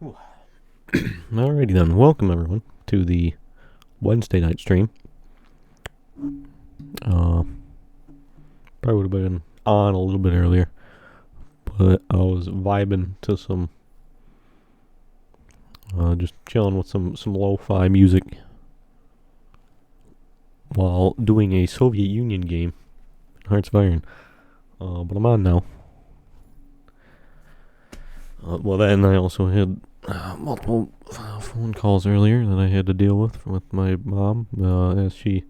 Alrighty then, welcome everyone to the Wednesday night stream. Probably would have been on a little bit earlier, but I was vibing to some, just chilling with some lo-fi music while doing a Soviet Union game, Hearts of Iron. But I'm on now. Well, then I also had multiple phone calls earlier that I had to deal with my mom as she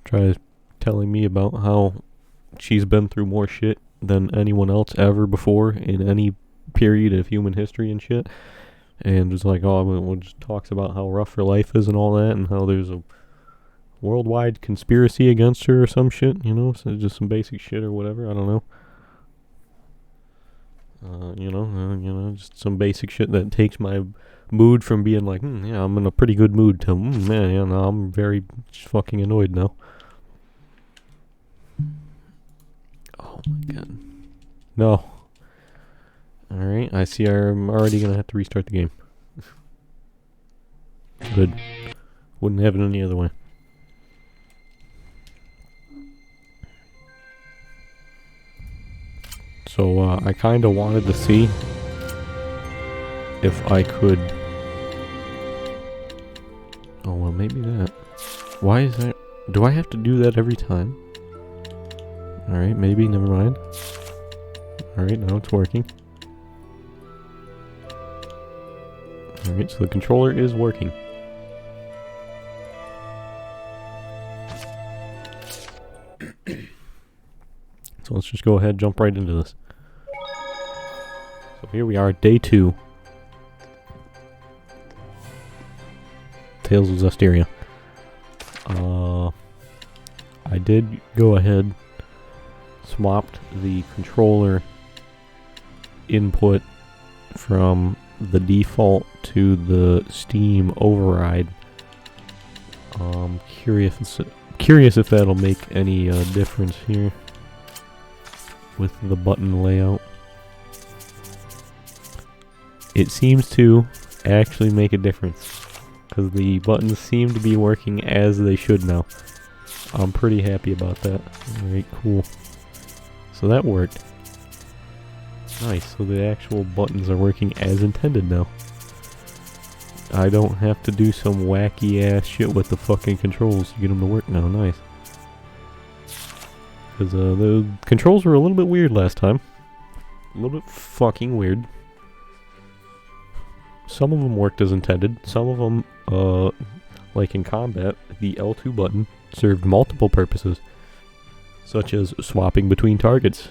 tries telling me about how she's been through more shit than anyone else ever before in any period of human history and shit. And it's like, just talks about how rough her life is and all that, and how there's a worldwide conspiracy against her or some shit, so just some basic shit or whatever, I don't know. Just some basic shit that takes my mood from being like, yeah, I'm in a pretty good mood to, man, I'm very fucking annoyed now. Oh my god. No. Alright, I see I'm already gonna have to restart the game. Good. Wouldn't have it any other way. So, I kinda wanted to see if I could... Oh, well, maybe that. Why is that? Do I have to do that every time? Alright, maybe, never mind. Alright, now it's working. Alright, so the controller is working. So let's just go ahead and jump right into this. So here we are, day 2. Tales of Zestiria. I did go ahead, swapped the controller input from the default to the Steam override. Curious if that'll make any difference here with the button layout. It seems to actually make a difference, because the buttons seem to be working as they should now. I'm pretty happy about that. Alright, cool. So that worked. Nice, so the actual buttons are working as intended now. I don't have to do some wacky ass shit with the fucking controls to get them to work now. Nice. Because the controls were a little bit weird last time. A little bit fucking weird. Some of them worked as intended. Some of them, like in combat, the L2 button served multiple purposes, such as swapping between targets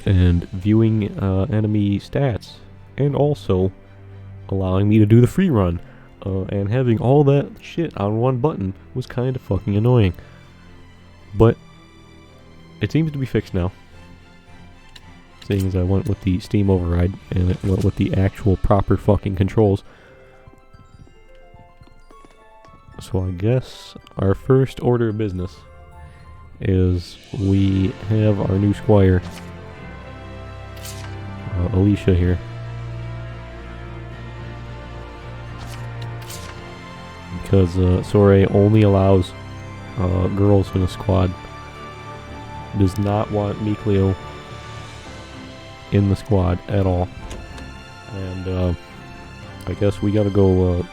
and viewing enemy stats, and also allowing me to do the free run. And having all that shit on one button was kind of fucking annoying. But it seems to be fixed now, seeing as I went with the Steam override and it went with the actual proper fucking controls. So I guess our first order of business is we have our new squire, Alicia here. Because Sore only allows girls in a squad. Does not want Mikleo in the squad at all. And I guess we gotta go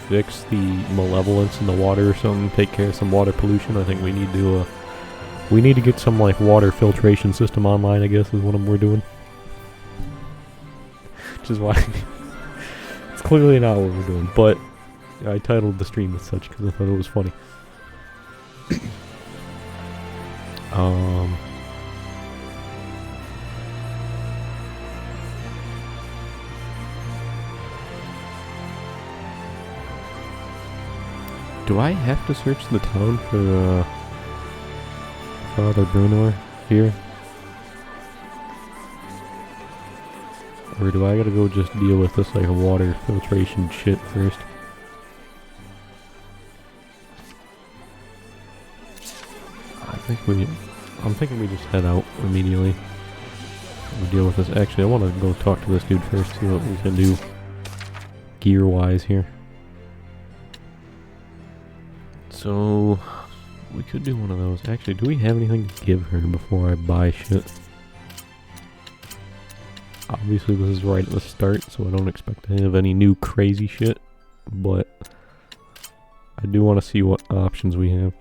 fix the malevolence in the water or something, take care of some water pollution. I think we need to get some like water filtration system online, I guess is what we're doing. Which is why it's clearly not what we're doing, but I titled the stream as such because I thought it was funny. Do I have to search the town for Father Bruno here? Or do I gotta go just deal with this like water filtration shit first? I'm thinking we just head out immediately. we'll deal with this. Actually, I want to go talk to this dude first, see what we can do gear-wise here. So, we could do one of those. Actually, do we have anything to give her before I buy shit? Obviously, this is right at the start, so I don't expect to have any new crazy shit, but I do want to see what options we have.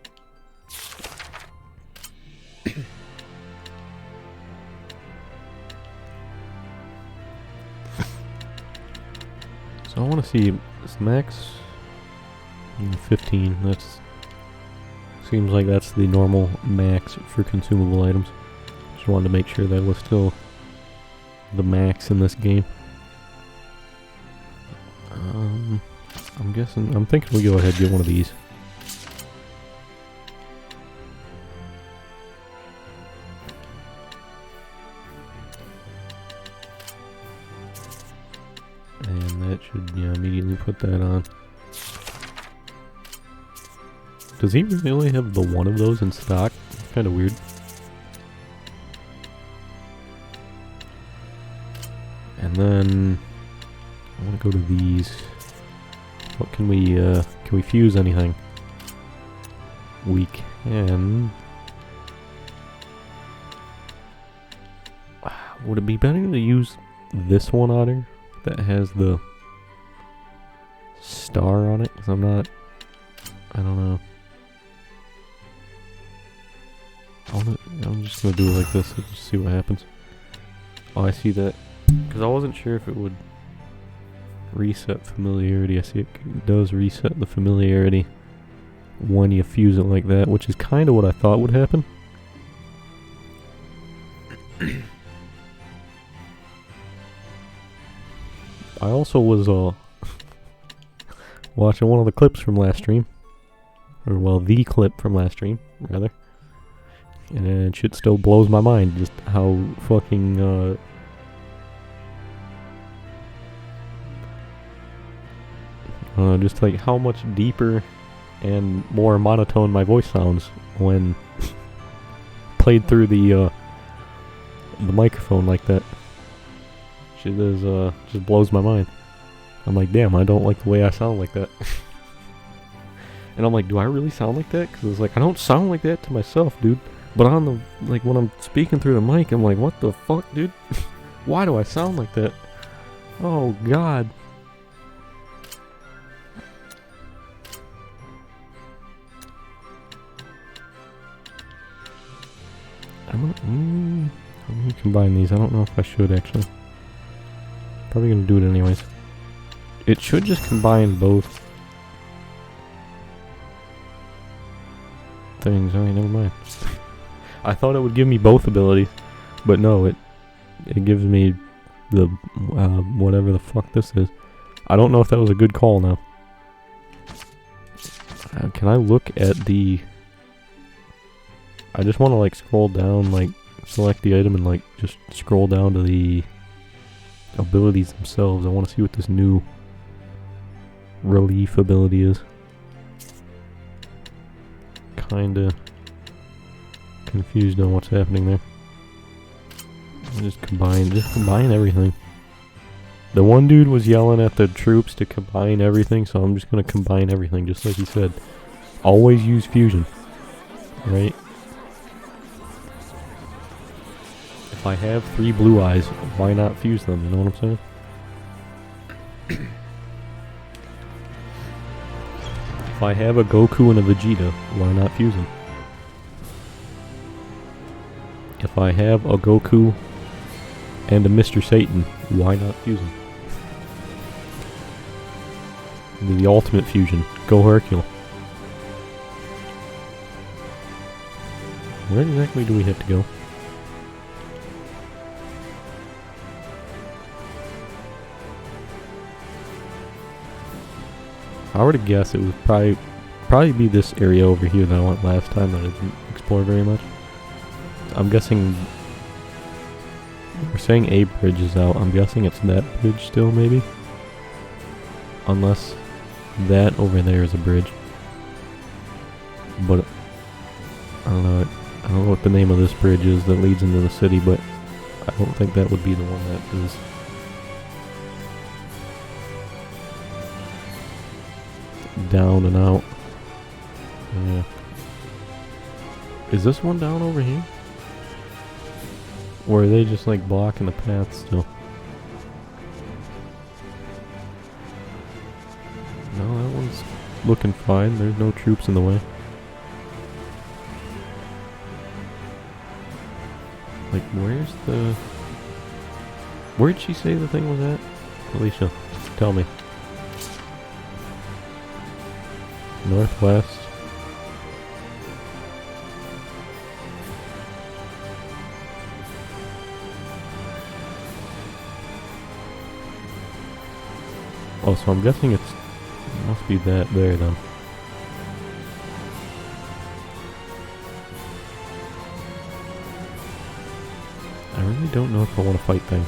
So I want to see this max 15. That's seems like that's the normal max for consumable items. Just wanted to make sure that was still the max in this game. I'm thinking we go ahead and get one of these. And that should, yeah, immediately put that on. Does he really only have the one of those in stock? Kind of weird. And then I want to go to these. What can we fuse anything? We can. Would it be better to use this one on her that has the star on it? Because I don't know. I'm just gonna do it like this and just see what happens. Oh, I see that. Because I wasn't sure if it would reset familiarity. I see it does reset the familiarity when you fuse it like that, which is kind of what I thought would happen. I also was watching one of the clips from last stream. Or, well, the clip from last stream, rather. And shit still blows my mind just how fucking just like how much deeper and more monotone my voice sounds when played through the microphone like that. Shit is just blows my mind. I'm like, damn, I don't like the way I sound like that. And I'm like, do I really sound like that? Because it's like, I don't sound like that to myself, dude. But on the, like, when I'm speaking through the mic, I'm like, what the fuck, dude? Why do I sound like that? Oh, God. I'm gonna combine these. I don't know if I should, actually. Probably gonna do it anyways. It should just combine both things. Alright, never mind. I thought it would give me both abilities, but no, it gives me the whatever the fuck this is. I don't know if that was a good call now. Can I look at the... I just want to like scroll down, like select the item and like just scroll down to the abilities themselves. I want to see what this new relief ability is. Kinda confused on what's happening there. Just combine everything. The one dude was yelling at the troops to combine everything, so I'm just gonna combine everything, just like he said. Always use fusion, right? If I have 3 blue eyes, why not fuse them? You know what I'm saying? If I have a Goku and a Vegeta, why not fuse them? If I have a Goku and a Mr. Satan, why not fuse them? The ultimate fusion. Go Hercule. Where exactly do we have to go? If I were to guess, it would probably be this area over here that I went last time that I didn't explore very much. I'm guessing... We're saying a bridge is out. I'm guessing it's that bridge still, maybe? Unless that over there is a bridge. But I don't know what the name of this bridge is that leads into the city, but I don't think that would be the one that is. Down and out. Yeah. Is this one down over here? Or are they just like blocking the path still? No, that one's looking fine. There's no troops in the way. Like, where's the... Where'd she say the thing was at? Alicia, tell me. Northwest. Oh, so I'm guessing it must be that there then. I really don't know if I want to fight things.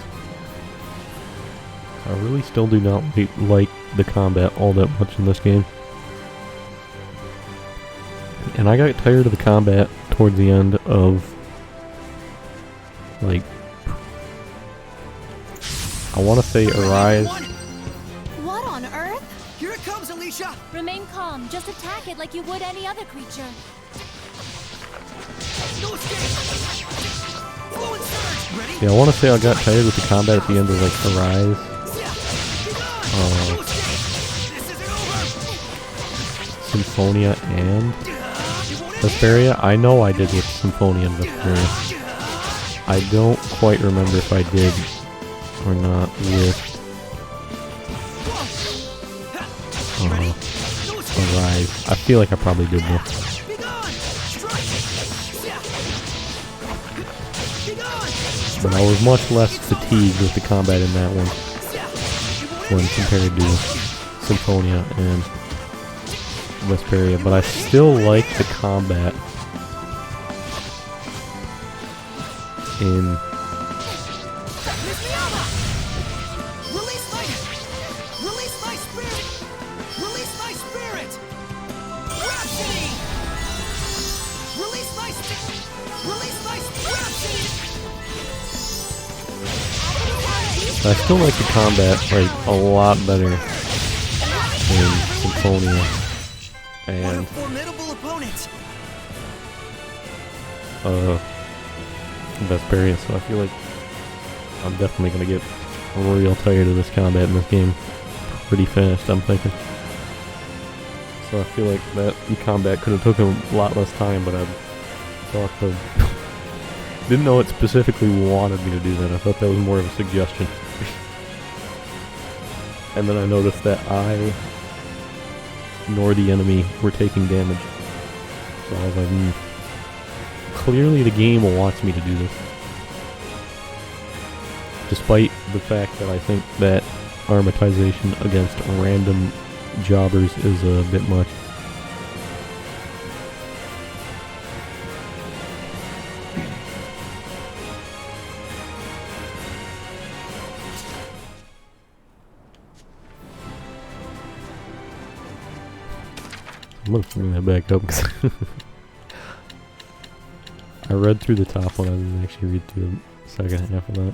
I really still do not like the combat all that much in this game. And I got tired of the combat towards the end of, like, I want to say Arise. What on earth? Here it comes, Alicia! Remain calm. Just attack it like you would any other creature. No escape! Flow and surge! Ready? Yeah, I want to say I got tired with the combat at the end of, like, Arise. No escape! This isn't over! Symphonia and Zestiria. I know I did with Symphonia and Zestiria. I don't quite remember if I did or not with Arise. I feel like I probably did though. But I was much less fatigued with the combat in that one when compared to Symphonia and Zestiria. But I still like the combat in Release my spirit! Release my spirit! Rhapsody! Release my spirit! Release my Rhapsody! I still like the combat like a lot better in Symphonia and formidable opponent! Zestiria, so I feel like I'm definitely gonna get real tired of this combat in this game pretty fast, I'm thinking. So I feel like that combat could have taken a lot less time, but I thought didn't know it specifically wanted me to do that. I thought that was more of a suggestion. And then I noticed that I nor the enemy were taking damage. So I was like, clearly the game wants me to do this. Despite the fact that I think that armatization against random jobbers is a bit much. I'm gonna bring that back up because I read through the top one, I didn't actually read through the second half of that.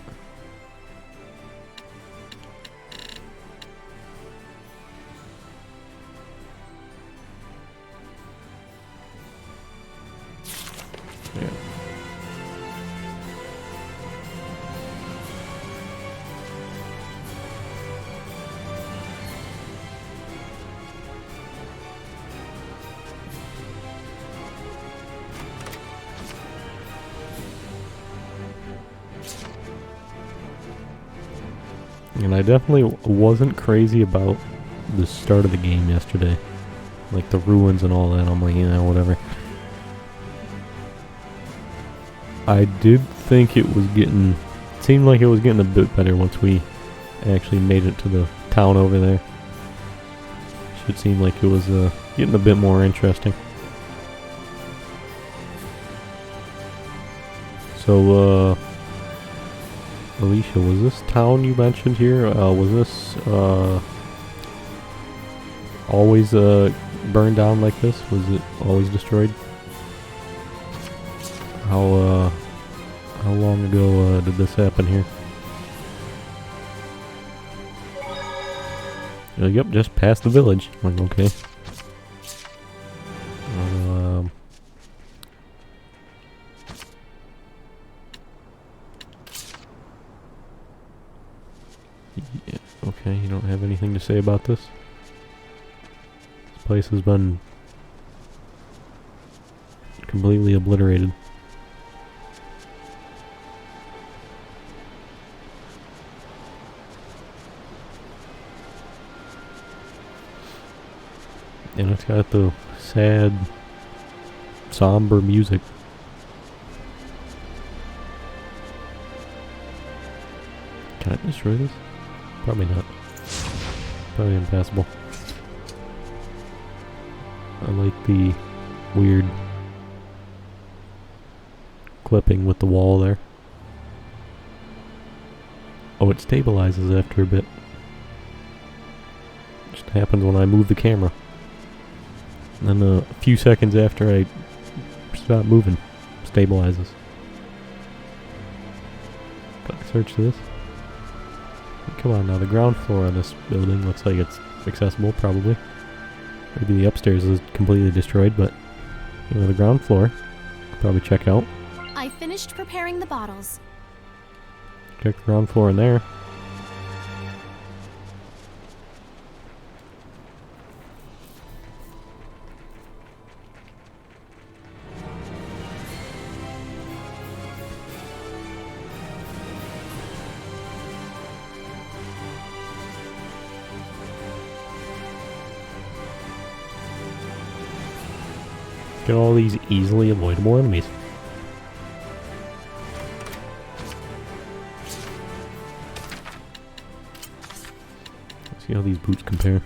Yeah. And I definitely wasn't crazy about the start of the game yesterday. Like the ruins and all that, I'm like, you know, whatever. I did think it was getting, it seemed like it was getting a bit better once we actually made it to the town over there. Should seem like it was getting a bit more interesting. So, Alicia, was this town you mentioned here, was this, always, burned down like this? Was it always destroyed? How long ago did this happen here? Yep, just past the village. Like, okay. Yeah, okay, you don't have anything to say about this? This place has been completely obliterated. And it's got the sad, somber music. Can I destroy this? Probably not. Probably impassable. I like the weird clipping with the wall there. Oh, it stabilizes after a bit. Just happens when I move the camera. And then a few seconds after I stop moving, stabilizes. Can I search this? Come on now, the ground floor of this building looks like it's accessible, probably. Maybe the upstairs is completely destroyed, but you know, the ground floor, probably check out. I finished preparing the bottles. Check the ground floor in there. Get all these easily avoidable enemies. Let's see how these boots compare.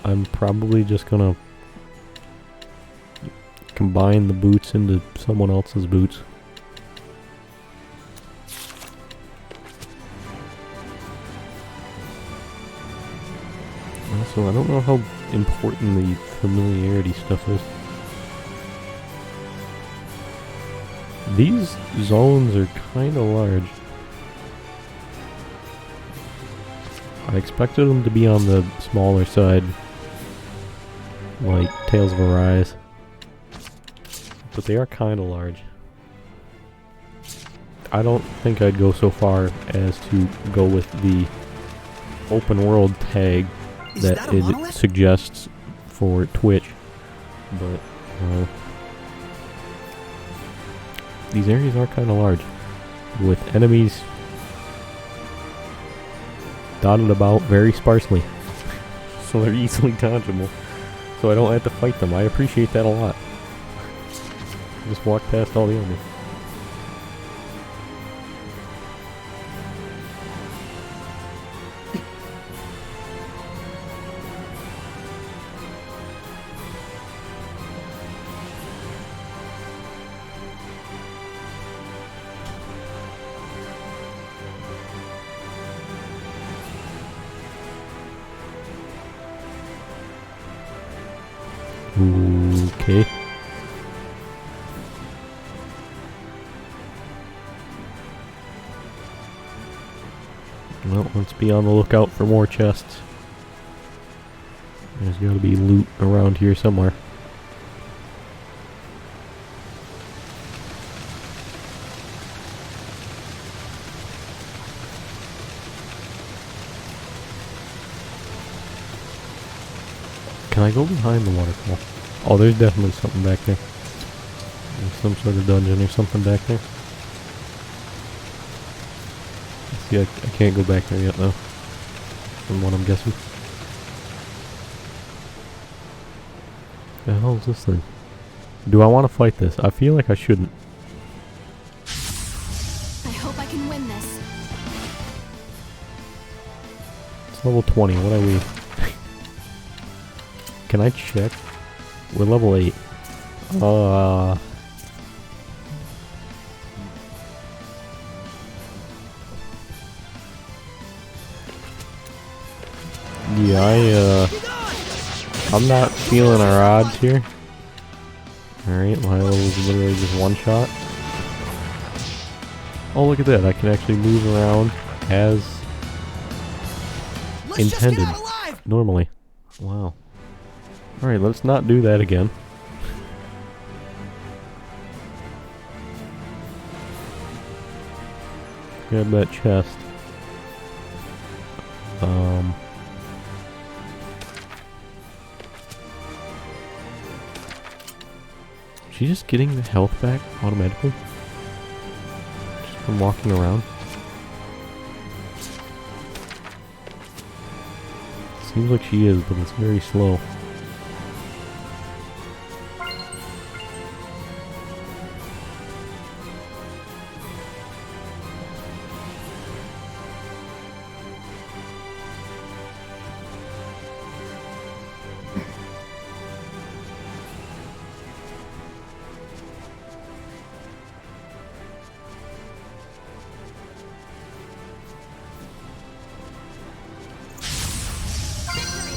I'm probably just gonna combine the boots into someone else's boots. Also, I don't know how important the familiarity stuff is. These zones are kinda large. I expected them to be on the smaller side, like Tales of Arise, but they are kinda large. I don't think I'd go so far as to go with the open world tag that it suggests for Twitch, but these areas are kind of large, with enemies dotted about very sparsely, so they're easily dodgeable, so I don't have to fight them. I appreciate that a lot. Just walk past all the enemies. Okay. Well, let's be on the lookout for more chests. There's gotta be loot around here somewhere. Can I go behind the waterfall? Oh, there's definitely something back there. There's some sort of dungeon or something back there. See, I can't go back there yet though, from what I'm guessing. The hell is this thing? Do I want to fight this? I feel like I shouldn't. I hope I can win this. It's level 20, what are we? Can I check? We're level 8. Yeah, I'm not feeling our odds here. Alright, Lilo was literally just one shot. Oh, look at that. I can actually move around as Let's just get intended out alive! normally. Wow. Alright, let's not do that again. Grab that chest. She's just getting the health back automatically? Just from walking around? Seems like she is, but it's very slow.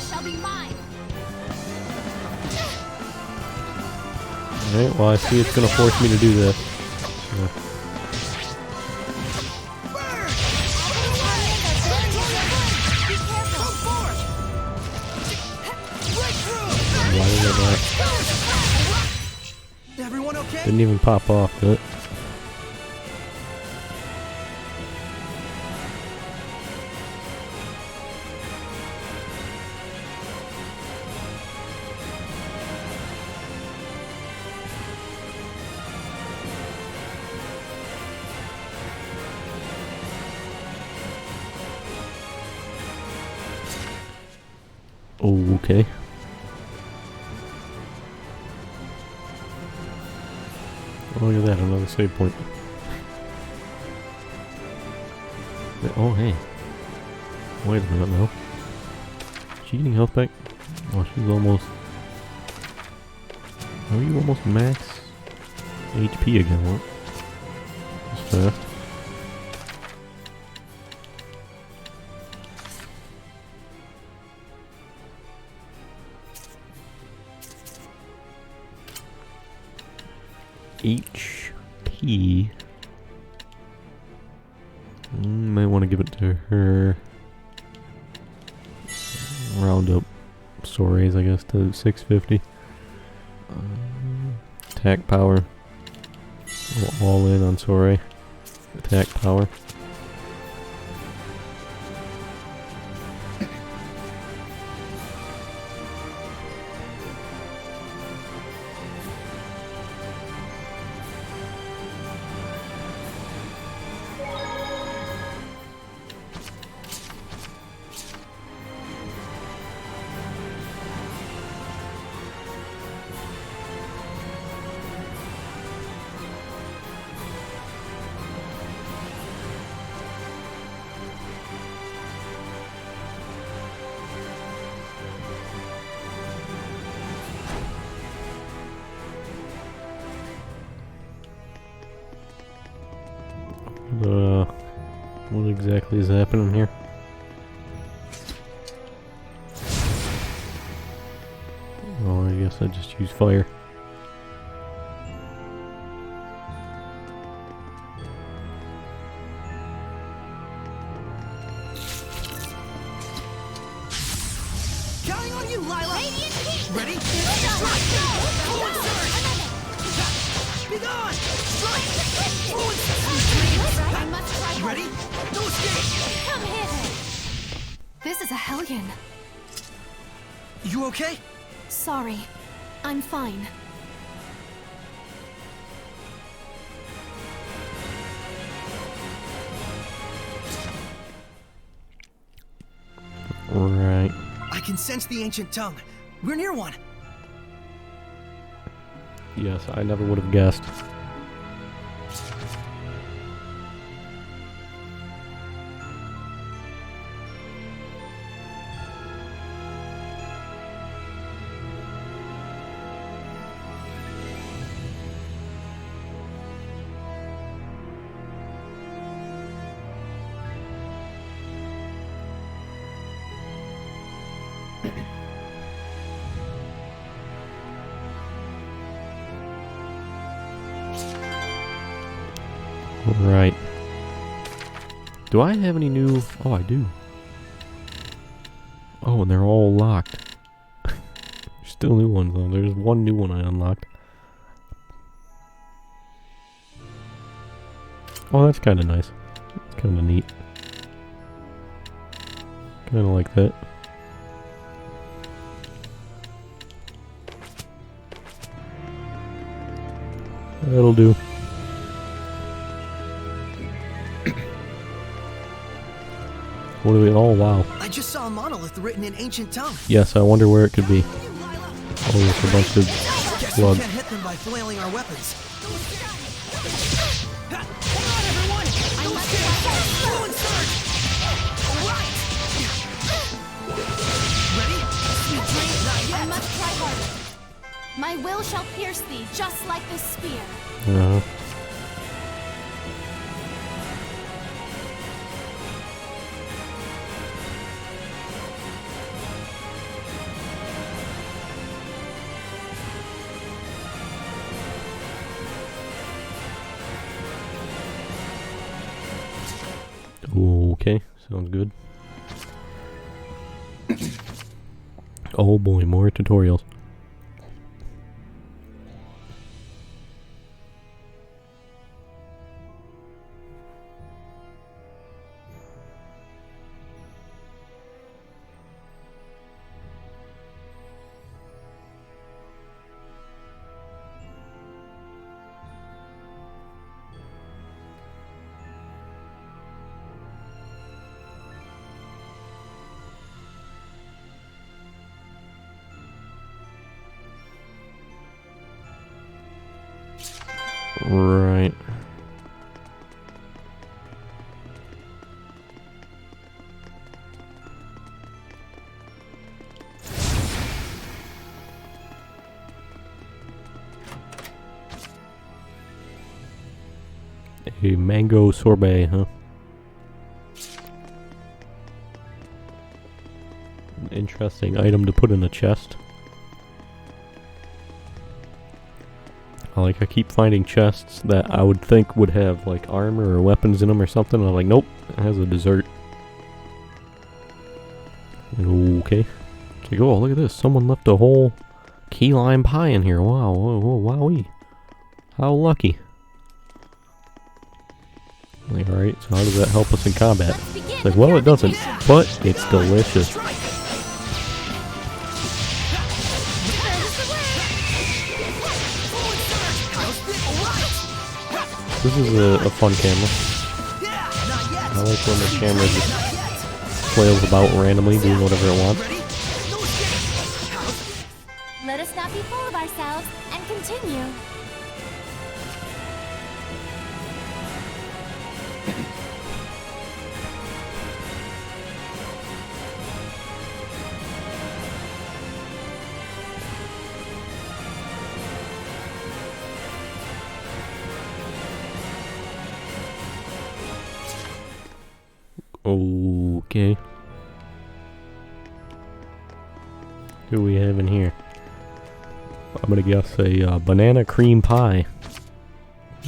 Shall be mine. Alright, well I see it's gonna force me to do this. Yeah. Burn! Be careful. Come forth! Breakthrough! Why did Everyone okay? that didn't even pop off, did it? Oh, okay. Oh, look at that, another save point. Oh, hey. Wait a minute now. Is she getting health back? Oh, she's almost... Are you almost max HP again? What? That's fast. HP. Might want to give it to her. Round up Sorays, I guess, to 650. Attack power. All in on Soray. Attack power. What exactly is happening here? Oh, I guess I just use fire. Counting on you, Lila! Radiant heat. Ready? Strike! Fluid surge! Be gone! Strike! Fluid I must try. surge! Ready? No escape! Come here. This is a hellion. You okay? Sorry. I'm fine. Right. I can sense the ancient tongue. We're near one. Yes, I never would have guessed. Right. Do I have any new... Oh, I do. Oh, and they're all locked. There's still new ones, though. There's one new one I unlocked. Oh, that's kind of nice. It's kind of neat. Kind of like that. That'll do. What do we... Oh, wow. I just saw a monolith written in ancient tongue. Yes, I wonder where it could be. Oh, there's a bunch of Guess we blood. can't hit them by flailing our weapons. Hold on, everyone! Fluid surge! Alright! Ready? Sweet dream, not I yet! must try harder. My will shall pierce thee, just like this spear. Uh-huh. Okay, sounds good. Oh boy, more tutorials. Right. A mango sorbet, huh? An interesting item to put in a chest. Like, I keep finding chests that I would think would have, like, armor or weapons in them or something. And I'm like, nope, it has a dessert. Okay. It's like, oh, look at this. Someone left a whole key lime pie in here. Wow, wowee. How lucky. Like, alright, so how does that help us in combat? It's like, well, it doesn't, but it's delicious. This is a fun camera. I like when the camera just flails about randomly, doing whatever it wants. Let us not be full of ourselves and continue. Okay. Who do we have in here? I'm gonna guess a banana cream pie.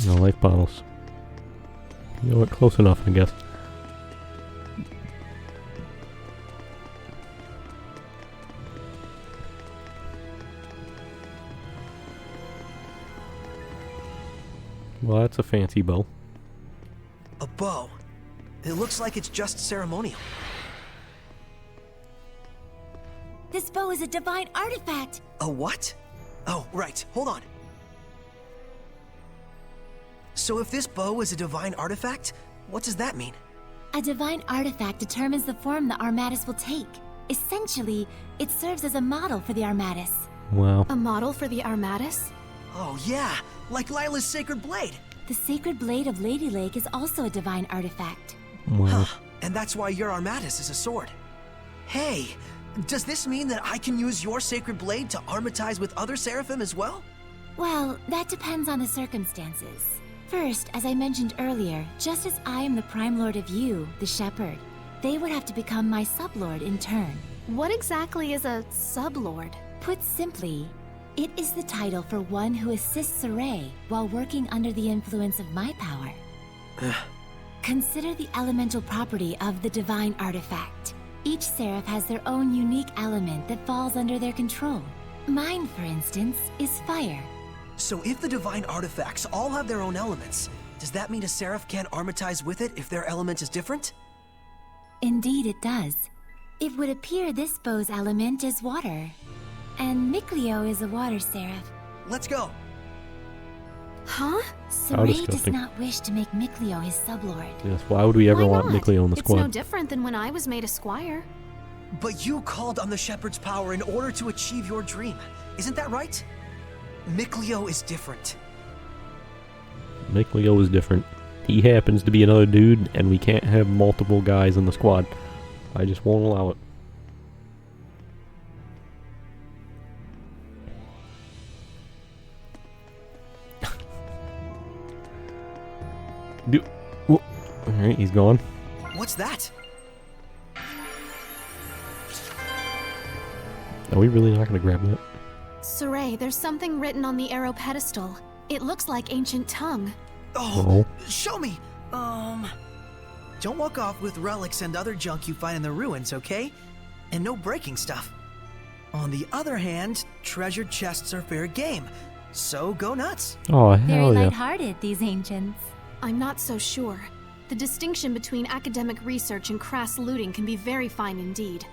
No life bottles. You know what? Close enough, I guess. Well, that's a fancy bow. A bow. It looks like it's just ceremonial. This bow is a divine artifact. A what? Oh, right. Hold on. So if this bow is a divine artifact, what does that mean? A divine artifact determines the form the Armatus will take. Essentially, it serves as a model for the Armatus. Wow. A model for the Armatus? Oh yeah, like Lila's sacred blade. The sacred blade of Lady Lake is also a divine artifact. Wow. Huh. And that's why your Armatus is a sword. Hey, does this mean that I can use your sacred blade to armatize with other seraphim as well? Well, that depends on the circumstances. First, as I mentioned earlier, just as I am the Prime Lord of you, the Shepherd, they would have to become my sublord in turn. What exactly is a sublord? Put simply, it is the title for one who assists Saray while working under the influence of my power. Consider the elemental property of the divine artifact. Each seraph has their own unique element that falls under their control. Mine, for instance, is fire. So if the divine artifacts all have their own elements, does that mean a seraph can't armatize with it if their element is different? Indeed it does. It would appear this bow's element is water. And Mikleo is a water seraph. Let's go. Huh? Saray does disgusting. not wish to make Mikleo his sublord. Yes, why would we ever Why want not? Mikleo in the It's squad? no different than when I was made a squire. But you called on the shepherd's power in order to achieve your dream. Isn't that right? Mikleo is different. Mikleo is different. He happens to be another dude, and we can't have multiple guys in the squad. I just won't allow it. Alright, he's gone. What's that? Are we really not gonna grab that? Saray, there's something written on the arrow pedestal. It looks like ancient tongue. Oh, show me. Don't walk off with relics and other junk you find in the ruins, okay? And no breaking stuff. On the other hand, treasure chests are fair game. So go nuts. Oh, Very hell yeah. lighthearted, these ancients. I'm not so sure. The distinction between academic research and crass looting can be very fine indeed.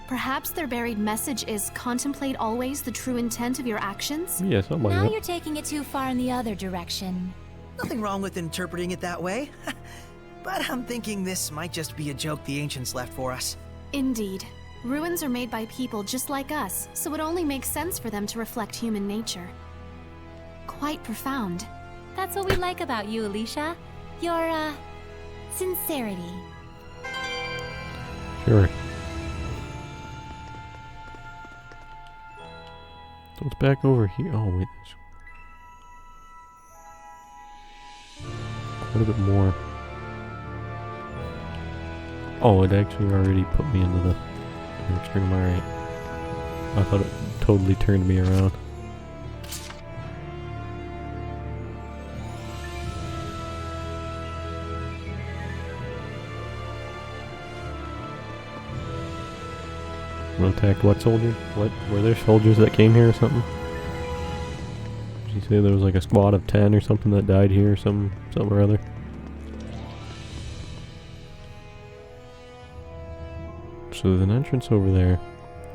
Perhaps their buried message is contemplate always the true intent of your actions? Yeah, something like Now that. you're taking it too far in the other direction. Nothing wrong with interpreting it that way. But I'm thinking this might just be a joke the ancients left for us. Indeed. Ruins are made by people just like us, so it only makes sense for them to reflect human nature. Quite profound. That's what we like about you, Alicia. Your, sincerity. Sure. So it's back over here. Oh, wait. There's quite a bit more. Oh, it actually already put me into the extreme. Alright. I thought it totally turned me around. Attacked what soldiers? What? Were there soldiers that came here or something? Did you say there was like a squad of 10 or something that died here or something or other? So there's an entrance over there.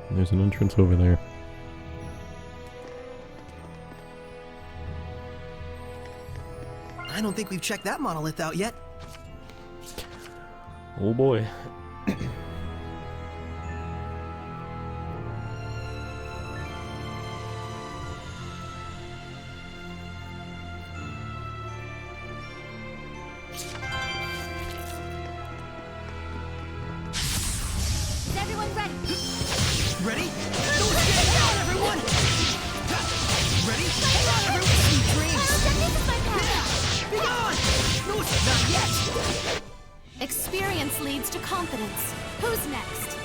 And there's an entrance over there. I don't think we've checked that monolith out yet. Oh boy. Is everyone ready? Ready? Don't get down, everyone! Ready? Hold on, everyone! Sweet dreams! This is my path. Be gone! No, not yet! Experience leads to confidence. Who's next?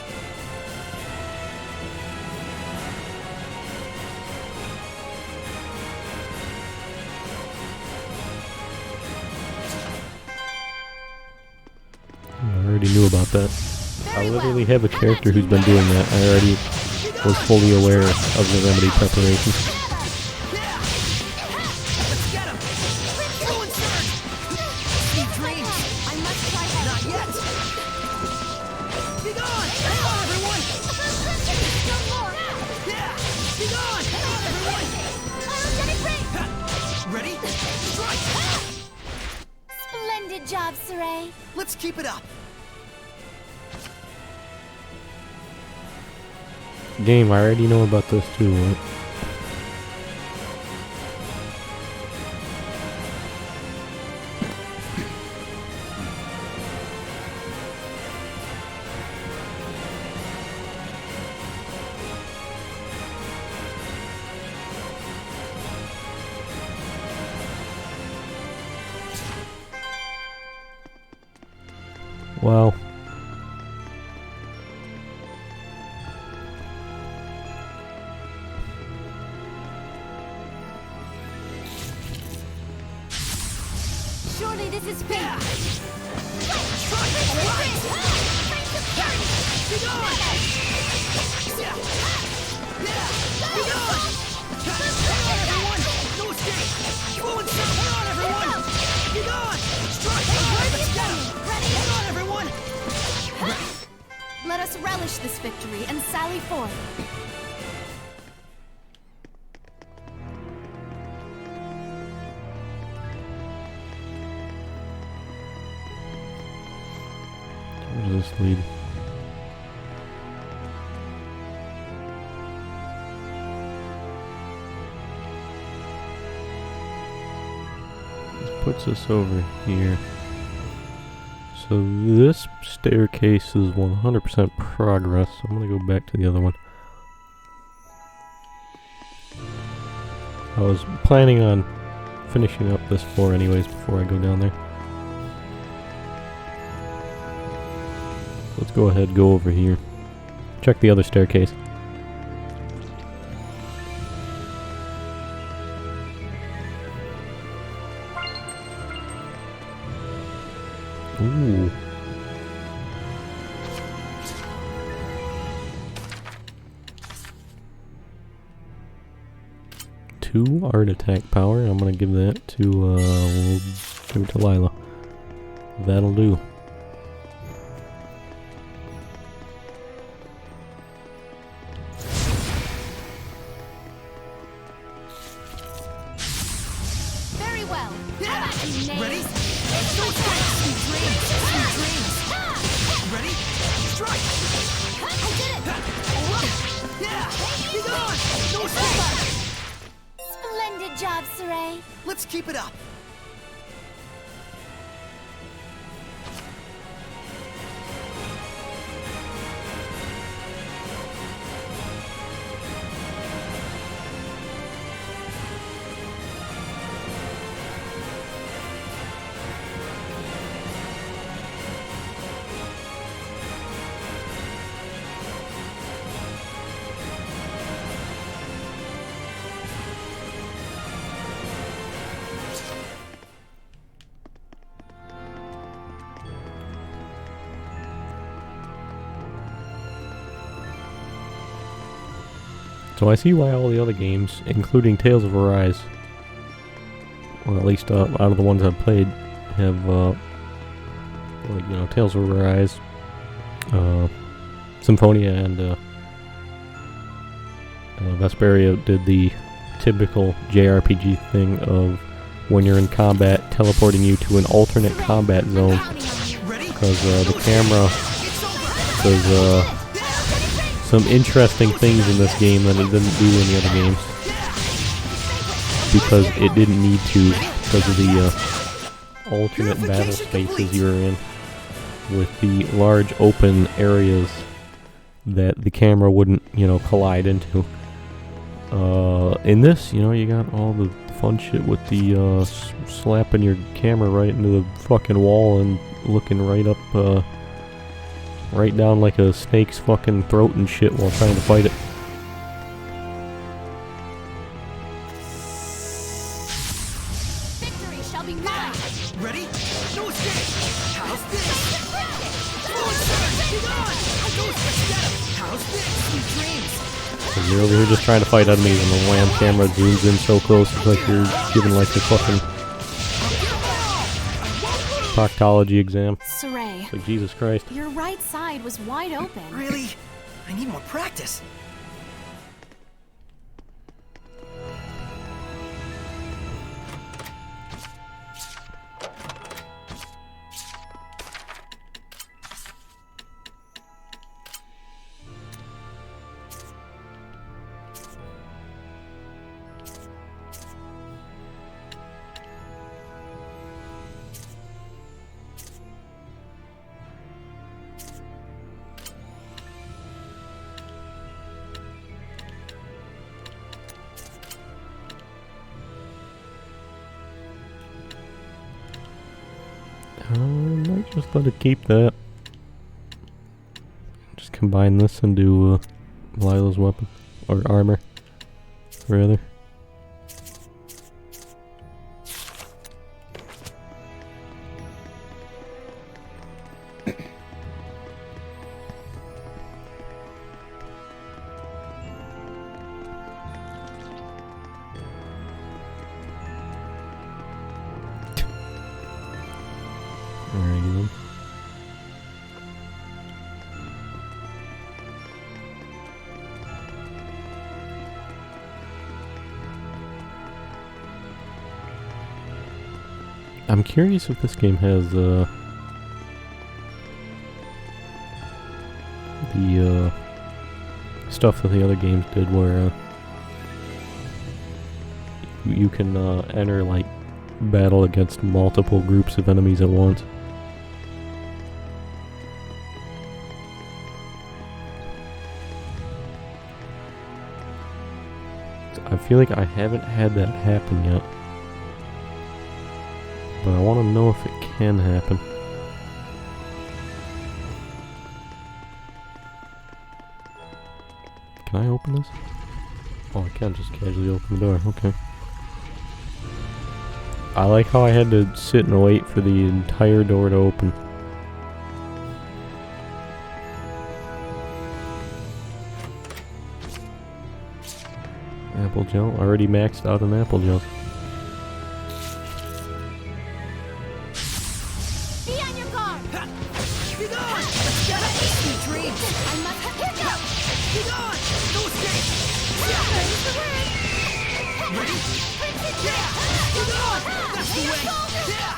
I already knew about that. I Very literally well. have a Come character at who's you, been doing Marlind. that. I already was fully aware of the remedy preparation. Yeah! Let's get him! Go inside! Sweet dreams! I must try that. Not yet! Be gone! Hang on, everyone! Yeah! Be gone! Hang on, everyone! Ready? Strike! Splendid job, Saray. Let's keep it up. Game, I already know about this too, right? Well, Surely this is fate. Let us relish this victory and sally forth. Where does this lead? This puts us over here. So this staircase is 100% progress. So I'm gonna go back to the other one. I was planning on finishing up this floor anyways before I go down there. Let's go ahead, go over here. Check the other staircase. Ooh. Two art attack power. I'm gonna give that to we'll give it to Lila. That'll do. Very well. Ready? Ready? Strike! I did it! Yeah! Be gone! No escape! Splendid job, Saray. Let's keep it up. So I see why all the other games, including Tales of Arise, or at least out of the ones I've played, have, like, you know, Tales of Arise, Symphonia, and Vesperia did the typical JRPG thing of when you're in combat, teleporting you to an alternate combat zone, because the camera does some interesting things in this game that it didn't do in the other games, because it didn't need to, because of the alternate battle spaces you're in with the large open areas that the camera wouldn't, you know, collide into. In this, you know, you got all the fun shit with the slapping your camera right into the fucking wall and looking right up, right down like a snake's fucking throat and shit while trying to fight it. Victory shall be mine! Ready? No escape! How's this? Get on! How's this? Sweet dreams! So you're over here just trying to fight enemies and the wham camera zooms in so close it's like you're giving like a fucking proctology exam. Saray, It's like, Jesus Christ. your right side was wide open. Really? I need more practice. I might just let it keep that. Just combine this into Lila's weapon. Or armor. Rather. Alrighty then. I'm curious if this game has the stuff that the other games did, where you can enter like battle against multiple groups of enemies at once. I feel like I haven't had that happen yet, but I want to know if it can happen. Can I open this? Oh, I can't just casually open the door. Okay. I like how I had to sit and wait for the entire door to open. Apple gel. Already maxed out an apple gel. Be on your guard! Be gone! Get it! Sweet dreams! I must have picked up! Be gone! No escape! Ready? Yeah! Be gone! That's the way! Yeah!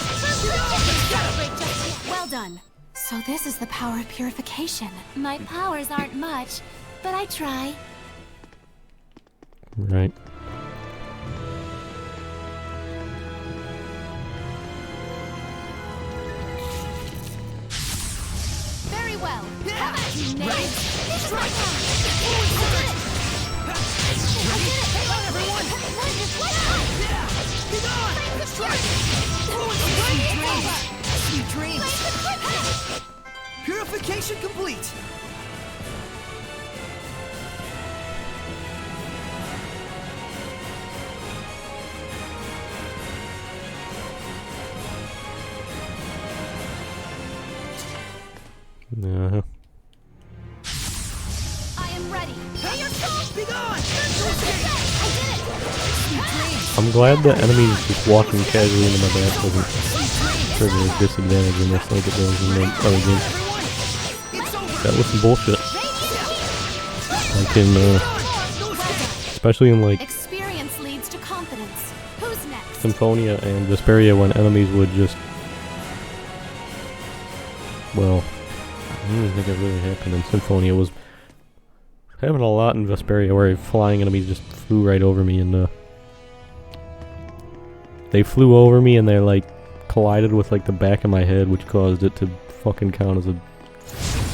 Be gone! Well done. So this is the power of purification. My powers aren't much, but I try. Right. Very well. Yeah! You Ready? Strike! Ready? Hang on, everyone! Yeah! Be gone! Strike! Sweet dreams! Sweet dreams! Purification complete! Yeah. I am ready. Hey, yourself! Be gone! I did it! I'm glad the enemies just walking casually into my back doesn't trigger a disadvantage in this like it does in the other game. That was some bullshit. Like in, especially in like Experience leads to confidence. Who's next? Symphonia and Zestiria, when enemies would just... Well, I don't even think it really happened in Symphonia. It was happened a lot in Vesperia, where flying enemies just flew right over me, and they flew over me and they like collided with like the back of my head, which caused it to fucking count as a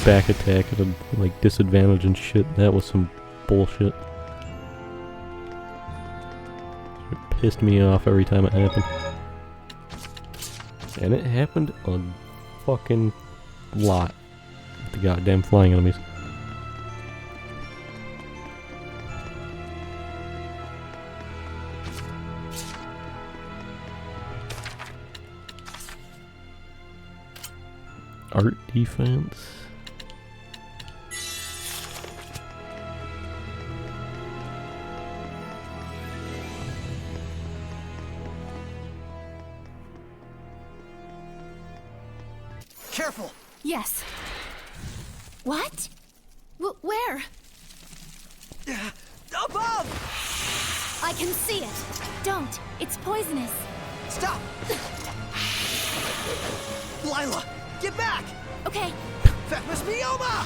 back attack at a like disadvantage and shit. That was some bullshit. It pissed me off every time it happened. And it happened a fucking lot with the goddamn flying enemies. Art defense. Careful! Yes. What? Where? Above! I can see it. Don't. It's poisonous. Stop! Lila, get back! Okay. Fecmus Mioma!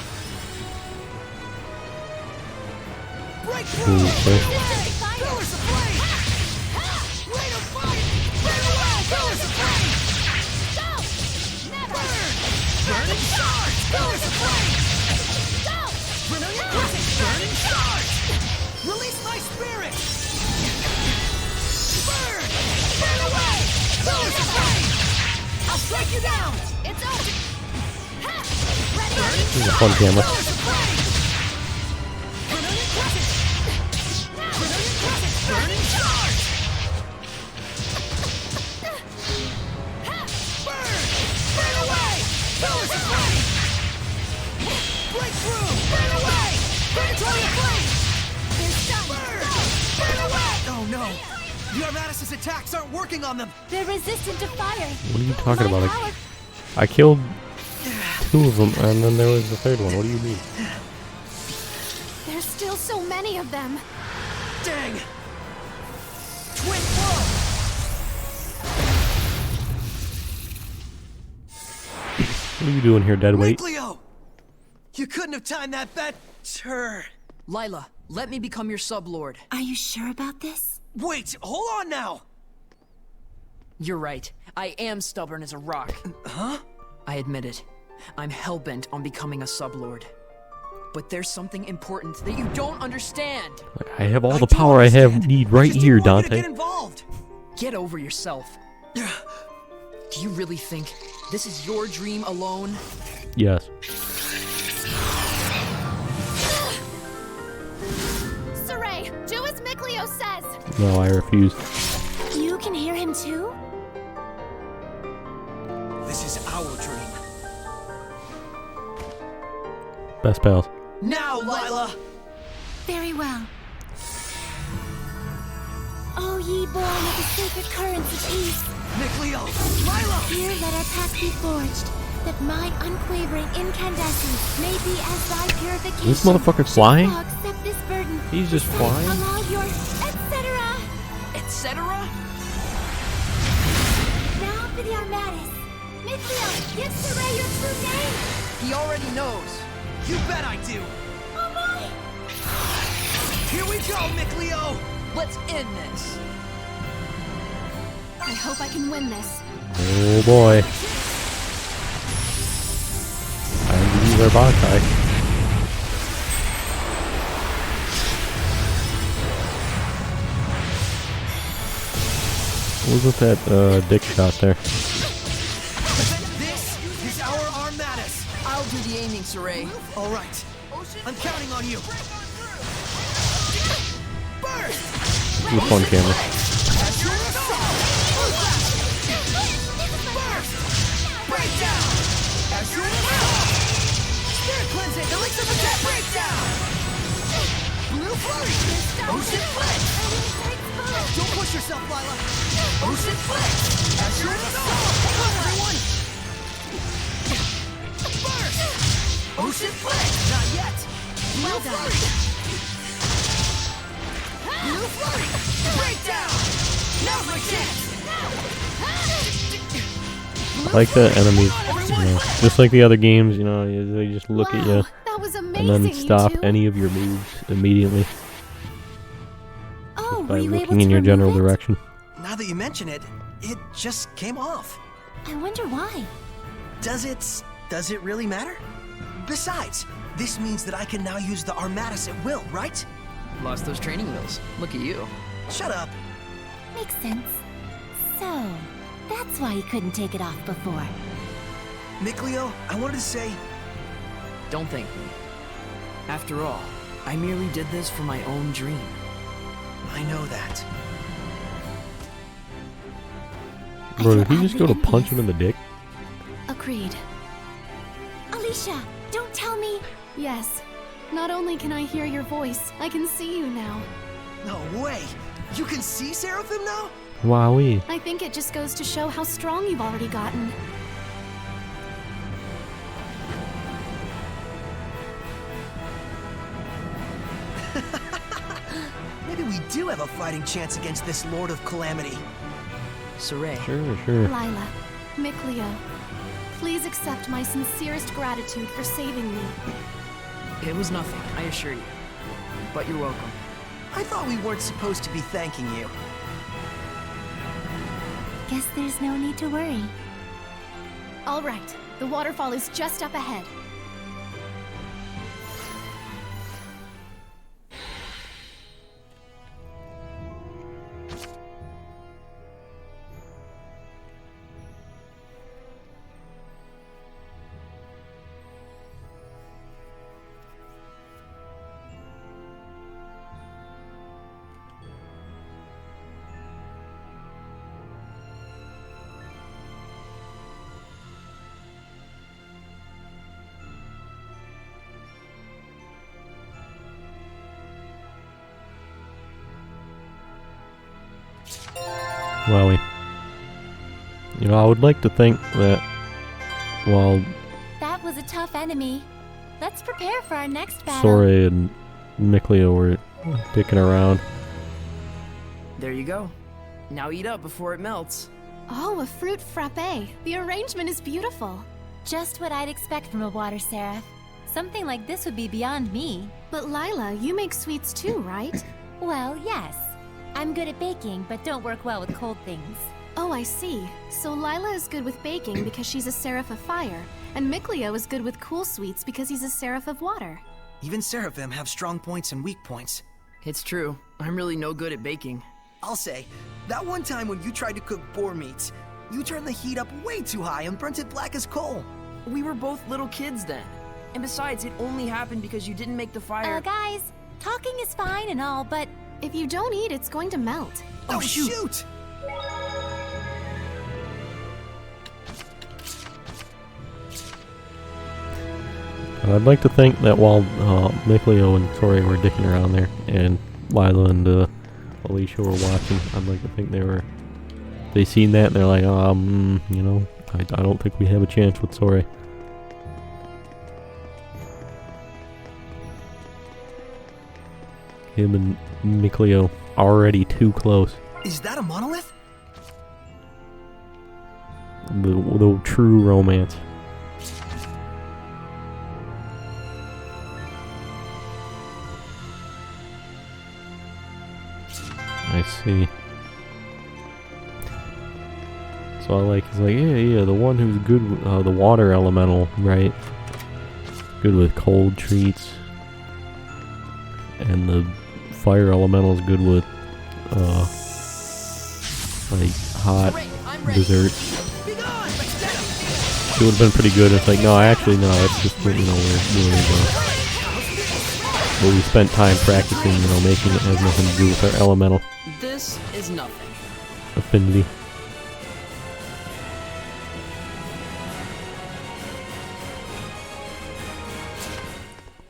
Break Ooh, through! okay. Pillars of flame! Rain of fire! Burn away! Pillars of flame! Go! Never! Burn! Burning shards! Pillars of flame! Go! Brilliant presence! Burning shards! Release my spirit! Burn! Burn away! Pillars of flame! I'll strike you down! It's over! Ha! Ready? Burning This is a fun camera. Pillars of flame! Brilliant presence! Brilliant presence! Burning shards! Burn! Burn away! Pillars of flame! Breakthrough! Burn away! Predatory flame! They're stunned! Burn! Go! Burn away! Oh no! The Armatus' attacks aren't working on them! They're resistant to fire. What are you talking My about? power- I killed 2 of them, and then there was the 3rd one. What do you mean? There's still so many of them. Dang! Twin blow! What are you doing here, deadweight? Leo! You couldn't have timed that better. Lila, let me become your sublord. Are you sure about this? Wait, hold on now! You're right. I am stubborn as a rock. Huh? I admit it. I'm hellbent on becoming a sublord. But there's something important that you don't understand. I have all the power I need right here, Dante. Get involved. Get over yourself. Do you really think this is your dream alone? Yes. Saray, do as Mikleo says. No, I refuse. You can hear him too? This is our dream. Best pals. Now, Lila! Very well. O ye born of the sacred currents of peace, Mikleo! Lila! here let our pact be forged, that my unquavering incandescence may be as thy purification. This motherfucker's flying? Shalt thou accept this burden? He's just flying? Allow your etc. Etc.? Now for the Armatis. Mikleo, give Saray your true name. He already knows. You bet I do! Oh boy! Here we go, Mikleo! Let's end this. I hope I can win this. Oh boy. Time to use our Bankai. What was with that dick shot there? This is our Armatis! I'll do the aiming, Saray. All right. I'm counting on you. Burst! It was fun, camera. Breakdown! Spirit cleansing! Elixir attack breakdown! Blue flurry! Ocean flick! Don't push yourself, Lila! Ocean flick! Everyone! Burst! Ocean flick! Not yet! Blue flurry! Blue flurry! Breakdown! Now's my chance! I like the enemies, you know, just like the other games, you know, they just look at you That was and amazing, then stop you two. any of your moves immediately Oh, by were you able looking to in your general remove it? direction. Now that you mention it, it just came off. I wonder why. Does it really matter? Besides, this means that I can now use the Armatis at will, right? Lost those training wheels. Look at you. Shut up. Makes sense. So, that's why you couldn't take it off before. Mikleo, I wanted to say, Don't thank me. After all, I merely did this for my own dream. I know that. Bro, did he I just go to feel punch him in envious. the dick? Agreed. Alicia, don't tell me. Yes. Not only can I hear your voice, I can see you now. No way. You can see Seraphim now? Wowee. I think it just goes to show how strong you've already gotten. Maybe we do have a fighting chance against this Lord of Calamity. Saray, Sure. Lila, Mikleo, please accept my sincerest gratitude for saving me. it was nothing, I assure you. But you're welcome. I thought we weren't supposed to be thanking you. Guess there's no need to worry. All right, the waterfall is just up ahead. Wowie. You know, I would like to think that while That was a tough enemy. Let's prepare for our next battle. Sore and Mikleo were dicking around. There you go. Now eat up before it melts. Oh, a fruit frappe. The arrangement is beautiful. Just what I'd expect from a water seraph. Something like this would be beyond me. But Lila, you make sweets too, right? Well, yes. I'm good at baking, but don't work well with cold things. Oh, I see. So Lila is good with baking because she's a seraph of fire, and Mikleo is good with cool sweets because he's a seraph of water. Even Seraphim have strong points and weak points. It's true. I'm really no good at baking. I'll say, that one time when you tried to cook boar meats, you turned the heat up way too high and burnt it black as coal. We were both little kids then. And besides, it only happened because you didn't make the fire. Guys, talking is fine and all, but If you don't eat, it's going to melt. Oh, shoot! I'd like to think that while Mikleo and Sore were dicking around there, and Lila and Alicia were watching, I'd like to think they seen that and they're like, you know, I don't think we have a chance with Sore. Him and Mikleo already too close. Is that a monolith? The true romance. I see. So he's like, yeah, the one who's good with the water elemental, right? Good with cold treats. And the fire elemental is good with, like, hot desserts. She would have been pretty good. It's like, no, actually, no, it's just, you know, but we spent time practicing, you know, making it has nothing to do with our elemental This is nothing. affinity.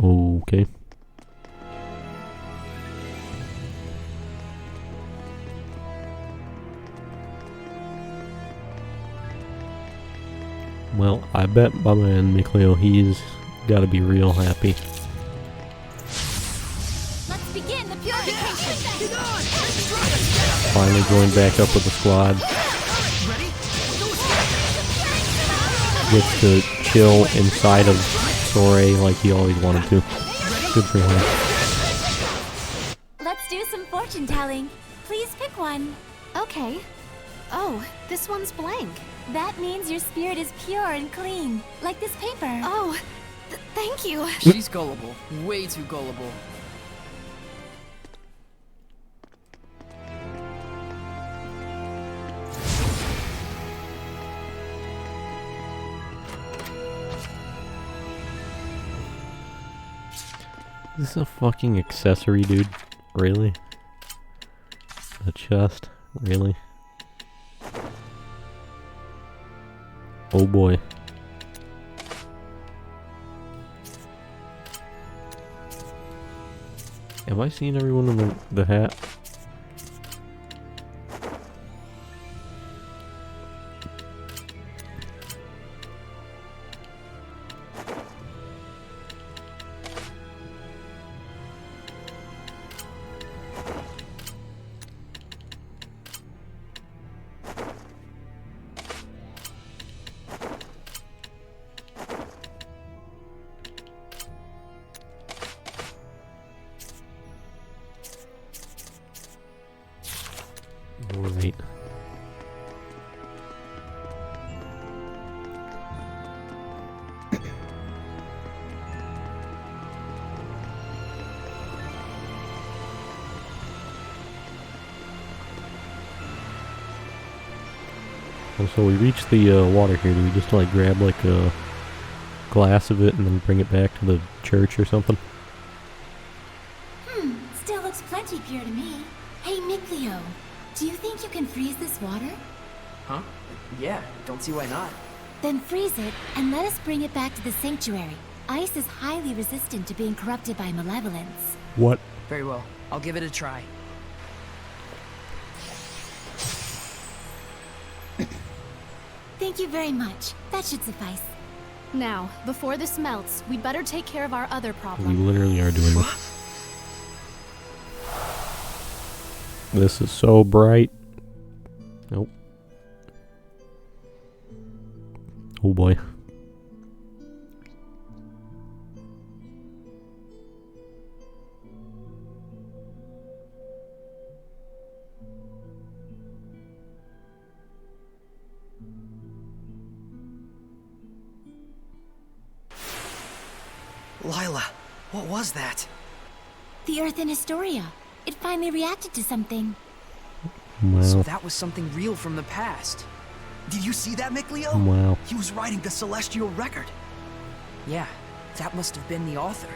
Okay. Well, I bet Bubba and Mikleo, he's got to be real happy. let's begin the purification. Finally joined back up with the squad. Gets to chill inside of Sore like he always wanted to. Good for him. Let's do some fortune telling. Please pick one. Okay. Oh, this one's blank. That means your spirit is pure and clean, like this paper. Oh, thank you. She's gullible. Way too gullible. Is this a fucking accessory, dude? Really? A chest? Really? Oh boy. Have I seen everyone in the hat? Right. So we reached the water here. Do we just like grab like a glass of it and then bring it back to the church or something? Still looks plenty pure to me. Hey, Mikleo, do you think you can freeze this water? Huh? Yeah, don't see why not. Then freeze it and let us bring it back to the sanctuary. Ice is highly resistant to being corrupted by malevolence. What? Very well. I'll give it a try. Thank you very much. That should suffice. Now, before this melts, we'd better take care of our other We problem. literally are doing this. This is so bright. Nope. Oh boy. Lila, what was that? The Earth in Astoria. It finally reacted to something. So Wow. that was something real from the past. Did you see that, Miclio? Wow. He was writing the celestial record. Yeah, that must have been the author.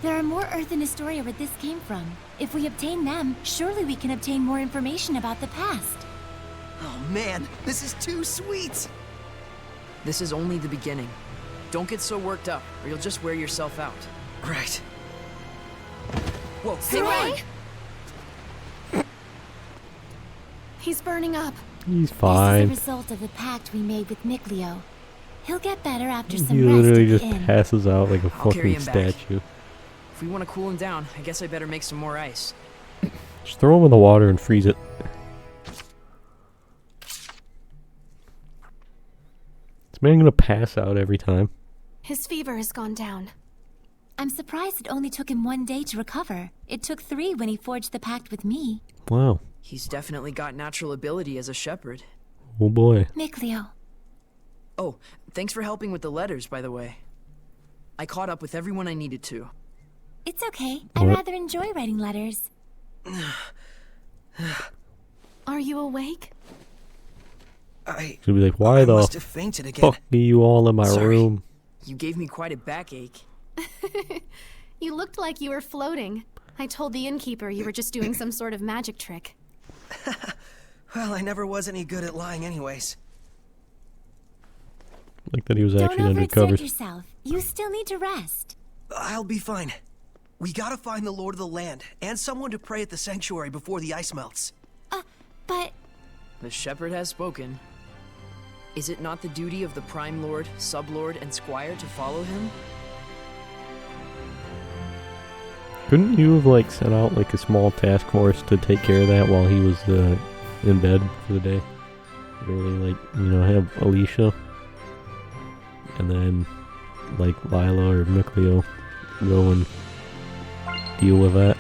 There are more Earth in Astoria where this came from. If we obtain them, surely we can obtain more information about the past. Oh man, this is too sweet! This is only the beginning. Don't get so worked up, or you'll just wear yourself out. Right. Whoa, hang on! He's burning up. He's This is fine. a result of the pact we made with Miclio. He'll get better after some He rest literally at the just inn. passes out like a I'll carry fucking him back. statue. If we want to cool him down, I guess I better make some more ice. Just throw him in the water and freeze it. This man gonna pass out every time. His fever has gone down. I'm surprised it only took him 1 day to recover. It took 3 when he forged the pact with me. Wow. He's definitely got natural ability as a shepherd. Oh boy. Miclio, Oh, thanks for helping with the letters, by the way. I caught up with everyone I needed to. it's okay. I What? rather enjoy writing letters. Are you awake? I She'll be like, why the must have fainted again. fuck be you all in my Sorry. room? You gave me quite a backache. You looked like you were floating. I told the innkeeper you were just doing some sort of magic trick. Well, I never was any good at lying anyways. Like that he was Don't actually under overexert covers. yourself. You still need to rest. I'll be fine. We gotta find the Lord of the Land, and someone to pray at the sanctuary before the ice melts. But The shepherd has spoken. Is it not the duty of the Prime Lord, Sublord, and Squire to follow him? Couldn't you have like sent out like a small task force to take care of that while he was in bed for the day? Really, like, you know, have Alicia and then like Lila or Miclio go and deal with that.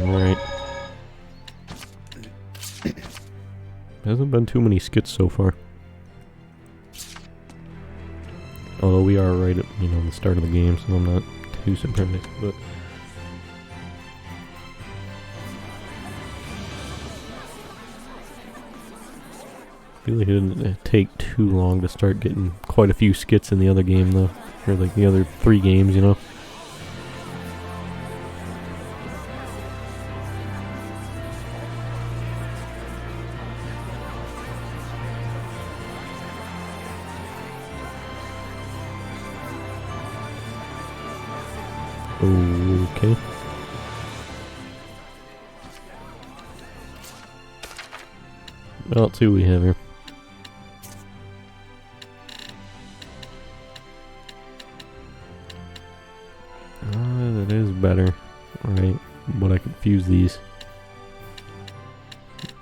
Right. Hasn't been too many skits so far. Although we are right at, you know, the start of the game, so I'm not too surprised, but I feel like it didn't take too long to start getting quite a few skits in the other game though. Or like the other 3 games, you know. Okay. Well, let's see what we have here. That is better. Alright, but I could fuse these.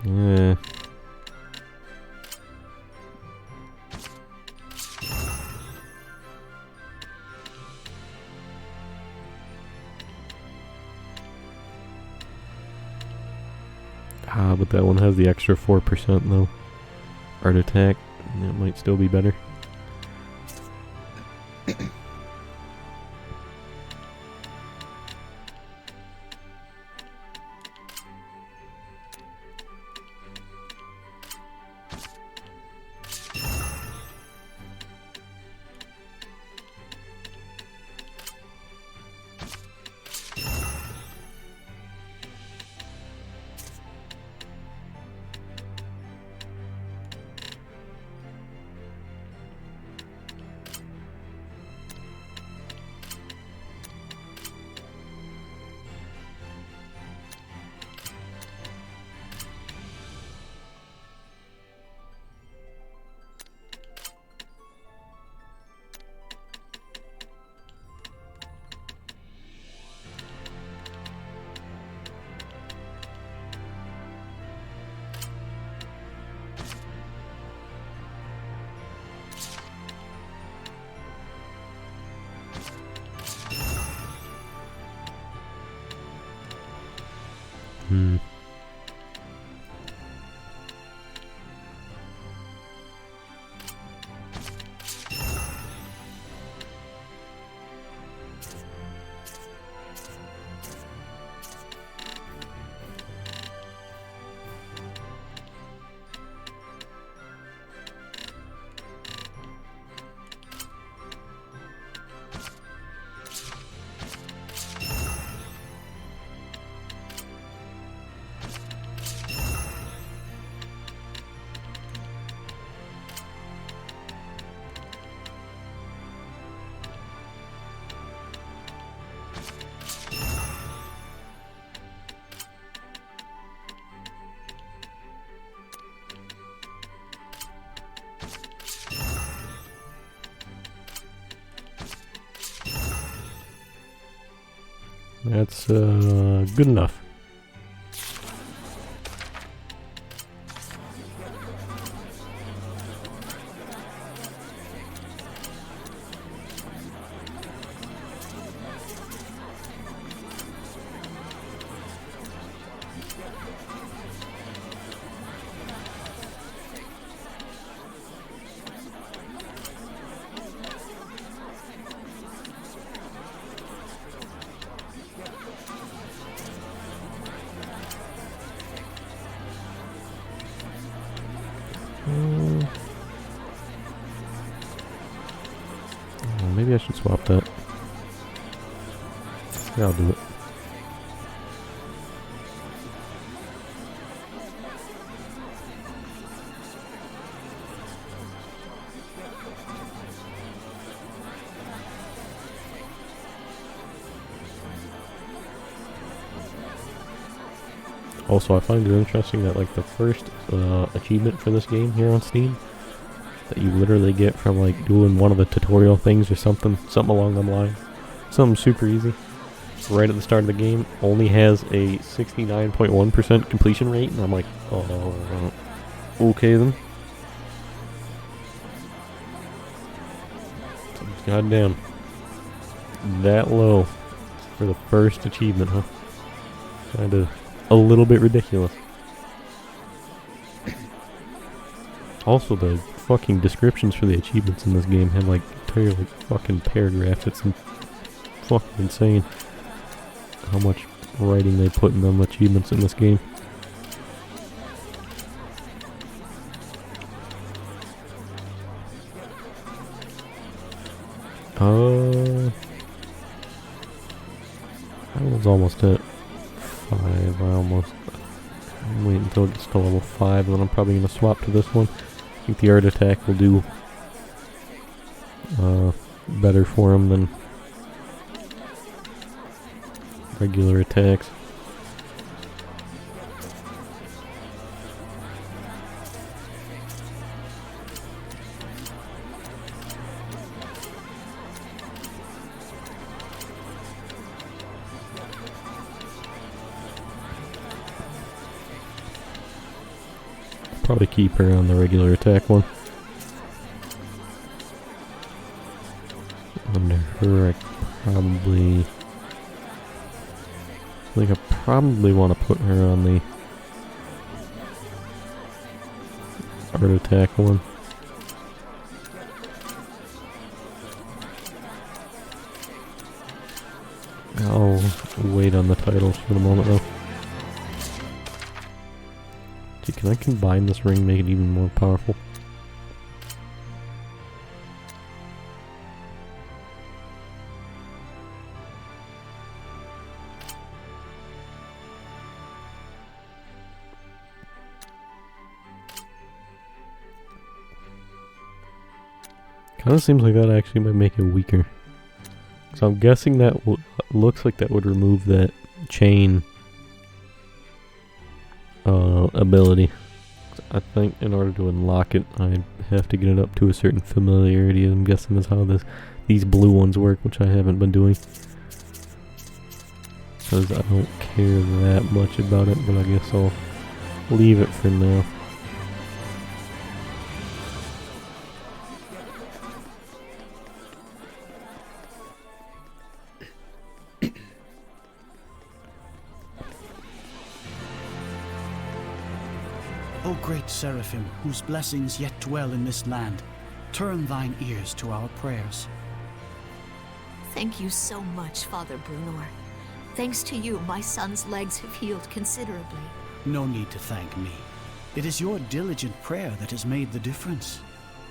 Yeah. Ah, but that one has the extra 4% though. Art attack. That might still be better. Hmm. That's good enough. Maybe I should swap that. Yeah, I'll do it. Also, I find it interesting that like the first achievement for this game here on Steam that you literally get from like doing one of the tutorial things or something along them lines, something super easy, right at the start of the game, only has a 69.1% completion rate, and I'm like, oh, okay then. Goddamn, that low for the first achievement, huh? Kinda a little bit ridiculous. Also, the fucking descriptions for the achievements in this game have like entirely fucking paragraphs. It's fucking insane how much writing they put in them achievements in this game. I was almost at 5. I'm waiting until it gets to level 5, then I'm probably going to swap to this one. I think the art attack will do better for him than regular attacks. Probably keep her on the regular attack one. Under her, I probably want to put her on the art attack one. I'll wait on the titles for the moment though. Gee, can I combine this ring, make it even more powerful? Kinda seems like that actually might make it weaker. So I'm guessing that looks like that would remove that chain ability. I think in order to unlock it, I have to get it up to a certain familiarity. I'm guessing is how these blue ones work, which I haven't been doing. Because I don't care that much about it, but I guess I'll leave it for now. O great Seraphim, whose blessings yet dwell in this land, turn thine ears to our prayers. Thank you so much, Father Brunor. Thanks to you, my son's legs have healed considerably. No need to thank me. It is your diligent prayer that has made the difference.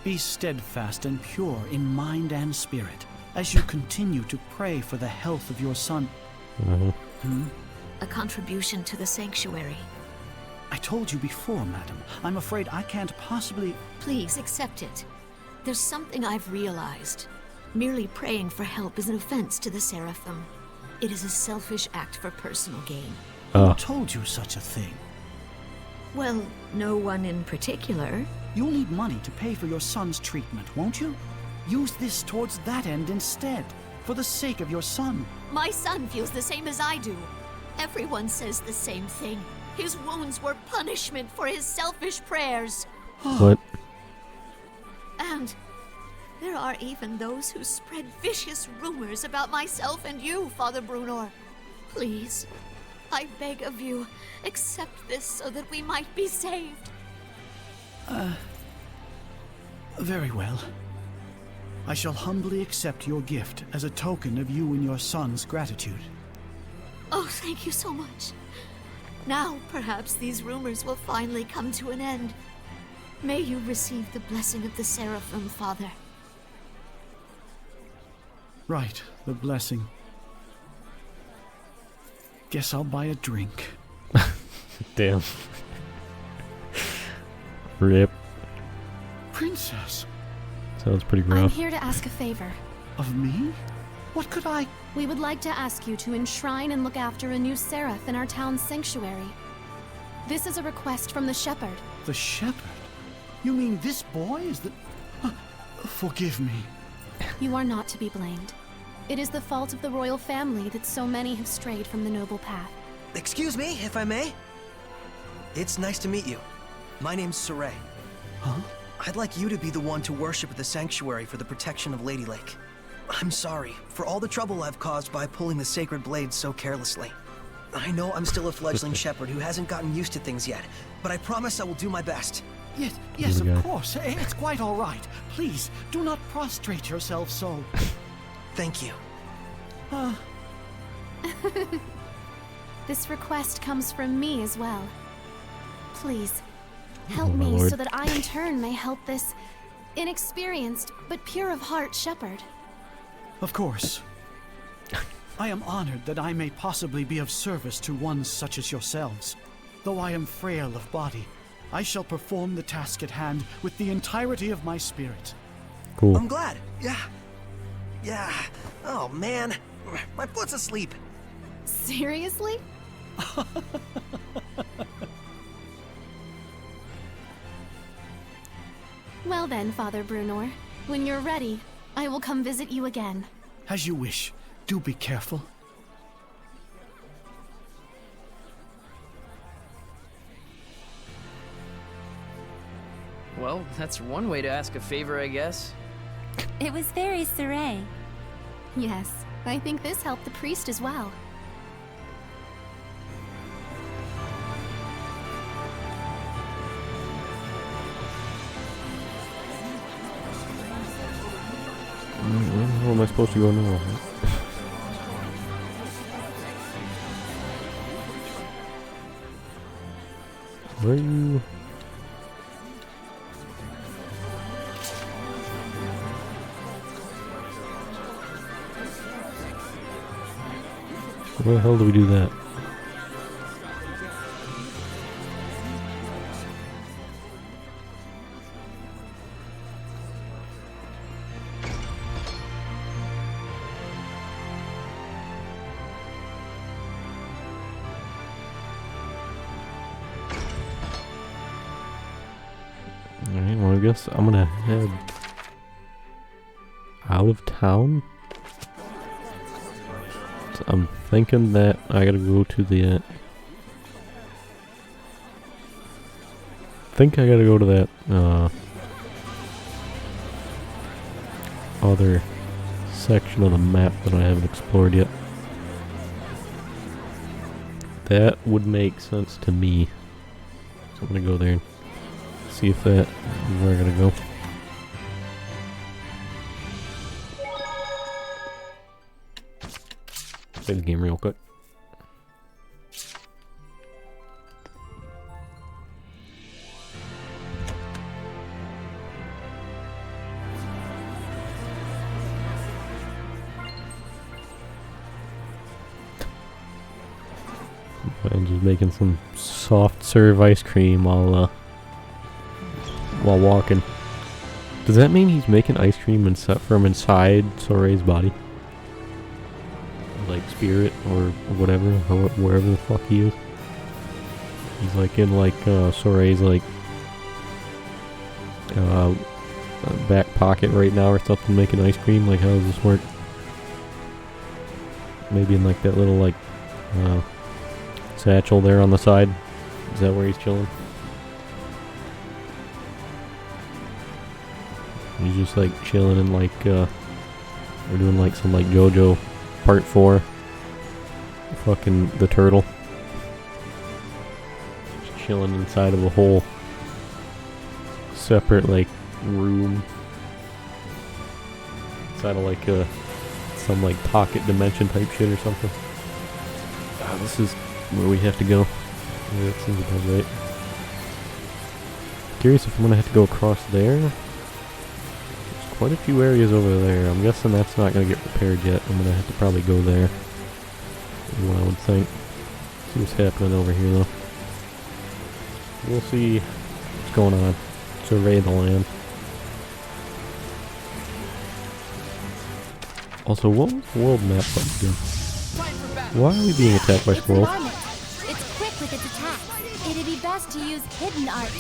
Be steadfast and pure in mind and spirit as you continue to pray for the health of your son. A contribution to the sanctuary. I told you before, madam. I'm afraid I can't possibly... Please accept it. There's something I've realized. Merely praying for help is an offense to the Seraphim. It is a selfish act for personal gain. Who told you such a thing? Well, no one in particular. You'll need money to pay for your son's treatment, won't you? Use this towards that end instead, for the sake of your son. My son feels the same as I do. Everyone says the same thing. His wounds were punishment for his selfish prayers. What? And there are even those who spread vicious rumors about myself and you, Father Brunor. Please, I beg of you, accept this so that we might be saved. Very well. I shall humbly accept your gift as a token of you and your son's gratitude. Oh, thank you so much. Now, perhaps these rumors will finally come to an end. May you receive the blessing of the Seraphim, Father. Right, the blessing. Guess I'll buy a drink. Damn. Rip. Princess, Sounds pretty I'm rough. here to ask a favor. of me? What could I... We would like to ask you to enshrine and look after a new seraph in our town's sanctuary. This is a request from the shepherd. The shepherd? You mean this boy is the... Forgive me. You are not to be blamed. It is the fault of the royal family that so many have strayed from the noble path. Excuse me, if I may? It's nice to meet you. My name's Saray. Huh? I'd like you to be the one to worship at the sanctuary for the protection of Lady Lake. I'm sorry for all the trouble I've caused by pulling the sacred blade so carelessly. I know I'm still a fledgling shepherd who hasn't gotten used to things yet, but I promise I will do my best. Yes, Good guy. of course. It's quite all right. Please, do not prostrate yourself so. Thank you. This request comes from me as well. Please, help Oh, my me lord. so that I in turn may help this inexperienced but pure of heart shepherd. Of course. I am honored that I may possibly be of service to ones such as yourselves. Though I am frail of body, I shall perform the task at hand with the entirety of my spirit. Cool. I'm glad. Yeah. Oh, man. My foot's asleep. Seriously? Well then, Father Brunor, when you're ready, I will come visit you again. As you wish. Do be careful. Well, that's one way to ask a favor, I guess. It was very Saray. Yes, I think this helped the priest as well. Where am I supposed to go now? Where are you? Where the hell do we do that? Alright, well I guess I'm gonna head out of town. So I'm thinking that I gotta go to the think I gotta go to that other section of the map that I haven't explored yet. That would make sense to me. So I'm gonna go there and See if that is where I'm gonna go. Play the game real quick. I'm just making some soft serve ice cream while walking. Does that mean he's making ice cream and set from inside Soray's body? Like spirit or whatever, or wherever the fuck he is. He's like in like Soray's like back pocket right now or something, making ice cream. Like, how does this work? Maybe in like that little like satchel there on the side. Is that where he's chilling? He's just like chilling and like we're doing like some like JoJo Part 4. Fucking the turtle. Just chilling inside of a whole separate like room. Inside of like some like pocket dimension type shit or something. Ah, this is where we have to go. Yeah, that seems about right. Curious if I'm gonna have to go across there. There's quite a few areas over there. I'm guessing that's not gonna get repaired yet. I'm gonna have to probably go there. Is what I would think. See what's happening over here though. We'll see what's going on. Survey the land. Also, what was the world map button do? Why are we being attacked by squirrels? It's quick with its attacks. It'd be best to use hidden art.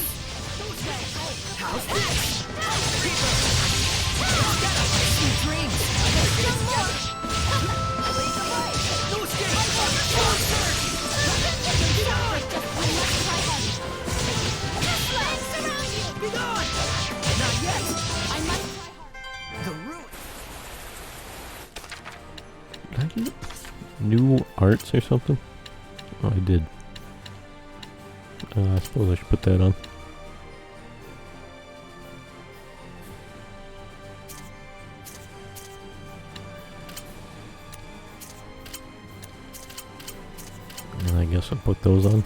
Did I get new arts or something? Oh, I did. I suppose I should put that on. And I guess I'll put those on.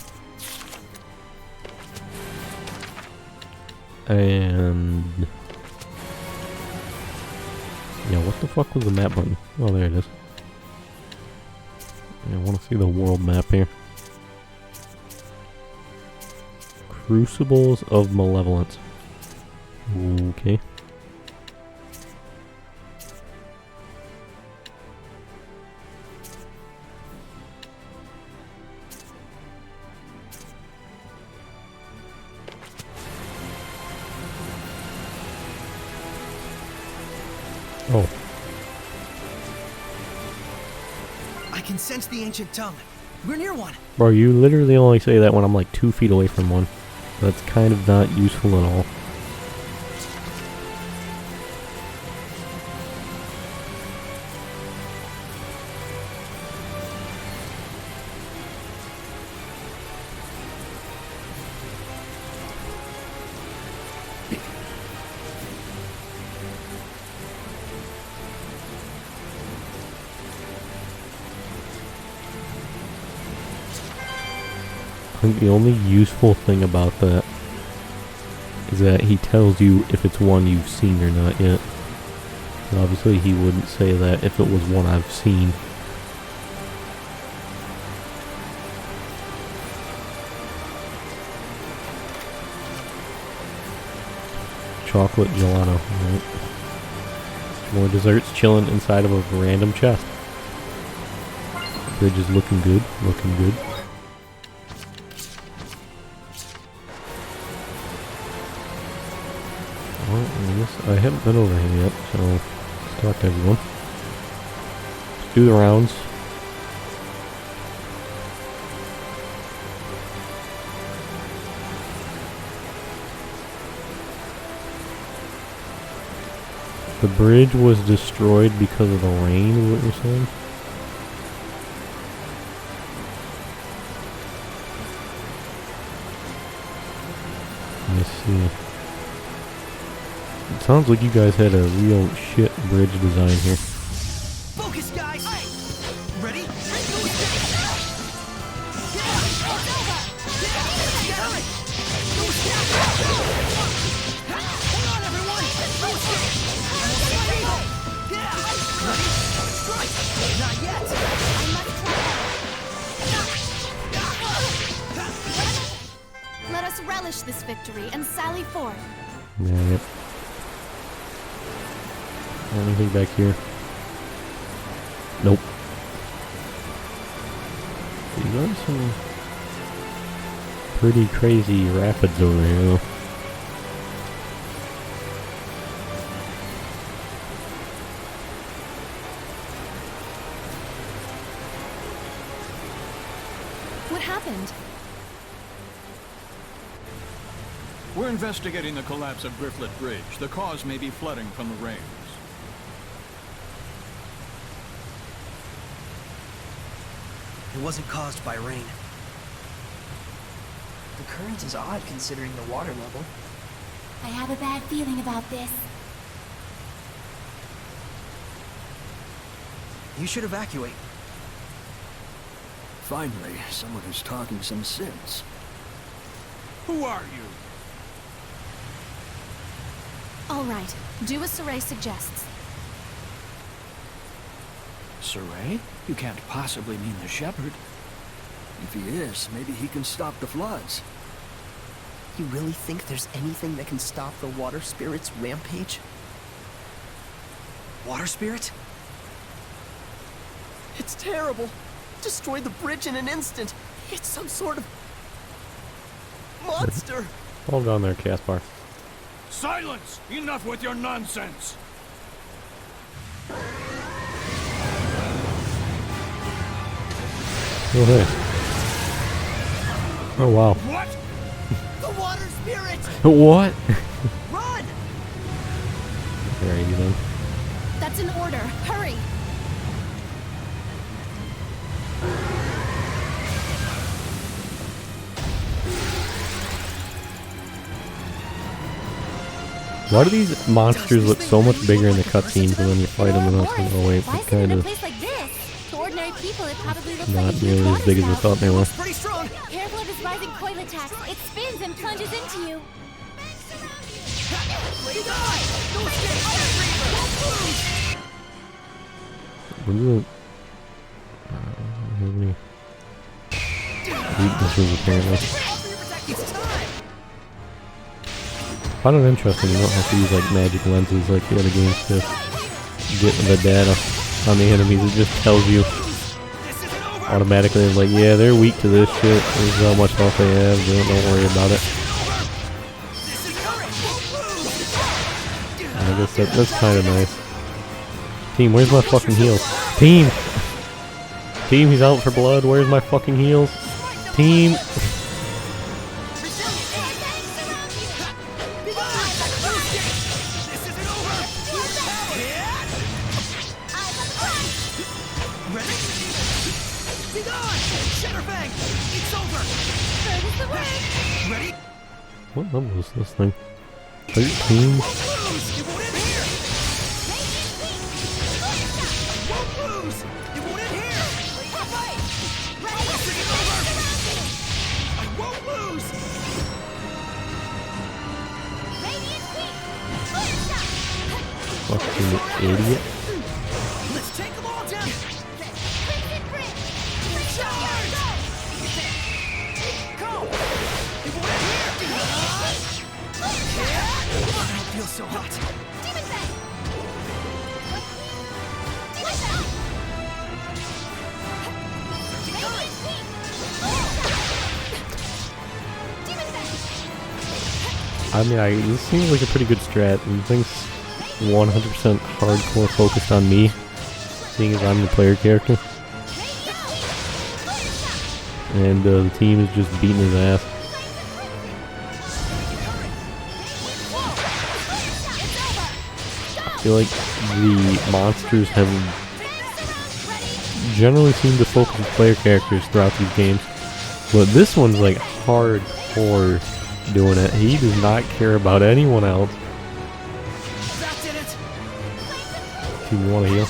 And yeah, what the fuck was the map button? Oh, there it is. I want to see the world map here. Crucibles of Malevolence. Okay. Oh. I can sense the ancient tongue. We're near one. Bro, you literally only say that when I'm like 2 feet away from one. That's kind of not useful at all. I think the only useful thing about that is that he tells you if it's one you've seen or not yet. And obviously he wouldn't say that if it was one I've seen. Chocolate gelato. Right. More desserts chilling inside of a random chest. Bridge is looking good. Looking good. I haven't been over here yet, so let's talk to everyone. Let's do the rounds. The bridge was destroyed because of the rain, is what you're saying? Let's see. It sounds like you guys had a real shit bridge design here. Focus, guys! Ready? Hang on, everyone! Ready? Strike! Not yet! Let us relish this victory and sally forth. Yeah, yep. Anything back here? Nope. These are some pretty crazy rapids over here. What happened? We're investigating the collapse of Grifflet Bridge. The cause may be flooding from the rains. It wasn't caused by rain. The current is odd considering the water level. I have a bad feeling about this. You should evacuate. Finally, someone who's talking some sense. Who are you? All right, do as Saray suggests. Saray? You can't possibly mean the shepherd. If he is, maybe he can stop the floods. You really think there's anything that can stop the water spirit's rampage? Water spirit? It's terrible. Destroyed the bridge in an instant. It's some sort of monster. Hold on there, Caspar. Silence! Enough with your nonsense! Oh, hey. Oh, wow. What? The water spirit! What? Run! Alrighty then. That's an order. Hurry! Why do these monsters look so much bigger in the cutscenes and then you fight them and it's like, oh wait, Why it's is it in kind a of place like this? To ordinary people, it probably looks not like a huge nearly as water big as I spout. thought they were. Pretty strong! Careful of his rising coil attacks. It spins and plunges into you. What is it? How many weaknesses apparently? I find it interesting you don't have to use like magic lenses like the other games to get the data on the enemies. It just tells you automatically, it's like, yeah, they're weak to this shit. This is how much health they have. Don't worry about it. And I guess that's kind of nice. Team, where's my fucking heals? Team! Team, he's out for blood. Where's my fucking heals? Team! What level is this thing? 13? Fucking idiot. Let's take them all down! I don't feel so hot. I mean, this seems like a pretty good strat, and things 100% hardcore focused on me, seeing as I'm the player character. And the team is just beating his ass. I feel like the monsters have generally seemed to focus on player characters throughout these games, but this one's like hardcore doing it. He does not care about anyone else. That did it! Team, you want to heal?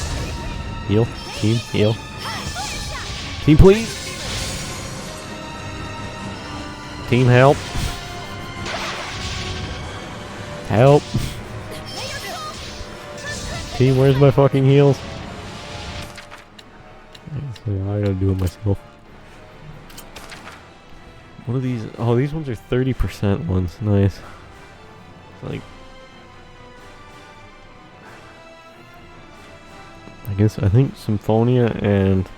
Heal? Team, heal. Team, please! Team, help! Help! Team, where's my fucking heals? So I gotta do it myself. What are these? Oh, these ones are 30% ones. Nice. Like, I think Symphonia and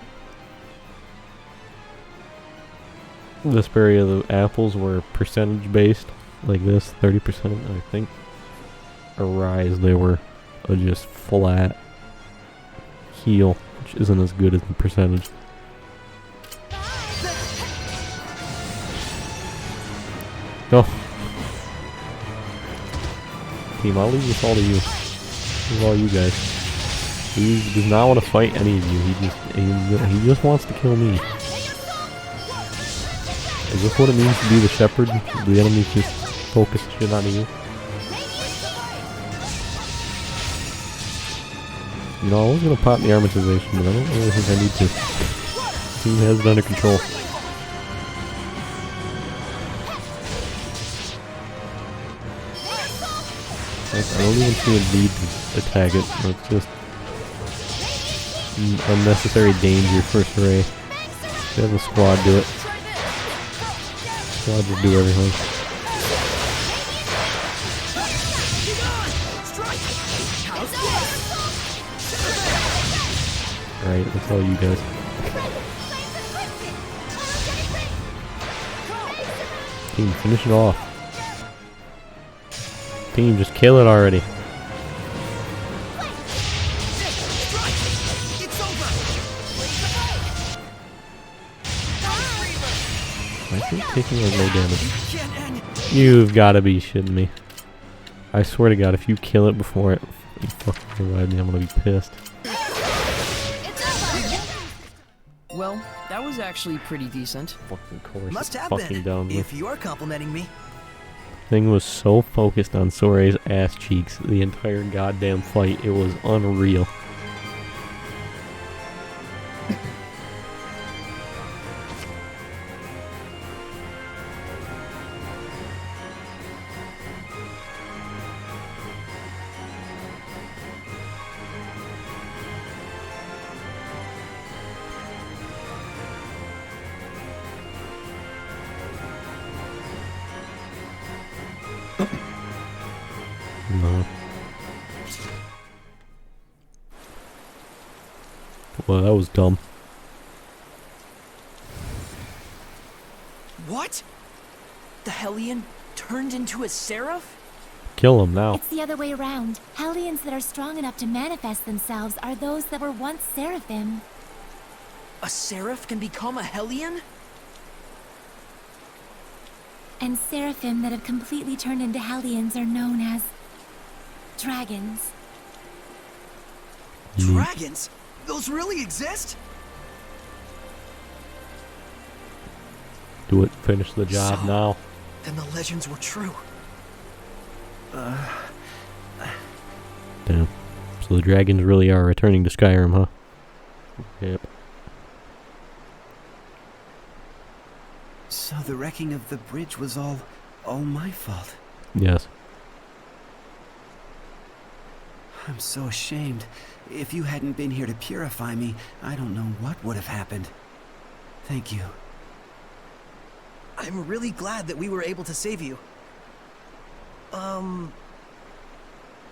Zestiria, the apples were percentage based, like this, 30%. I think Arise, they were just flat heal, which isn't as good as the percentage. Go. Team, I'll leave this all to you. This is all you guys. He does not want to fight any of you. He just wants to kill me. Is this what it means to be the shepherd? The enemy just focus shit on you? You know, I was gonna pop the armatization, but I don't really think I need to. Team has it under control. I don't even see a need to attack it. It's just unnecessary danger for Saray. They have the squad do it. Squad just do everything. Alright, that's all you guys. Team, finish it off. Team, just kill it already. I think taking like no damage. You've got to be shitting me. I swear to God, if you kill it before it fucking revive me, I'm gonna be pissed. Well, that was actually pretty decent. Fucking course. Must have fucking been, down if you are complimenting me. Thing was so focused on Soray's ass cheeks the entire goddamn fight. It was unreal. No. Well, that was dumb. What? The Hellion turned into a seraph? Kill him now. It's the other way around. Hellions that are strong enough to manifest themselves are those that were once seraphim. A seraph can become a Hellion? And seraphim that have completely turned into hellions are known as dragons. Dragons? Those really exist? Do it. Finish the job So, now. Then the legends were true. Damn. So the dragons really are returning to Skyrim, huh? Yep. So the wrecking of the bridge was all my fault. Yes. I'm so ashamed. If you hadn't been here to purify me, I don't know what would have happened. Thank you. I'm really glad that we were able to save you. I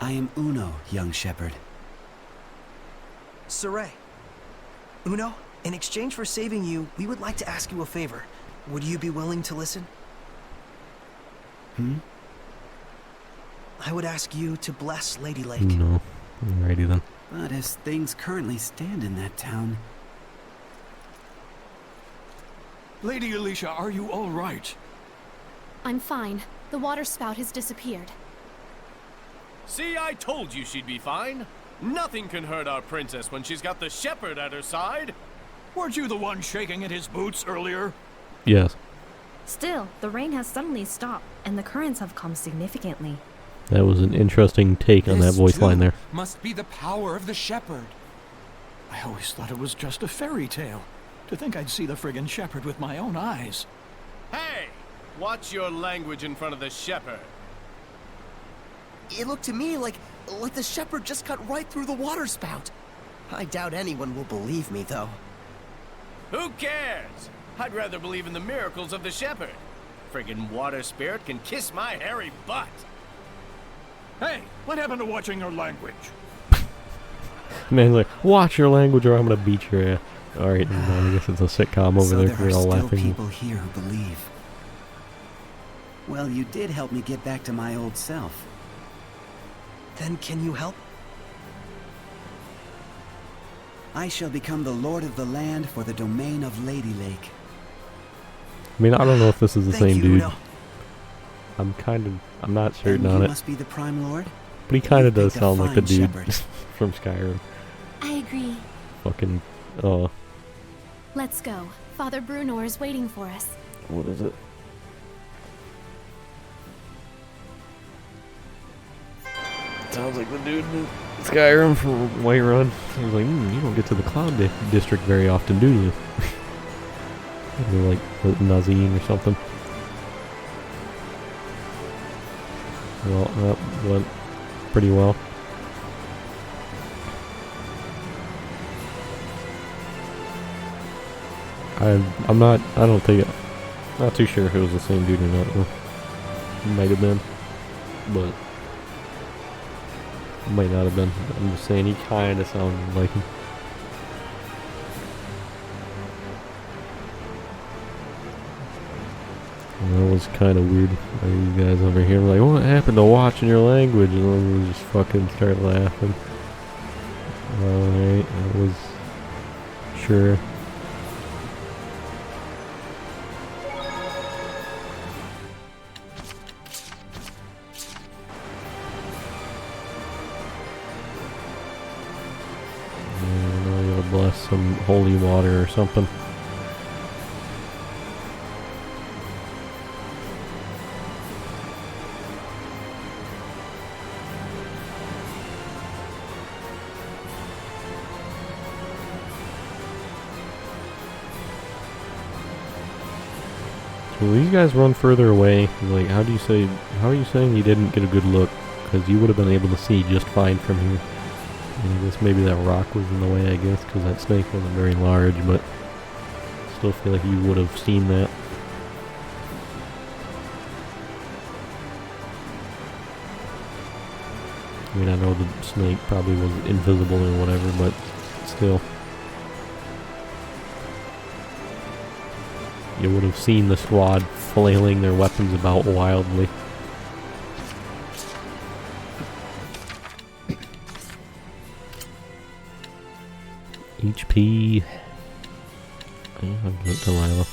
am Uno, young shepherd. Saray. Uno, in exchange for saving you, we would like to ask you a favor. Would you be willing to listen? I would ask you to bless Lady Lake. No. Alrighty then. But as things currently stand in that town... Lady Alicia, are you all right? I'm fine. The water spout has disappeared. See, I told you she'd be fine. Nothing can hurt our princess when she's got the shepherd at her side. Weren't you the one shaking at his boots earlier? Yes. Still, the rain has suddenly stopped, and the currents have calmed significantly. That was an interesting take on that voice line there. Must be the power of the shepherd. I always thought it was just a fairy tale. To think I'd see the friggin' shepherd with my own eyes. Hey! Watch your language in front of the shepherd. It looked to me like the shepherd just cut right through the water spout. I doubt anyone will believe me, though. Who cares? I'd rather believe in the miracles of the shepherd. Friggin' water spirit can kiss my hairy butt. Hey, what happened to watching your language? Man's like, watch your language or I'm gonna beat your ass. Alright, I guess it's a sitcom over So there. there We're are all still laughing. people here who believe. Well, you did help me get back to my old self. Then can you help? I shall become the lord of the land for the domain of Lady Lake. I mean, I don't know if this is the Thank same you, dude. Uno. I'm not certain And on you it. must be the Prime Lord? But he kind of You've does picked a sound like the fine dude shepherd. from Skyrim. I agree. Fucking, Let's go. Father Brunor is waiting for us. what is it? Sounds like the dude in Skyrim from Whiterun. He was like, you don't get to the Cloud District very often, do you? They're like Nazim or something. Well, that went pretty well. Not too sure if it was the same dude or not. It might have been, but it might not have been. I'm just saying he kind of sounded like him. That was kind of weird. You guys over here were like, what happened to watching your language? And then we just fucking started laughing. Alright, that was... Sure. You'll bless some holy water or something. Will these guys run further away? Like, how are you saying you didn't get a good look? Because you would have been able to see just fine from here. And I guess maybe that rock was in the way, I guess, because that snake wasn't very large, but still feel like you would have seen that. I mean, I know the snake probably was invisible or whatever, but still. You would have seen the squad flailing their weapons about wildly. HP. Delilah.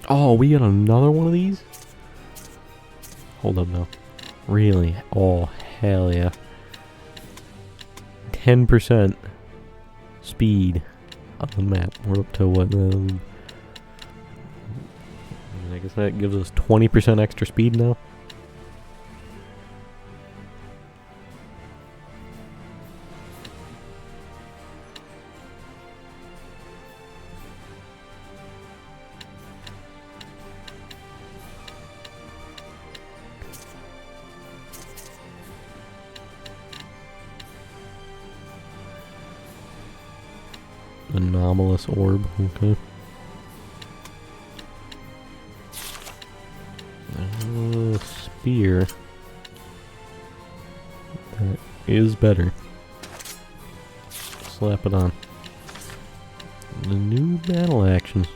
Oh, we got another one of these? Hold up now. Really? Oh, hell yeah. 10% speed on the map. We're up to what? I guess that gives us 20% extra speed now. Anomalous orb, okay. Spear. That is better. Slap it on. The new battle actions.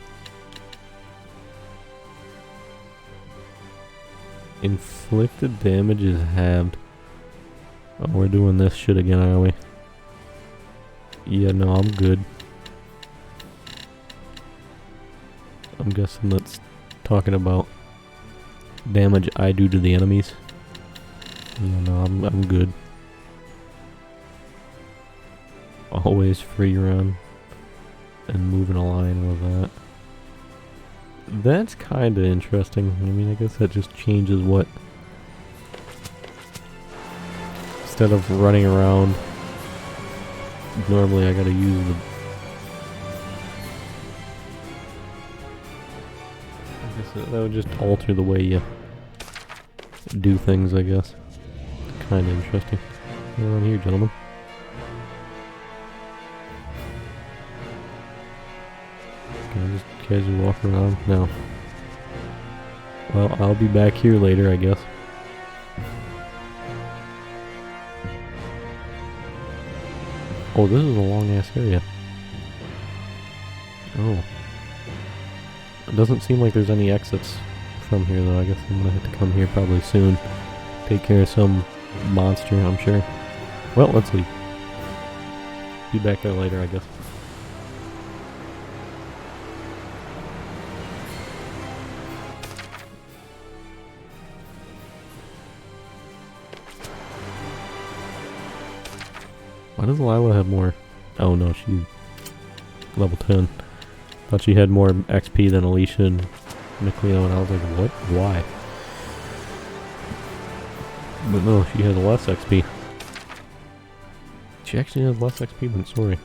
Inflicted damage is halved. Oh, we're doing this shit again, are we? Yeah, no, I'm good. I'm guessing that's talking about damage I do to the enemies. Yeah, no, I'm good. Always free run and moving a line with that. That's kind of interesting. I mean, I guess that just changes what... Instead of running around, normally I gotta use the... I guess that would just alter the way you do things, I guess. Kind of interesting. What's going on here, gentlemen? Can I just casually walk around? No. Well, I'll be back here later, I guess. Oh, this is a long-ass area. Oh. It doesn't seem like there's any exits from here, though. I guess I'm gonna have to come here probably soon. Take care of some monster, I'm sure. Well, let's leave. Be back there later, I guess. Why does Lila have more? Oh no, she's level 10. Thought she had more XP than Alicia and Nicleo, and I was like, what? Why? But no, she has less XP. She actually has less XP than Sori.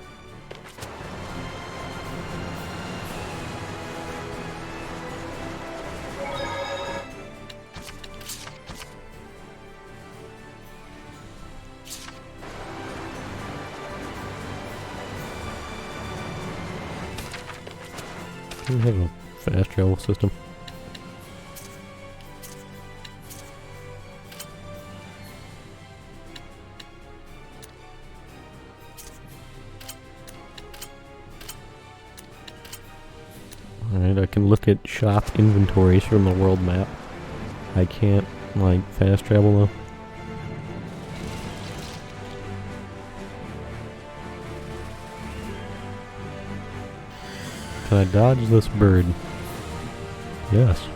We have a fast travel system. Alright, I can look at shop inventories from the world map. I can't, like, fast travel though. Can I dodge this bird? Yes.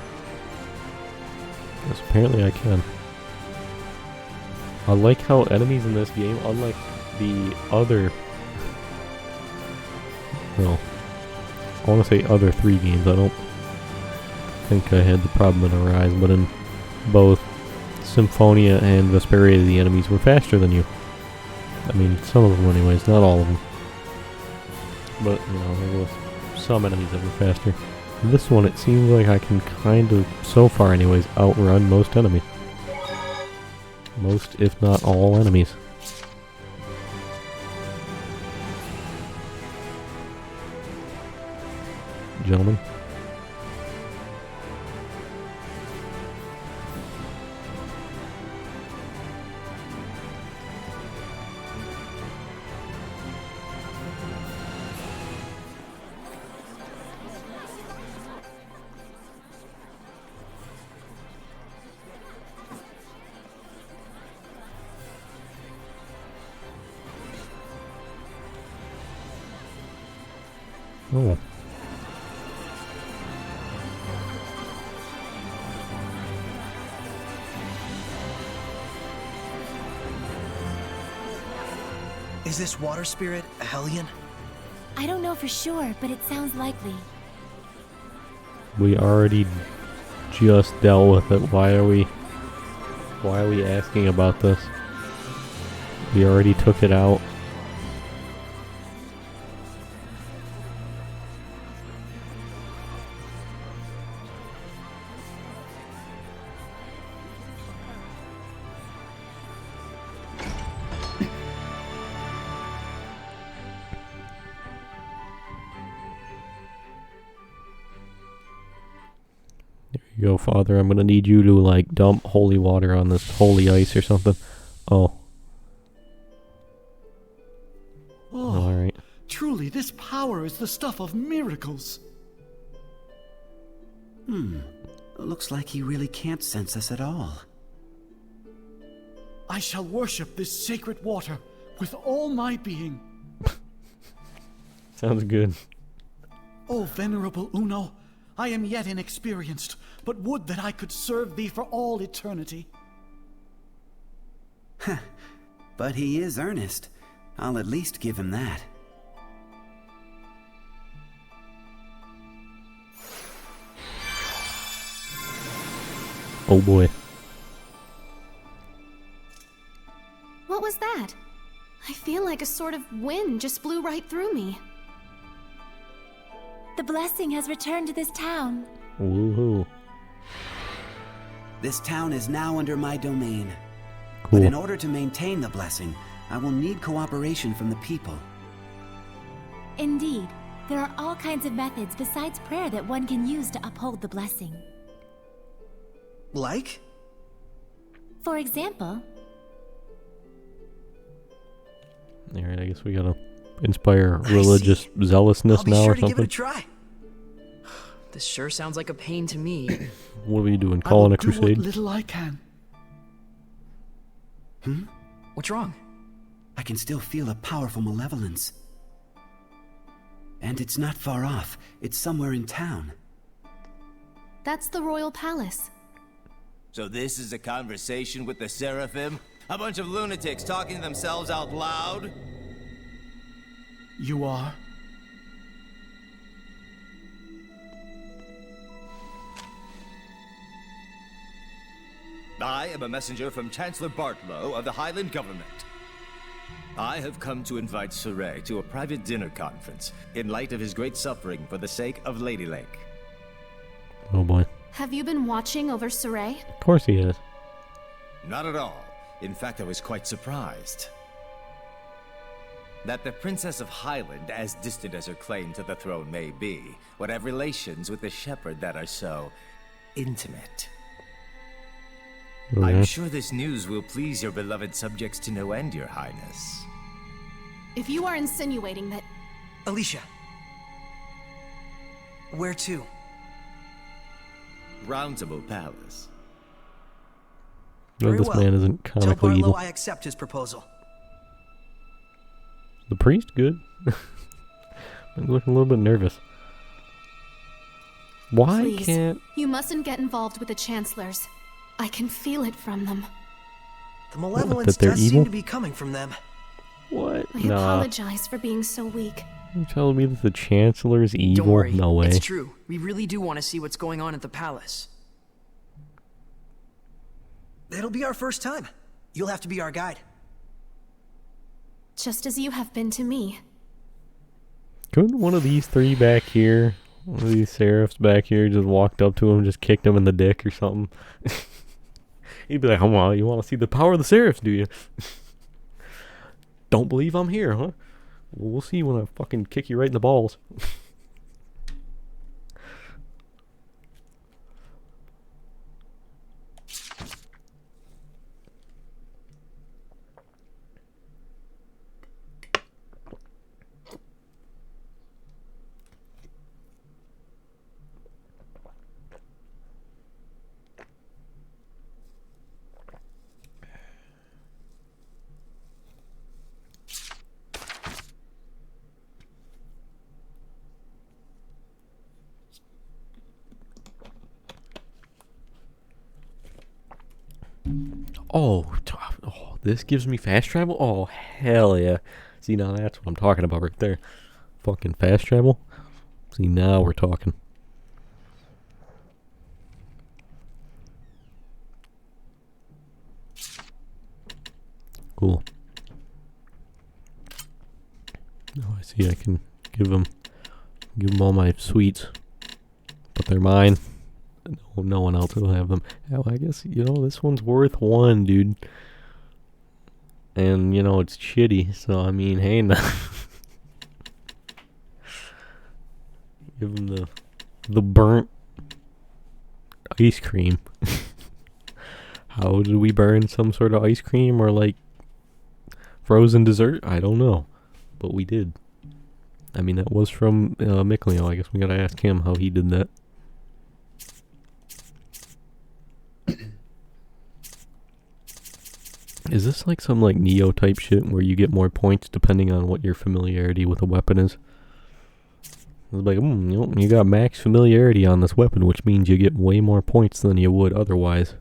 Yes, apparently I can. I like how enemies in this game, unlike the other... Well, I want to say other 3 games. I don't think I had the problem in Arise, but in both Symphonia and Zestiria, the enemies were faster than you. I mean, some of them anyways, not all of them. But, you know, there was some enemies that were faster. This one, it seems like I can kind of, so far anyways, outrun most enemies. Most, if not all, enemies. Gentlemen. Oh. Is this water spirit a Hellion? I don't know for sure, but it sounds likely. We already just dealt with it. Why are we asking about this? We already took it out. Go, Father. I'm gonna need you to, like, dump holy water on this holy ice or something. Oh. Oh, alright. Truly, this power is the stuff of miracles. Looks like he really can't sense us at all. I shall worship this sacred water with all my being. Sounds good. O venerable Uno, I am yet inexperienced, but would that I could serve thee for all eternity. But he is earnest. I'll at least give him that. Oh boy. What was that? I feel like a sort of wind just blew right through me. The blessing has returned to this town. Woohoo. This town is now under my domain. Cool. But in order to maintain the blessing, I will need cooperation from the people. Indeed, there are all kinds of methods besides prayer that one can use to uphold the blessing. Like? For example... Alright, I guess we gotta inspire religious zealousness now or I'll be sure to give it something. a try. This sure sounds like a pain to me. What are we doing? Calling a do what crusade? little I can. What's wrong? I can still feel a powerful malevolence. And it's not far off. It's somewhere in town. That's the royal palace. So this is a conversation with the Seraphim? A bunch of lunatics talking to themselves out loud? You are? I am a messenger from Chancellor Bartlow of the Highland government. I have come to invite Saray to a private dinner conference in light of his great suffering for the sake of Lady Lake. Oh boy. Have you been watching over Saray? Of course he is. Not at all. In fact, I was quite surprised that the Princess of Highland, as distant as her claim to the throne may be, would have relations with the shepherd that are so intimate. I'm sure this news will please your beloved subjects to no end, Your Highness. If you are insinuating that... Alicia. Where to? Roundtable Palace. No, Very this well. man isn't Tell comically Barlow evil. I accept his proposal. The priest, good. I'm looking a little bit nervous. Why Please, can't... you mustn't get involved with the Chancellors. I can feel it from them. The malevolence that they're does evil? seem to be coming from them. What? I Nah. apologize for being so weak. You're telling me that the Chancellor's evil? Don't worry. No way. It's true. We really do want to see what's going on at the palace. It'll be our first time. You'll have to be our guide. Just as you have been to me. Couldn't one of these three back here, one of these seraphs back here, just walked up to him, just kicked him in the dick or something? He'd be like, "Oh, well, you want to see the power of the seraphs, do you? Don't believe I'm here, huh? Well, we'll see when I fucking kick you right in the balls." Oh, this gives me fast travel? Oh, hell yeah. See, now that's what I'm talking about right there. Fucking fast travel. See, now we're talking. Cool. Oh, I see. I can give them all my sweets. But they're mine. No one else will have them. Hell, I guess, this one's worth one, dude. And, it's shitty, so, I mean, hey, now. Give him the burnt ice cream. How did we burn some sort of ice cream or, like, frozen dessert? I don't know. But we did. I mean, that was from Mikleo. I guess we gotta ask him how he did that. Is this like some like Neo type shit where you get more points depending on what your familiarity with a weapon is? It's like, you got max familiarity on this weapon, which means you get way more points than you would otherwise.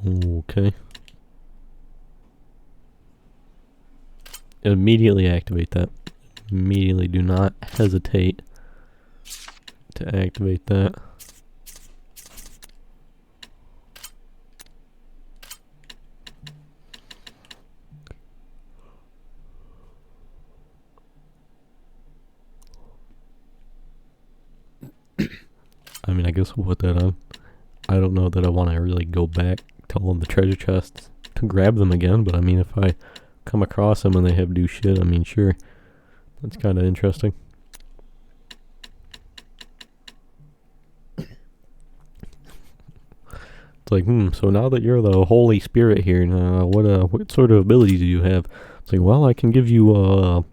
Okay. Immediately activate that. Immediately, do not hesitate to activate that. I mean, I guess we'll put that on. I don't know that I want to really go back to all the treasure chests to grab them again, but I mean, if I come across them and they have new shit, I mean, sure. That's kind of interesting. It's like, so now that you're the Holy Spirit here, what sort of abilities do you have? It's like, well, I can give you,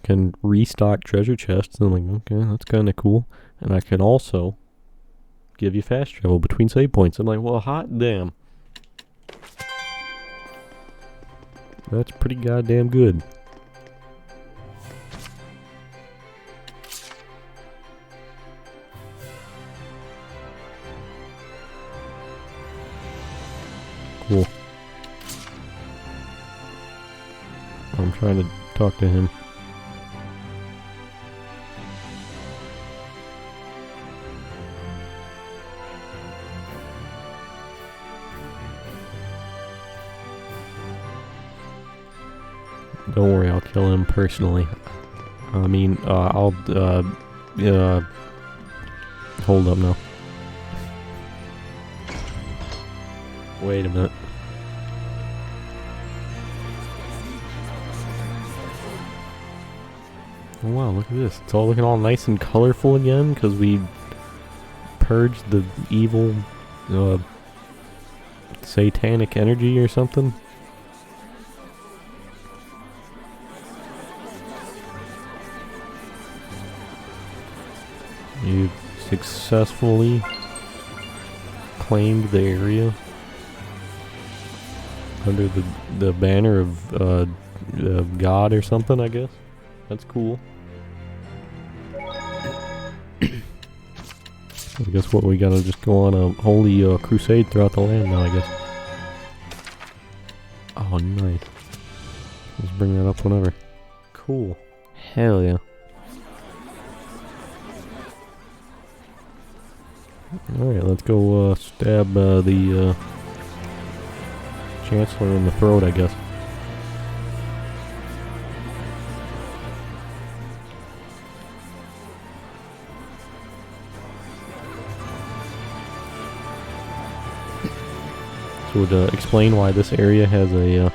can restock treasure chests. And I'm like, okay, that's kind of cool. And I can also give you fast travel between save points. I'm like, well, hot damn. That's pretty goddamn good. Cool. I'm trying to talk to him. Don't worry, I'll kill him personally. I mean, I'll, hold up now. Wait a minute. Oh wow, look at this. It's all looking all nice and colorful again, because we purged the evil, satanic energy or something. You successfully claimed the area under the banner of God or something, I guess. That's cool. I guess what we gotta just go on a holy crusade throughout the land now, I guess. Oh, nice. Let's bring that up whenever. Cool. Hell yeah. Alright, let's go stab the Chancellor in the throat, I guess. So to explain why this area has a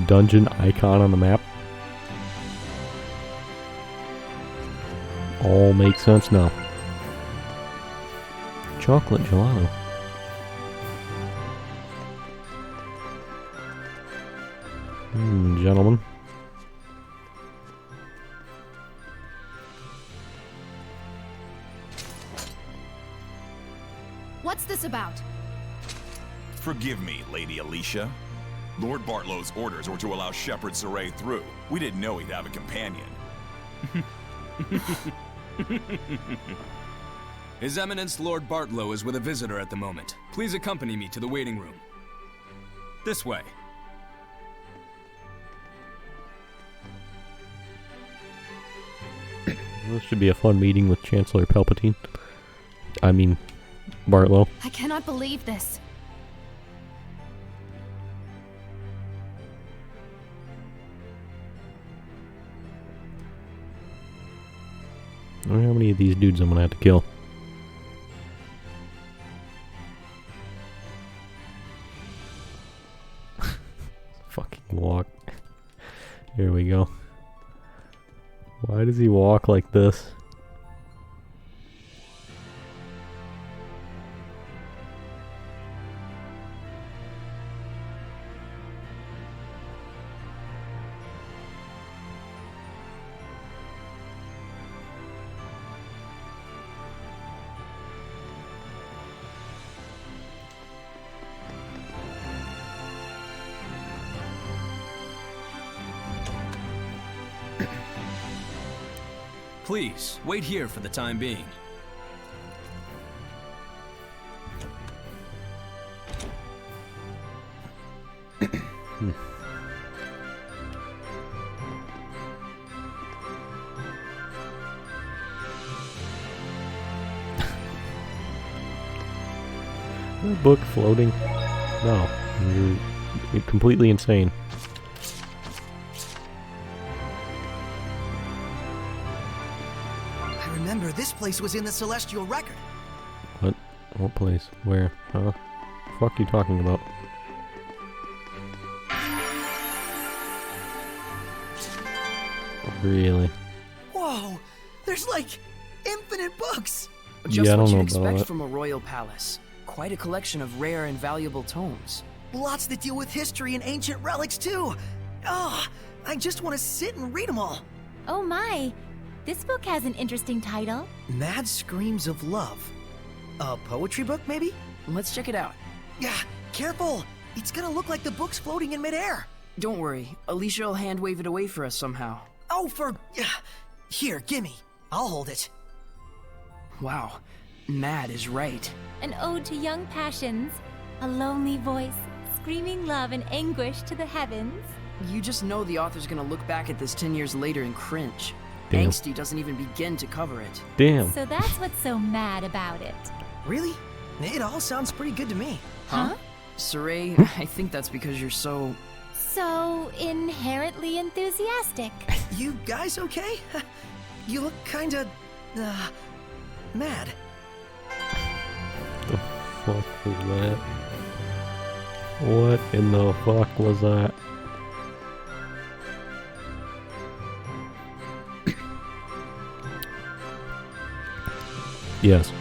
dungeon icon on the map. All makes sense now. Chocolate gelato. Gentlemen. What's this about? Forgive me, Lady Alicia. Lord Bartlow's orders were to allow Shepherd Saray through. We didn't know he'd have a companion. His Eminence Lord Bartlow is with a visitor at the moment. Please accompany me to the waiting room. This way. This should be a fun meeting with Chancellor Palpatine. I mean, Bartlow. I cannot believe this. I wonder how many of these dudes I'm gonna have to kill. Fucking walk. Here we go. Why does he walk like this? Please, wait here for the time being. The book floating? No. You're completely insane. I remember this place was in the Celestial Record. What? What place? Where? Huh? The fuck are you talking about? Really? Whoa! There's like infinite books! Just Yeah, I what don't know you'd about expect that. from a royal palace. Quite a collection of rare and valuable tomes. Lots that deal with history and ancient relics too. Oh, I just want to sit and read them all. Oh my! This book has an interesting title. Mad Screams of Love. A poetry book, maybe? Let's check it out. Yeah, careful! It's gonna look like the book's floating in midair. Don't worry, Alicia will hand wave it away for us somehow. Oh, here, gimme. I'll hold it. Wow, Mad is right. An ode to young passions. A lonely voice, screaming love and anguish to the heavens. You just know the author's gonna look back at this 10 years later and cringe. Damn. Angsty doesn't even begin to cover it. Damn. So that's what's so mad about it. Really? It all sounds pretty good to me. Huh? Saray, I think that's because you're so... So inherently enthusiastic. You guys okay? You look kinda... mad. The fuck was that? What in the fuck was that? Yes.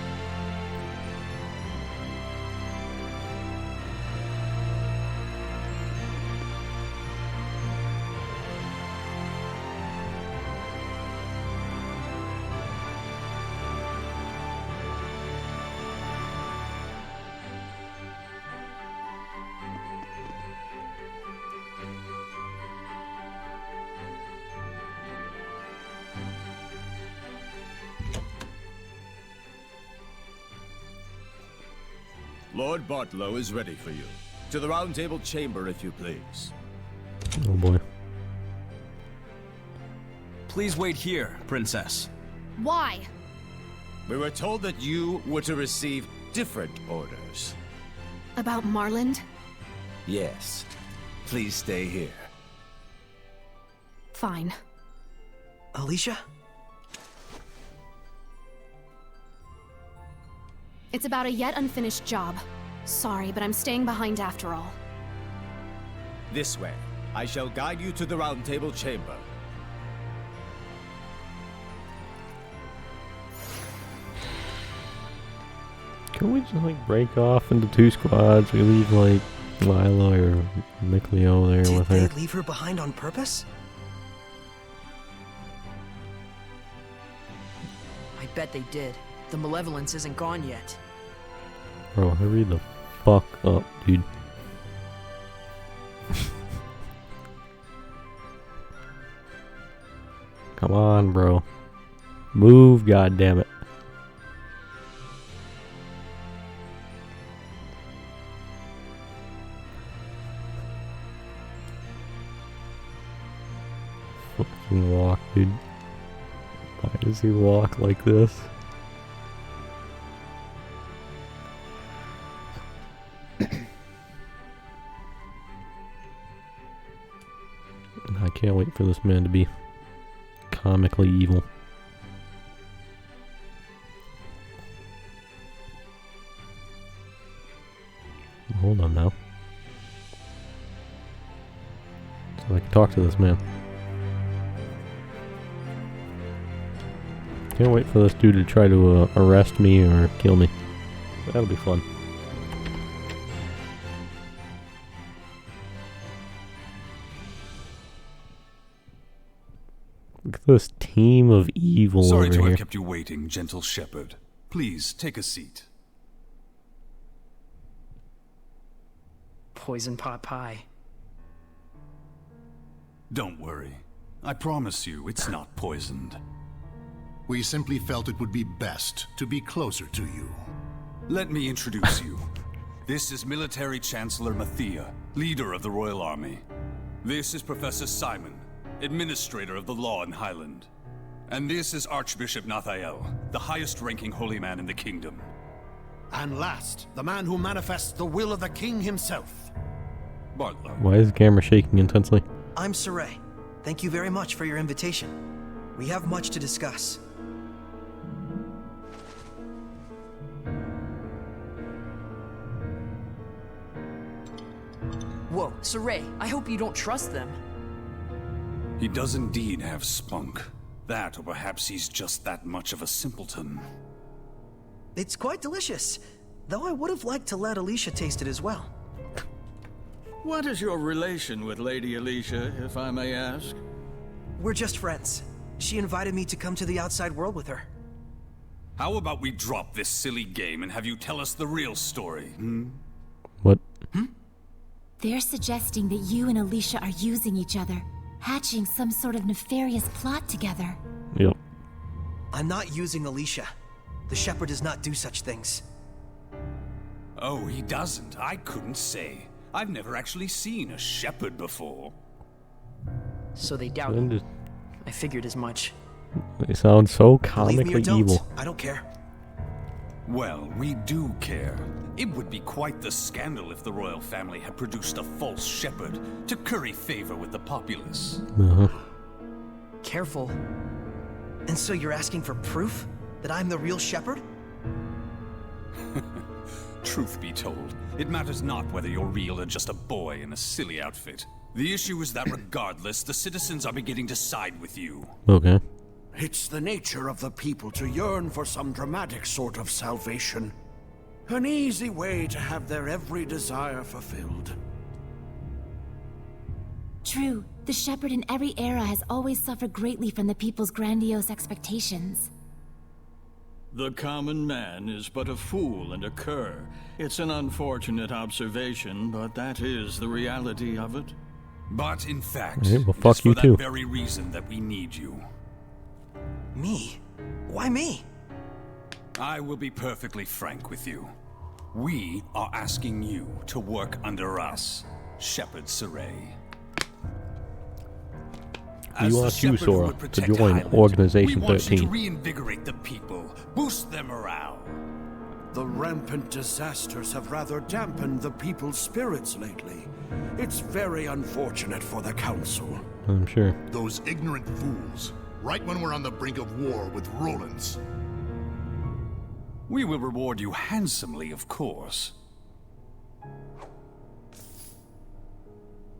Lord Bartlow is ready for you. To the Round Table chamber, if you please. Oh boy. Please wait here, Princess. Why? We were told that you were to receive different orders. About Marlind? Yes. Please stay here. Fine. Alicia? It's about a yet unfinished job. Sorry, but I'm staying behind after all. This way. I shall guide you to the Round Table chamber. Can we just like break off into two squads? We leave like Lila or Micleo there with her. Did they leave her behind on purpose? I bet they did. The malevolence isn't gone yet. Bro, hurry the fuck up, dude. Come on, bro. Move, goddammit. Fucking walk, dude. Why does he walk like this? I can't wait for this man to be comically evil. Hold on now. So I can talk to this man. Can't wait for this dude to try to arrest me or kill me. That'll be fun. Look at this team of evil Sorry over to here. have kept you waiting, gentle shepherd. Please, take a seat. Poison pot pie. Don't worry. I promise you, it's not poisoned. We simply felt it would be best to be closer to you. Let me introduce you. This is Military Chancellor Mathia, leader of the Royal Army. This is Professor Simon, administrator of the law in Highland. And this is Archbishop Nathael, the highest-ranking holy man in the kingdom. And last, the man who manifests the will of the king himself. Bartlow. Why is the camera shaking intensely? I'm Saray. Thank you very much for your invitation. We have much to discuss. Whoa, Saray, I hope you don't trust them. He does indeed have spunk. That, or perhaps he's just that much of a simpleton. It's quite delicious, though I would have liked to let Alicia taste it as well. What is your relation with Lady Alicia, if I may ask? We're just friends. She invited me to come to the outside world with her. How about we drop this silly game and have you tell us the real story, hmm? What? They're suggesting that you and Alicia are using each other, hatching some sort of nefarious plot together. Yep. I'm not using Alicia. The Shepherd does not do such things. Oh, he doesn't? I couldn't say. I've never actually seen a shepherd before. So they doubt Splendid. you. I figured as much. They sound so Believe me or comically don't, evil. I don't care. Well, we do care. It would be quite the scandal if the royal family had produced a false shepherd to curry favor with the populace. Careful. And so you're asking for proof that I'm the real Shepherd? Truth be told, it matters not whether you're real or just a boy in a silly outfit. The issue is that regardless, the citizens are beginning to side with you. Okay. It's the nature of the people to yearn for some dramatic sort of salvation. An easy way to have their every desire fulfilled. True, the Shepherd in every era has always suffered greatly from the people's grandiose expectations. The common man is but a fool and a cur. It's an unfortunate observation, but that is the reality of it. But in fact, Yeah, well, it is fuck for you that too. very reason that we need you. Me? Why me? I will be perfectly frank with you. We are asking you to work under us, Shepherd Saray. We As the want you, shepherd who Sora, would to protect join Highland, Organization we want you 13. to reinvigorate the people, boost their morale. The rampant disasters have rather dampened the people's spirits lately. It's very unfortunate for the Council. I'm sure. Those ignorant fools. Right when we're on the brink of war with Roland's. We will reward you handsomely, of course.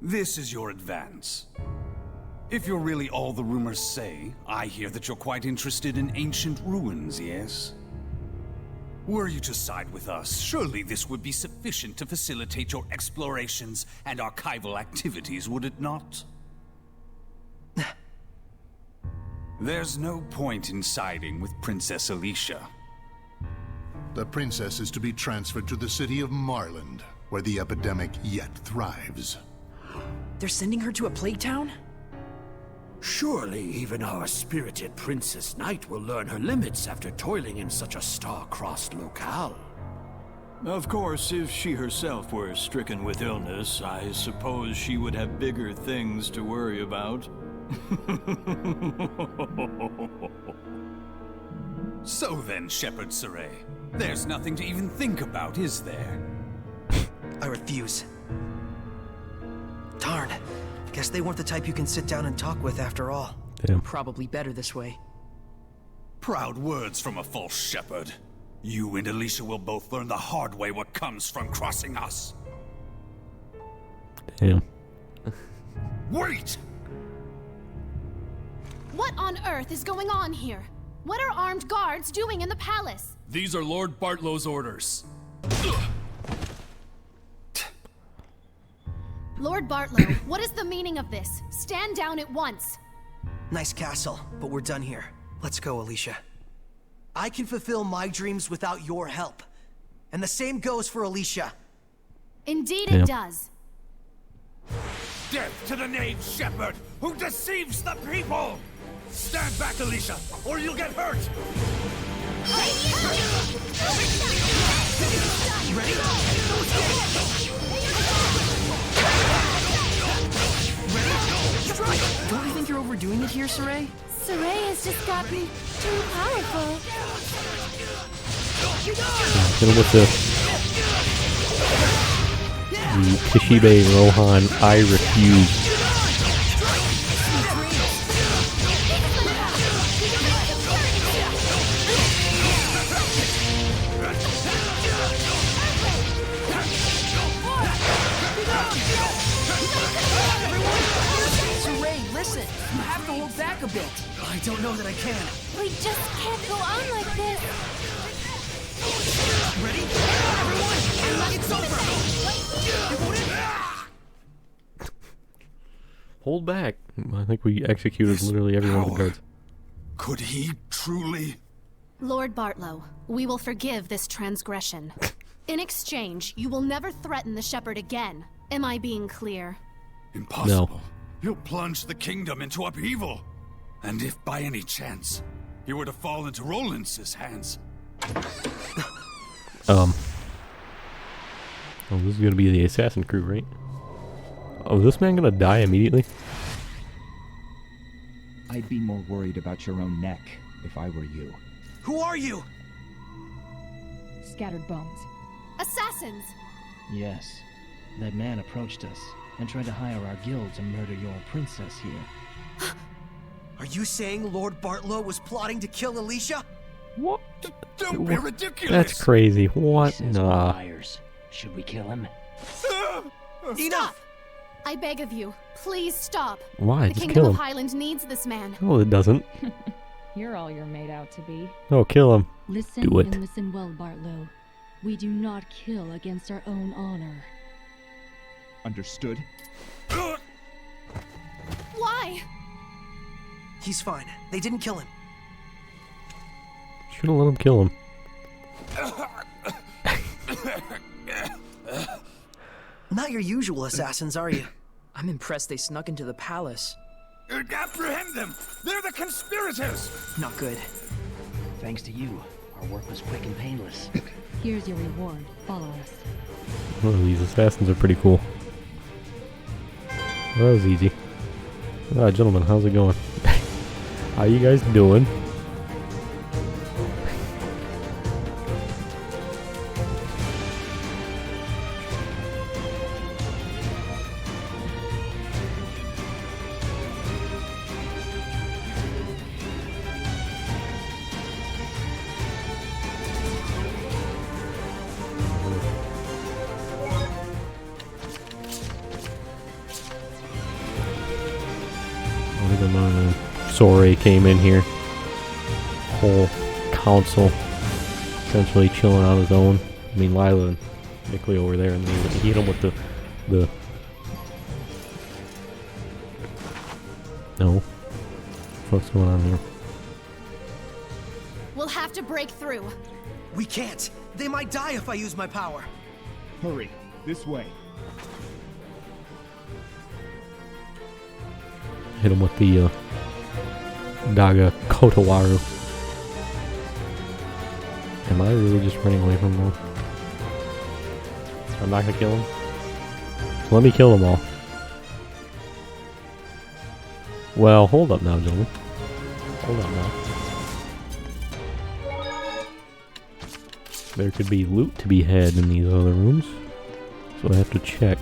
This is your advance. If you're really all the rumors say, I hear that you're quite interested in ancient ruins, yes? Were you to side with us, surely this would be sufficient to facilitate your explorations and archival activities, would it not? There's no point in siding with Princess Alicia. The princess is to be transferred to the city of Marlind, where the epidemic yet thrives. They're sending her to a plague town? Surely even our spirited Princess Knight will learn her limits after toiling in such a star-crossed locale. Of course, if she herself were stricken with illness, I suppose she would have bigger things to worry about. So then, Shepherd Saray, there's nothing to even think about, is there? I refuse. Darn. Guess they weren't the type you can sit down and talk with after all. Damn. Probably better this way. Proud words from a false shepherd. You and Alicia will both learn the hard way what comes from crossing us. Damn. Wait! What on earth is going on here? What are armed guards doing in the palace? These are Lord Bartlow's orders. Lord Bartlow, what is the meaning of this? Stand down at once. Nice castle, but we're done here. Let's go, Alicia. I can fulfill my dreams without your help. And the same goes for Alicia. Indeed it does. Death to the knave shepherd who deceives the people! Stand back, Alicia, or you'll get hurt! Ready? doing it here, Saray? Saray has just gotten too powerful. Hit him with the Kishibe Rohan, I refuse. You have to hold back a bit. I don't know that I can. We just can't go on like this. Ready? Everyone! It's over! Hold back. I think we executed literally every one of the guards. Could he truly? Lord Bartlow, we will forgive this transgression. In exchange, you will never threaten the Shepherd again. Am I being clear? Impossible. No. You'll plunge the kingdom into upheaval. And if by any chance he were to fall into Rollins' hands. Oh, this is gonna be the assassin crew, right? Oh, is this man gonna die immediately? I'd be more worried about your own neck if I were you. Who are you? Scattered bones. Assassins! Yes. That man approached us and tried to hire our guild to murder your princess here. Are you saying Lord Bartlow was plotting to kill Alicia? What? Don't be ridiculous! That's crazy. What? He says we're Nah. liars. Should we kill him? Stop! I beg of you, please stop. Why? The Just Kingdom kill of him. Highland needs this man. No, it doesn't. You're all you're made out to be. No, kill him. Listen Do it. and listen well, Bartlow. We do not kill against our own honor. Understood? Why? He's fine. They didn't kill him. Should have let him kill him. Not your usual assassins, are you? I'm impressed they snuck into the palace. Apprehend them! They're the conspirators! Not good. Thanks to you, our work was quick and painless. Here's your reward. Follow us. Oh, these assassins are pretty cool. That was easy. Gentlemen, how's it going? How you guys doing? Soray came in here. Whole council essentially chilling on his own. I mean, Lila and Nickley over there, and he hit him with the. No. What's going on here? We'll have to break through. We can't. They might die if I use my power. Hurry, this way. Hit him with the Daga Kotawaru. Am I really just running away from them? I'm not gonna kill him. So let me kill them all. Well, hold up now, gentlemen. Hold up now. There could be loot to be had in these other rooms, so I have to check.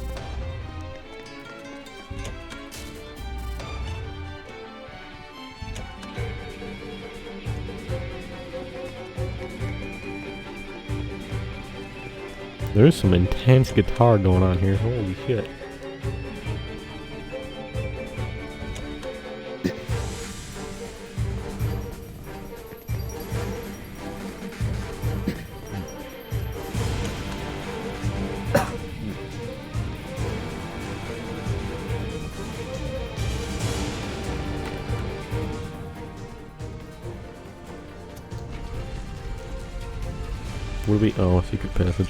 There's some intense guitar going on here. Holy shit. What do we... Oh, a secret passage.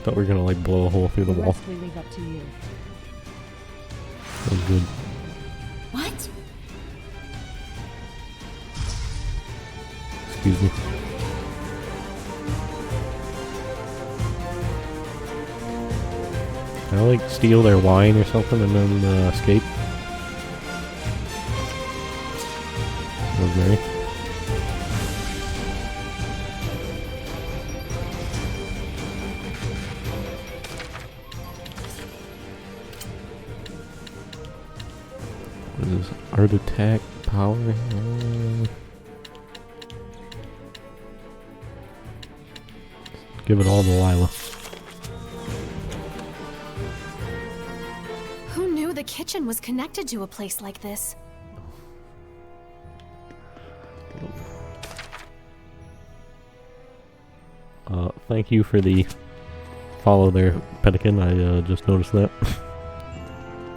Thought we were gonna like blow a hole through the wall. Rest we leave up to you. That was good. What? Excuse me. Can I like steal their wine or something and then escape? rosemary. What is this? Art attack power? Give it all to Lila. Who knew the kitchen was connected to a place like this? Thank you for the follow there, Pelican. I just noticed that.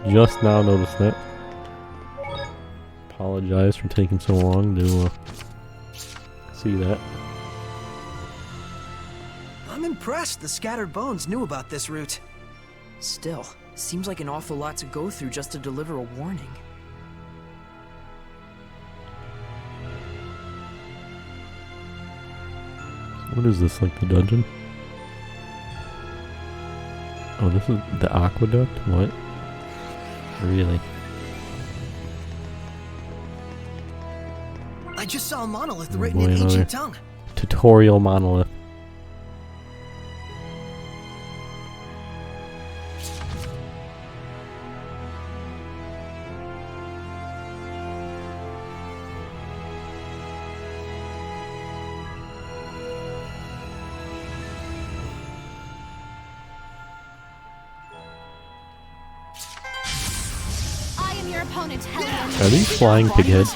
Just now noticed that. Apologize for taking so long to see that. I'm impressed the Scattered Bones knew about this route. Still, seems like an awful lot to go through just to deliver a warning. What is this, like the dungeon? Oh, this is the aqueduct? What? Really? I just saw a monolith Oh written boy, in another ancient tongue. tutorial monolith. I am your opponent, Hellion. Are these flying pig heads?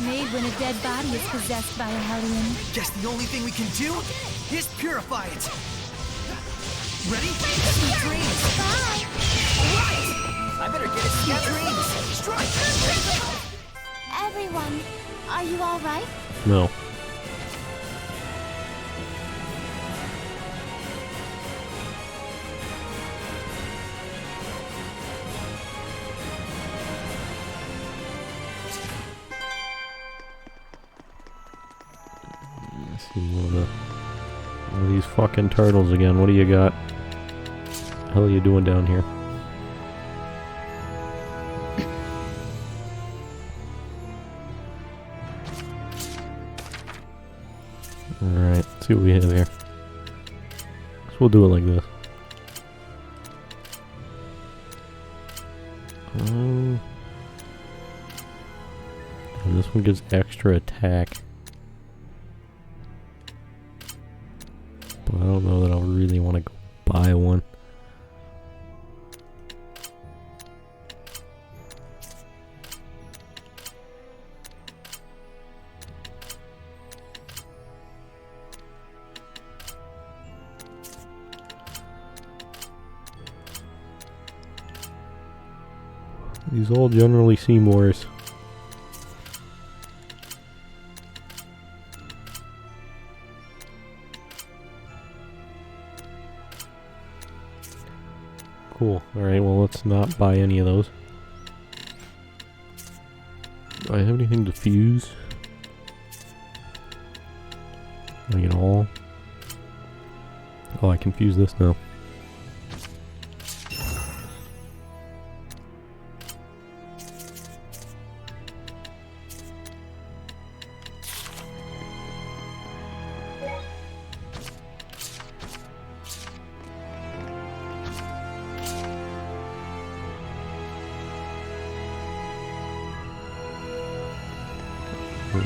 Made when a dead body is possessed by a Hellion. Guess the only thing we can do is purify it. Ready? Sweet dreams. Bye. Alright! I better get it together. Dreams. Strike! Everyone, are you all right? No. Let's see one of these fucking turtles again. What do you got? The hell are you doing down here? Alright, let's see what we have here. So we'll do it like this. And this one gives extra attack. But I don't know that I really want to go buy one. These all generally seem worse. Cool. Alright, well, let's not buy any of those. Do I have anything to fuse? Like at all? Oh, I can fuse this now.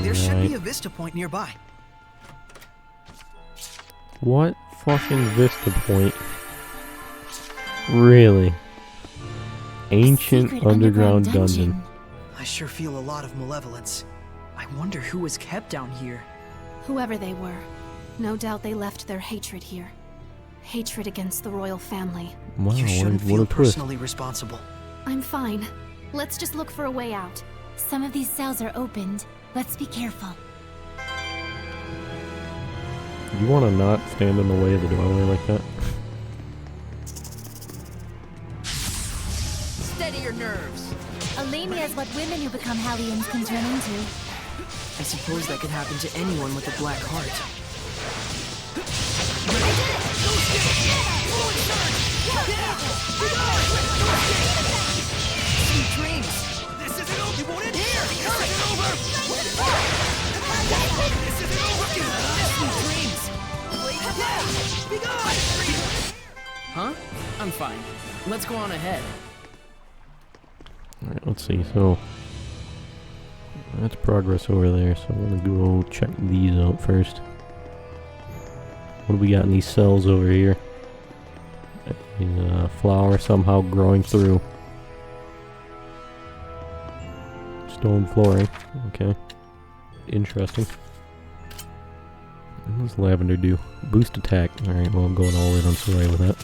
There should be a vista point nearby. What fucking vista point? Really? Ancient underground dungeon. I sure feel a lot of malevolence. I wonder who was kept down here. Whoever they were, no doubt they left their hatred here. Hatred against the royal family. Wow, You shouldn't what feel a twist. personally responsible. I'm fine. Let's just look for a way out. Some of these cells are opened. Let's be careful. You want to not stand in the way of the doorway like that? Steady your nerves. Alemia is what women who become Hellions can turn into. I suppose that could happen to anyone with a black heart. Sweet dreams! This isn't over! You won't end here! This isn't over! Huh? I'm fine. Let's go on ahead. Alright, let's see. So, that's progress over there. So I'm gonna go check these out first. What do we got in these cells over here? A flower somehow growing through. Stone flooring. Okay. Interesting. What does lavender do? Boost attack. Alright, well, I'm going all in on Saray with that.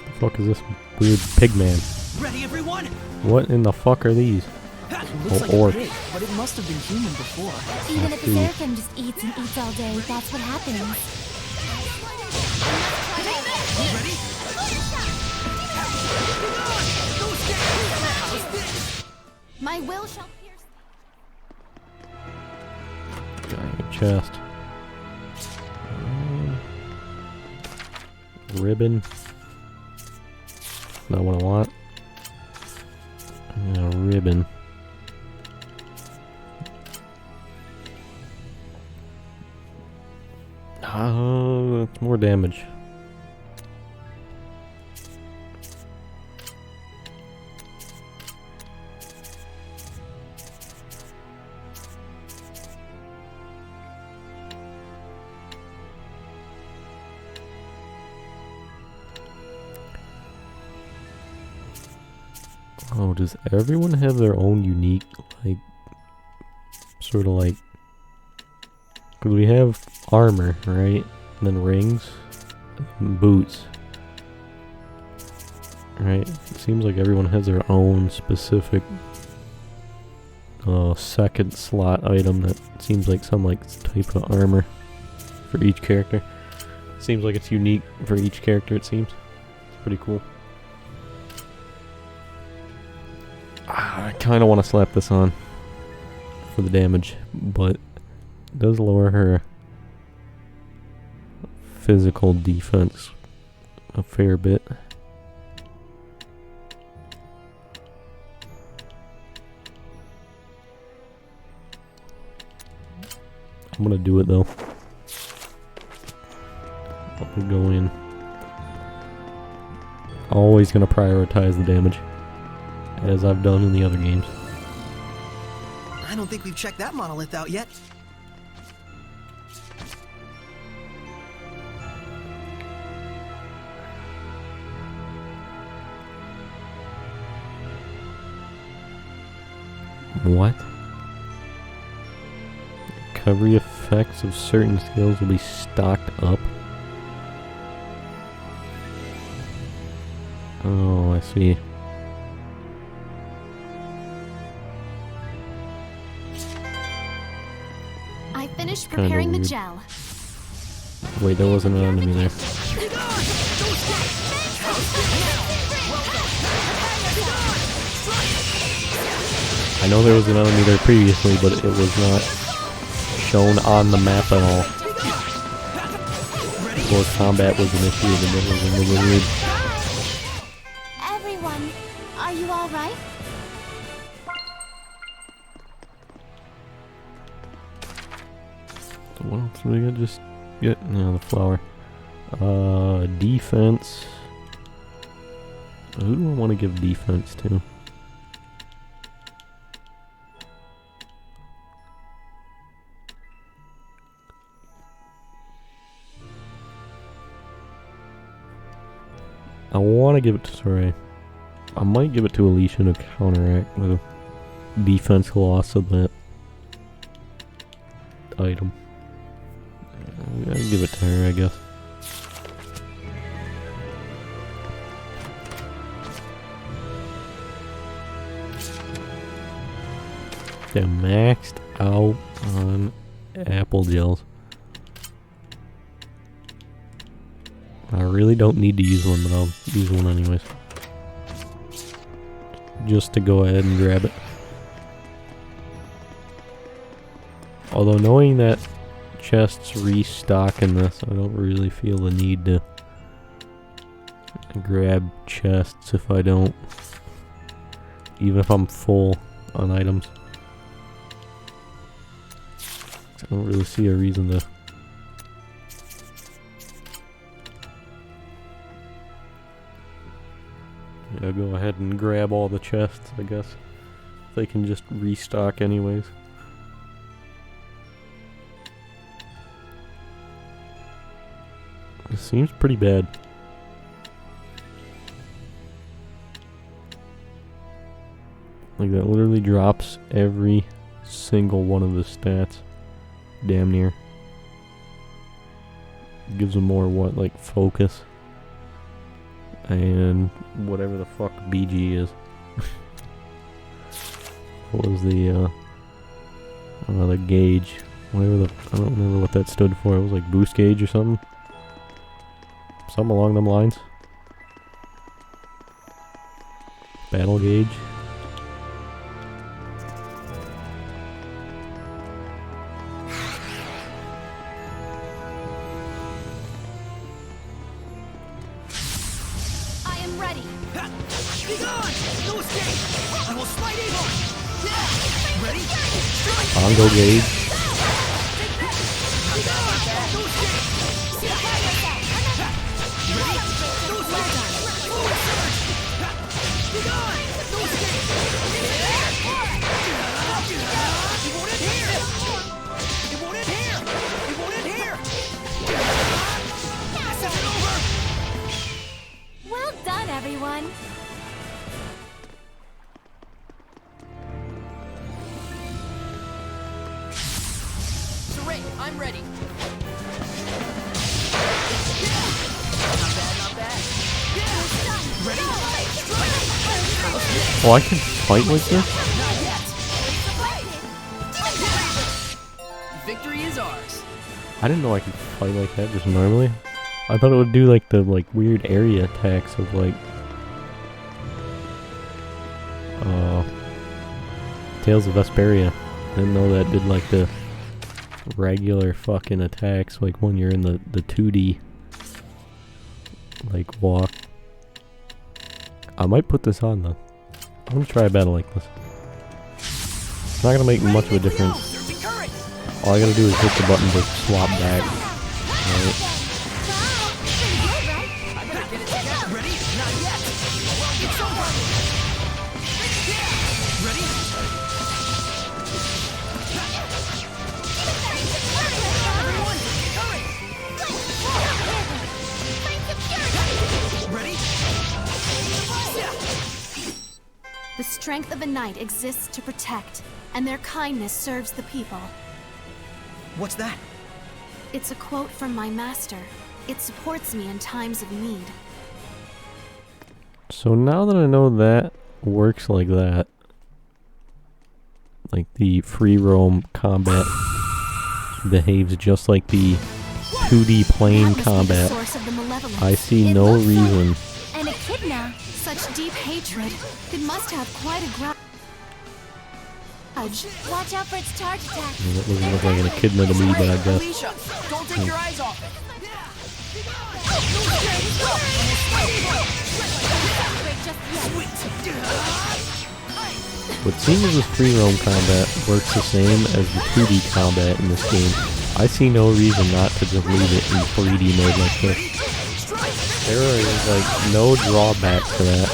The fuck is this weird pig man? Ready, everyone? What in the fuck are these? Looks like orc. a pig, but it must have been human before. Even if the seraphim just eats and eats all day, that's what happens. My will shall pierce. Giant chest. Ribbon. Not what I want. Ribbon. More damage. Oh, does everyone have their own unique, like, sort of like, because we have armor, right? And then rings, and boots, right? It seems like everyone has their own specific second slot item that seems like some like type of armor for each character. Seems like it's unique for each character, it seems. It's pretty cool. I kind of want to slap this on for the damage, but it does lower her physical defense a fair bit. I'm gonna do it though. I'll go in. Always gonna prioritize the damage, as I've done in the other games. I don't think we've checked that monolith out yet. What? Recovery effects of certain skills will be stocked up. Oh, I see. I finished Kinda preparing the weird. gel. Wait, there wasn't an enemy there. I know there was an enemy there previously, but it was not shown on the map at all. Before combat was initiated, it was in the weird. Everyone, are you all right? So what else do we got? Just get the flower. Defense. Who do I want to give defense to? I want to give it to Saray. I might give it to Alicia to counteract the defense loss of that item. I'll give it to her, I guess. They're maxed out on apple gels. I really don't need to use one, but I'll use one anyways. Just to go ahead and grab it. Although knowing that chests restock in this, I don't really feel the need to grab chests if I don't. Even if I'm full on items. I don't really see a reason to Yeah, go ahead and grab all the chests, I guess. They can just restock anyways. This seems pretty bad. Like, that literally drops every single one of the stats. Damn near. Gives them more, what, like, focus? And whatever the fuck BG is. What was the, the gauge? Whatever the, I don't remember what that stood for. It was like boost gauge or something. Something along them lines. Battle gauge. I am ready. Be gone! No escape! I will smite evil! Ready? Bongo gauge. Be gone! No escape! Ready? No escape! Forward surge! Be gone! No escape! It won't end here! It won't end here! It won't end here! This isn't over! Well done, everyone. Saray, I'm ready. Not bad, not bad. Ready? Oh, I can fight like this? Victory is ours. I didn't know I could fight like that just normally. I thought it would do like the weird area attacks of like Tales of Zestiria. Didn't know that did like the regular fucking attacks like when you're in the 2D like walk. I might put this on though. I'm gonna try a battle like this. It's not gonna make much of a difference. All I gotta do is hit the button to swap back. Right. The strength of a knight exists to protect, and their kindness serves the people. What's that? It's a quote from my master. It supports me in times of need. So now that I know that works like that, like the free roam combat behaves just like the 2D plane combat, I see no reason. And Echidna, such deep hatred, it must have quite a grudge. Watch out for its charge attack. I mean, that doesn't look like an echidna to me, but I guess. Alicia, don't take your eyes off it. But seeing as this free roam combat works the same as the 2D combat in this game, I see no reason not to just leave it in 3D mode like this. There is like no drawback to that.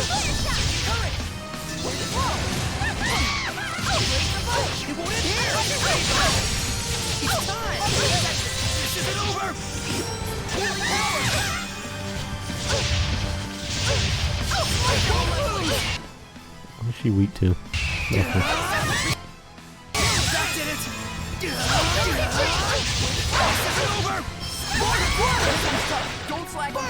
What is she weak to? Nothing. Don't flag on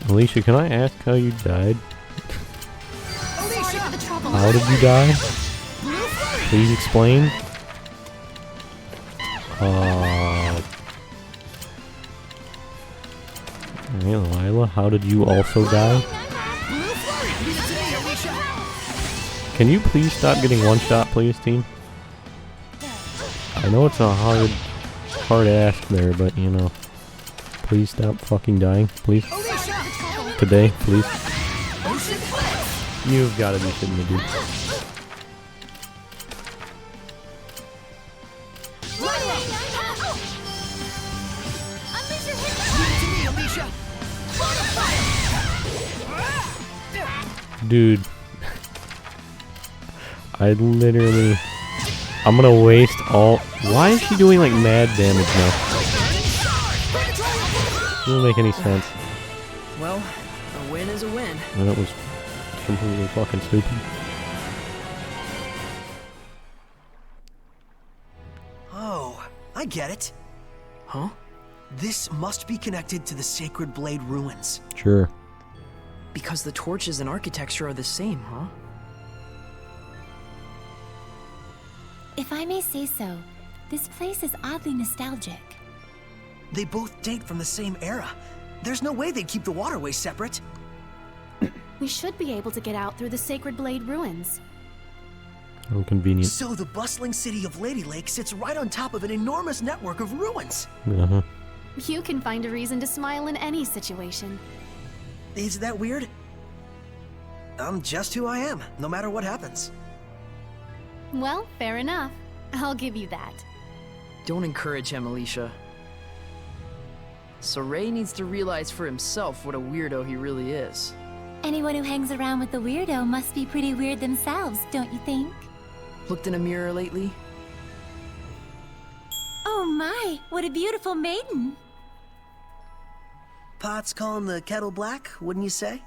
Alicia, can I ask how you died? How did you die? Please explain. Alright, Lila, how did you also die? Can you please stop getting one shot, please, team? I know it's a hard ask there, but you know, please stop fucking dying, please. Today, please. You've got to be kidding me, dude. Dude. I'm gonna waste all... Why is she doing like mad damage now? Doesn't make any sense. Well, a win is a win. And that was completely fucking stupid. Oh, I get it. Huh? This must be connected to the Sacred Blade ruins. Sure. Because the torches and architecture are the same, huh? If I may say so, this place is oddly nostalgic. They both date from the same era. There's no way they'd keep the waterways separate. We should be able to get out through the Sacred Blade ruins. How convenient. So the bustling city of Lady Lake sits right on top of an enormous network of ruins. Uh-huh. You can find a reason to smile in any situation. Is that weird? I'm just who I am, no matter what happens. Well, fair enough. I'll give you that. Don't encourage him, Alicia. Saray needs to realize for himself what a weirdo he really is. Anyone who hangs around with the weirdo must be pretty weird themselves, don't you think? Looked in a mirror lately? Oh my, what a beautiful maiden! Pot's calling the kettle black, wouldn't you say?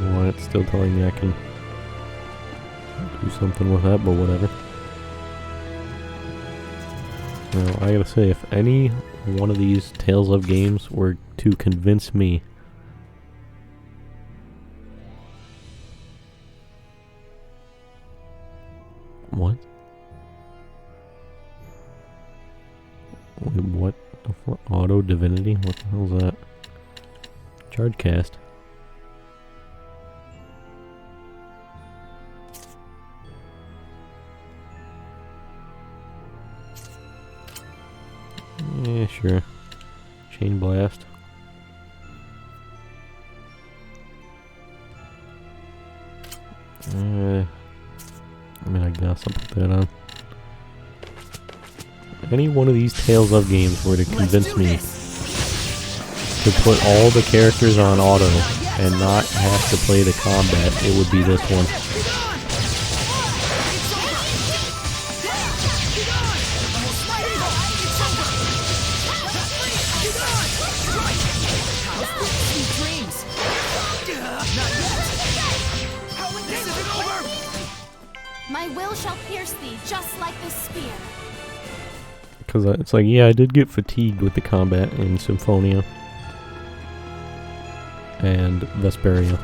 Well, it's still telling me I can do something with that, but whatever. Now, I gotta say, if any one of these Tales of games were to convince me What? Wait, what the fuck? Auto Divinity? What the hell is that? Charge cast. Yeah, sure. Chain Blast. I mean, I guess I'll put that on. Any one of these Tales of games were to convince me to put all the characters on auto and not have to play the combat, it would be this one. My will shall pierce thee, just like this spear. Because it's like, yeah, I did get fatigued with the combat in Symphonia and Vesperia.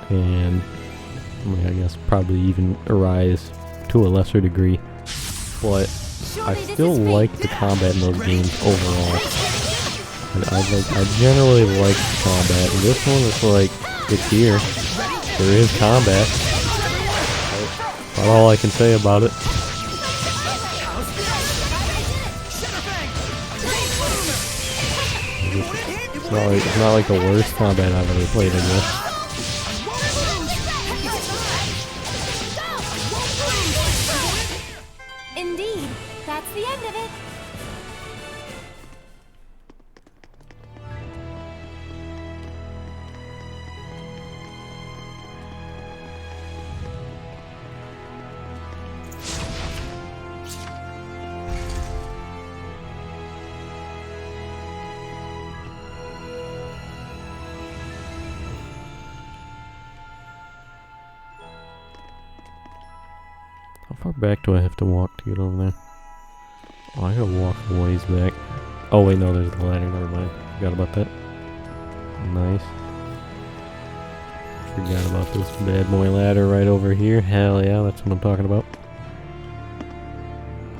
And I guess probably even Arise to a lesser degree. But I still like the combat in those games overall. And I generally like the combat. And this one is like, it's here. There is combat. That's all I can say about it. It's not like the worst combat I've ever played, I guess. Indeed, that's the end of it. How far back do I have to walk to get over there? Oh, I gotta walk a ways back. Oh wait, no, there's the ladder, never mind. Forgot about that. Nice. Forgot about this bad boy ladder right over here. Hell yeah, that's what I'm talking about.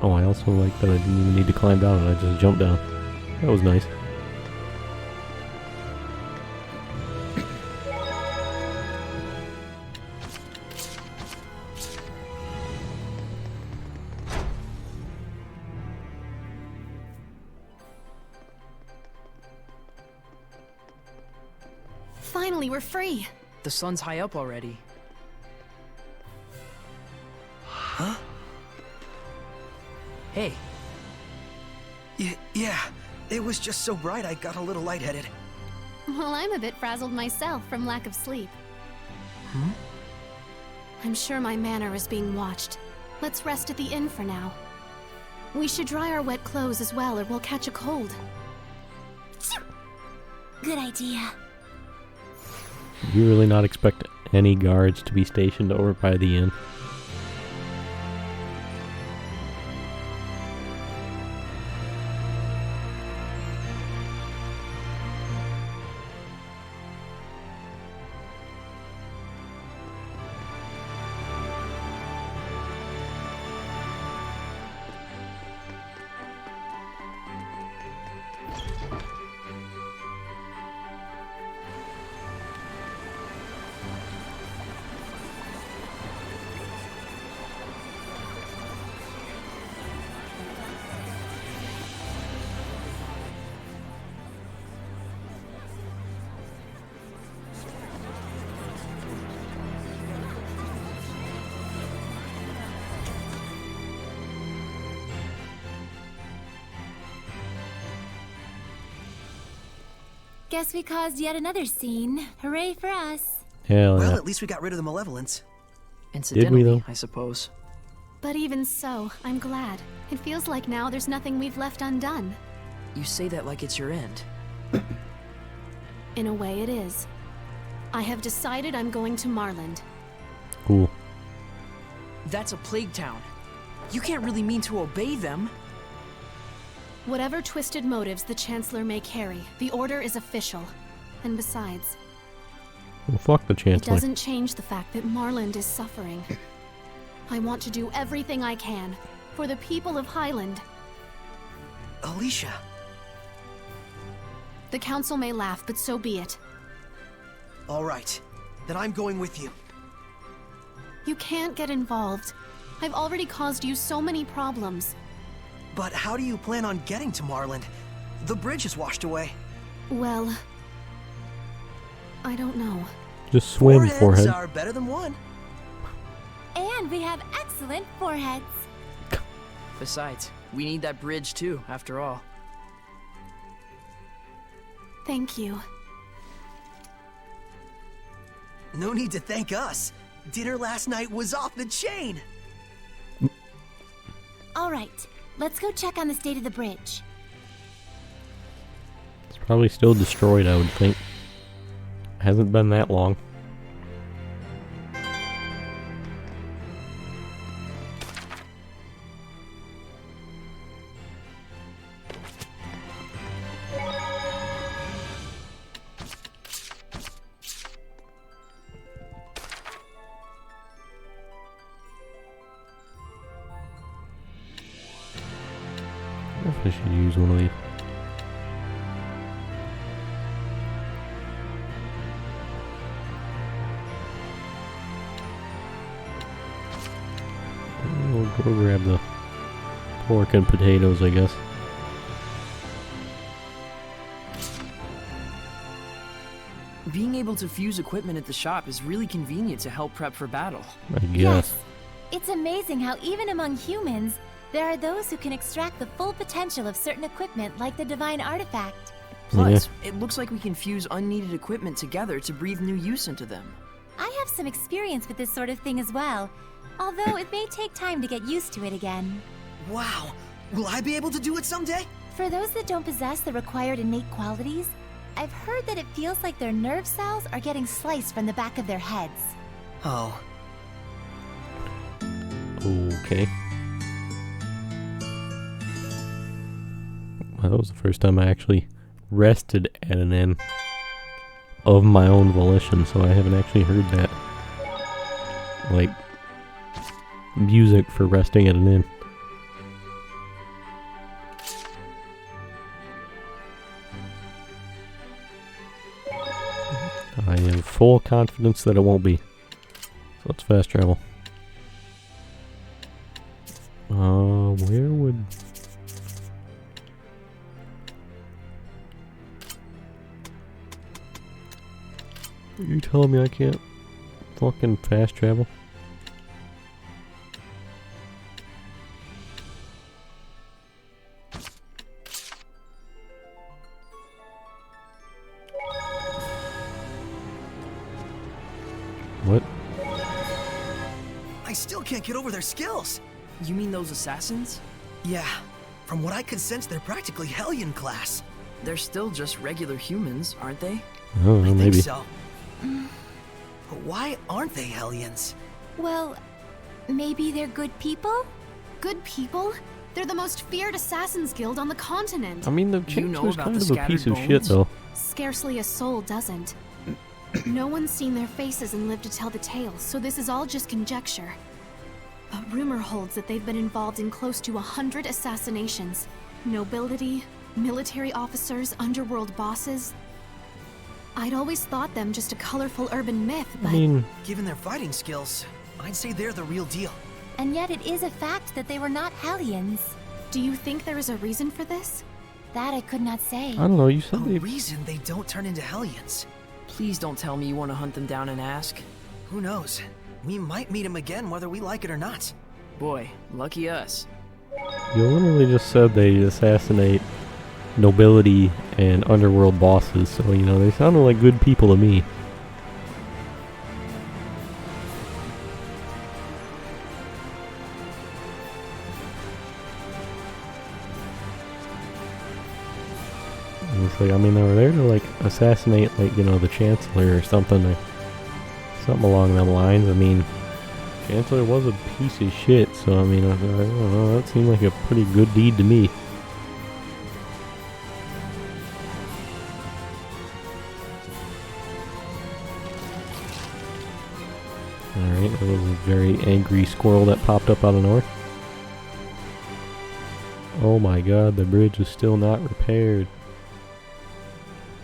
Oh, I also like that I didn't even need to climb down and I just jumped down. That was nice. Finally, we're free. The sun's high up already. Huh? Hey. Yeah, it was just so bright I got a little lightheaded. Well, I'm a bit frazzled myself from lack of sleep. Hmm? I'm sure my manor is being watched. Let's rest at the inn for now. We should dry our wet clothes as well, or we'll catch a cold. Good idea. You really not expect any guards to be stationed over by the inn? Guess we caused yet another scene. Hooray for us. Hell Well, yeah. at least we got rid of the malevolence. Incidentally, though? I suppose. But even so, I'm glad. It feels like now there's nothing we've left undone. You say that like it's your end. In a way, it is. I have decided I'm going to Marlind. Cool. That's a plague town. You can't really mean to obey them. Whatever twisted motives the Chancellor may carry, the order is official. And besides, Well, fuck the it Chancellor. doesn't change the fact that Marlind is suffering. I want to do everything I can for the people of Highland. Alicia. The Council may laugh, but so be it. All right, then I'm going with you. You can't get involved. I've already caused you so many problems. But how do you plan on getting to Marlind? The bridge is washed away. Well, I don't know. Just swim, Four forehead. heads are better than one. And we have excellent foreheads. Besides, we need that bridge too, after all. Thank you. No need to thank us. Dinner last night was off the chain. All right, let's go check on the state of the bridge. It's probably still destroyed, I would think. Hasn't been that long. I wonder if I should use one of these. We'll go grab the pork and potatoes, I guess. Being able to fuse equipment at the shop is really convenient to help prep for battle. I guess. Yes. It's amazing how even among humans, there are those who can extract the full potential of certain equipment like the divine artifact. Plus, it looks like we can fuse unneeded equipment together to breathe new use into them. I have some experience with this sort of thing as well, although it may take time to get used to it again. Wow, will I be able to do it someday? For those that don't possess the required innate qualities, I've heard that it feels like their nerve cells are getting sliced from the back of their heads. Oh. Okay. Well, that was the first time I actually rested at an inn of my own volition, so I haven't actually heard that. Like, music for resting at an inn. I have full confidence that it won't be. So let's fast travel. Where would... You telling me I can't fucking fast travel? What? I still can't get over their skills. You mean those assassins? Yeah. From what I could sense, they're practically Hellion class. They're still just regular humans, aren't they? Oh, I maybe. think so. But why aren't they Hellions? Well, maybe they're good people? Good people? They're the most feared assassins guild on the continent. I mean, the Chancellor's kind of a piece of shit, though. Scarcely a soul doesn't. No one's seen their faces and lived to tell the tale, so this is all just conjecture. But rumor holds that they've been involved in close to 100 assassinations. Nobility, military officers, underworld bosses. I'd always thought them just a colorful urban myth, but... Given their fighting skills, I'd say they're the real deal. And yet it is a fact that they were not Hellions. Do you think there is a reason for this? That I could not say. I don't know, you said A reason they don't turn into Hellions. Please don't tell me you want to hunt them down and ask. Who knows? We might meet them again whether we like it or not. Boy, lucky us. You literally just said they assassinate nobility and underworld bosses, so, you know, they sounded like good people to me. And it's like, I mean, they were there to, like, assassinate, like, you know, the Chancellor or something, or something along them lines. I mean, Chancellor was a piece of shit, so, I mean, I don't know, that seemed like a pretty good deed to me. Alright, that was a very angry squirrel that popped up out of nowhere. Oh my god, the bridge is still not repaired.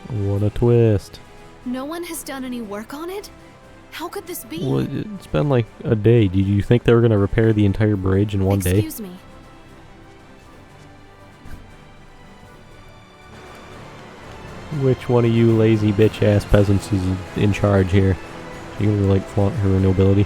What a twist. No one has done any work on it? How could this be? Well, it's been like a day. Did you think they were going to repair the entire bridge in one day? Excuse me. Which one of you lazy bitch ass peasants is in charge here? You gonna like flaunt her nobility?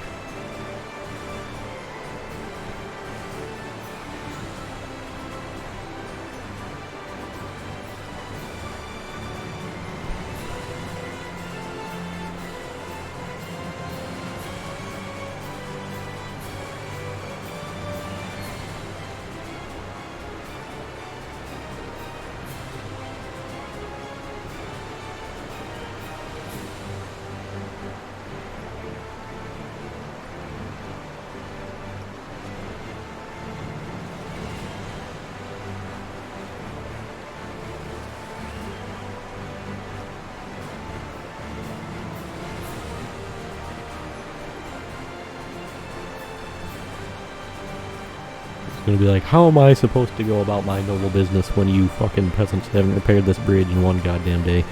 Gonna be like, how am I supposed to go about my noble business when you fucking peasants haven't repaired this bridge in one goddamn day?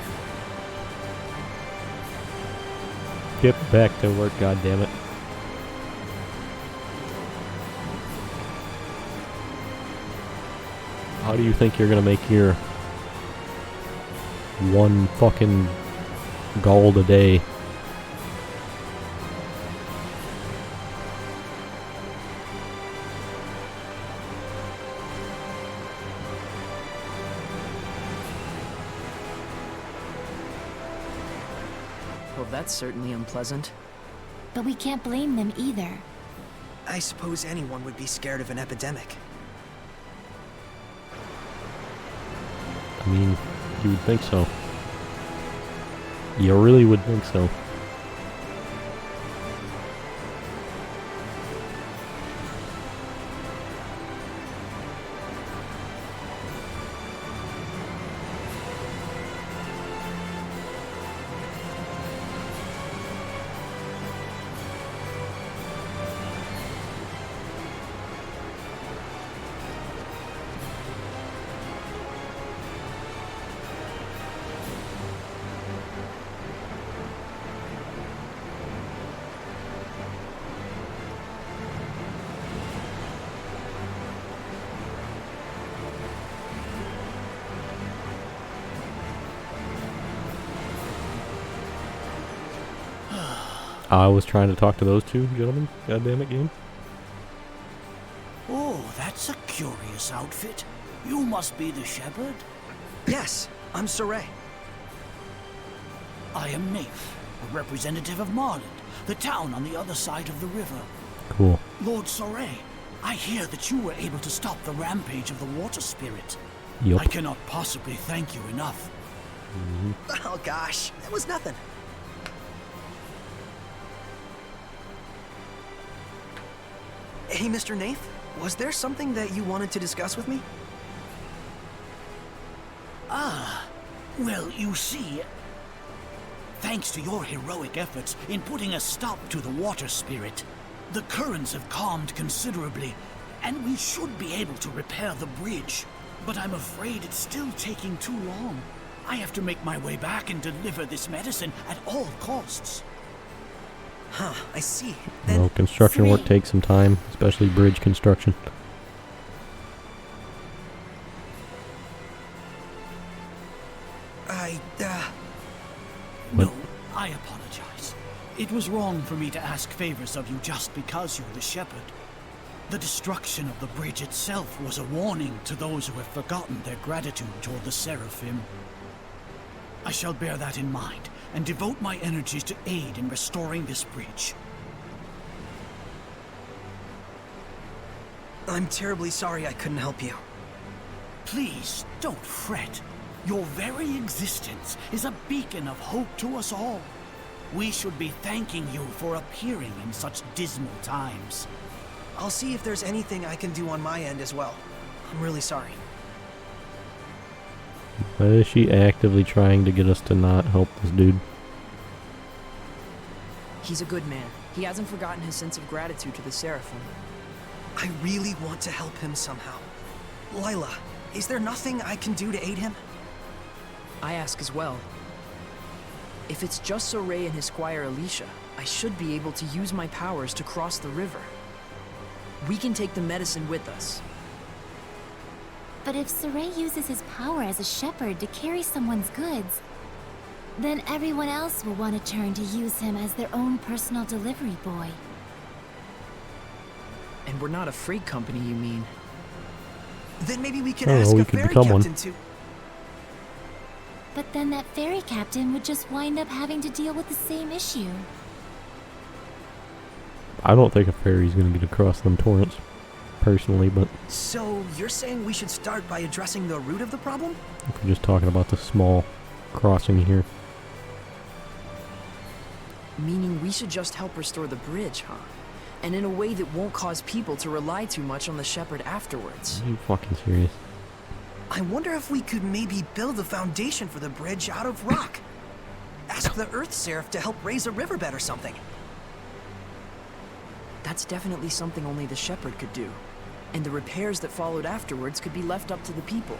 Get back to work, goddammit. How do you think you're gonna make your one fucking gold a day? Well, that's certainly unpleasant. But we can't blame them either. I suppose anyone would be scared of an epidemic. I mean, you would think so. You really would think so. I was trying to talk to those two gentlemen. God damn it, game. Oh, that's a curious outfit. You must be the shepherd? Yes, I'm Soray. I am Naif, a representative of Marlind, the town on the other side of the river. Cool. Lord Soray, I hear that you were able to stop the rampage of the water spirit. Yup. I cannot possibly thank you enough. Oh gosh, that was nothing. Hey, Mr. Naif, was there something that you wanted to discuss with me? Ah, well, you see, thanks to your heroic efforts in putting a stop to the water spirit, the currents have calmed considerably, and we should be able to repair the bridge. But I'm afraid it's still taking too long. I have to make my way back and deliver this medicine at all costs. Huh, I see. Well, construction work takes some time, especially bridge construction. No, I apologize. It was wrong for me to ask favors of you just because you're the shepherd. The destruction of the bridge itself was a warning to those who have forgotten their gratitude toward the Seraphim. I shall bear that in mind and devote my energies to aid in restoring this bridge. I'm terribly sorry I couldn't help you. Please, don't fret. Your very existence is a beacon of hope to us all. We should be thanking you for appearing in such dismal times. I'll see if there's anything I can do on my end as well. I'm really sorry. Why is she actively trying to get us to not help this dude? He's a good man. He hasn't forgotten his sense of gratitude to the Seraphim. I really want to help him somehow. Lila, is there nothing I can do to aid him? I ask as well. If it's just Soray and his squire Alicia, I should be able to use my powers to cross the river. We can take the medicine with us. But if Soray uses his power as a shepherd to carry someone's goods, then everyone else will want to turn to use him as their own personal delivery boy. And we're not a freight company, you mean? Then maybe we can ask a ferry captain to... But then that ferry captain would just wind up having to deal with the same issue. I don't think a ferry's gonna get across them torrents, personally, but... So, you're saying we should start by addressing the root of the problem? If we're just talking about the small crossing here. Meaning we should just help restore the bridge, huh? And in a way that won't cause people to rely too much on the shepherd afterwards. Are you fucking serious? I wonder if we could maybe build a foundation for the bridge out of rock. Ask the Earth Seraph to help raise a riverbed or something. That's definitely something only the shepherd could do. And the repairs that followed afterwards could be left up to the people.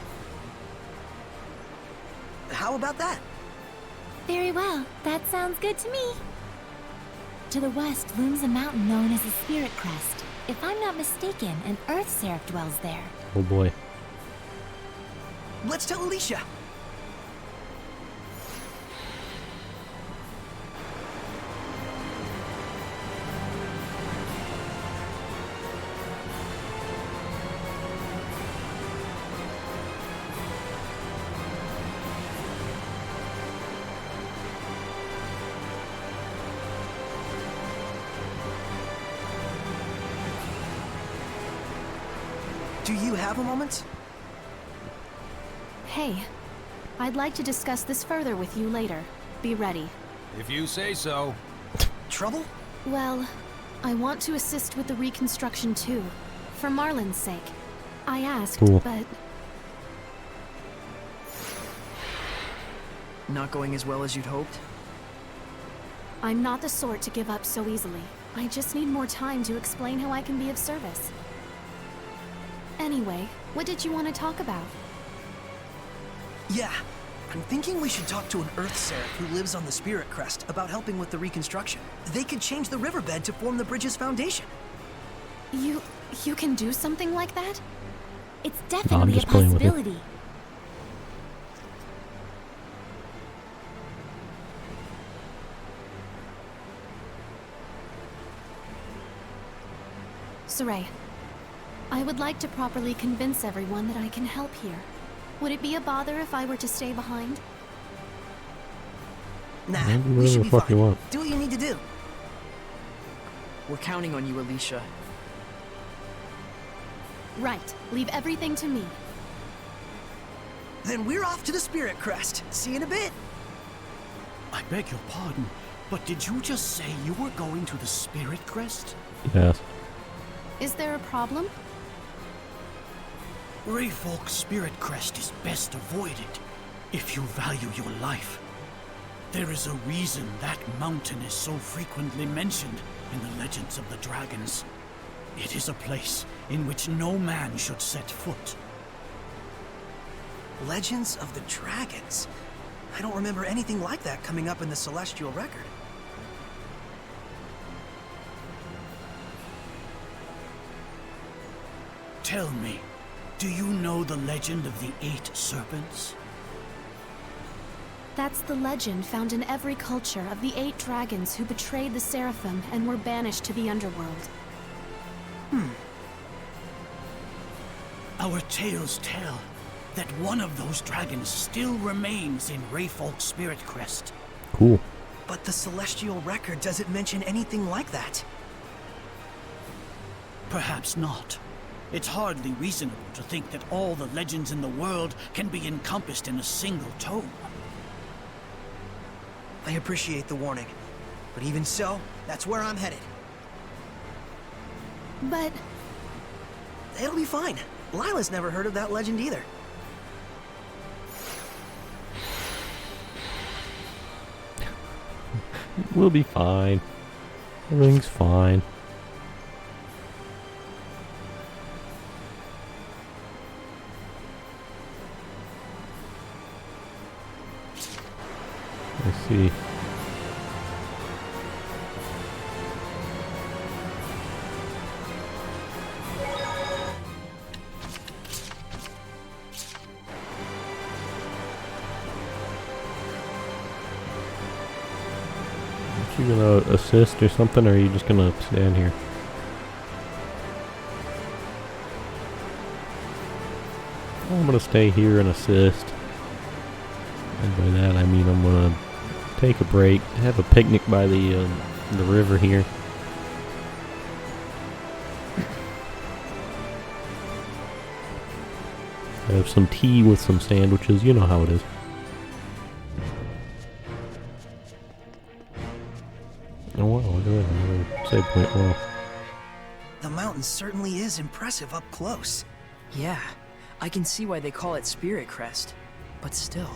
How about that? Very well. That sounds good to me. To the west looms a mountain known as the Spirit Crest. If I'm not mistaken, an Earth Seraph dwells there. Oh boy. Let's tell Alicia. Do you have a moment? Hey, I'd like to discuss this further with you later. Be ready. If you say so. Trouble? Well, I want to assist with the reconstruction too, for Marlind's sake. I asked, but... Not going as well as you'd hoped? I'm not the sort to give up so easily. I just need more time to explain how I can be of service. Anyway, what did you want to talk about? Yeah, I'm thinking we should talk to an Earth Seraph who lives on the Spirit Crest about helping with the reconstruction. They could change the riverbed to form the bridge's foundation. You can do something like that? It's definitely a possibility. Saray, I would like to properly convince everyone that I can help here. Would it be a bother if I were to stay behind? Nah, Do we whatever should the be fuck you fine. want. Do what you need to do. We're counting on you, Alicia. Right. Leave everything to me. Then we're off to the Spirit Crest. See you in a bit. I beg your pardon, but did you just say you were going to the Spirit Crest? Yes. Is there a problem? Rayfolk's Spirit Crest is best avoided if you value your life. There is a reason that mountain is so frequently mentioned in the legends of the dragons. It is a place in which no man should set foot. Legends of the Dragons? I don't remember anything like that coming up in the Celestial Record. Tell me, do you know the legend of the 8 serpents? That's the legend found in every culture of the 8 dragons who betrayed the Seraphim and were banished to the underworld. Our tales tell that one of those dragons still remains in Rayfolk's Spirit Crest. Cool. But the Celestial Record doesn't mention anything like that. Perhaps not. It's hardly reasonable to think that all the legends in the world can be encompassed in a single tome. I appreciate the warning, but even so, that's where I'm headed. But... It'll be fine. Lila's never heard of that legend either. We'll be fine. Everything's fine. Let's see. Are you gonna assist or something, or are you just gonna stand here? I'm gonna stay here and assist. And by that I mean I'm gonna take a break, have a picnic by the river here. Have some tea with some sandwiches, you know how it is. Oh wow, look at that, another save point. Wow. The mountain certainly is impressive up close. Yeah, I can see why they call it Spirit Crest. But still,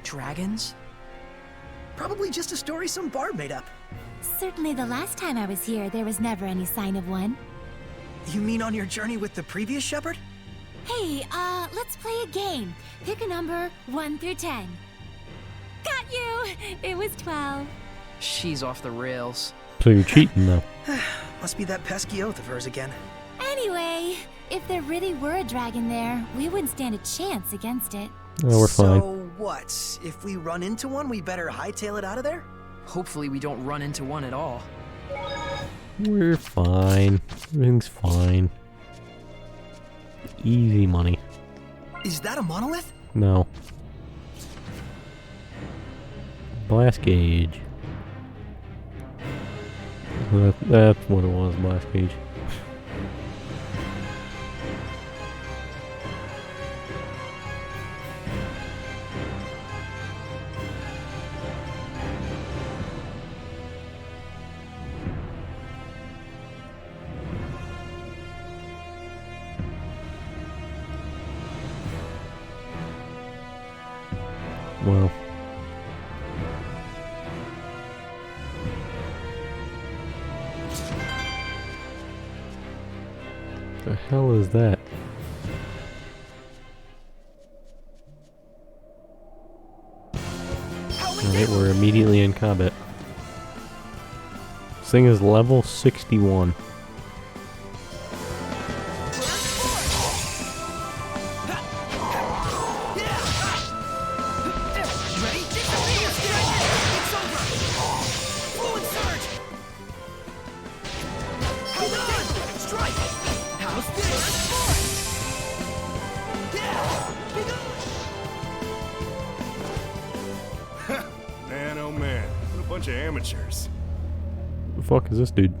dragons? Probably just a story some bard made up. Certainly the last time I was here, there was never any sign of one. You mean on your journey with the previous shepherd? Hey, let's play a game. Pick a number 1 through 10. Got you! It was 12. She's off the rails. So you're cheating though. Must be that pesky oath of hers again. Anyway, if there really were a dragon there, we wouldn't stand a chance against it. Oh, we're fine. So what? If we run into one, we better hightail it out of there? Hopefully we don't run into one at all. We're fine. Everything's fine. Easy money. Is that a monolith? No. Blast gauge. That's what it was, blast gauge. Well. The hell is that? Alright, we're immediately in combat. This thing is level 61. Bunch of amateurs. Who the fuck is this dude?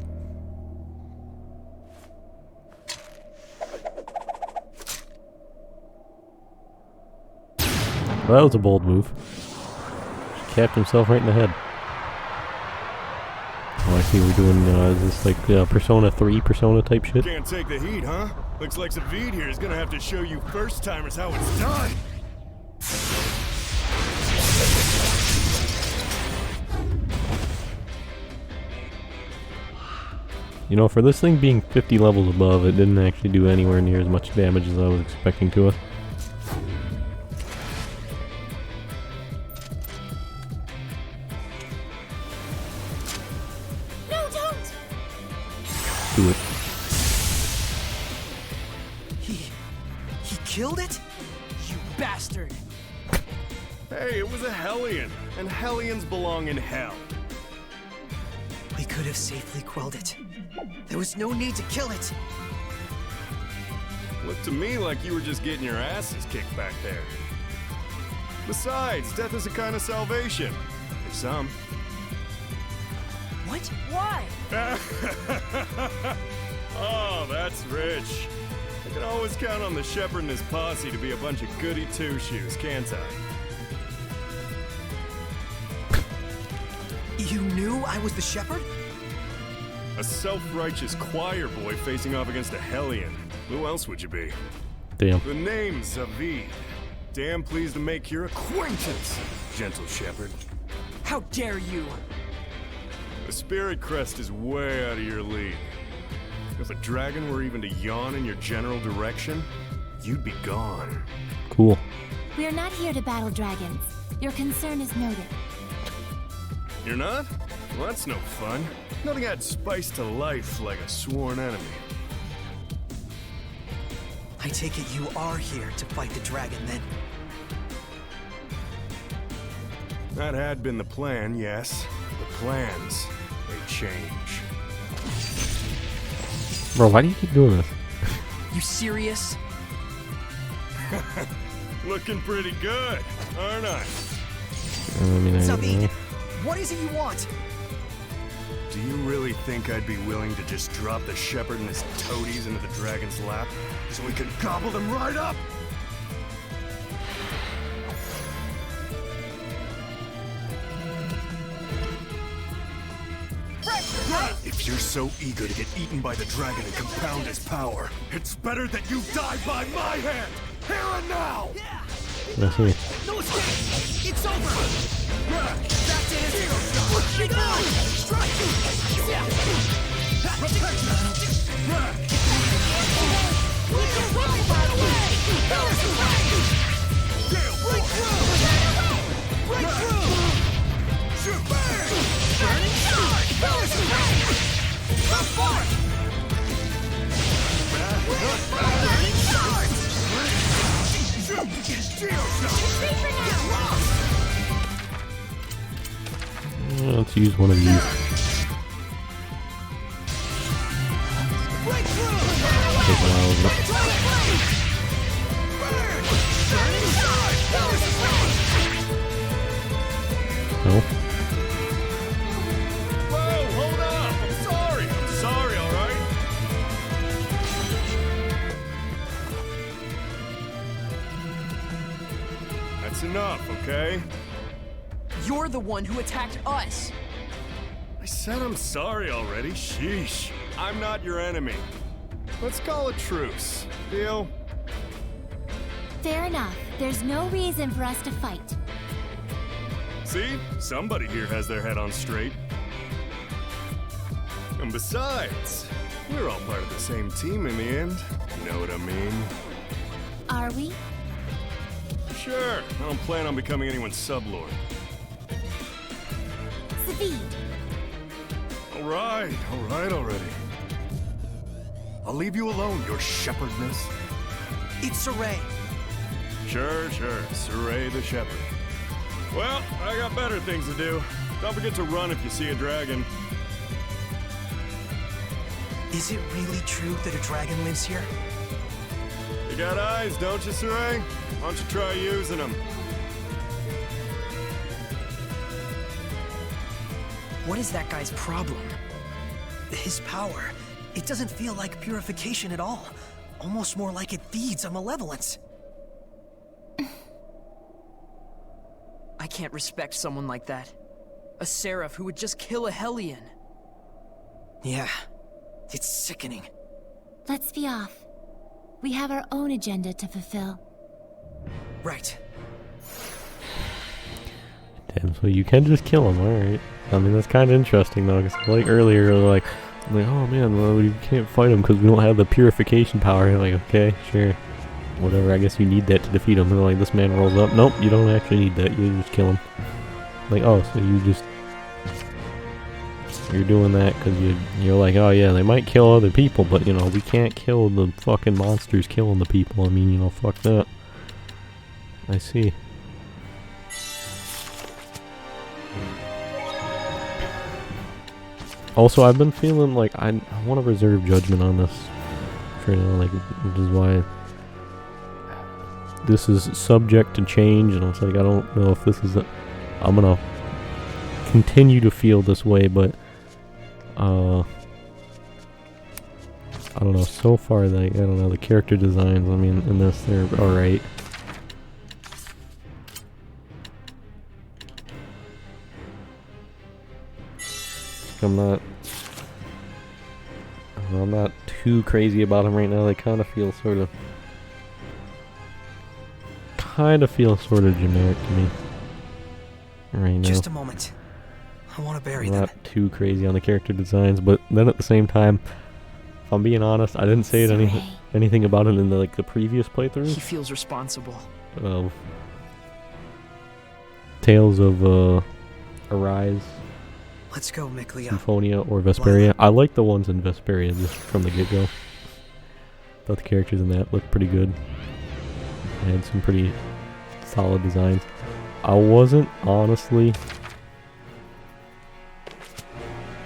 Well, that was a bold move. Capped himself right in the head. Oh, I see we're doing, is this like Persona 3 Persona type shit? Can't take the heat, huh? Looks like Zavid here is gonna have to show you first-timers how it's done. You know, for this thing being 50 levels above, it didn't actually do anywhere near as much damage as I was expecting to it. No, don't! Do it. He killed it? You bastard! Hey, it was a Hellion, and Hellions belong in hell. We could have safely quelled it. There was no need to kill it. Looked to me like you were just getting your asses kicked back there. Besides, death is a kind of salvation. For some. What? Why? Oh, that's rich. I can always count on the shepherd and his posse to be a bunch of goody two-shoes, can't I? You knew I was the shepherd? A self-righteous choir boy facing off against a Hellion. Who else would you be? Damn. The name's Zavid. Damn pleased to make your acquaintance, gentle shepherd. How dare you! The spirit crest is way out of your league. If a dragon were even to yawn in your general direction, you'd be gone. Cool. We're not here to battle dragons. Your concern is noted. You're not? Well, that's no fun. Nothing adds spice to life like a sworn enemy. I take it you are here to fight the dragon, then? That had been the plan, yes. The plans, they change. Bro, why do you keep doing this? You serious? Looking pretty good, aren't I? Zavid, what is it you want? Do you really think I'd be willing to just drop the shepherd and his toadies into the dragon's lap so we can gobble them right up? If you're so eager to get eaten by the dragon and compound his power, it's better that you die by my hand, here and now! Let's see. No escape! It's over! That's it! Push it down! Strike! Break through! Shoot! Burning charge! Come forth! Burning charge! Let's use one of these. Take a while. No. Whoa, hold up! I'm sorry, alright? That's enough, okay? You're the one who attacked us! I said I'm sorry already, sheesh. I'm not your enemy. Let's call a truce. Deal? Fair enough. There's no reason for us to fight. See? Somebody here has their head on straight. And besides, we're all part of the same team in the end. You know what I mean? Are we? Sure. I don't plan on becoming anyone's sublord. Zavid. Alright already. I'll leave you alone, your shepherdness. It's Saray. Sure. Saray the shepherd. Well, I got better things to do. Don't forget to run if you see a dragon. Is it really true that a dragon lives here? You got eyes, don't you, Saray? Why don't you try using them? What is that guy's problem? His power. It doesn't feel like purification at all. Almost more like it feeds on malevolence. I can't respect someone like that. A seraph who would just kill a Hellion. Yeah, it's sickening. Let's be off. We have our own agenda to fulfill. Right. Damn, so you can just kill him, alright. I mean, that's kind of interesting, though, because like earlier, like, oh man, well, we can't fight him because we don't have the purification power. And like, okay, sure. Whatever, I guess you need that to defeat him. And like, this man rolls up. Nope, you don't actually need that. You just kill him. Like, oh, so you're doing that because you're like, oh yeah, they might kill other people, but you know, we can't kill the fucking monsters killing the people. I mean, you know, fuck that. I see. Also, I've been feeling like I want to reserve judgment on this for now, like, which is why this is subject to change, and it's like, I don't know if this is I'm gonna continue to feel this way, but I don't know, so far, like, I don't know, the character designs, I mean, in this, they're alright. I'm not too crazy about them right now. They kind of feel sort of generic to me right now. Just a moment. I want to bury them. Not too crazy on the character designs, but then at the same time, if I'm being honest, I didn't say anything about it in the previous playthrough. He feels responsible. Tales of Arise. Let's go, Miklia. Symphonia or Vesperia. I like the ones in Vesperia just from the get-go. Thought the characters in that looked pretty good. They had some pretty solid designs. I wasn't, honestly,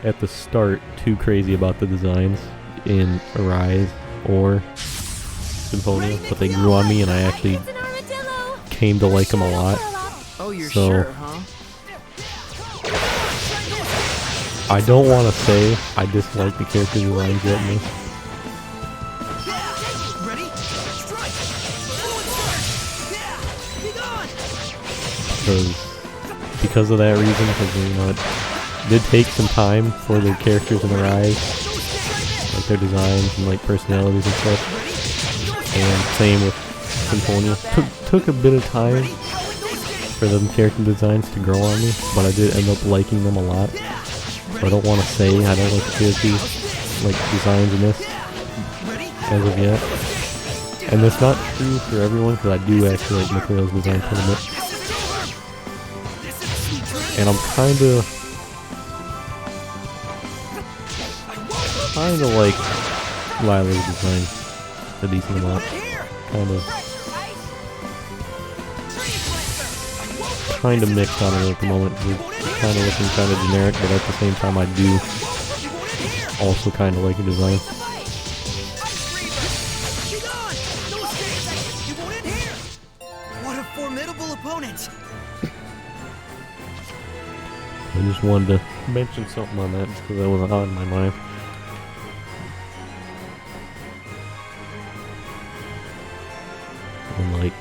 at the start, too crazy about the designs in Arise or Symphonia, but they grew on me and I actually came to like them a lot. Oh, you're sure, huh? I don't want to say I dislike the character designs yet, me. Because of that reason, because you know, it did take some time for the characters in Arise, like their designs and like personalities and stuff. And same with Symphonia. Took a bit of time for them character designs to grow on me, but I did end up liking them a lot. I don't want to say I don't like the characters, like, designs in this, as of yet. And that's not true for everyone, because I do actually like Miklia's design quite a bit. And I'm kinda like Lila's design a decent amount. Kinda mixed on it at the moment. It's kind of looking kind of generic, but at the same time I do also kind of like the design. What a formidable opponent! I just wanted to mention something on that just because that was on my mind. And like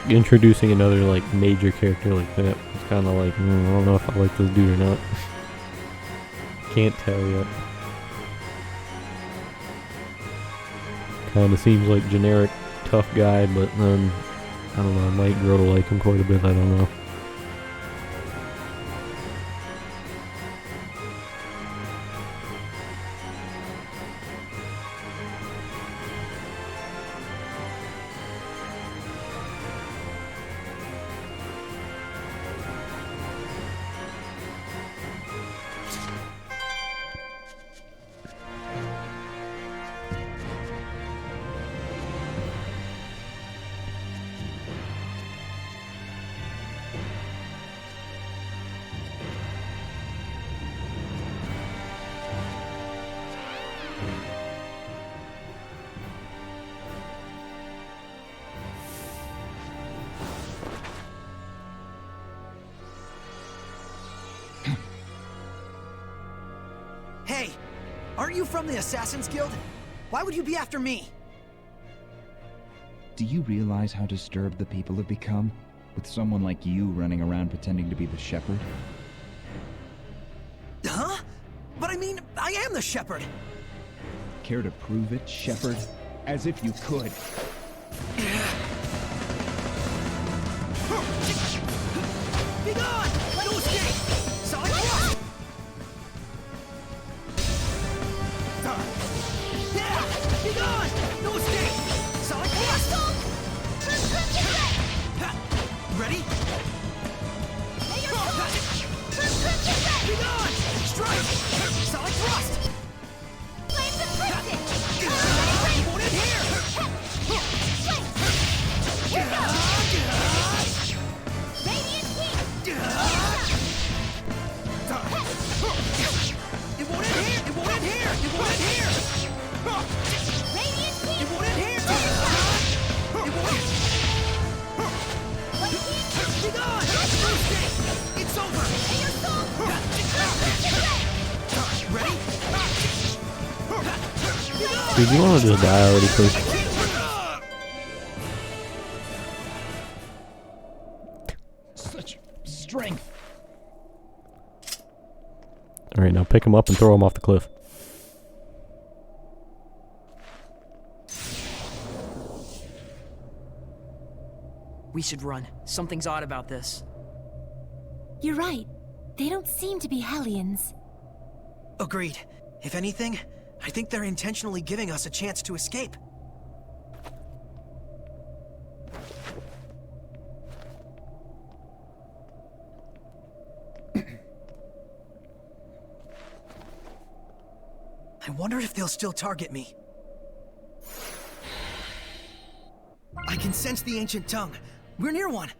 introducing another like major character like that, it's kind of like, I don't know if I like this dude or not. Can't tell yet. Kind of seems like generic tough guy, but then I don't know, I might grow to like him quite a bit, I don't know. Aren't you from the Assassin's Guild? Why would you be after me? Do you realize how disturbed the people have become? With someone like you running around pretending to be the shepherd? Huh? But I mean, I am the shepherd! Care to prove it, shepherd? As if you could. Be gone! No escape! Sonic Thrust! Yeah! Be gone! No escape! Sonic Thrust! Ready? Be gone! Strike! Sonic Thrust! You won't in here! It won't in here! It won't in here! It won't in here! It won't in here! It won't. Be gone! It's over! Ready? Dude, you wanna just die already, please? Such strength. Alright, now pick him up and throw him off the cliff. We should run. Something's odd about this. You're right. They don't seem to be Hellions. Agreed. If anything, I think they're intentionally giving us a chance to escape. I wonder if they'll still target me. I can sense the ancient tongue. We're near one.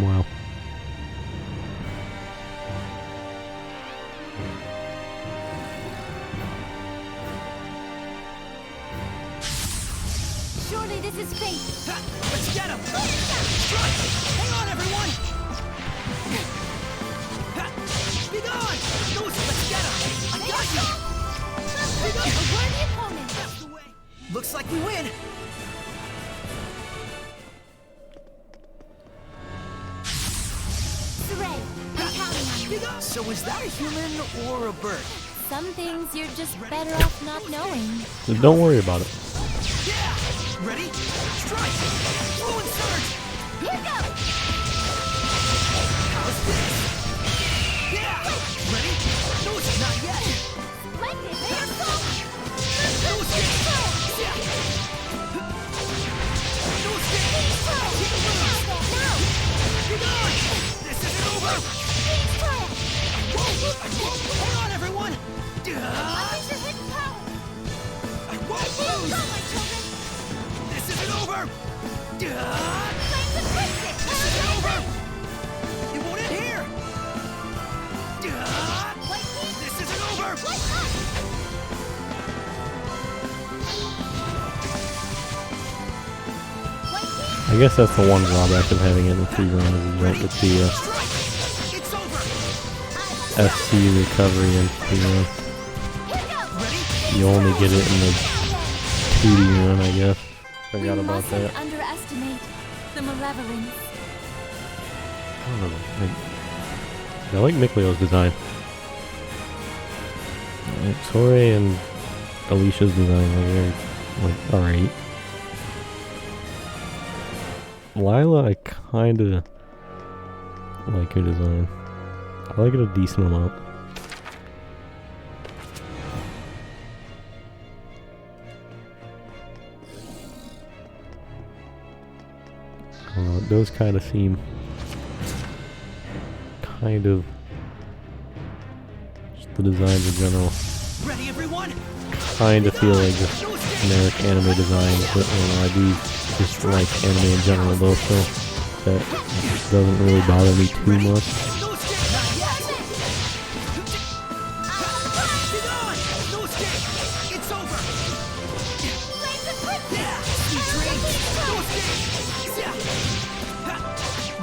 Wow. Surely this is fate. Let's get him! Strike! Hang on, everyone! Be gone! No, let's get him! I got you! Be gone! Where the opponent? That's the way. Looks like we win! So is that a human or a bird? Some things you're just better off not knowing. Just don't worry about it. Yeah! Ready? Strike! Ruin surge! Here goes! How's this? Yeah! Ready? No, it's not yet! Splendid! They are so... No escape! Yeah! No escape! Keep it moving! Now! Be gone! This isn't over! Hang on, everyone! Unleash your hidden power! I won't lose! Go, my children! This isn't over! Flames of Cryptic! This isn't over! It won't end here! White heat! This isn't over! White up! White heat! I guess that's the one drawback of having it in the free run is you don't get the SC recovery and you only get it in the 2D run, I guess. Forgot about that. Underestimate the malevolence. I don't know. I like Miklio's design. Like, Sore and Alicia's design are very, like, alright. Lila, I kinda like her design. I like it a decent amount. It does kind of seem kind of just the designs in general. Ready, everyone? Kind of feel like this generic anime designs, but I do just like anime in general though, so that doesn't really bother me too much.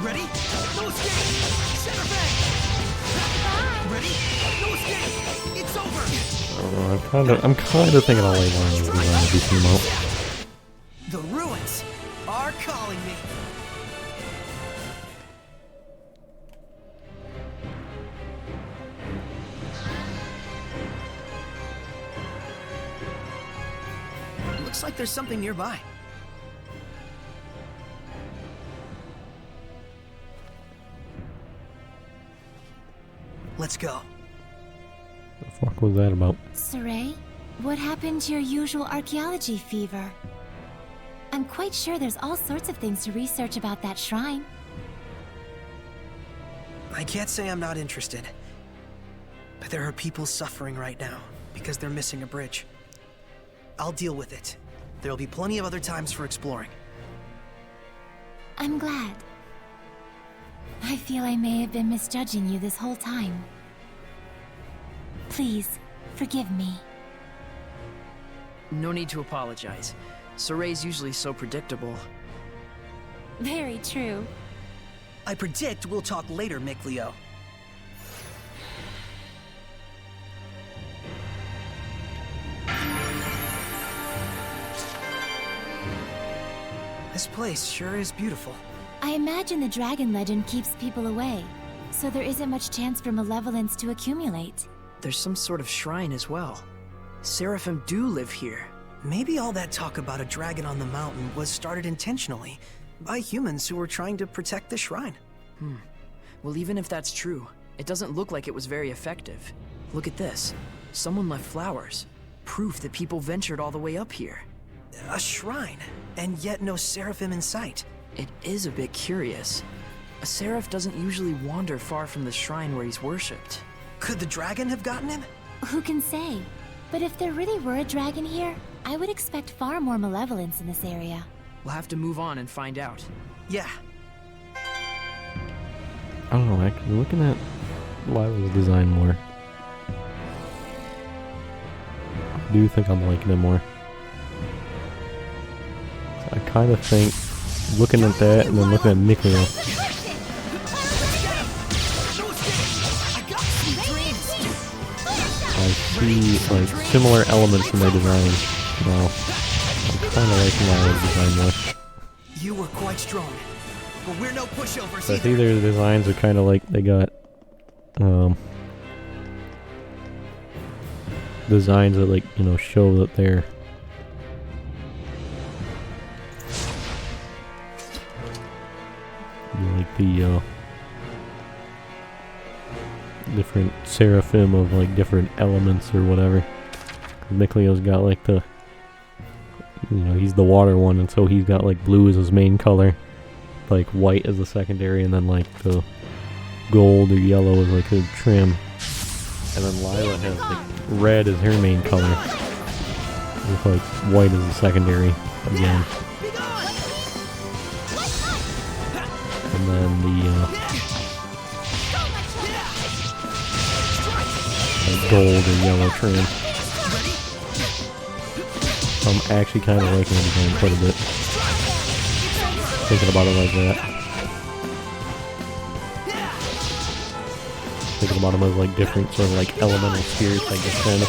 Ready? No escape! Center bang! Ready? No escape! It's over! I don't know, I'm kind of thinking I'll lay one of these designs to come out. The ruins are calling me. Looks like there's something nearby. Let's go. The fuck was that about? Saray, what happened to your usual archaeology fever? I'm quite sure there's all sorts of things to research about that shrine. I can't say I'm not interested. But there are people suffering right now because they're missing a bridge. I'll deal with it. There'll be plenty of other times for exploring. I'm glad. I feel I may have been misjudging you this whole time. Please, forgive me. No need to apologize. Saray's usually so predictable. Very true. I predict we'll talk later, Mikleo. This place sure is beautiful. I imagine the dragon legend keeps people away, so there isn't much chance for malevolence to accumulate. There's some sort of shrine as well. Seraphim do live here. Maybe all that talk about a dragon on the mountain was started intentionally by humans who were trying to protect the shrine. Well, even if that's true, it doesn't look like it was very effective. Look at this. Someone left flowers. Proof that people ventured all the way up here. A shrine, and yet no seraphim in sight. It is a bit curious. A seraph doesn't usually wander far from the shrine where he's worshipped. Could the dragon have gotten him? Who can say? But if there really were a dragon here, I would expect far more malevolence in this area. We'll have to move on and find out. Yeah. I don't know, actually, looking at Lila's design more, I do think I'm liking it more. I kind of think, looking at that and then looking at Mikleo, I see like similar elements in their design. Now, I'm kind of liking Lila's design more. You were quite strong, but we're no pushovers. So I see their designs are kind of like they got designs that, like, you know, show that they're like the different seraphim of like different elements or whatever. Mikleo's got like the, you know, he's the water one, and so he's got like blue as his main color, like white as the secondary, and then like the gold or yellow as like a trim. And then Lila has like red as her main color, with like white as the secondary again. And then the gold or yellow trim. I'm actually kind of liking the design quite a bit. Thinking about it like that. Thinking about them as like different sort of like elemental spirits, I guess, kind of.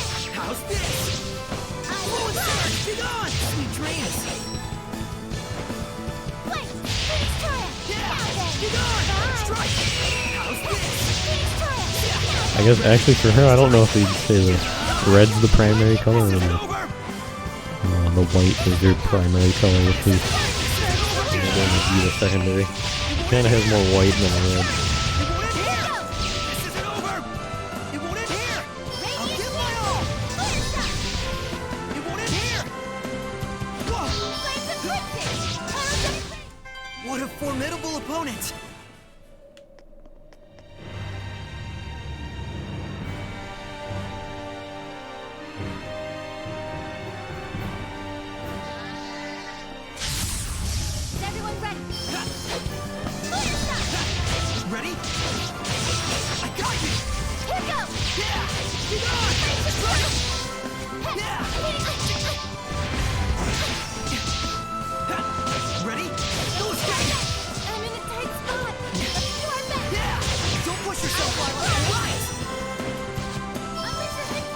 I guess actually for her, I don't know if we'd say the red's the primary color or the white is their primary color, which is the secondary. Kind of has more white than red. What a formidable opponent! Ready? Go escape! I'm in a tight spot. You are back. Yeah! Don't push yourself, Marlind. Right!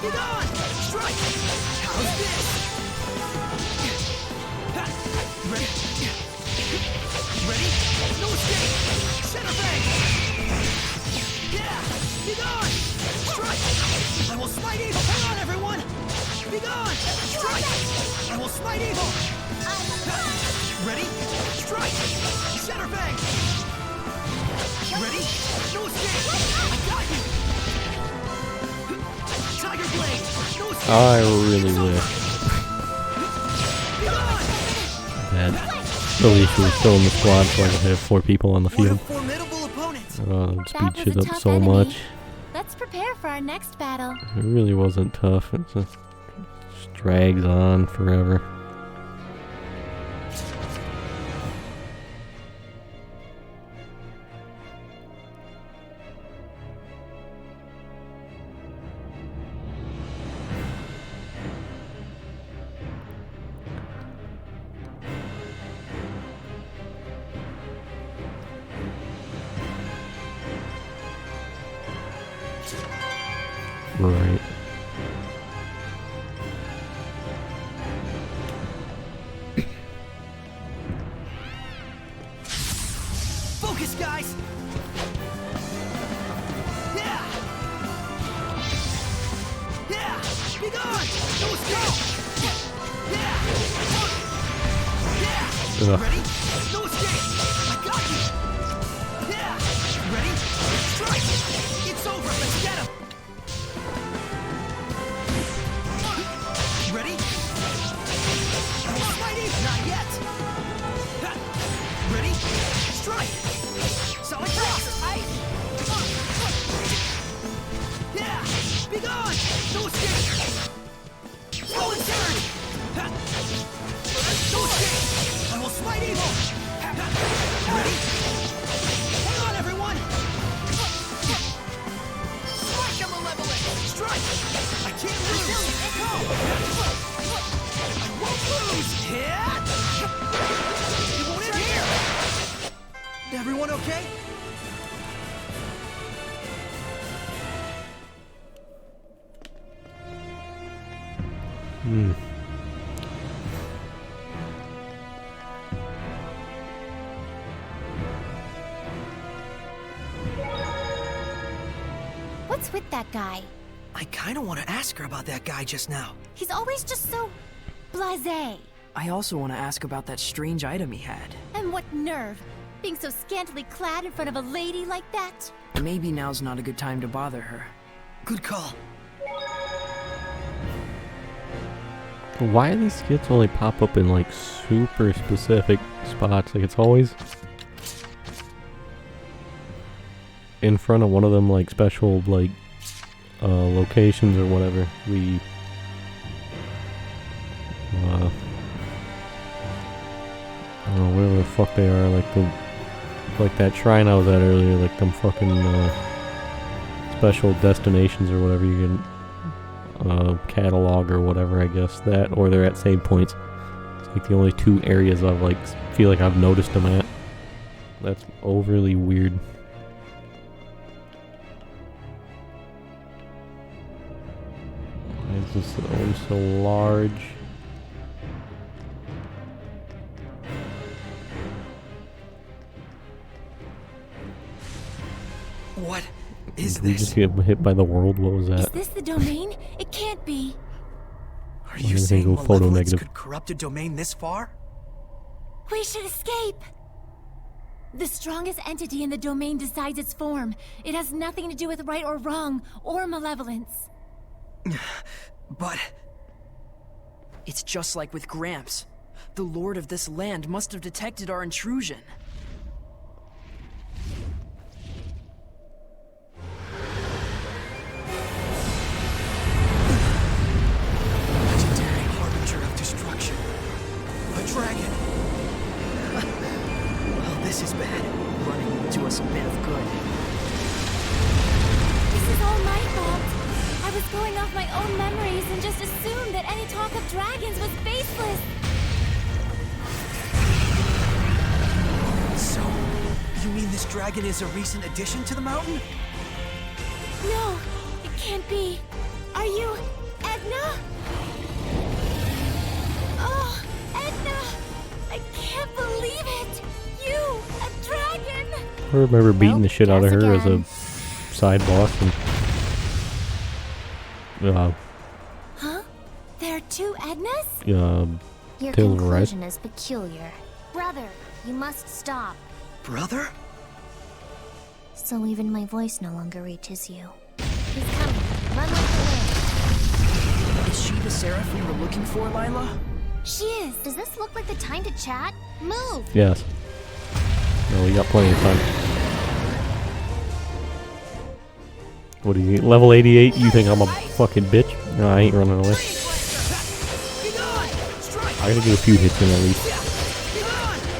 Be gone! Strike! How's this? Ready? Ready? No escape! Center bang! Yeah! Be gone! Strike! I will smite evil! Hang on, everyone! Be gone! Strike! I will smite evil! Ready? Strike! Shatter bang! Ready? No escape! I got you! Tiger blade! No escape! I really wish that Alicia was still in the squad so I could have 4 people on the field. It'd speed shit up so much. Let's prepare for our next battle. It really wasn't tough. It just drags on forever. Right. Focus, guys! Yeah! Yeah! Be gone! No escape! Yeah! Yeah! Ugh. Ready? No escape! I got you! Yeah! Ready? Strike! It's over! Let's get him! Ready? Almighty! Not yet! Ready? Strike! Solid cross! Yeah! Be gone! No escape! Roll and turn! No escape! I will smite evil! Ready? Hang on, everyone! Strike and malevolent! Strike! I can't lose! I won't lose! Hit! It won't end here! Everyone okay? Hmm. What's with that guy? I kinda want to ask her about that guy just now. He's always just so blasé. I also want to ask about that strange item he had. And what nerve, being so scantily clad in front of a lady like that? Maybe now's not a good time to bother her. Good call. Why do these skits only pop up in like super specific spots? Like it's always in front of one of them like special like locations or whatever. We I don't know, whatever the fuck they are, like that shrine I was at earlier, like them fucking special destinations or whatever you can catalog or whatever, I guess that, or they're at save points. It's like the only 2 areas I've like feel like I've noticed them at. That's overly weird. Why is this always so large? What is Did we this? just get hit by the world? What was Is that? this the domain? It can't be. Are you Everything saying go photo malevolence negative. could corrupt a domain this far? We should escape. The strongest entity in the domain decides its form. It has nothing to do with right or wrong, or malevolence. But It's just like with Gramps. The lord of this land must have detected our intrusion. legendary harbinger of destruction. A dragon. Well, this is bad. Running will do us a bit of good. This is all my fault. I was going off my own memories and just assumed that any talk of dragons was baseless. So, you mean this dragon is a recent addition to the mountain? No, it can't be. Are you Edna? Oh, Edna! I can't believe it! You, a dragon! I remember beating the shit out of her as a side boss. And, huh? There are two Ednas? Tales Your of Arise. conclusion is peculiar. Brother, you must stop. Brother? So even my voice no longer reaches you. He's coming. Run like the wind. Is she the Seraph we were looking for, Lila? She is. Does this look like the time to chat? Move! Yes. No, we got plenty of time. What do you level 88? You think I'm a fucking bitch? No, I ain't running away. I gotta get a few hits in at least.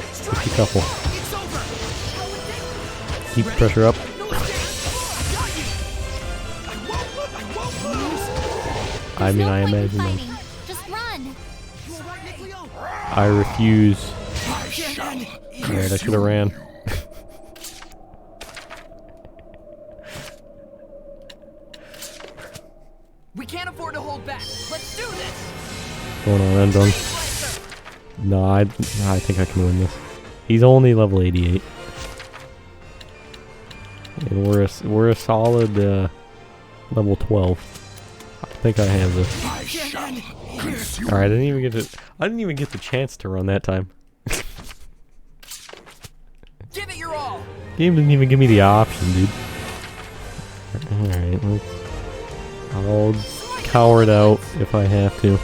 Just a couple. Keep the pressure up. I mean, I imagine them. Just run! I refuse. Alright, I should have ran. We can't afford to hold back. Let's do this. Going on, Endung. No, I think I can win this. He's only level 88. And we're a solid level 12. I think I have this. Alright, I didn't even get the chance to run that time. Give it your all. Game didn't even give me the option, dude. Alright, I'll cower it out if I have to.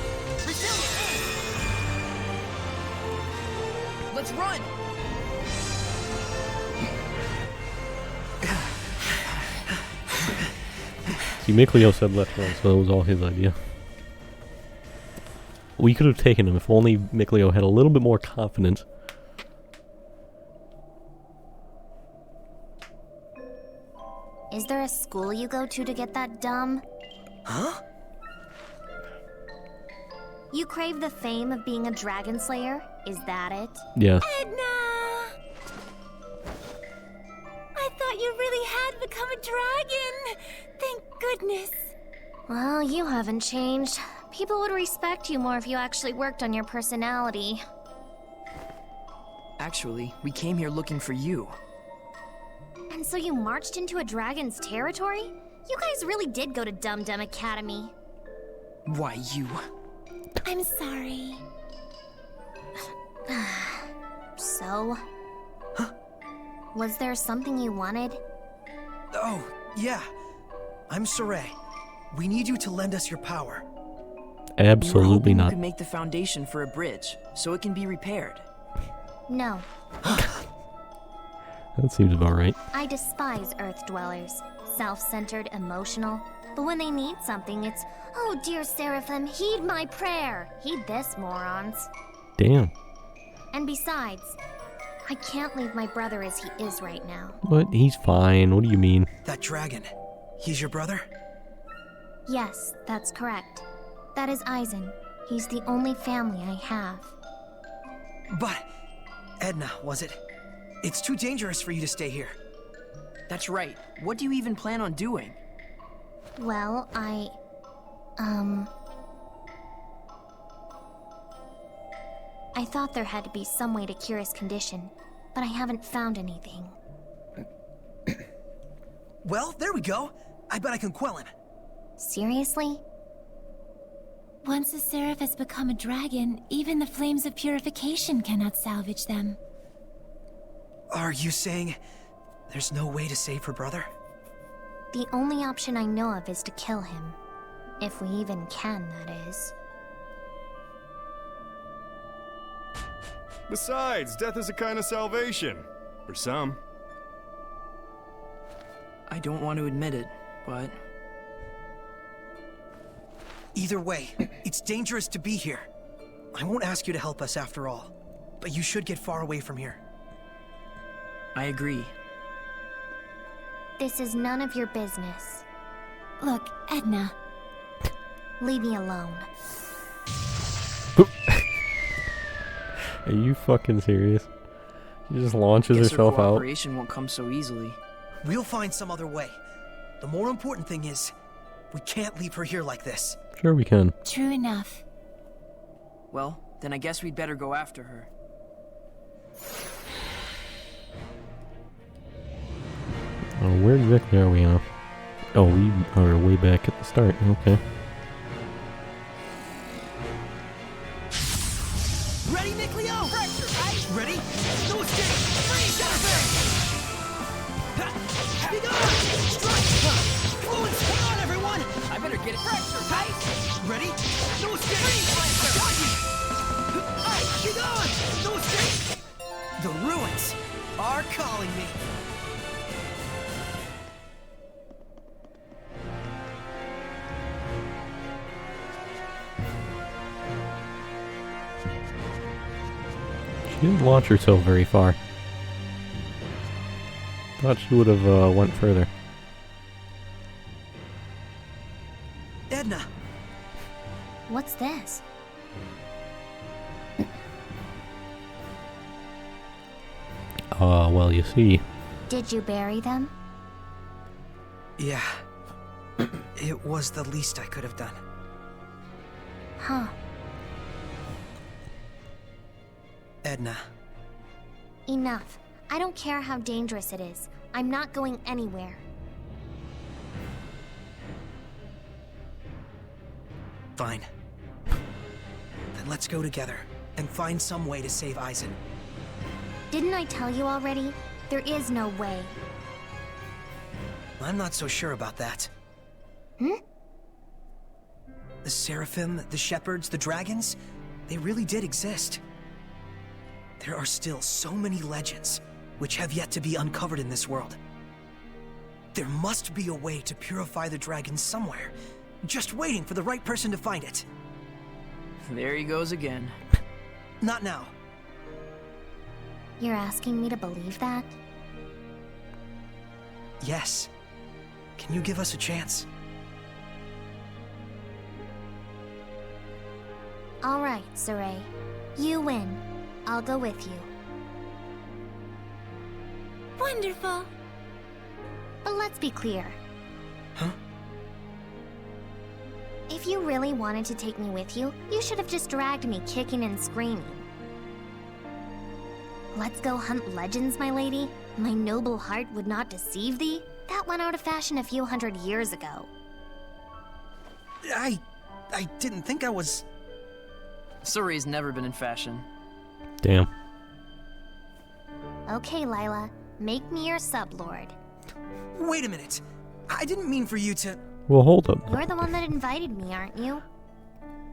Let's run. See, Mikleo said left run, so it was all his idea. We could have taken him if only Mikleo had a little bit more confidence. Is there a school you go to get that dumb? Huh? You crave the fame of being a dragon slayer? Is that it? Yeah. Edna! I thought you really had become a dragon! Thank goodness. Well, you haven't changed. People would respect you more if you actually worked on your personality. Actually, we came here looking for you. And so you marched into a dragon's territory? You guys really did go to Dum Dum Academy. Why, you... I'm sorry. So? Huh? Was there something you wanted? Oh, yeah. I'm Saray. We need you to lend us your power. Absolutely You not. can make the foundation for a bridge, so it can be repaired. No. That seems about right. I despise Earth dwellers. Self-centered, emotional. But when they need something, it's, oh dear Seraphim, heed my prayer. Heed this, morons. Damn. And besides, I can't leave my brother as he is right now. What? He's fine. What do you mean? That dragon, he's your brother? Yes, that's correct. That is Eisen. He's the only family I have. But, Edna, was it? It's too dangerous for you to stay here. That's right. What do you even plan on doing? Well, I thought there had to be some way to cure his condition, but I haven't found anything. Well, there we go. I bet I can quell him. Seriously? Once a seraph has become a dragon, even the flames of purification cannot salvage them. Are you saying there's no way to save her brother? The only option I know of is to kill him. If we even can, that is. Besides, death is a kind of salvation. For some. I don't want to admit it, but... Either way, it's dangerous to be here. I won't ask you to help us after all, but you should get far away from here. I agree. This is none of your business. Look, Edna. Leave me alone. Are you fucking serious? She just launches Guess herself her out. cooperation won't come so easily. We'll find some other way. The more important thing is, we can't leave her here like this. Sure we can. True enough. Well, then I guess we'd better go after her. Oh, where exactly are we now? Oh, we are way back at the start. Okay. Ready, Nick Leo? Fracture, right? Ready? No escape! Freeze! Be gone! Strike! Fluence! Hang on, everyone! I better get it. Fracture, right? Ready? No escape! Freeze! Got you! Be gone! No escape! The ruins are calling me. She didn't launch herself very far. Thought she would have went further. Edna! What's this? Well, you see. Did you bury them? Yeah. It was the least I could have done. Huh. Edna. Enough. I don't care how dangerous it is. I'm not going anywhere. Fine. Then let's go together and find some way to save Eisen. Didn't I tell you already? There is no way. I'm not so sure about that. Hmm? The Seraphim, the Shepherds, the Dragons, they really did exist. There are still so many legends which have yet to be uncovered in this world. There must be a way to purify the dragons somewhere, just waiting for the right person to find it. There he goes again. Not now. You're asking me to believe that? Yes. Can you give us a chance? All right, Saray. You win. I'll go with you. Wonderful. But let's be clear. Huh? If you really wanted to take me with you, you should have just dragged me kicking and screaming. Let's go hunt legends, my lady. My noble heart would not deceive thee. That went out of fashion a few hundred years ago. I didn't think I was... Surrey's never been in fashion. Damn. Okay, Lila. Make me your sublord. Wait a minute. I didn't mean for you to... Well, hold up. You're the one that invited me, aren't you?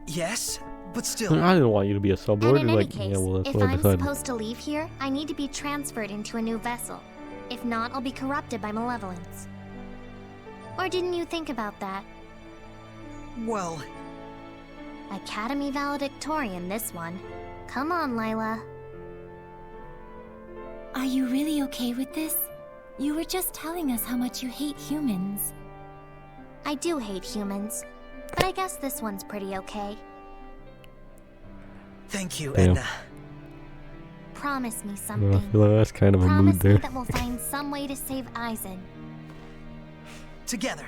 Yes, but still... I didn't want you to be a sublord. And in any Like, case, yeah, well, that's if what I I'm decided. supposed to leave here, I need to be transferred into a new vessel. If not, I'll be corrupted by malevolence. Or didn't you think about that? Well... Academy valedictorian, this one. Come on, Lila. Are you really okay with this? You were just telling us how much you hate humans. I do hate humans, but I guess this one's pretty okay. Thank you, Damn. Edna. Promise me I something. feel like that's kind of a mood Promise me there. that we'll find some way to save Eisen. Together.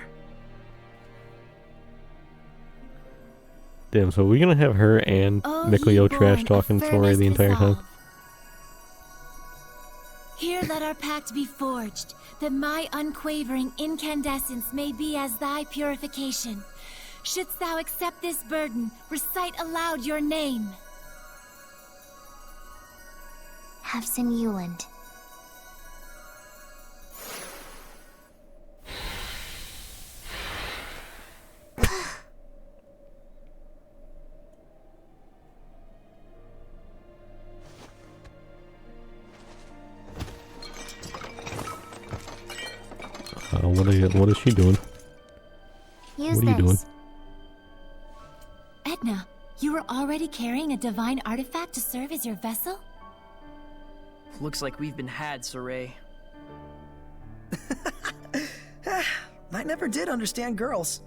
Damn, so we're gonna have her and Oh, Nick Leo ye trash born, talking a Sora the furnace entire time. dissolve. Here let our pact be forged, that my unquavering incandescence may be as thy purification. Shouldst thou accept this burden, recite aloud your name. Havson Euland. What is she doing? Use What are you doing? Edna, you were already carrying a divine artifact to serve as your vessel? Looks like we've been had, Saray. I never did understand girls.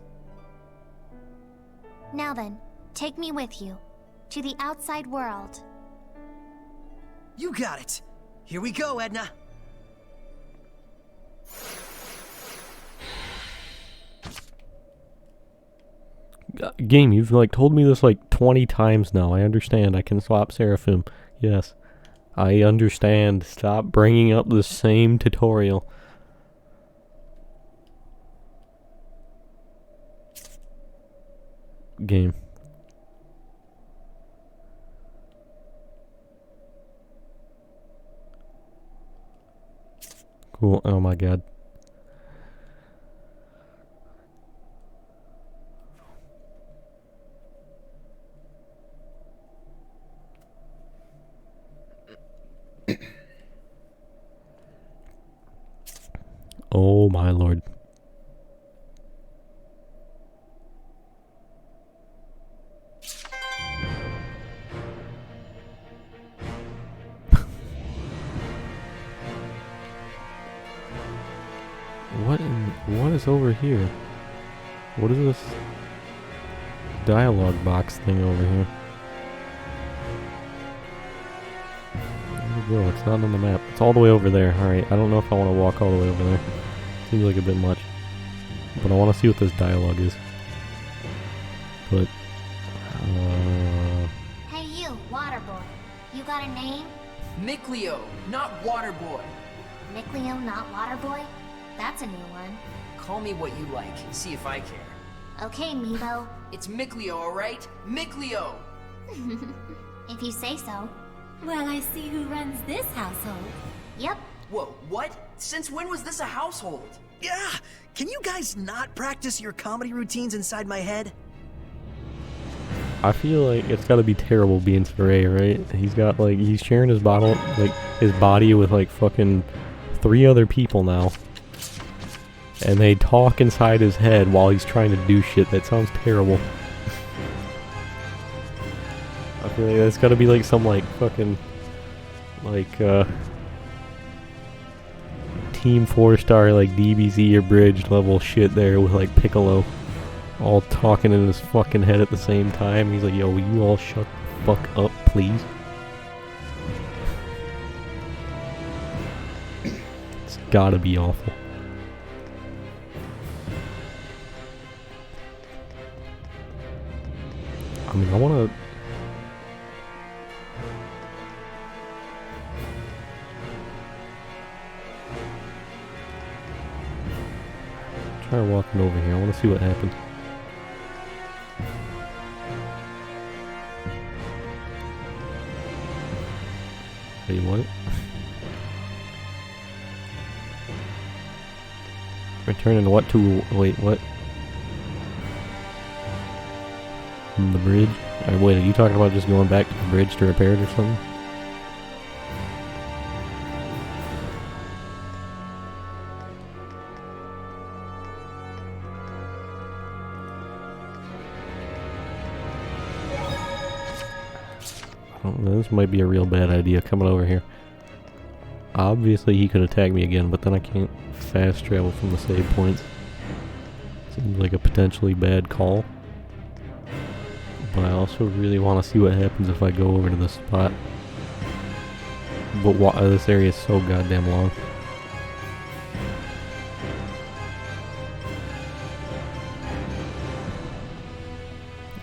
Now then, take me with you. To the outside world. You got it. Here we go, Edna. Game, you've like told me this like 20 times now. I understand. I can swap Seraphim. Yes. I understand. Stop bringing up the same tutorial. Game. Cool. Oh my god. Oh my lord. What is over here? What is this dialogue box thing over here? There we go, it's not on the map. It's all the way over there. Alright, I don't know if I want to walk all the way over there. Seems like a bit much. But I want to see what this dialogue is. But, Hey you, water boy. You got a name? Miclio, not water boy. Miclio, not water boy? That's a new one. Call me what you like, see if I care. Okay, Meebo. It's Miclio, alright? Miclio! If you say so. Well, I see who runs this household. Yep. Whoa, what? Since when was this a household? Yeah! Can you guys not practice your comedy routines inside my head? I feel like it's gotta be terrible being Saray, right? He's got like, he's sharing his bottle, like, his body with like fucking 3 other people now. And they talk inside his head while he's trying to do shit. That sounds terrible. I feel like that's gotta be like some like fucking like Team 4-star like DBZ abridged level shit there with like Piccolo all talking in his fucking head at the same time. He's like, yo, will you all shut the fuck up, please? It's gotta be awful. I mean, I wanna... try walking over here. I wanna see what happens. Hey, what? Returning to what to... wait, what? From the bridge? Wait, are you talking about just going back to the bridge to repair it or something? I don't know, this might be a real bad idea coming over here. Obviously he could attack me again, but then I can't fast travel from the save points. Seems like a potentially bad call. But I also really want to see what happens if I go over to this spot. But this area is so goddamn long.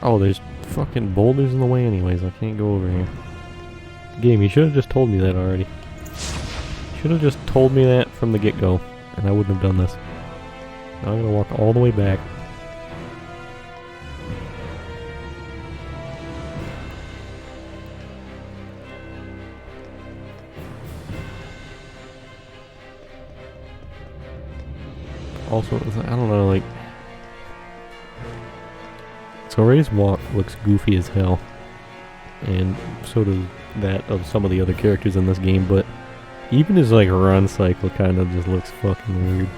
Oh, there's fucking boulders in the way anyways. I can't go over here. Game, you should have just told me that already. Should have just told me that from the get-go, and I wouldn't have done this. Now I'm gonna walk all the way back. Also, I don't know, like... So Ray's walk looks goofy as hell. And so does that of some of the other characters in this game, but even his like run cycle kind of just looks fucking weird.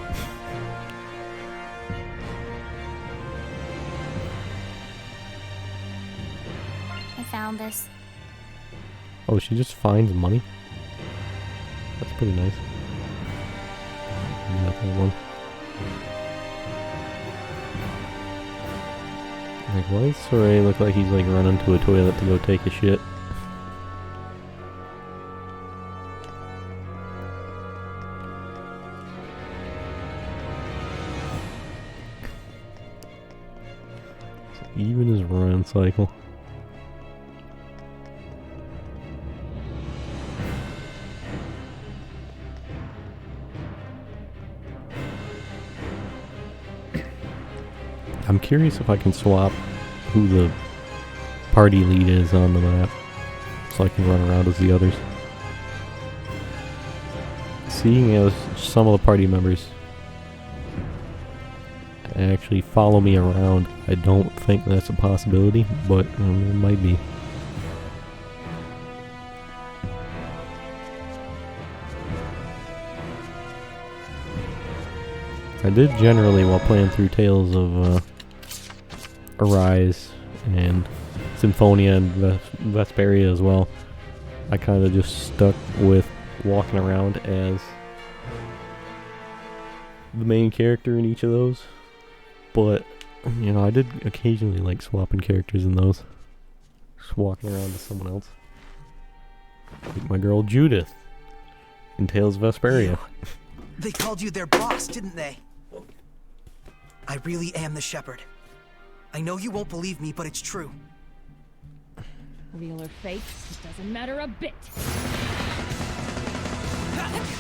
I found this. Oh, she just finds money? That's pretty nice. Nothing one. Like, why does Soray look like he's like running to a toilet to go take a shit? Even his run cycle. I'm curious if I can swap who the party lead is on the map, so I can run around as the others. Seeing as some of the party members actually follow me around, I don't think that's a possibility, but it might be. I did generally, while playing through Tales of Arise and Symphonia and Zestiria as well, I kind of just stuck with walking around as the main character in each of those. But, you know, I did occasionally like swapping characters in those. Just walking around as someone else. Like my girl Judith in Tales of Vesperia. They called you their boss, didn't they? I really am the shepherd. I know you won't believe me, but it's true. Real or fake, it doesn't matter a bit.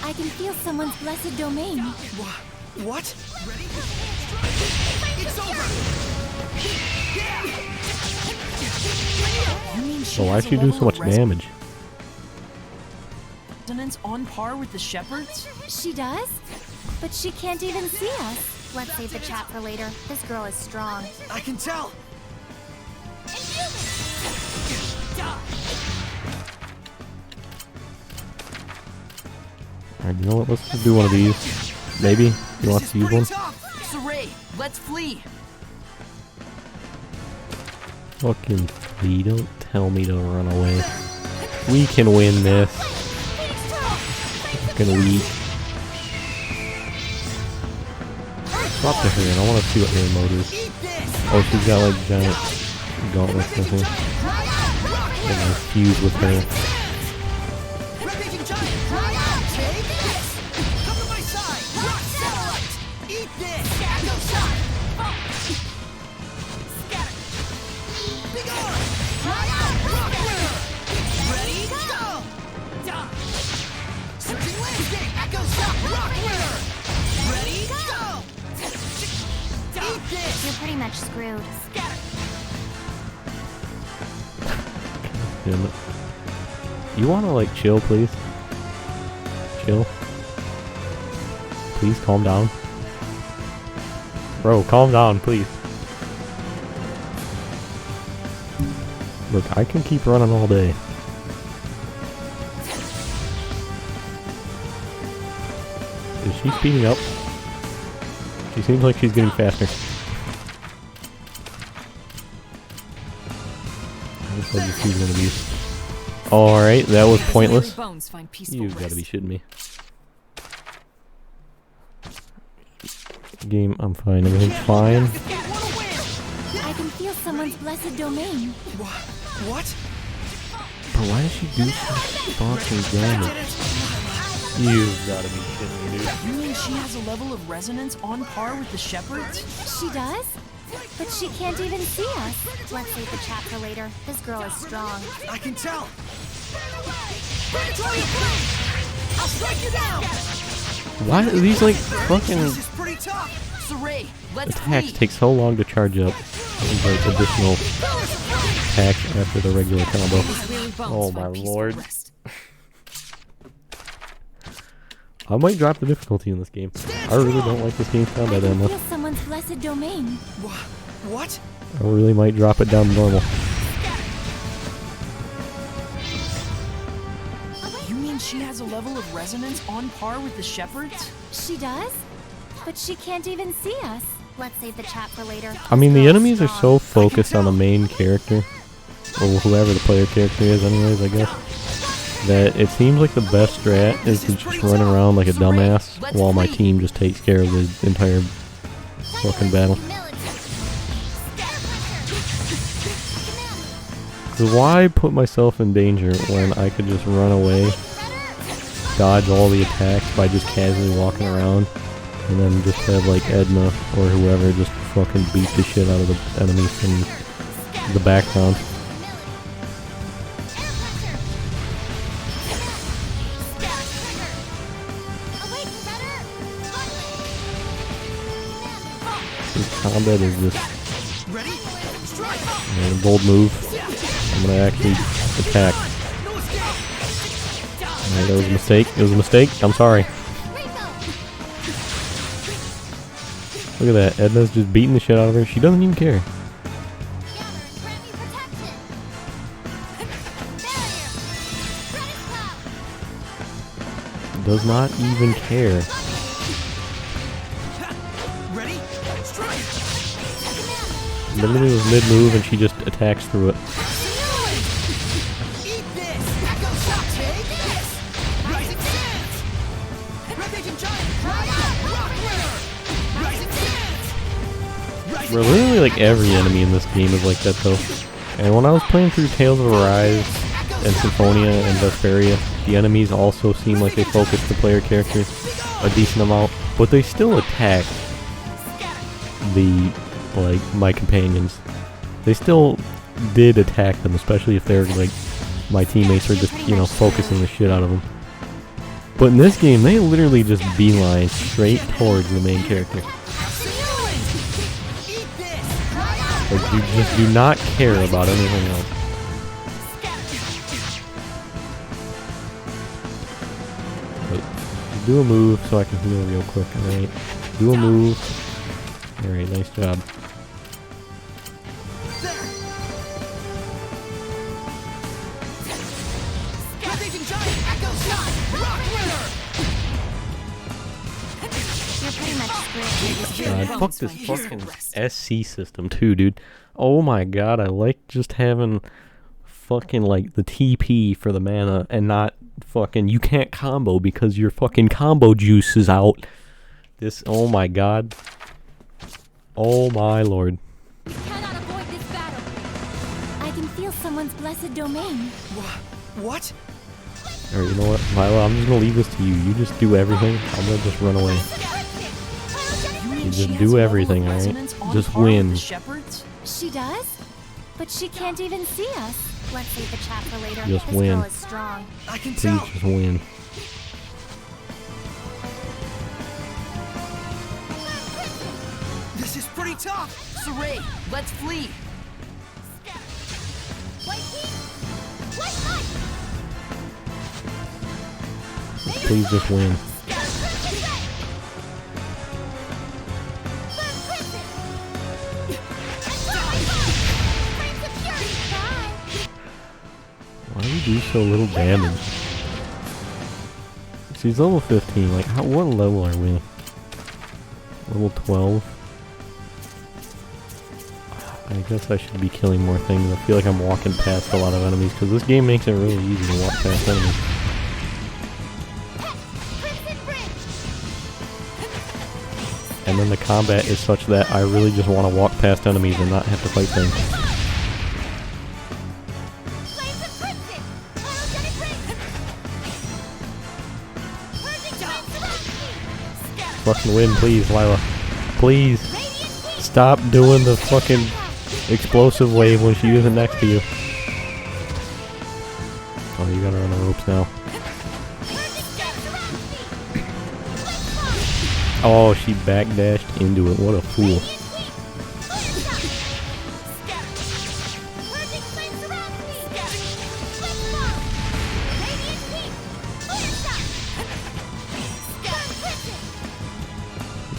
I can feel someone's blessed domain. What? Ready? It's over! You mean she So why'd has a she do level so much of damage? resonance on par with the shepherds? She does? But she can't even see us. Let's save the chat for later. This girl is strong. I can tell! Alright, you know what? Let's just do one of these. Maybe. You want to use one? Saray, let's flee! Fucking flee. Don't tell me to run away. We can win this. Fucking weak. Swap to her and I want to see what her mode is. Oh, she's got like giant gauntlets with her. And I fuse with her. You're pretty much screwed. Damn it. You wanna like chill, please? Chill. Please calm down. Bro, calm down, please. Look, I can keep running all day. Is she speeding up? She seems like she's getting faster. I'll just use one of these. Alright, that was pointless. You've got to be shitting me. Game, I'm fine. Everything's fine. I can feel someone's blessed domain. What? But why does she do such sponsored damage? You've got to be shitting me, dude. You mean she has a level of resonance on par with the shepherds? She does? But she can't even see us. Let's save the chat for later. This girl is strong. I can tell! I'll strike you down! Why do these like fucking Saray, let's attacks flee! take so long to charge up? These like additional attacks after the regular combo. Oh my lord. I might drop the difficulty in this game. I really don't like this game's combat that much. Feel someone's blessed domain. What? I really might drop it down to normal. You mean she has a level of resonance on par with the shepherds? She does? But she can't even see us. Let's save the chat for later. I mean, the enemies are so focused on the main character, or whoever the player character is anyways, I guess, that it seems like the best strat is to just run around like a dumbass while my team just takes care of the entire fucking battle. 'Cause why put myself in danger when I could just run away, dodge all the attacks by just casually walking around, and then just have like Edna or whoever just fucking beat the shit out of the enemies from the background. This combat is just a bold move. I'm gonna actually attack. Alright, that was a mistake. It was a mistake. I'm sorry. Look at that. Edna's just beating the shit out of her. She doesn't even care. Does not even care. Literally was mid-move and she just attacks through it. Bro, literally like every enemy in this game is like that though. And when I was playing through Tales of Arise and Symphonia and Zestiria, the enemies also seem like they focus the player characters a decent amount, but they still attack my companions. They still did attack them, especially if they're like my teammates are just, you know, focusing the shit out of them. But in this game, they literally just beeline straight towards the main character. Like, you just do not care about anything else. But do a move so I can heal real quick, alright? Do a move. Alright, nice job. God, fuck this fucking SC system too, dude. Oh my god, I like just having fucking like the TP for the mana and not fucking you can't combo because your fucking combo juice is out. This, oh my god. Oh my lord. You cannot avoid this battle. I can feel someone's blessed domain. What? Alright, you know what, Lila, I'm just gonna leave this to you. You just do everything. I'm gonna just run away. You just do everything, alright? Just win. She does? But she can't even see us. Let's save the chat for later. Just this win. girl is strong. I can Please tell. just win. This is pretty tough. Saray, let's flee. Please just win. Why do you do so little damage? She's level 15, like what level are we? Level 12? I guess I should be killing more things. I feel like I'm walking past a lot of enemies because this game makes it really easy to walk past enemies. And then the combat is such that I really just want to walk past enemies and not have to fight things. Fucking win, please, Lila. Please. Stop doing the fucking explosive wave when she isn't next to you. Oh, you gotta run the ropes now. Oh, she backdashed into it. What a fool.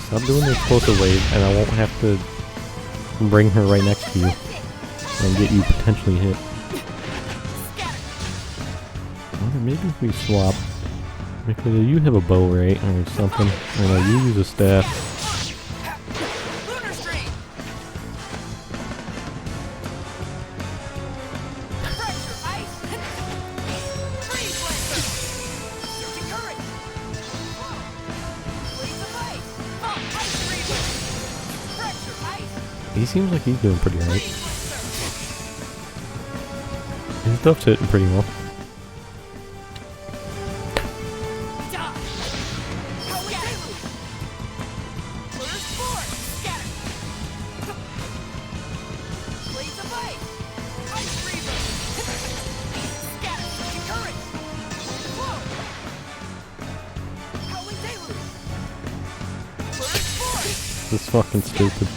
Stop doing the explosive wave, and I won't have to bring her right next to you and get you potentially hit. Or maybe if we swap. Because you have a bow, right? Or something. Or no, you use a staff. He seems like he's doing pretty right. stuff's hitting pretty well. This is fucking stupid.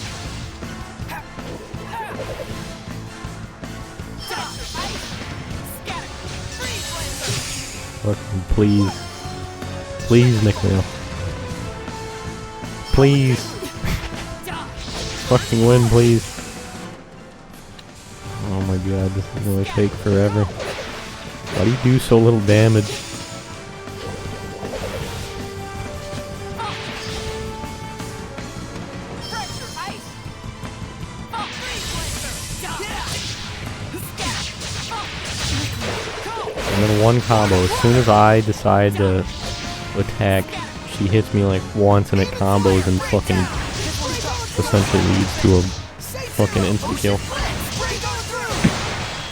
Fucking please. Please, Nicola. Please. Fucking win, please. Oh my god, this is gonna take forever. Why do you do so little damage? And then one combo, as soon as I decide to attack, she hits me like once and it combos and fucking essentially leads to a fucking instant kill.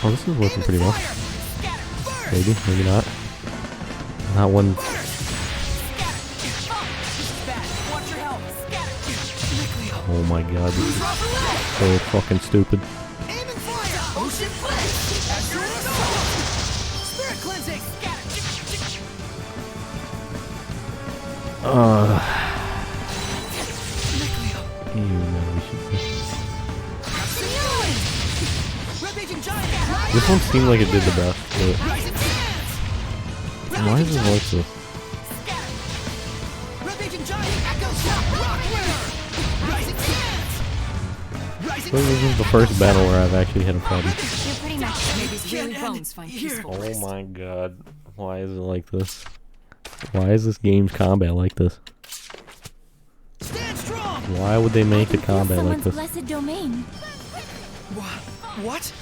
Oh, this is working pretty well. Maybe, maybe not. Not one. Oh my god, this is so fucking stupid. This one seemed like it did the best, but why is it like this? So this is the first battle where I've actually had a problem. Oh my god, why is it like this? Why is this game's combat like this? Why would they make the combat like this? Blessed domain. What?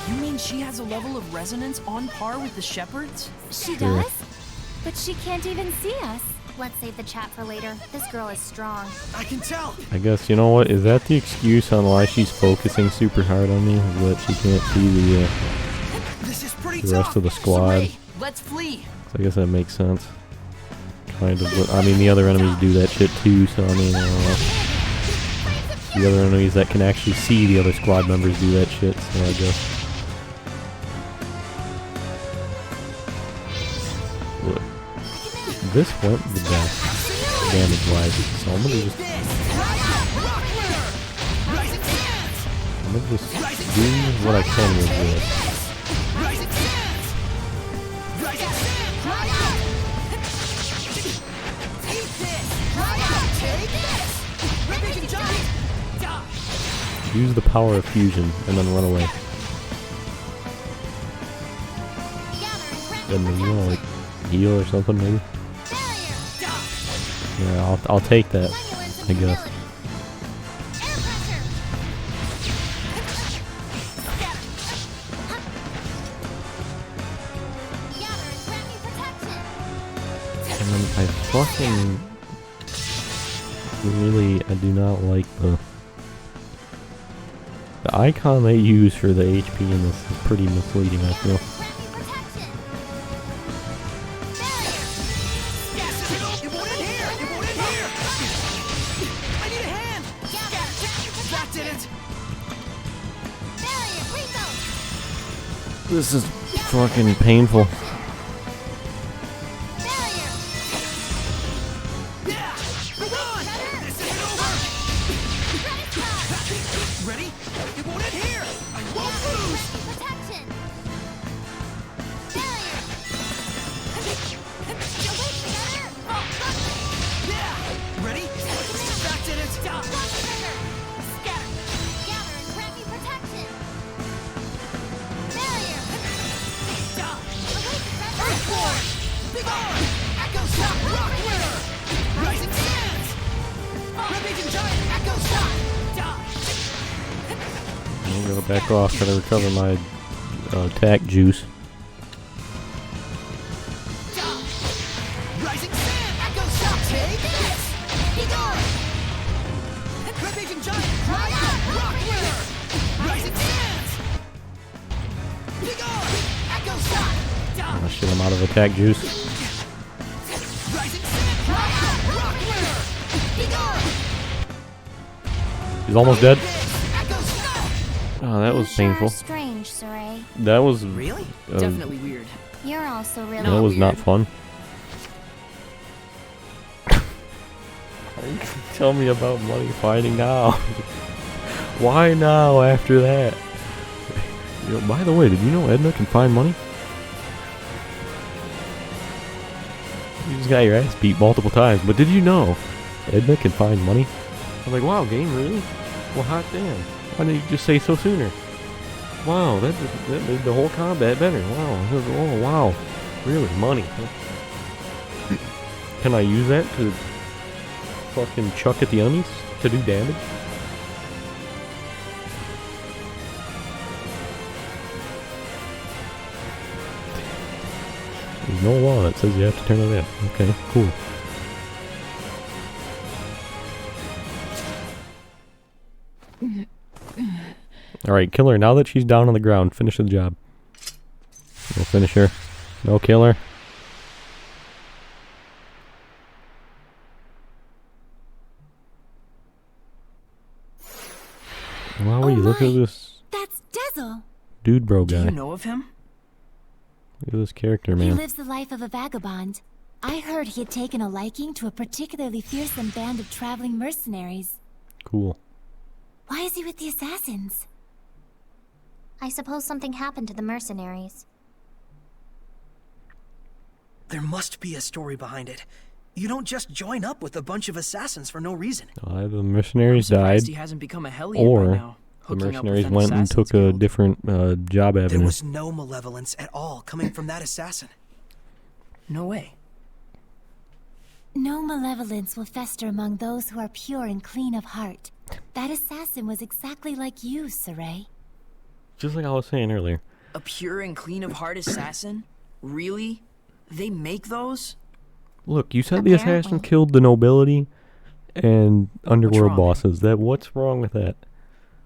You mean she has a level of resonance on par with the shepherds? She Sure. does? But she can't even see us. Let's save the chat for later. This girl is strong. I can tell. I guess, you know what, is that the excuse on why she's focusing super hard on me? Is that she can't see the rest of the squad? Let's flee. So I guess that makes sense. Kind of, but I mean the other enemies do that shit too, so I mean, the other enemies that can actually see the other squad members do that shit, so I guess. Look. This went the best, damage-wise, so I'm gonna just do what I can with this. Use the power of fusion and then run away. Then maybe you wanna like heal or something maybe? Yeah, I'll take that, I guess. And then I fucking really, I do not like the icon they use for the HP in this is pretty misleading, I feel. This is fucking painful. Ready? It won't end here! I won't lose! Protection! Yeah! Ready? That did it! Scatter! Gather and grant me protection! Failure! Earthborn! Big on! Echo Shock Rock Winner! Rising Sands! Red Legion Giant Echo Shock! I'm gonna back off, gotta recover my attack juice. Rising Sand Echo Shock! Take this! Be gone! Red Legion Giant attack juice. He's almost dead. Oh, that was painful. Strange, Saray. That was really definitely weird. You're also really. That was not fun. Tell me about money fighting now. Why now after that? You know, by the way, did you know Edna can find money? You just got your ass beat multiple times, but did you know Edna can find money? I'm like, wow, game, really? Well, hot damn. Why didn't you just say so sooner? Wow, that made the whole combat better. Wow. Oh, wow. Really? Money. Huh? Can I use that to fucking chuck at the enemies to do damage? There's no law that says you have to turn it in. Okay, cool. Alright, kill her. Now that she's down on the ground, finish the job. We'll finish her. No, kill her. Wow, you look at this. That's Dezel. Dude bro guy. Do you know of him? Look at this character, He man. lives the life of a vagabond. I heard he had taken a liking to a particularly fearsome band of traveling mercenaries. Cool. Why is he with the assassins? I suppose something happened to the mercenaries. There must be a story behind it. You don't just join up with a bunch of assassins for no reason. The mercenaries died, He hasn't become a Hellion by or now, the hooking up with mercenaries an went and assassin's took a different job There avenue. was no malevolence at all coming from that assassin. No way. No malevolence will fester among those who are pure and clean of heart. That assassin was exactly like you, Saray. Just like I was saying earlier. A pure and clean of heart assassin? Really? They make those? Look, you said the assassin killed the nobility and underworld bosses. What's wrong with that?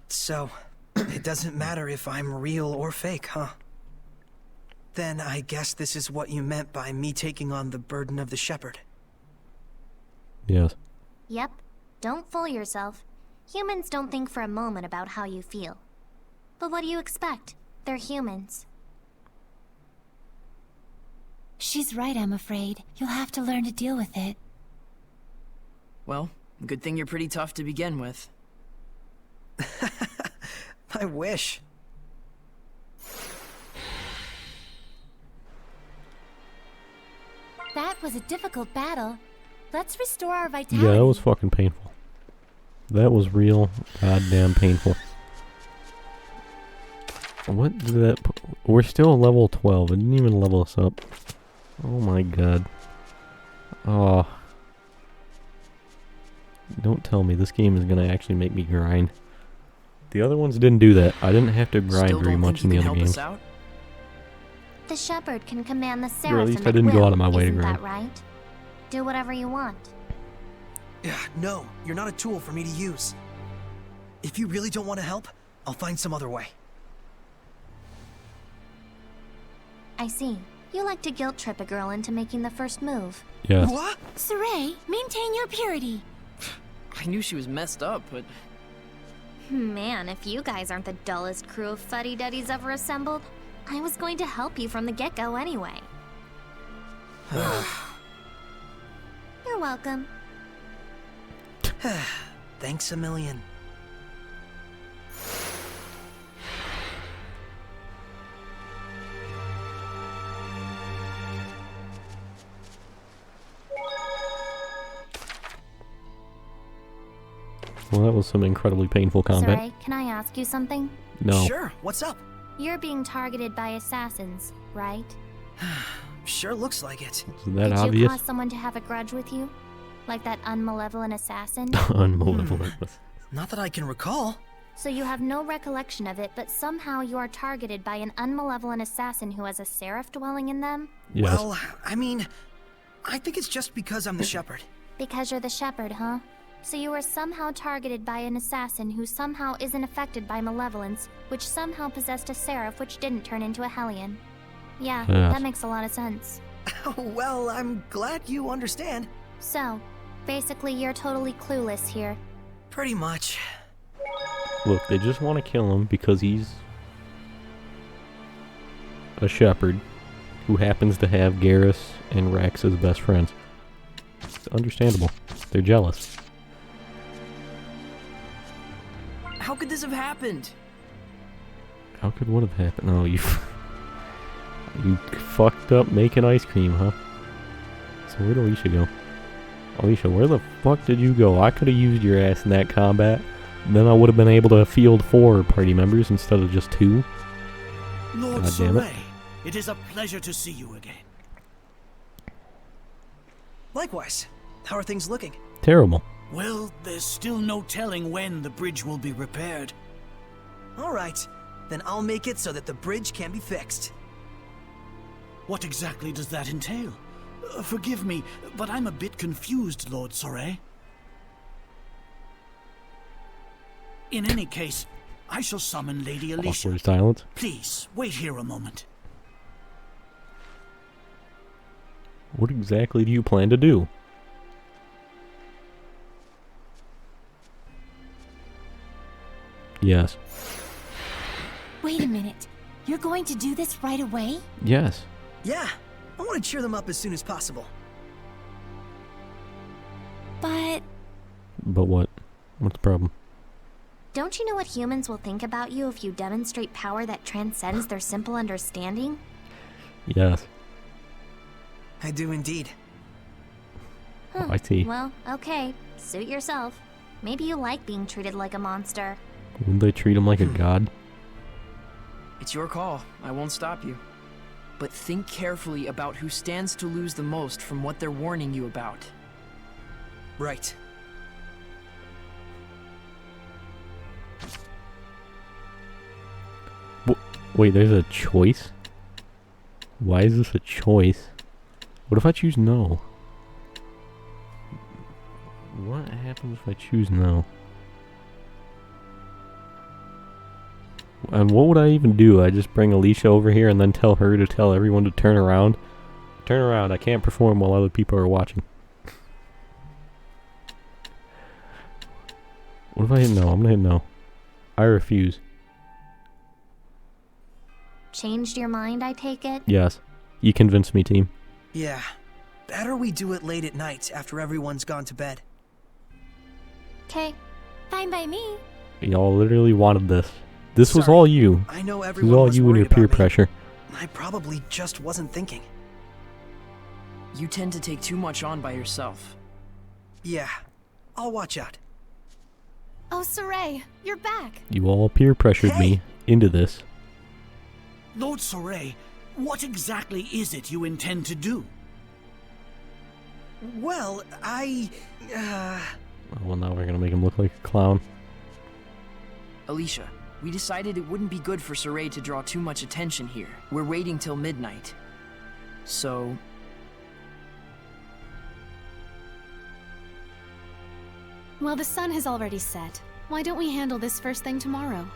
So, it doesn't matter if I'm real or fake, huh? Then I guess this is what you meant by me taking on the burden of the shepherd. Yes. Yep. Don't fool yourself. Humans don't think for a moment about how you feel. But what do you expect? They're humans. She's right, I'm afraid. You'll have to learn to deal with it. Well, good thing you're pretty tough to begin with. I wish. That was a difficult battle. Let's restore our vitality. Yeah, that was fucking painful. That was real goddamn painful. What did that... We're still level 12. It didn't even level us up. Oh my god. Oh. Don't tell me this game is gonna actually make me grind. The other ones didn't do that. I didn't have to grind very much in the other games. The shepherd can command the Or at seraphim least I didn't go out of my way to isn't grind. that right? Do whatever you want. No, you're not a tool for me to use. If you really don't want to help, I'll find some other way. I see. You like to guilt trip a girl into making the first move. Yes. What? Saray, maintain your purity. I knew she was messed up, but... Man, if you guys aren't the dullest crew of fuddy-duddies ever assembled, I was going to help you from the get-go anyway. You're welcome. Thanks a million. Well, that was some incredibly painful combat. Saray, can I ask you something? No. Sure, what's up? You're being targeted by assassins, right? Sure looks like it. Is that Did obvious? you cause someone to have a grudge with you? Like that unmalevolent assassin? Unmalevolent. Not that I can recall. So you have no recollection of it, but somehow you are targeted by an unmalevolent assassin who has a seraph dwelling in them? Yes. Well, I mean, I think it's just because I'm the shepherd. Because you're the shepherd, huh? So you are somehow targeted by an assassin who somehow isn't affected by malevolence, which somehow possessed a seraph which didn't turn into a hellion. Yeah, Yes. that makes a lot of sense. Well, I'm glad you understand. So, basically you're totally clueless here. Pretty much. Look, they just want to kill him because he's a shepherd who happens to have Garrus and Rex as best friends. It's understandable. They're jealous. How could this have happened? How could what have happened? Oh, you you fucked up making ice cream, huh? So where'd Alicia go? Alicia, where the fuck did you go? I could have used your ass in that combat. Then I would have been able to field 4 party members instead of just 2. Lord God damn it. Saray, it is a pleasure to see you again. Likewise. How are things looking? Terrible. Well, there's still no telling when the bridge will be repaired. All right. Then I'll make it so that the bridge can be fixed. What exactly does that entail? Forgive me, but I'm a bit confused, Lord Saray. In any case, I shall summon Lady Alicia. Awkward silence. Please, wait here a moment. What exactly do you plan to do? Yes. Wait a minute. You're going to do this right away? Yes. Yeah. I want to cheer them up as soon as possible. But... But what? What's the problem? Don't you know what humans will think about you if you demonstrate power that transcends their simple understanding? Yes. I do indeed. I see. Well, okay. Suit yourself. Maybe you like being treated like a monster. Wouldn't they treat him like a god? It's your call. I won't stop you. But think carefully about who stands to lose the most from what they're warning you about. Right. Wait, there's a choice? Why is this a choice? What if I choose no? What happens if I choose no? And what would I even do? I just bring Alicia over here and then tell her to tell everyone to turn around? Turn around, I can't perform while other people are watching. What if I hit no? I'm gonna hit no. I refuse. Changed your mind, I take it? Yes. You convinced me, team. Yeah. Better we do it late at night after everyone's gone to bed. Okay. Fine by me. Y'all literally wanted this. This was Sorry. all you. I know This was everyone all was you and your worried peer about me. pressure. I probably just wasn't thinking. You tend to take too much on by yourself. Yeah. I'll watch out. Oh, Saray, you're back. You all peer pressured me into this. Lord Saray, what exactly is it you intend to do? Well, I... Oh, well, now we're gonna make him look like a clown. Alicia, we decided it wouldn't be good for Saray to draw too much attention here. We're waiting till midnight. So... Well, the sun has already set. Why don't we handle this first thing tomorrow?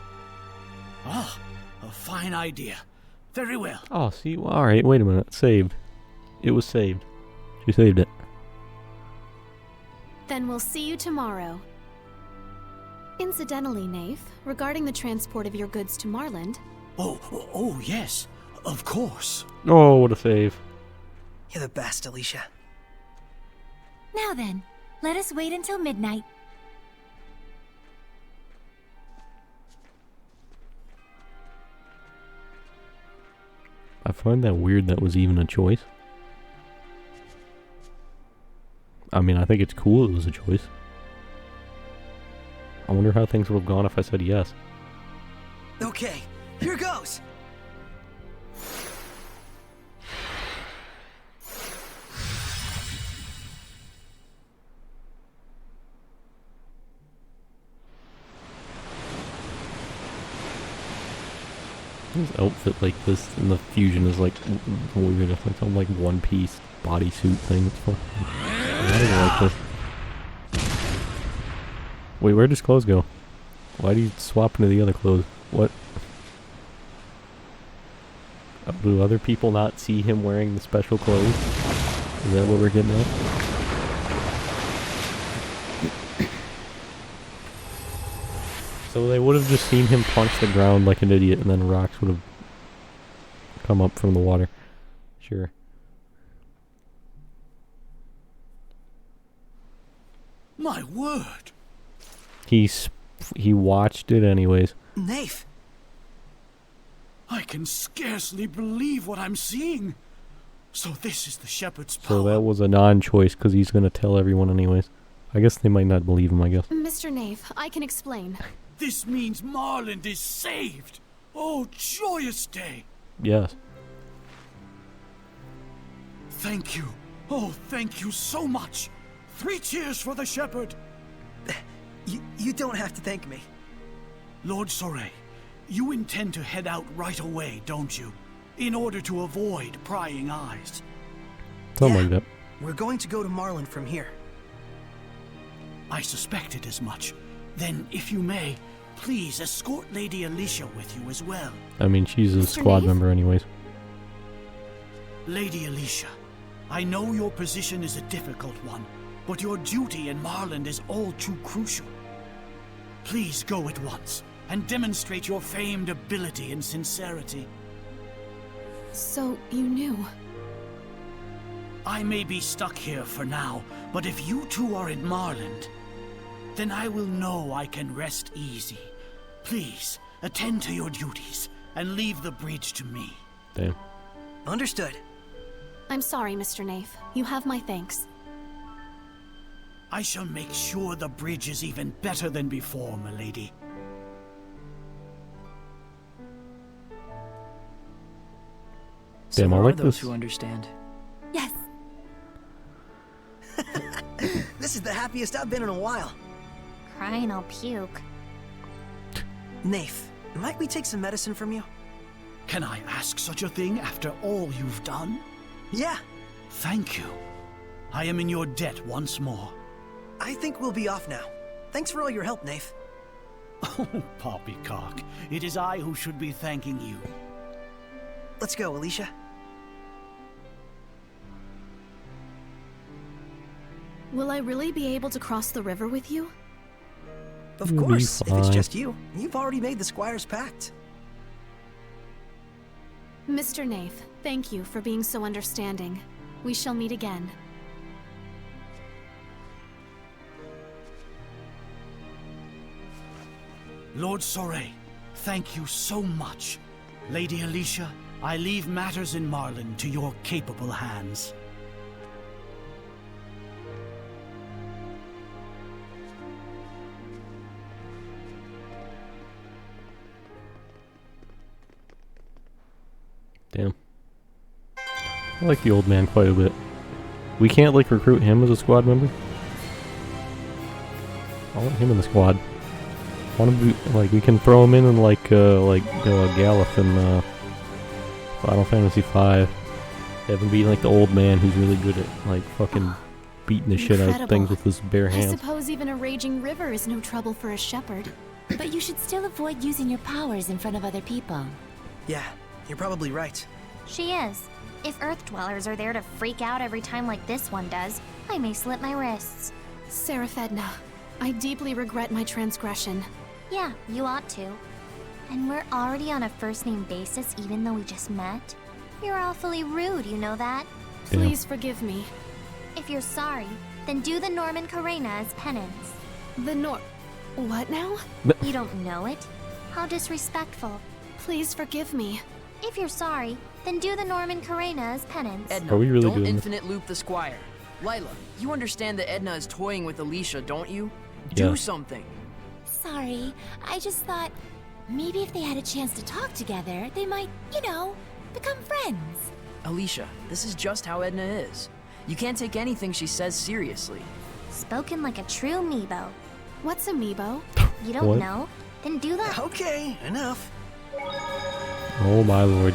Ah, a fine idea. Very well. Oh, see, well, alright, wait a minute. Saved. It was saved. She saved it. Then we'll see you tomorrow. Incidentally, Nafe, regarding the transport of your goods to Marlind... Oh, yes. Of course. Oh, what a save. You're the best, Alicia. Now then, let us wait until midnight. I find that weird that was even a choice. I mean, I think it's cool it was a choice. I wonder how things would have gone if I said yes. Okay, here goes! His outfit like this in the fusion is like weird. It's like some like one piece bodysuit thing. It's fucking... I don't like this. Wait, where'd his clothes go? Why do you swap into the other clothes? What? Do other people not see him wearing the special clothes? Is that what we're getting at? So they would have just seen him punch the ground like an idiot, and then rocks would have come up from the water. Sure. My word! He watched it anyways. Nafe! I can scarcely believe what I'm seeing. So this is the shepherd's power. So that was a non-choice, because he's going to tell everyone anyways. I guess they might not believe him, I guess. Mr. Knave, I can explain. This means Marlind is saved. Oh, joyous day. Yes. Thank you. Oh, thank you so much. 3 cheers for the shepherd. You don't have to thank me. Lord Soray, you intend to head out right away, don't you? In order to avoid prying eyes. Something like that. We're going to go to Marlind from here. I suspected as much. Then, if you may, please escort Lady Alicia with you as well. I mean, she's a squad member anyways. Lady Alicia, I know your position is a difficult one, but your duty in Marlind is all too crucial. Please go at once, and demonstrate your famed ability and sincerity. So, you knew? I may be stuck here for now, but if you two are in Marlind, then I will know I can rest easy. Please, attend to your duties, and leave the bridge to me. Damn. Understood. I'm sorry, Mr. Knave. You have my thanks. I shall make sure the bridge is even better than before, milady. So Damn, I there like are those this. who understand. Yes. This is the happiest I've been in a while. Crying, I'll puke. Nafe, might we take some medicine from you? Can I ask such a thing after all you've done? Yeah. Thank you. I am in your debt once more. I think we'll be off now. Thanks for all your help, Nafe. Oh, poppycock. It is I who should be thanking you. Let's go, Alicia. Will I really be able to cross the river with you? Of You'll be course, if it's fine. just you. You've already made the Squire's pact. Mr. Knave, thank you for being so understanding. We shall meet again. Lord Soray, thank you so much. Lady Alicia, I leave matters in Marlind to your capable hands. Damn. I like the old man quite a bit. We can't, like, recruit him as a squad member? I want him in the squad. I want him to be, like, we can throw him in like Galuf in Final Fantasy V. Have him be like the old man who's really good at, like, fucking beating the shit out of things with his bare I hands. suppose even a raging river is no trouble for a shepherd. But you should still avoid using your powers in front of other people. Yeah, you're probably right. She is. If Earth Dwellers are there to freak out every time like this one does, I may slip my wrists. Seraphedna, I deeply regret my transgression. Yeah, you ought to. And we're already on a first-name basis even though we just met? You're awfully rude, you know that? Please forgive me. If you're sorry, then do the Norman Karena as penance. The What now? You don't know it? How disrespectful. Please forgive me. If you're sorry, then do the Norman Karena as penance. Edna, Are we really don't doing this? infinite loop the Squire. Lila, you understand that Edna is toying with Alicia, don't you? Yeah. Do something. Sorry, I just thought maybe if they had a chance to talk together, they might, you know, become friends. Alicia, this is just how Edna is. You can't take anything she says seriously. Spoken like a true Meebo. What's amiibo? You don't What? know? Then do that. Okay, enough. Oh my lord.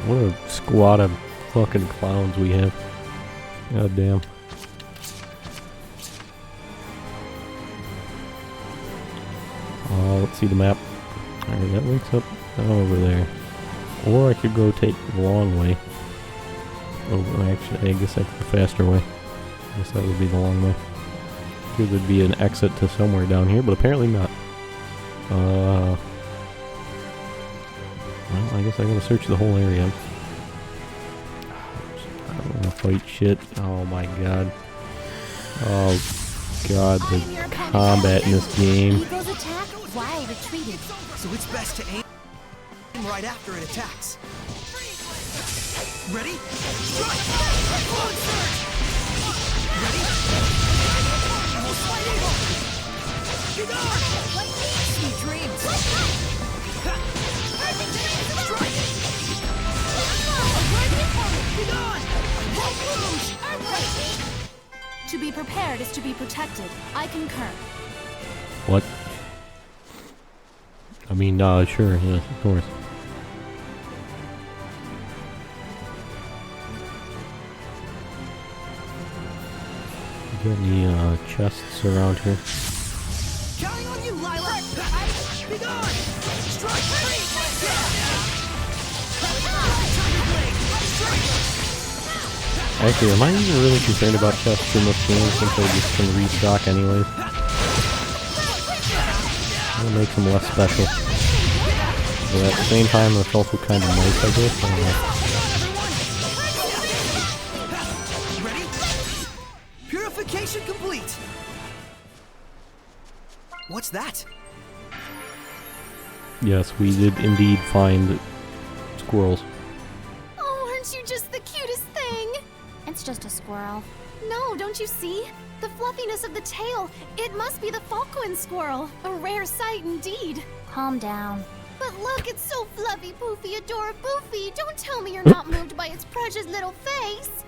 What a squad of fucking clowns we have. God damn. Oh, let's see the map. Alright, that links up over there. Or I could go take the long way. Oh, actually, I guess that's the faster way. I guess that would be the long way. Here there'd be an exit to somewhere down here, but apparently not. Well, I guess I gotta search the whole area. I don't wanna fight shit. Oh my god. Oh god, the combat in this game. Eagle's attack while retreating. So it's best to aim right after it attacks. Ready? Strike! Forward surge! Ready? Almost fight Eagle! Get on! Sweet dreams! Strike! Get on! To be prepared is to be protected. I concur. What? I mean, sure, yes, of course. You got any chests around here? Counting on you, Lila! Be gone! Strike! Actually, am I even really concerned about chests in this game since I just can restock anyways? It'll make them less special. But at the same time, it's also kind of nice, I guess. I don't know. Ready? Purification complete! What's that? Yes, we did indeed find squirrels. Oh, aren't you just the cutest thing? It's just a squirrel. No, don't you see? The fluffiness of the tail. It must be the falcon squirrel. A rare sight indeed. Calm down. But look, it's so fluffy, poofy, adora-boofy. Don't tell me you're not moved by its precious little face.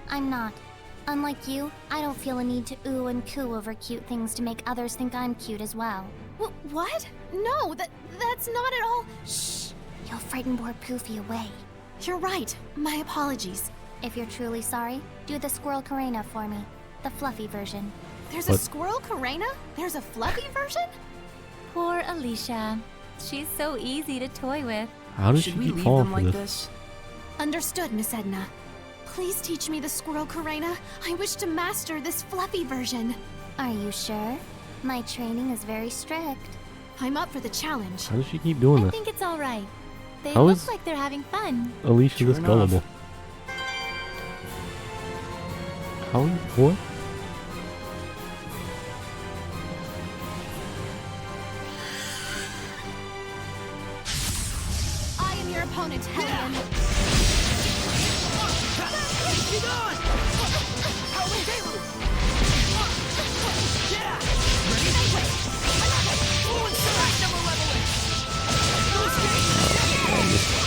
I'm not. Unlike you, I don't feel a need to ooh and coo over cute things to make others think I'm cute as well. What? No, that's not at all. Shh! You'll frighten poor Poofy away. You're right. My apologies. If you're truly sorry, do the Squirrel Karena for me. The fluffy version. There's a squirrel Karena? There's a fluffy version? Poor Alicia. She's so easy to toy with. How does she keep falling for this? Understood, Miss Edna. Please teach me the squirrel Karena. I wish to master this fluffy version. Are you sure? My training is very strict. I'm up for the challenge. How does she keep doing I this? think it's all right. They How look is like they're having fun. Alicia this gullible? How? What? I am your opponent, Hellion. Get on! Howling Deluge! Yeah! Ready? Fluid surge number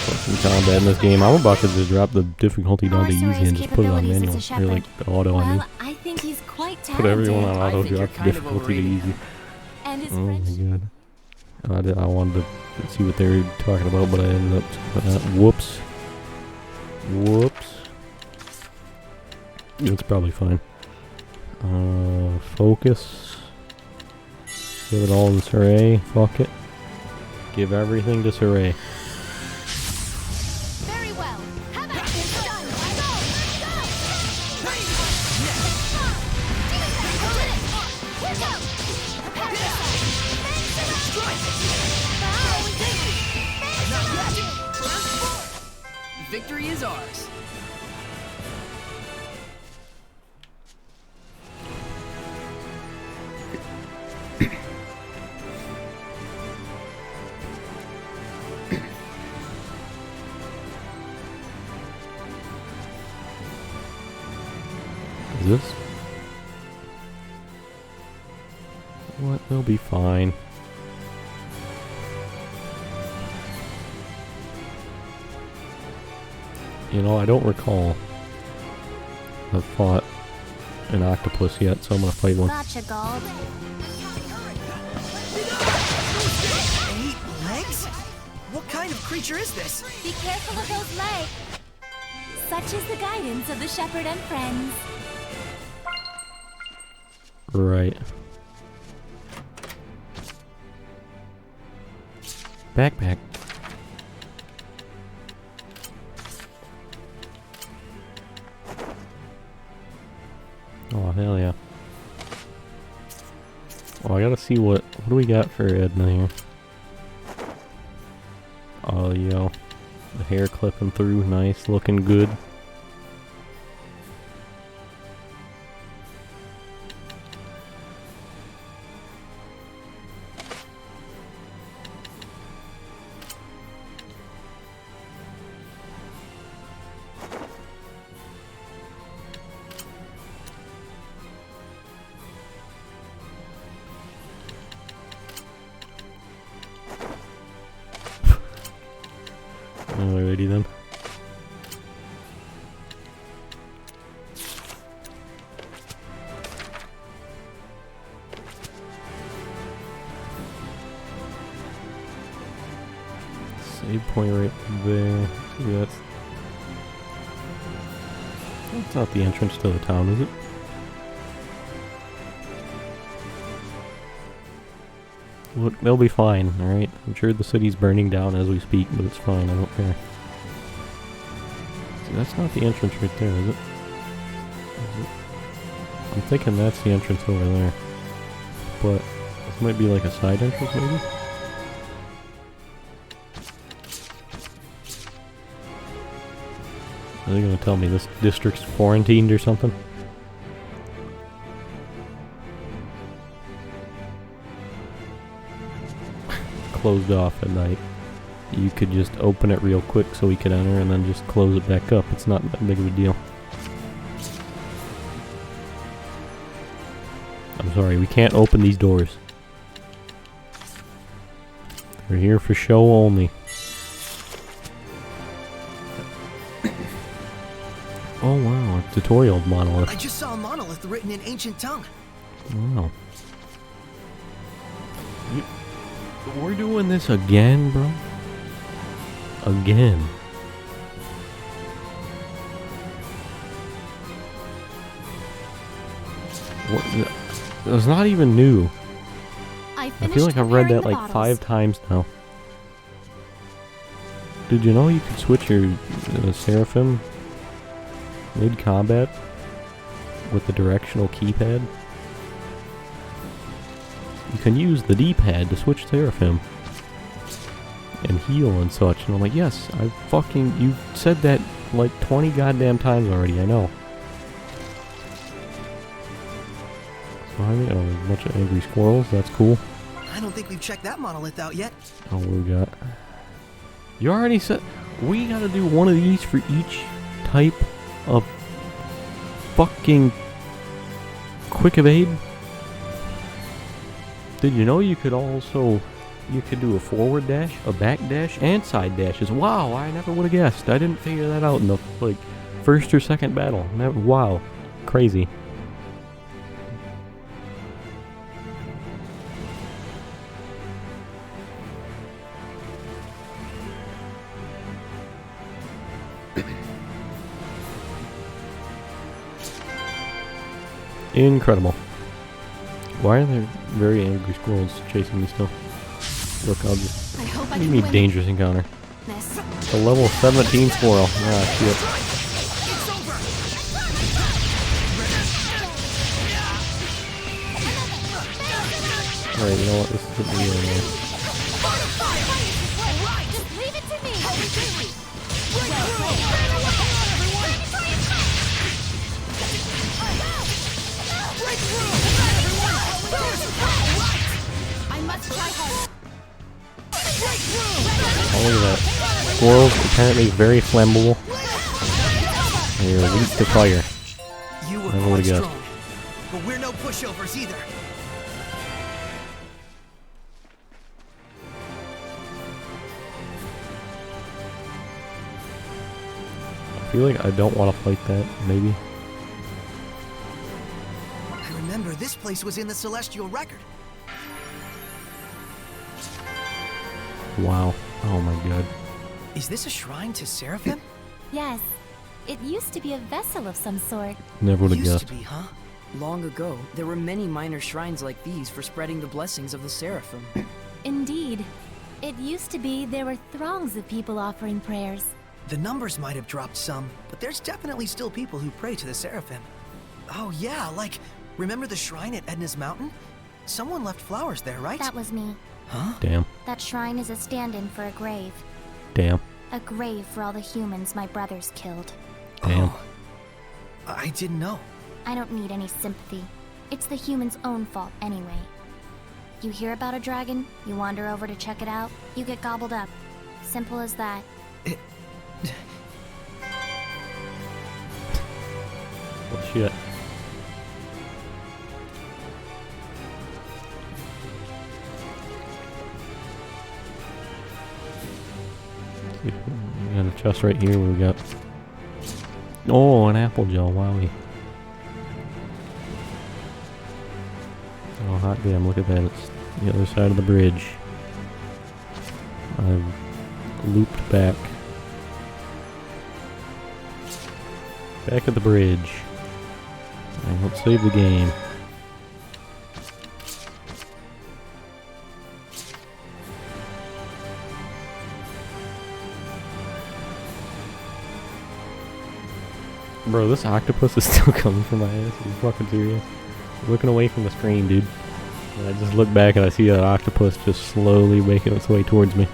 Fucking combat in this game. I'm about to just drop the difficulty down to easy and just put it on manual. Or like auto, I mean. Well, I think he's quite talented. Put everyone on auto, drop the difficulty to easy. And his Oh my god. I wanted to see what they were talking about, but I ended up whoops. Whoops. It's probably fine. Focus. Give it all to Saray. Fuck it. Give everything to Saray. Very well. How about this done? Let's go! Let's go! Prepare yourself! Victory is ours. This? What? They'll be fine. You know, I don't recall I've fought an octopus yet, so I'm gonna fight one. Gotcha, Gald. 8 legs? What kind of creature is this? Be careful of those legs. Such is the guidance of the shepherd and friends. Right. Backpack. Oh, hell yeah. Well, I gotta see what do we got for Edna here? Oh, yo. The hair clipping through, nice, looking good. Alrighty then. Save point right there. See, that's not the entrance to the town, is it? Look, they'll be fine, alright? I'm sure the city's burning down as we speak, but it's fine, I don't care. See, that's not the entrance right there, is it? I'm thinking that's the entrance over there. But this might be like a side entrance, maybe? Are they gonna tell me this district's quarantined or something? Closed off at night. You could just open it real quick so we could enter and then just close it back up. It's not that big of a deal. I'm sorry, we can't open these doors. They're here for show only. Oh wow, a tutorial monolith. I just saw a monolith written in ancient tongue. Wow. We're doing this again, bro? Again. What? It was not even new. I feel like I've read that like 5 times now. Did you know you could switch your Seraphim mid-combat with the directional keypad? You can use the D-pad to switch Seraphim and heal and such. And I'm like, yes, you said that like 20 goddamn times already, I know. So I mean, oh, a bunch of angry squirrels, that's cool. I don't think we've checked that monolith out yet. Oh, what we got? You already said we gotta do one of these for each type of fucking quick evade. Did you know you could do a forward dash, a back dash, and side dashes? Wow, I never would have guessed. I didn't figure that out in the like first or second battle. Never, wow, crazy. Incredible. Why are there very angry squirrels chasing me still? Look, I'll just... Give me dangerous encounter. A level 17 squirrel. Ah, shit. Alright, you know what? This is gonna be really nice. Oh, look at that. Squirrels apparently very flammable. And they're weak to fire. You were Never would have guessed. strong, but we're no pushovers either. I feel like I don't want to fight that, maybe. I remember this place was in the Celestial Record. Wow. Oh my god. Is this a shrine to Seraphim? Yes. It used to be a vessel of some sort. Never would have Used guessed. to be, huh? Long ago, there were many minor shrines like these for spreading the blessings of the Seraphim. Indeed. It used to be there were throngs of people offering prayers. The numbers might have dropped some, but there's definitely still people who pray to the Seraphim. Oh yeah, like, remember the shrine at Edna's Mountain? Someone left flowers there, right? That was me. Huh? Damn. That shrine is a stand-in for a grave. Damn. A grave for all the humans my brothers killed. Damn. Oh, I didn't know. I don't need any sympathy. It's the humans' own fault anyway. You hear about a dragon, you wander over to check it out, you get gobbled up. Simple as that. Well, shit. We got a chest right here. What we got? Oh, an apple gel. Wowie. Oh, hot damn. Look at that. It's the other side of the bridge. I've looped back. Back at the bridge. And let's save the game. Bro, this octopus is still coming for my ass. Are you fucking serious? I'm looking away from the screen, dude. And I just look back and I see that octopus just slowly making its way towards me.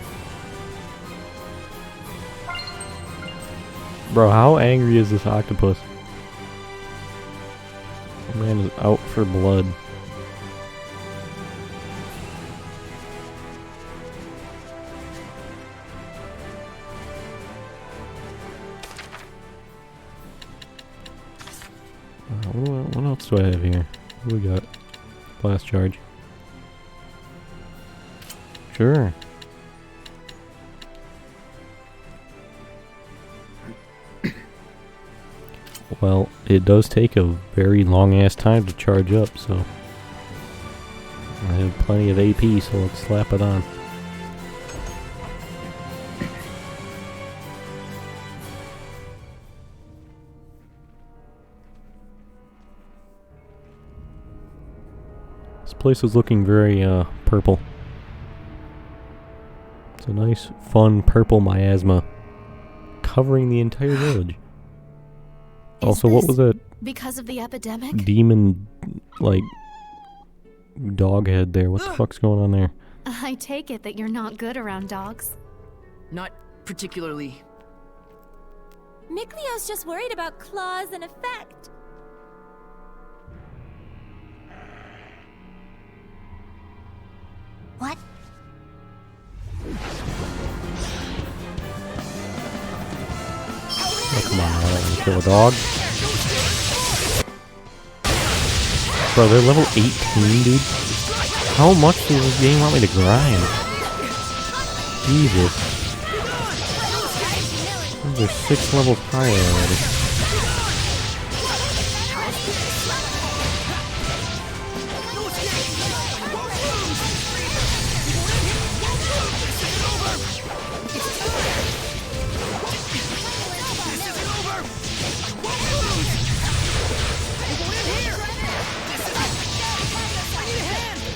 Bro, how angry is this octopus? Man is out for blood. What else do I have here? What do we got? Blast charge. Sure. Well, it does take a very long ass time to charge up, so I have plenty of AP, so let's slap it on. This place is looking very purple. It's a nice, fun purple miasma covering the entire village. Also, what was that? Because of the epidemic? Demon, like, dog head there. What the fuck's going on there? I take it that you're not good around dogs. Not particularly. Miklio's just worried about claws and effect. What? Oh, come on, I don't want to kill a dog. Bro, they're level 18, dude. How much does this game want me to grind? Jesus. They're 6 levels higher already.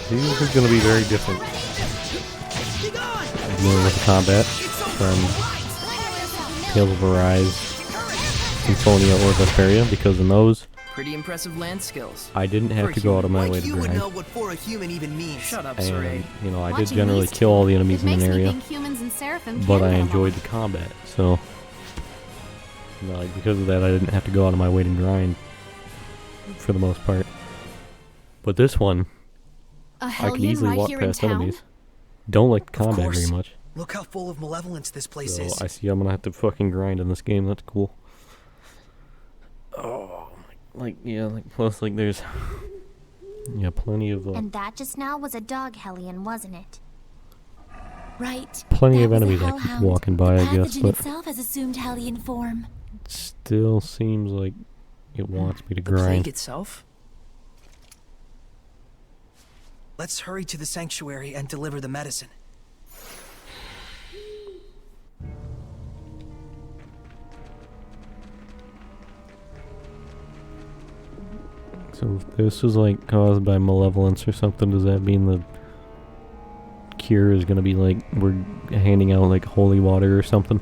This is going to be very different. Dealing with the combat from Tales of Arise, Symphonia, or Zestiria, because in those, Pretty impressive land skills. I didn't have to go out of my way to You would grind. know what for a human even means. Shut up, And, Saray. you know, I did Watching generally these kill all the enemies in makes an me area, think humans and Seraphim but can I get enjoyed along. the combat, so, you know, like, because of that, I didn't have to go out of my way to grind, for the most part. But this one, A I can hellion easily right walk here in past town? enemies. Don't like the Of combat course. very much. Look how full of malevolence this place So is. I see I'm gonna have to fucking grind in this game. That's cool. Oh, plus like there's plenty of And that just now was a dog hellion, wasn't it? Right. plenty that of was a enemies I keep hellhound. walking by, I The guess, pathogen but itself has assumed hellion form. it still seems like it wants me to The grind. plague itself? Let's hurry to the sanctuary and deliver the medicine. So if this is like caused by malevolence or something, does that mean the cure is gonna be like we're handing out like holy water or something?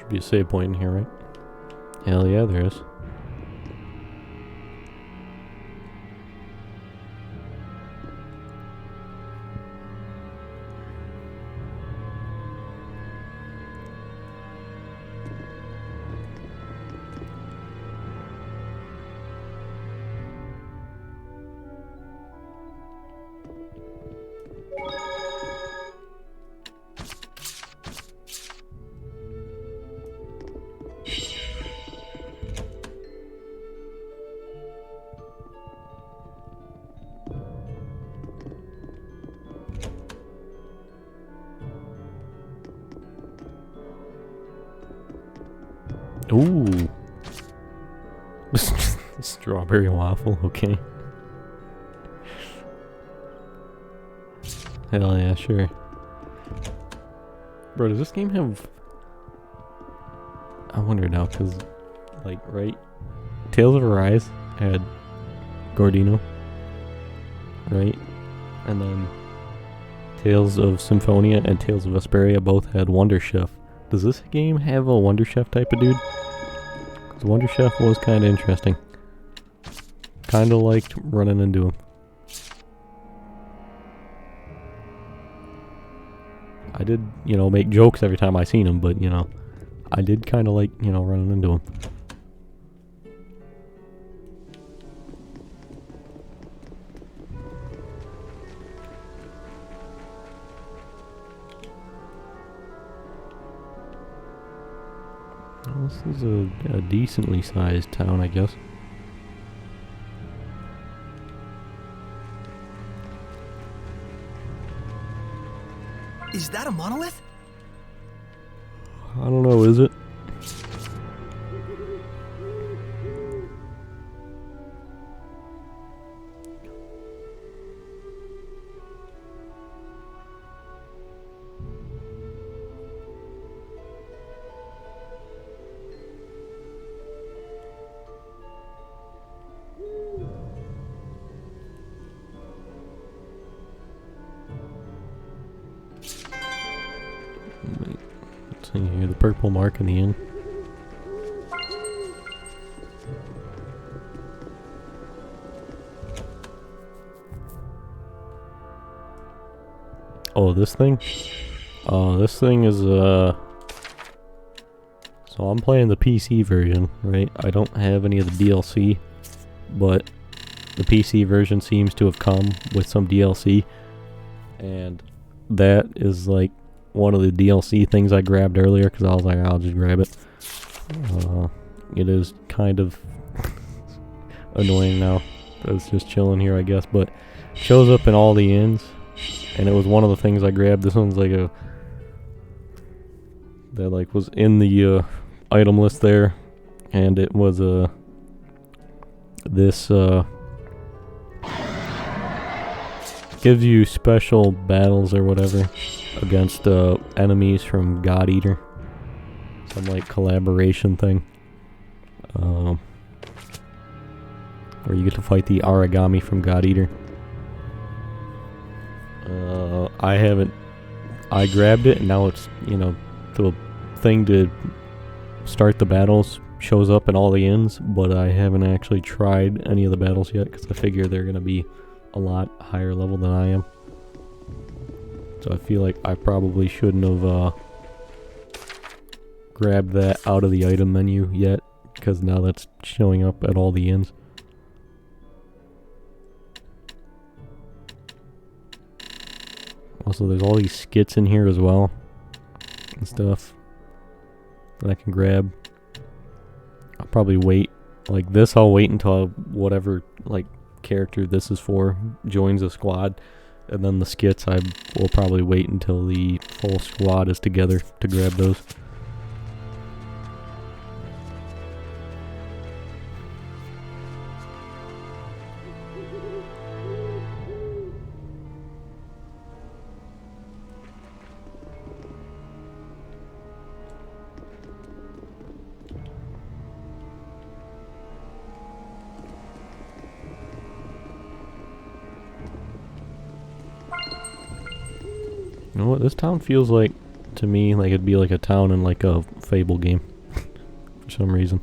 should be a save point in here, right? Hell yeah, there is. Ooh. Strawberry waffle, okay. Hell yeah, sure. Bro, does this game have... I wonder now, because, like, right? Tales of Arise had Gordino, right? And then Tales of Symphonia and Tales of Vesperia both had Wonder Chef. Does this game have a Wonder Chef type of dude? Because Wonder Chef was kind of interesting. Kind of liked running into him. I did, you know, make jokes every time I seen him, but, you know, I did kind of like, you know, running into him. Well, this is a decently sized town, I guess. Is that a monolith? I don't know, is it? See here, the purple mark in the inn. Oh, this thing? This thing is, so I'm playing the PC version, right? I don't have any of the DLC, but the PC version seems to have come with some DLC, and that is like one of the DLC things I grabbed earlier because I was like, I'll just grab it. It is kind of annoying now. It's just chilling here, I guess, but it shows up in all the inns, and it was one of the things I grabbed. This one's like a that like was in the item list there, and it was this gives you special battles or whatever against enemies from God Eater. Some like collaboration thing. Where you get to fight the Origami from God Eater. I grabbed it, and now it's, you know, the thing to start the battles shows up in all the inns, but I haven't actually tried any of the battles yet because I figure they're going to be a lot higher level than I am. So I feel like I probably shouldn't have grabbed that out of the item menu yet, because now that's showing up at all the inns. Also, there's all these skits in here as well and stuff that I can grab. I'll probably wait. Like this, I'll wait until whatever like character this is for joins a squad, and then the skits I will probably wait until the full squad is together to grab those. You know what? This town feels like to me. Like it'd be like a town in like a Fable game for some reason.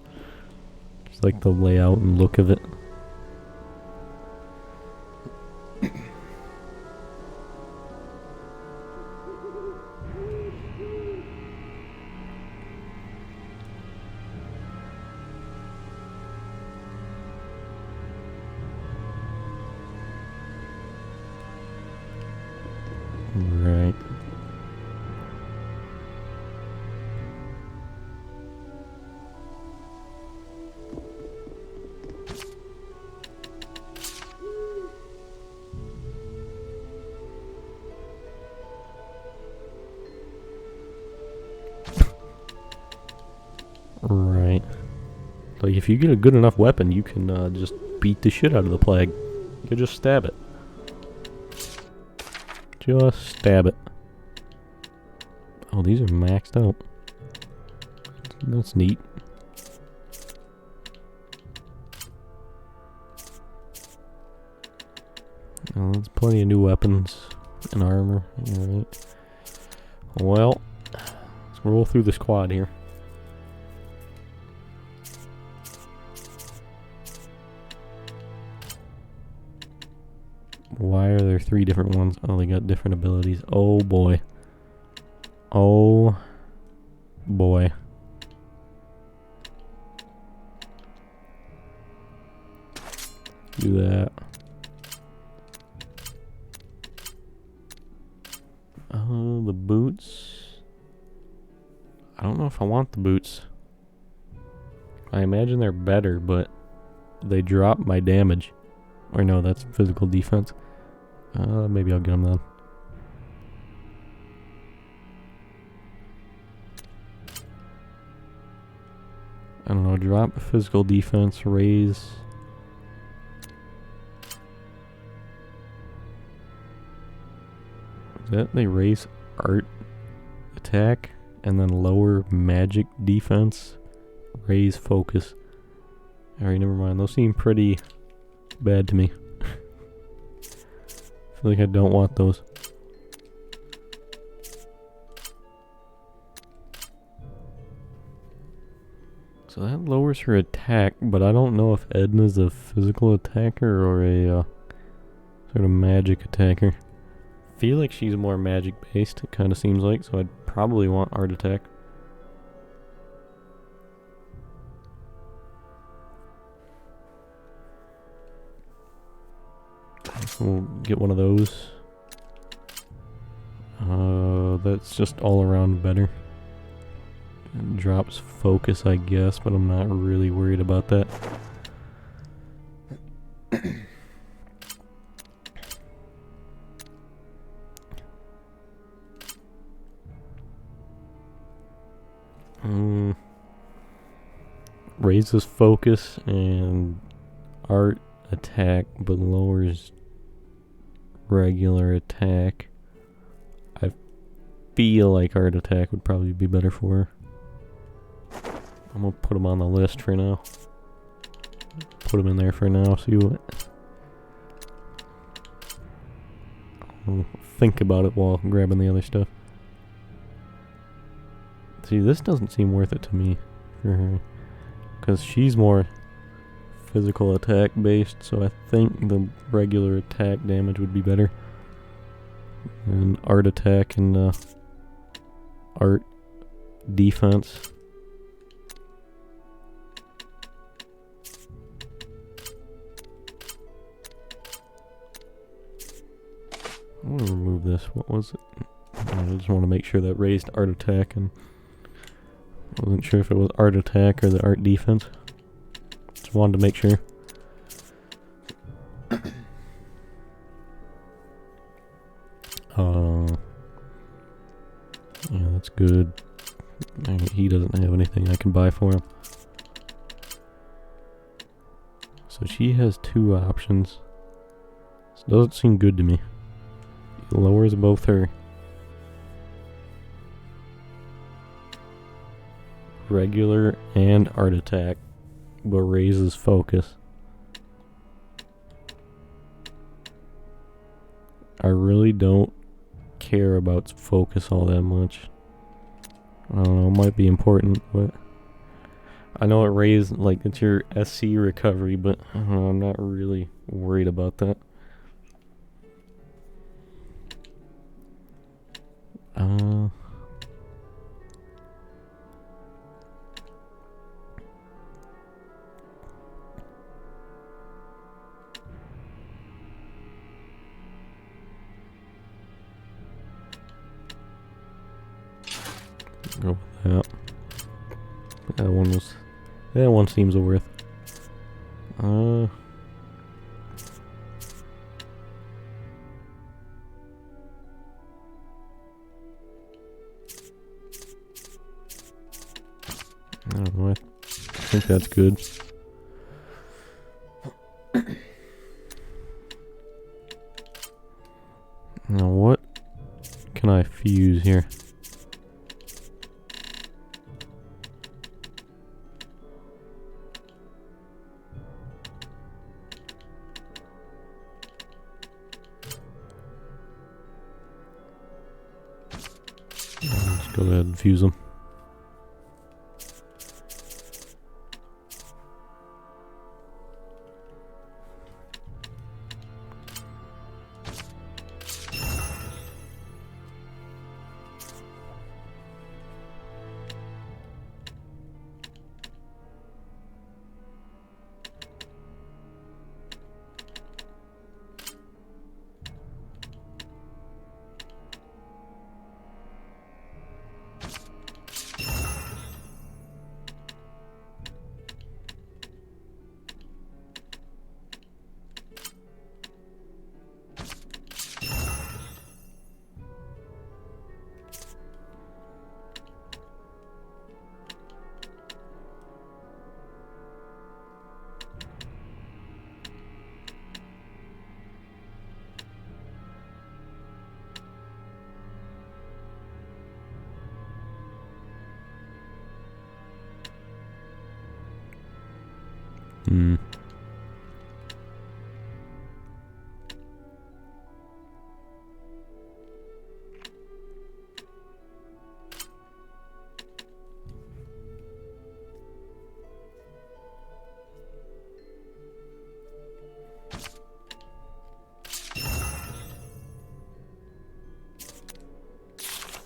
Just like the layout and look of it. Right. Right. Like if you get a good enough weapon, you can just beat the shit out of the plague. You can just stab it. Just stab it. Oh, these are maxed out. That's neat. Oh, there's plenty of new weapons and armor. Alright. Well, let's roll through the squad here. Why are there 3 different ones? Oh, they got different abilities. Oh boy. Oh boy. Do that. Oh, the boots. I don't know if I want the boots. I imagine they're better, but they drop my damage. Or no, that's physical defense. Maybe I'll get them then. I don't know, drop physical defense, raise. Is that they raise art attack and then lower magic defense, raise focus. Alright, never mind. Those seem pretty bad to me. I feel like I don't want those. So that lowers her attack, but I don't know if Edna's a physical attacker or a sort of magic attacker. I feel like she's more magic based, it kind of seems like, so I'd probably want art attack. So we'll get one of those. That's just all around better. It drops focus, I guess, but I'm not really worried about that. Raises focus and art attack, but lowers regular attack. I feel like art attack would probably be better for her. I'm gonna put them on the list for now. Put them in there for now, see what. I'll think about it while grabbing the other stuff. See, this doesn't seem worth it to me for her. Because she's more physical attack based, so I think the regular attack damage would be better. And art attack and art defense. I want to remove this. What was it? I just want to make sure that raised art attack, and I wasn't sure if it was art attack or the art defense. Just wanted to make sure. Yeah, that's good. He doesn't have anything I can buy for him. So she has 2 options. This doesn't seem good to me. It lowers both her regular and art attack, but raises focus. I really don't care about focus all that much. I don't know, it might be important, but I know it raised, like, it's your SC recovery, but I'm not really worried about that. Go with that. That one seems worth. I don't know, I think that's good. Now what can I fuse here? Let's go ahead and fuse them.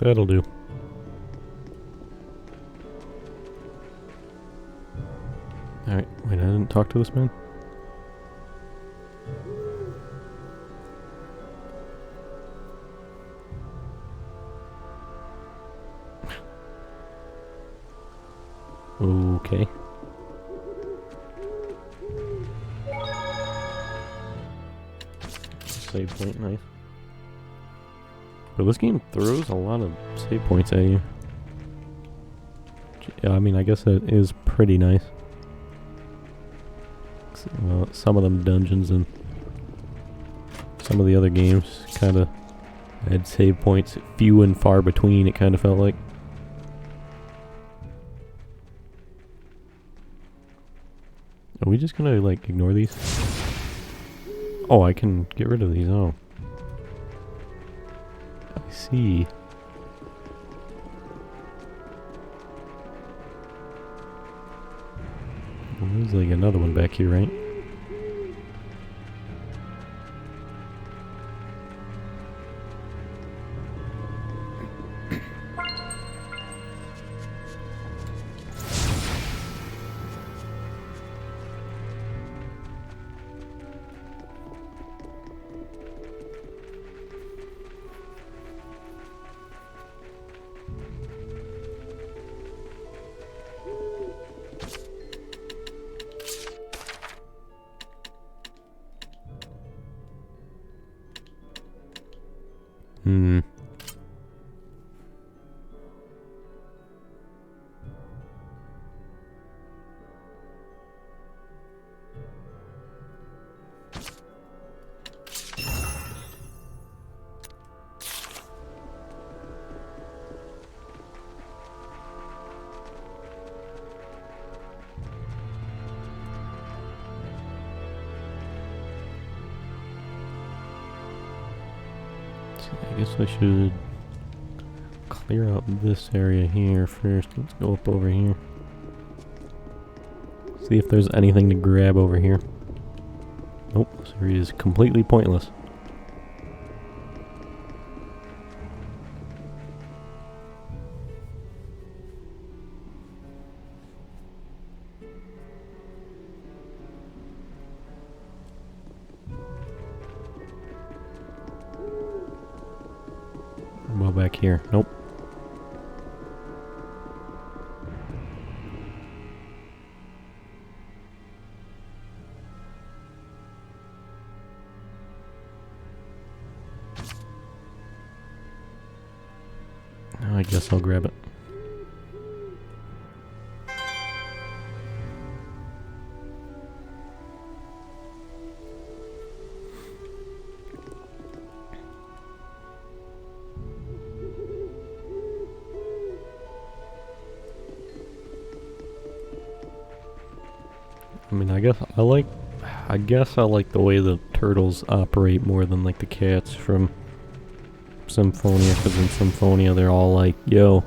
That'll do. Alright, wait, I didn't talk to this man? Okay. Save point, nice. But this game throws a lot of save points at you. Yeah, I mean, I guess that is pretty nice. Some of them dungeons and some of the other games kind of had save points few and far between, it kind of felt like. Are we just gonna, like, ignore these? Oh, I can get rid of these, oh. I see. Well, there's like another one back here, right? I guess I should clear out this area here first. Let's go up over here. See if there's anything to grab over here. Nope, this area is completely pointless. Well, back here. Nope. I guess I'll grab it. I mean, I guess I like the way the turtles operate more than like the cats from Symphonia, because in Symphonia they're all like, yo,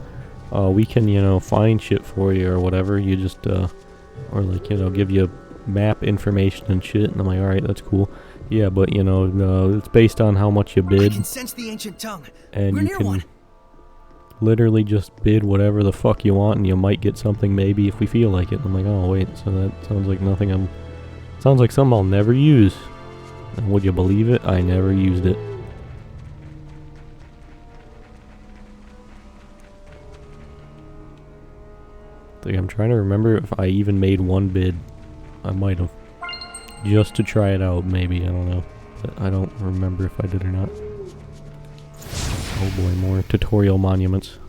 we can, you know, find shit for you or whatever, you just, or like, you know, give you map information and shit, and I'm like, alright, that's cool. Yeah, but, you know, it's based on how much you bid. I can sense the ancient tongue. And We're you near can one. literally just bid whatever the fuck you want, and you might get something maybe if we feel like it. And I'm like, oh wait, so that sounds like nothing sounds like something I'll never use. And would you believe it? I never used it. Like, I'm trying to remember if I even made one bid. I might have. Just to try it out, maybe, I don't know. But I don't remember if I did or not. Oh boy, more tutorial monuments.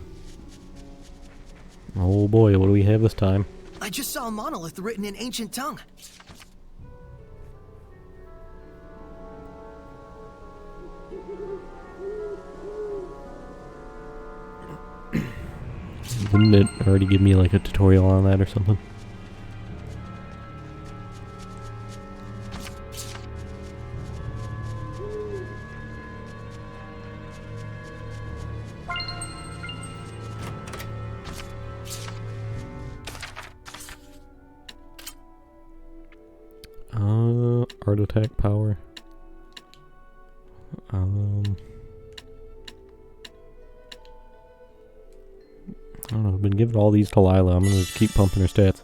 Oh boy, what do we have this time? I just saw a monolith written in ancient tongue. Didn't it already give me like a tutorial on that or something? Art attack power. I don't know, I've been giving all these to Lila. I'm gonna just keep pumping her stats.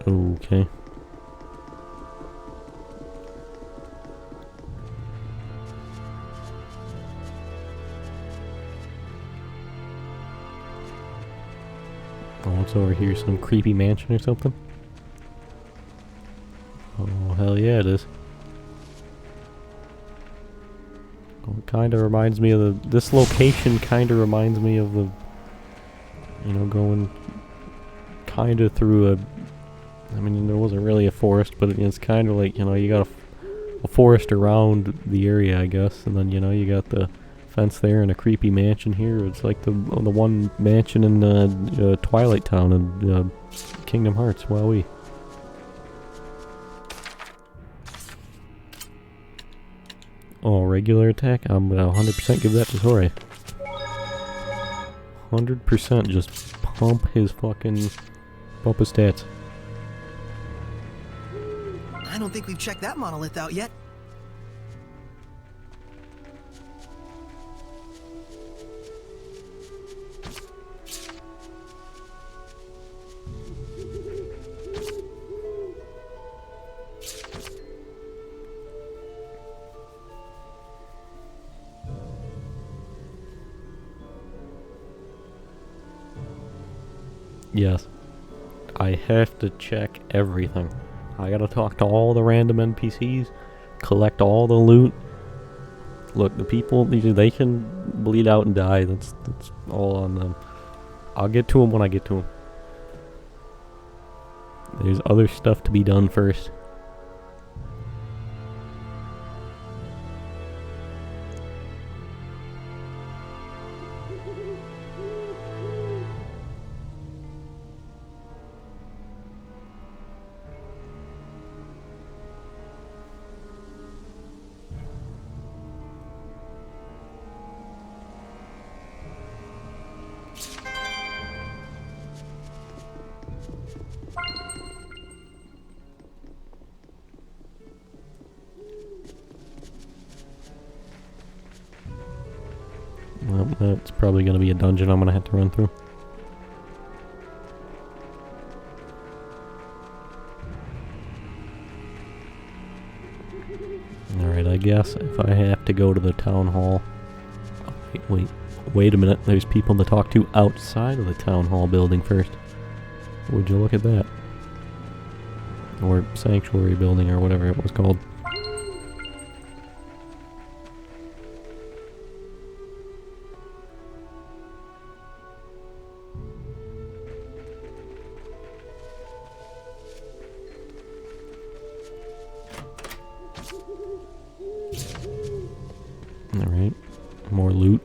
Okay. Oh, it's over here, some creepy mansion or something? Oh, hell yeah it is. Oh, it kinda reminds me of this location kinda reminds me of the, you know, going kinda through I mean, there wasn't really a forest, but it's kind of like, you know, you got a forest around the area, I guess, and then, you know, you got the fence there and a creepy mansion here. It's like the one mansion in Twilight Town and Kingdom Hearts. Wowee. Oh, regular attack? I'm gonna 100% give that to Sore. 100% just pump his stats. I don't think we've checked that monolith out yet. Yes. I have to check everything. I gotta talk to all the random NPCs, collect all the loot. Look, the people, they can bleed out and die. That's all on them. I'll get to them when I get to them. There's other stuff to be done first. That's probably going to be a dungeon I'm going to have to run through. Alright, I guess if I have to go to the town hall... Oh, wait a minute. There's people to talk to outside of the town hall building first. Would you look at that? Or sanctuary building, or whatever it was called. Alright. More loot.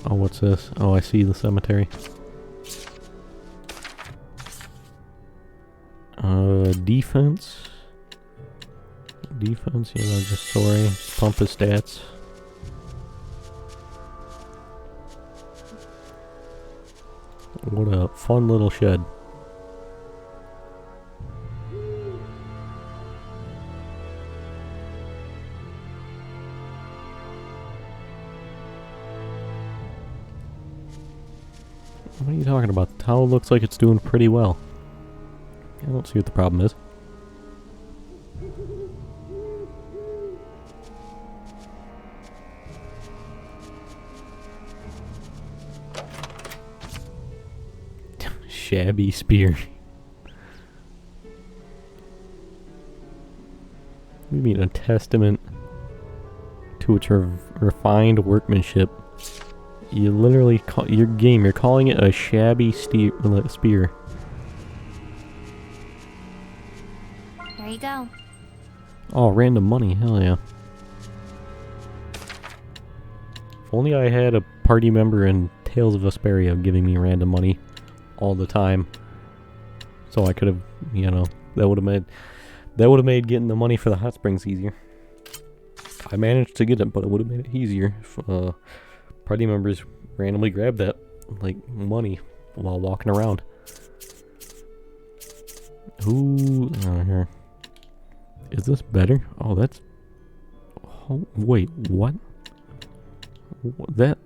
Oh, what's this? Oh, I see the cemetery. Defense. Defense, yeah, just sorry. Pump his stats. What a fun little shed. What are you talking about? The town looks like it's doing pretty well. I don't see what the problem is. Shabby spear. You mean a testament to its refined workmanship? You literally call your game. You're calling it a shabby spear. There you go. Oh, random money. Hell yeah. If only I had a party member in Tales of Zestiria giving me random money all the time, so I could have, you know, that would have made getting the money for the hot springs easier. I managed to get it, but it would have made it easier if party members randomly grabbed that like money while walking around. Ooh, here. Is this better? Oh, that's. Oh, wait, what? That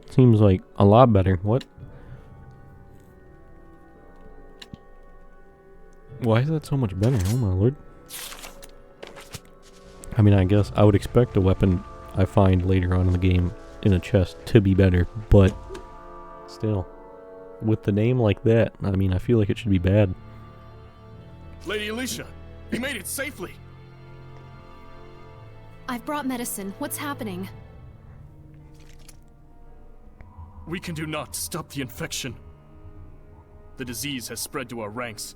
seems like a lot better. What? Why is that so much better? Oh my lord. I mean, I guess I would expect a weapon I find later on in the game in a chest to be better, but still, with the name like that, I mean, I feel like it should be bad. Lady Alicia, you made it safely! I've brought medicine. What's happening? We can do naught to stop the infection. The disease has spread to our ranks.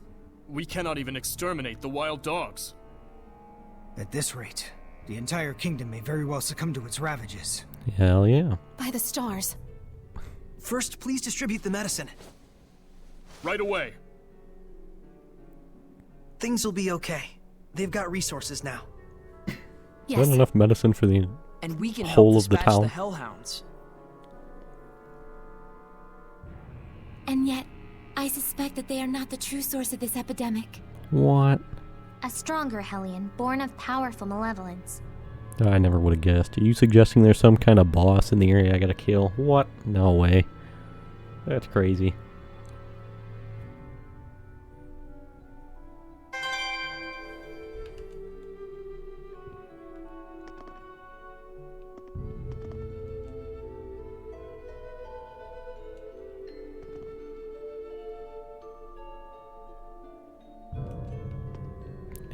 We cannot even exterminate the wild dogs. At this rate, the entire kingdom may very well succumb to its ravages. Hell yeah. By the stars. First, please distribute the medicine. Right away. Things will be okay. They've got resources now. Yes. Is that enough medicine for the and we can whole help of the dispatch town? The hellhounds. And yet, I suspect that they are not the true source of this epidemic. What? A stronger Hellion, born of powerful malevolence. I never would have guessed. Are you suggesting there's some kind of boss in the area I gotta kill? What? No way. That's crazy.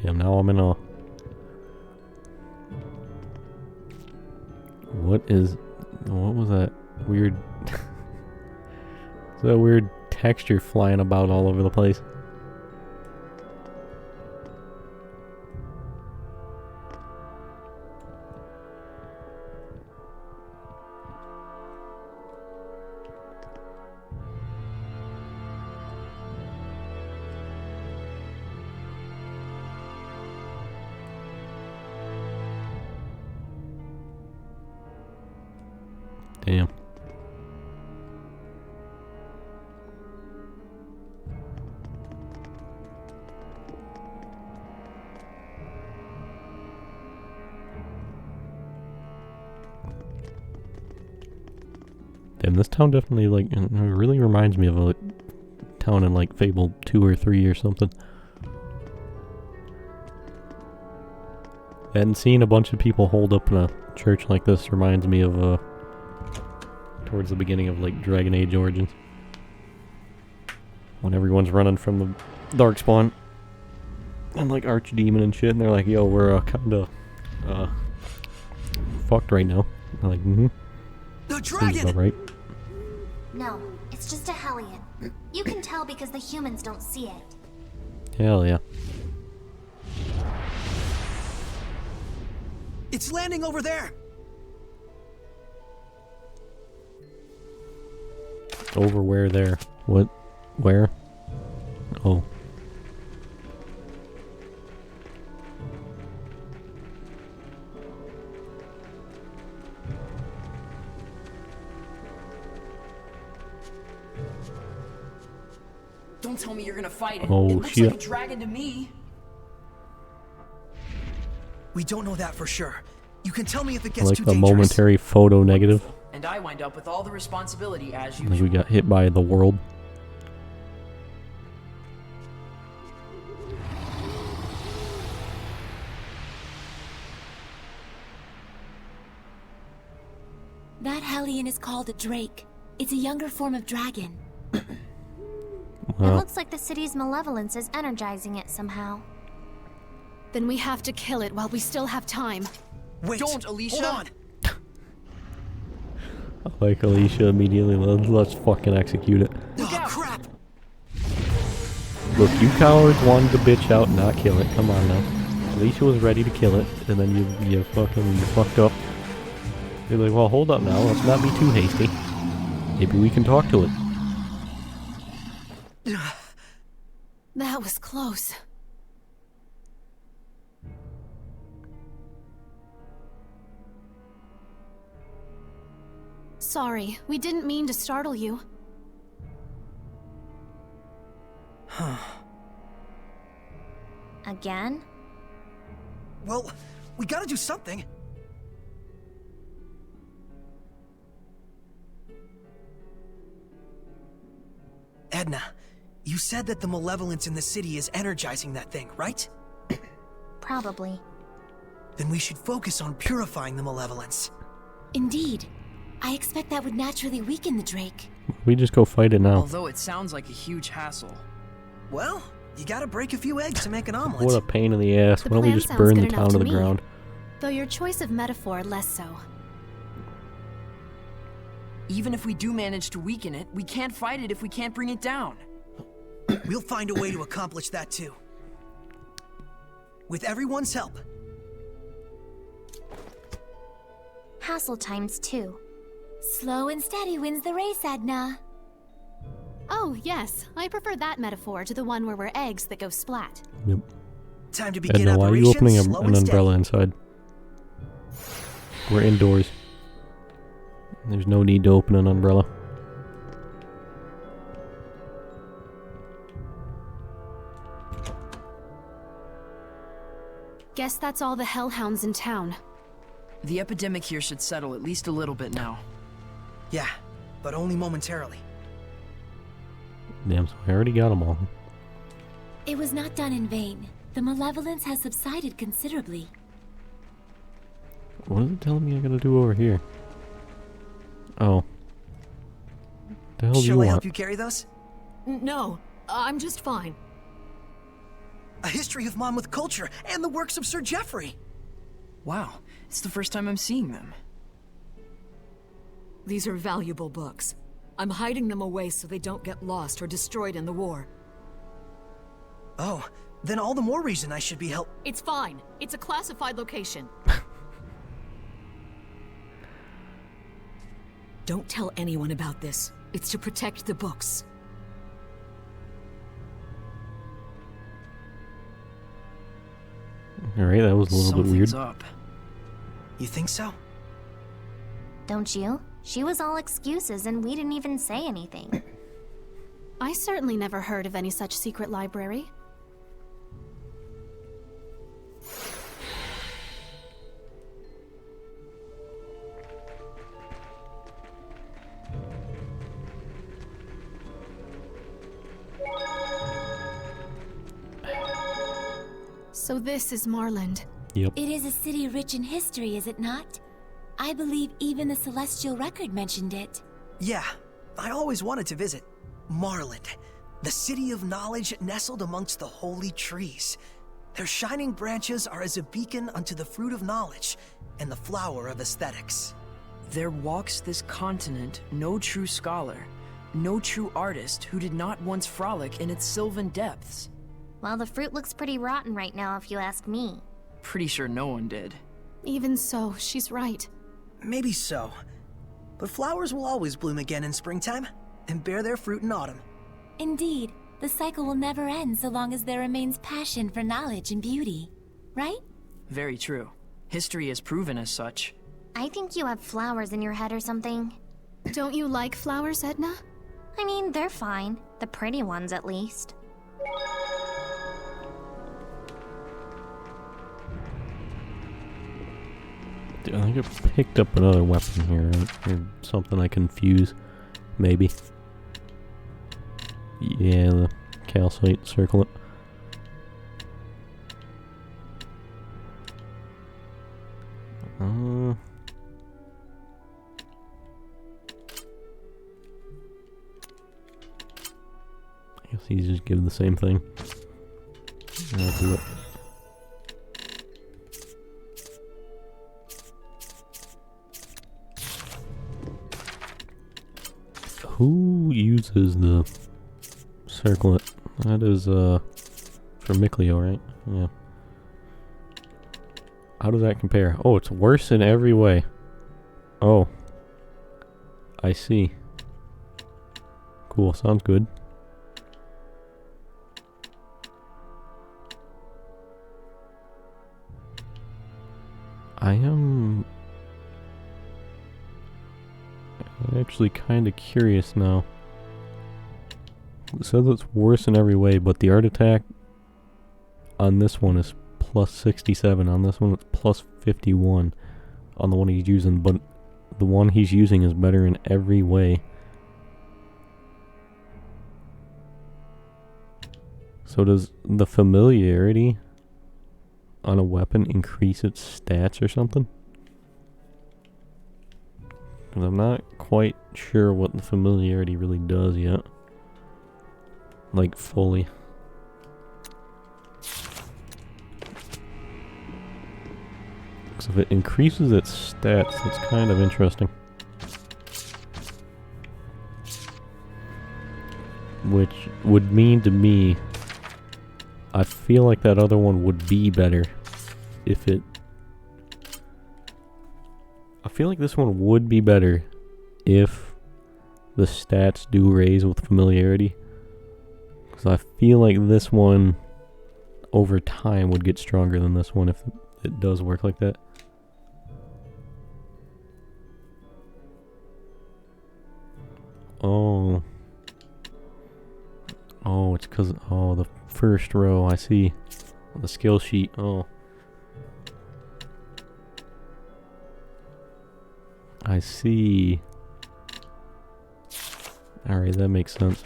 Damn, now I'm in a... What was that weird... that weird texture flying about all over the place? Damn. this town definitely, like, it really reminds me of a town in, like, Fable 2 or 3 or something. And seeing a bunch of people holed up in a church like this reminds me of, towards the beginning of, like, Dragon Age Origins. When everyone's running from the Darkspawn and, like, Archdemon and shit, and they're like, yo, we're, kinda, fucked right now. I'm like, mm-hmm. The dragon! Right. No, it's just a Hellion. You can tell because the humans don't see it. Hell yeah. It's landing over there! Over where there? What? Where? Oh. Don't tell me you're gonna fight it. Oh, it looks shit. like a dragon to me. We don't know that for sure. You can tell me if it gets Like too a dangerous. momentary photo negative. And I wind up with all the responsibility as Like usual. we got hit by the world. That Hellion is called a Drake. It's a younger form of dragon. It Well, looks like the city's malevolence is energizing it somehow. Then we have to kill it while we still have time. Wait, don't, Alicia! Hold on! like Alicia immediately, let's fucking execute it. Oh, crap! Look, you cowards wanted to bitch out and not kill it. Come on now. Alicia was ready to kill it, and then you fucked up. You're like, well, hold up now. Let's not be too hasty. Maybe we can talk to it. That was close. Sorry, we didn't mean to startle you. Again? Well, we gotta do something. Edna, you said that the malevolence in the city is energizing that thing, right? Probably. Then we should focus on purifying the malevolence. Indeed. I expect that would naturally weaken the Drake. We just go fight it now. Although it sounds like a huge hassle. Well, you gotta break a few eggs to make an omelet. What a pain in the ass. The Why don't we plan just sounds burn the good enough town to the me. ground? Though your choice of metaphor less so. Even if we do manage to weaken it, we can't fight it if we can't bring it down. We'll find a way to accomplish that too. With everyone's help. Hassle times 2. Slow and steady wins the race, Edna. Oh, yes. I prefer that metaphor to the one where we're eggs that go splat. Yep. Time to begin Edna, why are you Operation opening Slow an and Steady. umbrella inside? We're indoors. There's no need to open an umbrella. Guess that's all the hellhounds in town. The epidemic here should settle at least a little bit now. Yeah, but only momentarily. Damn, so I already got them all. It was not done in vain. The malevolence has subsided considerably. What is it telling me I gotta do over here? Oh. The hell do you Shall I want? help you carry those? No, I'm just fine. A history of Monmouth culture and the works of Sir Geoffrey. Wow, it's the first time I'm seeing them. These are valuable books. I'm hiding them away so they don't get lost or destroyed in the war. Oh, then all the more reason I should be It's fine. It's a classified location. Don't tell anyone about this. It's to protect the books. Alright, that was a little bit weird. Something's up. You think so? Don't you? She was all excuses and we didn't even say anything. I certainly never heard of any such secret library. So this is Marlind. Yep. It is a city rich in history, is it not? I believe even the Celestial Record mentioned it. Yeah, I always wanted to visit. Marlind, the city of knowledge nestled amongst the holy trees. Their shining branches are as a beacon unto the fruit of knowledge and the flower of aesthetics. There walks this continent no true scholar, no true artist who did not once frolic in its sylvan depths. Well, the fruit looks pretty rotten right now, if you ask me. Pretty sure no one did. Even so, she's right. Maybe so. But flowers will always bloom again in springtime and bear their fruit in autumn. Indeed, the cycle will never end so long as there remains passion for knowledge and beauty. Right? Very true. History has proven as such. I think you have flowers in your head or something. Don't you like flowers, Edna? I mean, they're fine. The pretty ones, at least. I think I picked up another weapon here, or something I confuse. Maybe. Yeah, the calcite circlet. I guess these just give the same thing. I'll do it. Who uses the circlet? That is, for Mikleo, right? Yeah. How does that compare? Oh, it's worse in every way. Oh. I see. Cool, sounds good. I am actually kind of curious now. It says it's worse in every way, but the art attack on this one is plus 67. On this one it's plus 51 on the one he's using, but the one he's using is better in every way. So does the familiarity on a weapon increase its stats or something? Because I'm not quite sure what the familiarity really does yet. Like, fully. So if it increases its stats, that's kind of interesting. Which would mean to me, I feel like that other one would be better if it... I feel like this one would be better if the stats do raise with familiarity. Because I feel like this one over time would get stronger than this one if it does work like that. Oh. Oh, it's because... Oh, the first row, I see. The skill sheet, oh. I see. Alright, that makes sense.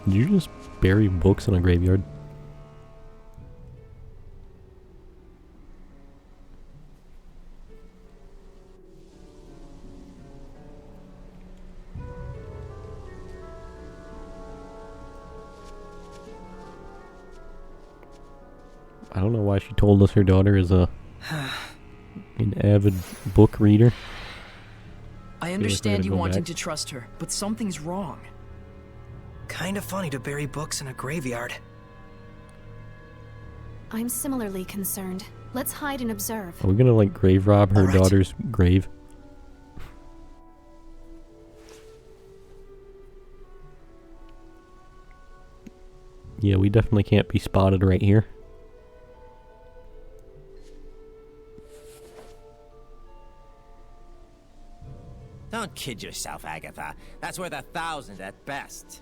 Did you just bury books in a graveyard? I don't know why she told us her daughter is an avid book reader. I understand you wanting to trust her, but something's wrong. Kinda funny to bury books in a graveyard. I'm similarly concerned. Let's hide and observe. Are we gonna, like, grave rob her daughter's grave? Yeah, we definitely can't be spotted right here. Don't kid yourself, Agatha. That's worth 1,000 at best.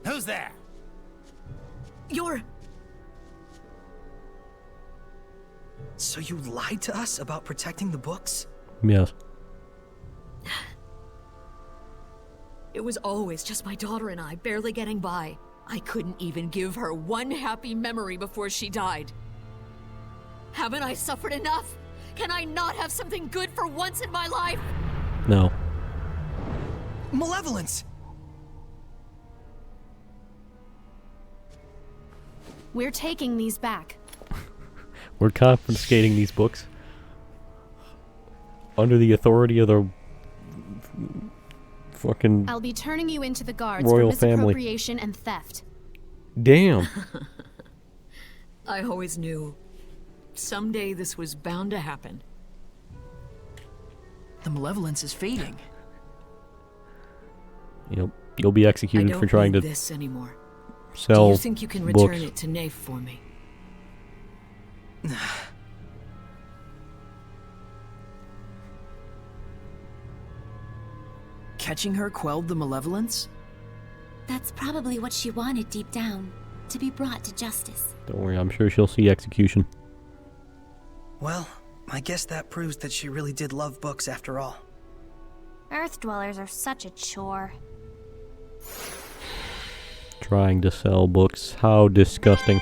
Who's there? You're... So you lied to us about protecting the books? Yes. It was always just my daughter and I, barely getting by. I couldn't even give her one happy memory before she died. Haven't I suffered enough? Can I not have something good for once in my life? No. Malevolence! We're taking these back. We're confiscating these books under the authority of the fucking I'll be turning you into the guards royal for family. misappropriation and theft. Damn. I always knew. Someday this was bound to happen. The malevolence is fading. You'll be executed for trying to this anymore. sell Do you think you can books. return it to Nave for me? Catching her quelled the malevolence? That's probably what she wanted deep down, to be brought to justice. Don't worry, I'm sure she'll see execution. Well, I guess that proves that she really did love books after all. Earth dwellers are such a chore. Trying to sell books. How disgusting.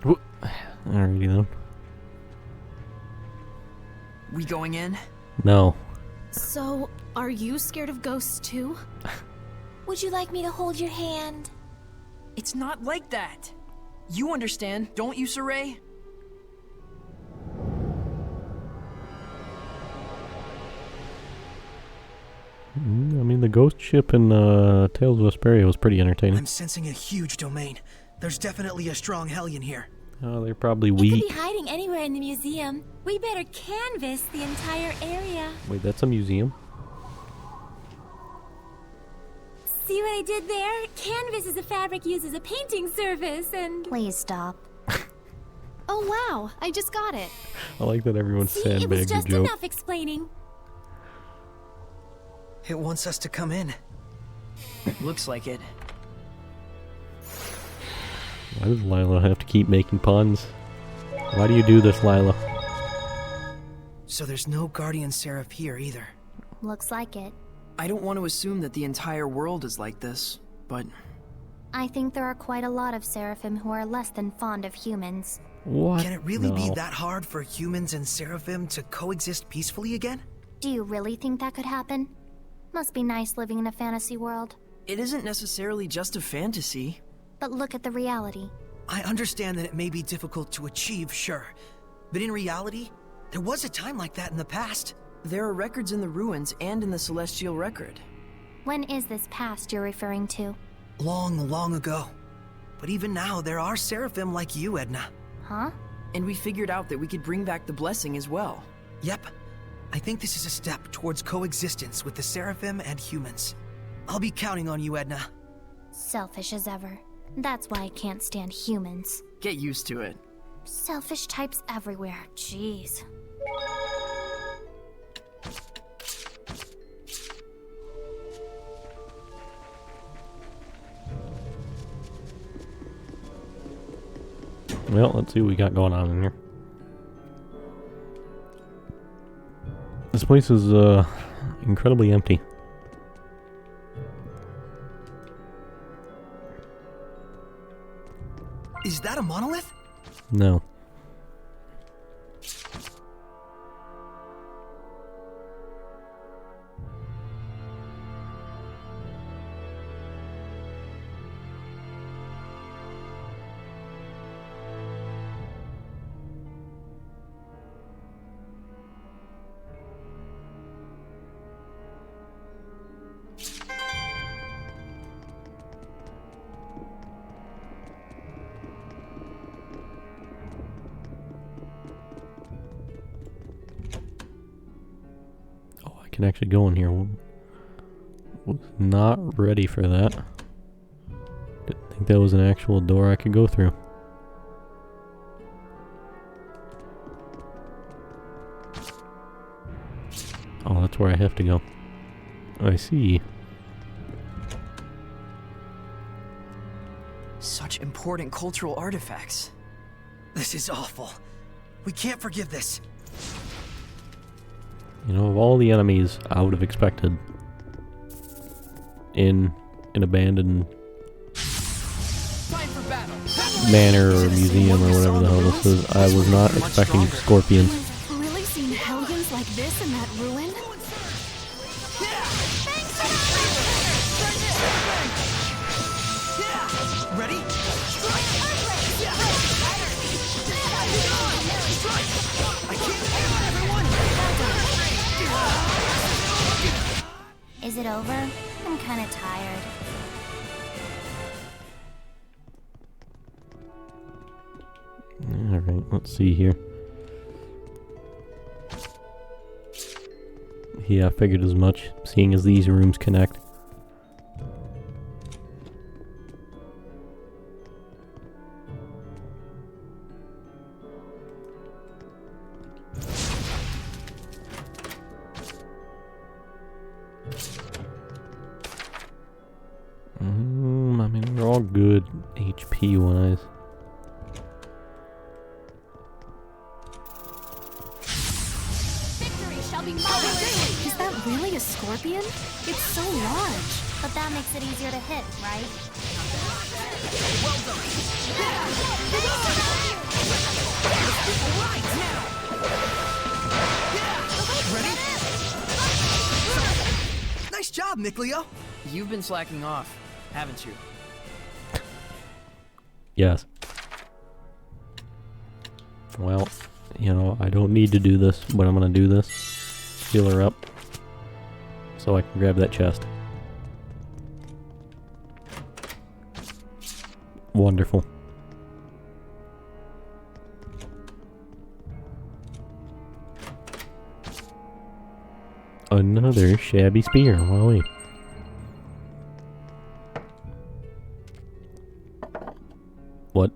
Whoop. Alrighty then. We going in? No. So, are you scared of ghosts too? Would you like me to hold your hand? It's not like that. You understand, don't you, Saray? I mean, the ghost ship in Tales of Zestiria was pretty entertaining. I'm sensing a huge domain. There's definitely a strong Hellion here. Oh, they're probably It weak. could be hiding anywhere in the museum. We better canvass the entire area. Wait, that's a museum? See what I did there? Canvas is a fabric used as a painting surface, and... Please stop. Oh wow, I just got it. I like that everyone's See, it was sandbagged the just joke. enough explaining. It wants us to come in. Looks like it. Why does Lila have to keep making puns? Why do you do this, Lila? So there's no Guardian Seraph here either. Looks like it. I don't want to assume that the entire world is like this, but... I think there are quite a lot of Seraphim who are less than fond of humans. What? Can it really be No. that hard for humans and Seraphim to coexist peacefully again? Do you really think that could happen? Must be nice living in a fantasy world. It isn't necessarily just a fantasy. But look at the reality. I understand that it may be difficult to achieve, sure. But in reality, there was a time like that in the past. There are records in the ruins and in the Celestial Record. When is this past you're referring to? Long, long ago. But even now, there are Seraphim like you, Edna. Huh? And we figured out that we could bring back the blessing as well. Yep. I think this is a step towards coexistence with the Seraphim and humans. I'll be counting on you, Edna. Selfish as ever. That's why I can't stand humans. Get used to it. Selfish types everywhere. Jeez. Well, let's see what we got going on in here. This place is incredibly empty. Is that a monolith? No. Can actually go in here. Was not ready for that. Didn't think that was an actual door I could go through. Oh, that's where I have to go. I see. Such important cultural artifacts. This is awful. We can't forgive this. You know, of all the enemies I would have expected in an abandoned manor or museum or whatever the hell this is, I was not expecting scorpions. Really seen hellions like this in that ruin? Ready? Is it over? I'm kinda tired. Alright, let's see here. Yeah, I figured as much, seeing as these rooms connect. I mean, they're all good HP wise. Is that really a scorpion? It's so large. But that makes it easier to hit, right? Ready? Nice job, Nickleo. You've been slacking off, haven't you? Yes. Well, you know, I don't need to do this, but I'm gonna do this. Heal her up. So I can grab that chest. Wonderful. Another shabby spear. Wowee. What?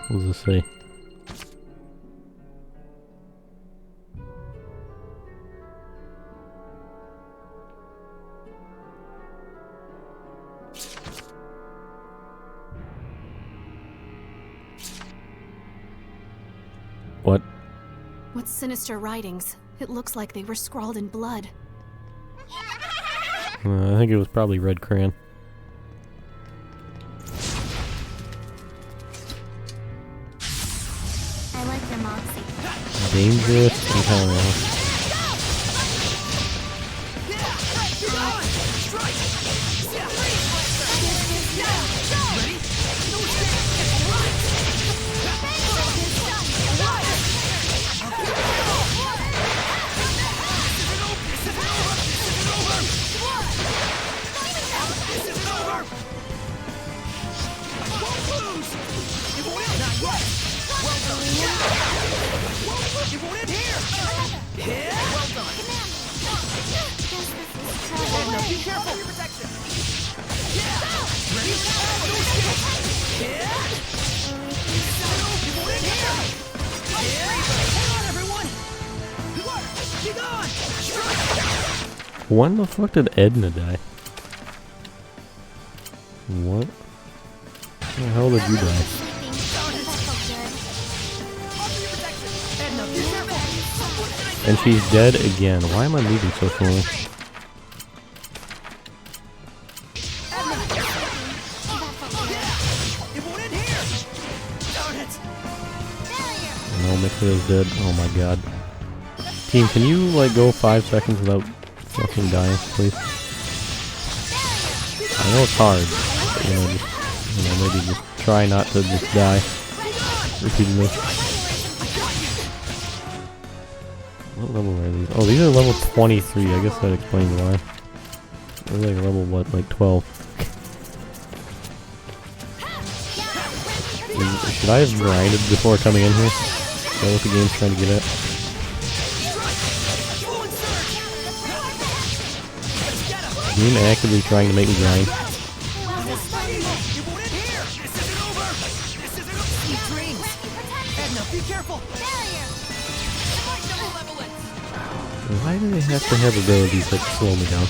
What does this say? What? What sinister writings? It looks like they were scrawled in blood. I think it was probably red crayon. I like your moxie. Dangerous encounter. Be careful! When the fuck did Edna die? What? How the hell did you die? And she's dead again. Why am I moving so slowly? No, Mikhail's dead. Oh my god. Team, can you like go 5 seconds without fucking dying, please? I know it's hard, but maybe just try not to just die repeatedly. What level are these? Oh, these are level 23. I guess that explains why. They're like level, what, like 12. Should I have grinded before coming in here? Is that what the game's trying to get at? The game actively trying to make me grind. Why do they have to have abilities that slow me down?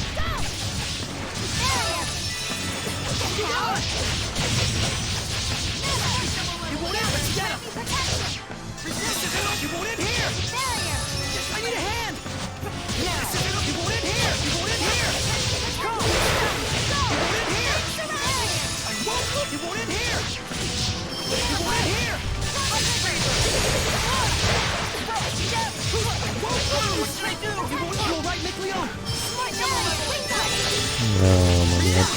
Oh my god.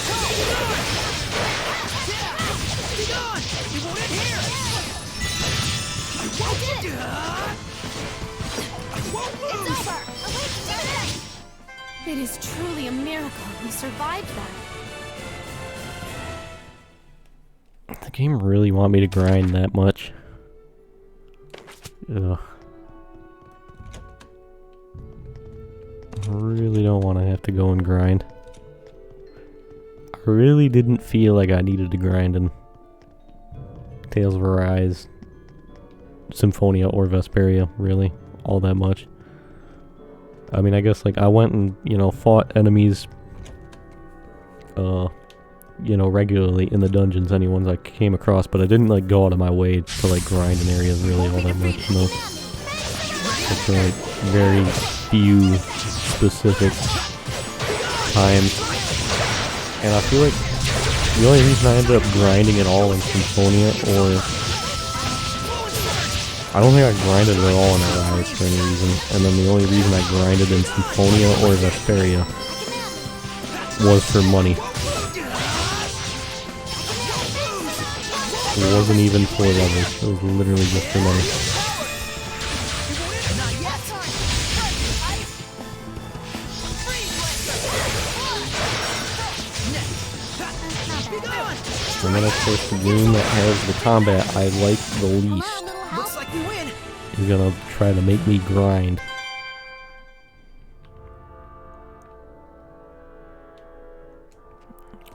It is truly a miracle we survived that. The game really want me to grind that much. Ugh. I really don't want to have to go and grind. I really didn't feel like I needed to grind in Tales of Arise, Symphonia, or Vesperia, really, all that much. I mean, I guess, like, I went and, fought enemies, regularly in the dungeons, any ones I came across, but I didn't, like, go out of my way to, like, grind in areas really all that much, no. It's, like, very few specific times. And I feel like the only reason I ended up grinding at all in Symphonia, or I don't think I grinded at all in Arise for any reason, and then the only reason I grinded in Symphonia or Vesperia was for money. It wasn't even for levels, it was literally just for money. And then of course the game that has the combat I like the least is gonna try to make me grind.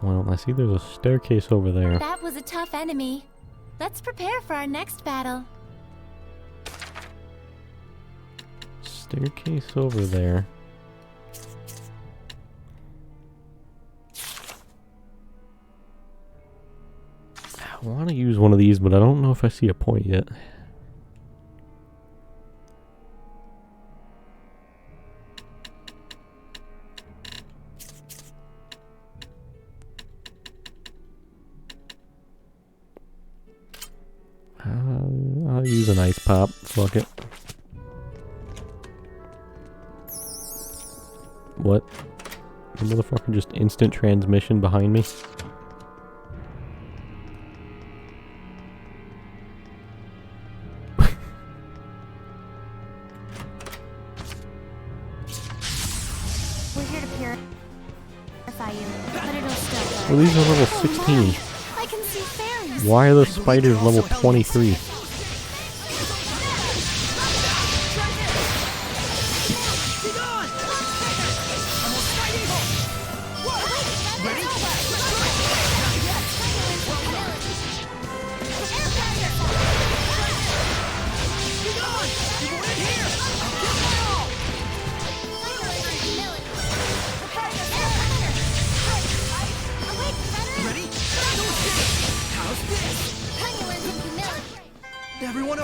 Well, I see there's a staircase over there. That was a tough enemy. Let's prepare for our next battle. Staircase over there. I want to use one of these, but I don't know if I see a point yet. I'll use an ice pop. Fuck it. What? The motherfucker just instant transmission behind me? Well, these are level 16. I can see fairies. Why are the spiders level 23?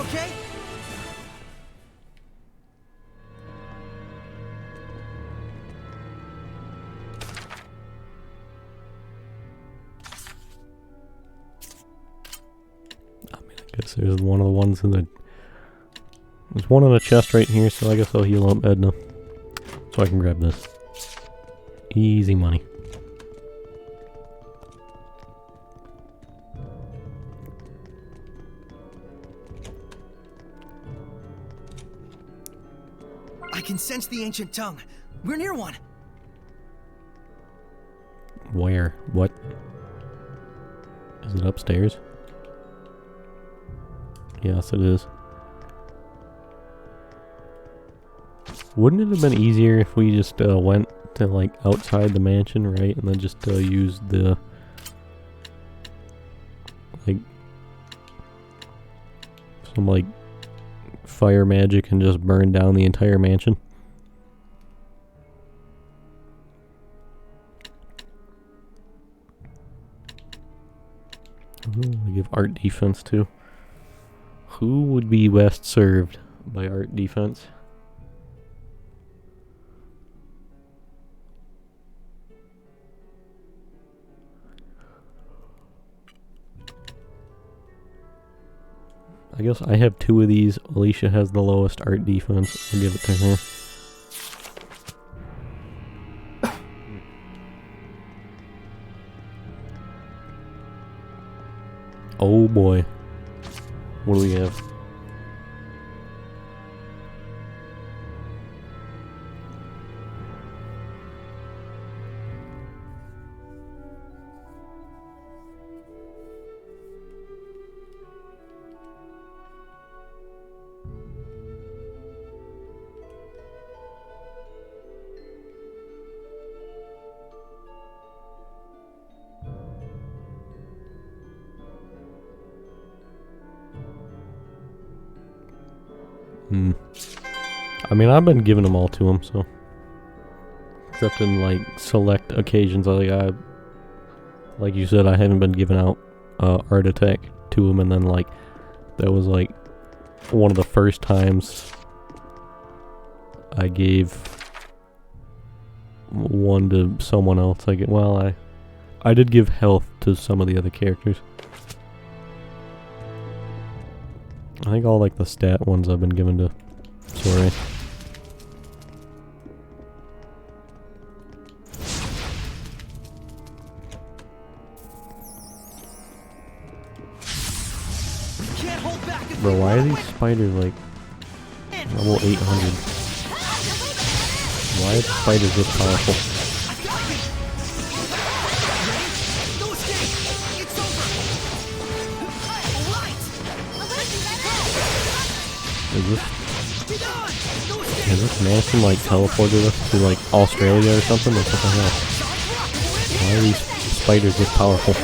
okay? I guess there's one of the ones in the... There's one in the chest right here, so I guess I'll heal up Edna. So I can grab this. Easy money. I can sense the ancient tongue. We're near one. Where? What? Is it upstairs? Yes, it is. Wouldn't it have been easier if we just went to like outside the mansion, right? And then just used the like some like fire magic and just burn down the entire mansion? I give art defense too. Who would be best served by art defense? I guess I have 2 of these. Alicia has the lowest art defense. I'll give it to her. Oh boy. What do we have? I mean, I've been giving them all to him, so. Except in, like, select occasions. Like you said, I haven't been giving out art attack to him, and then, like, that was, like, one of the first times I gave one to someone else. I did give health to some of the other characters. I think all, like, the stat ones I've been given to Sorry. Bro, why are these spiders like level 800? Why are the spiders this powerful? Is this mansion like teleported us to like Australia or something? Like, what the hell? Why are these spiders this powerful?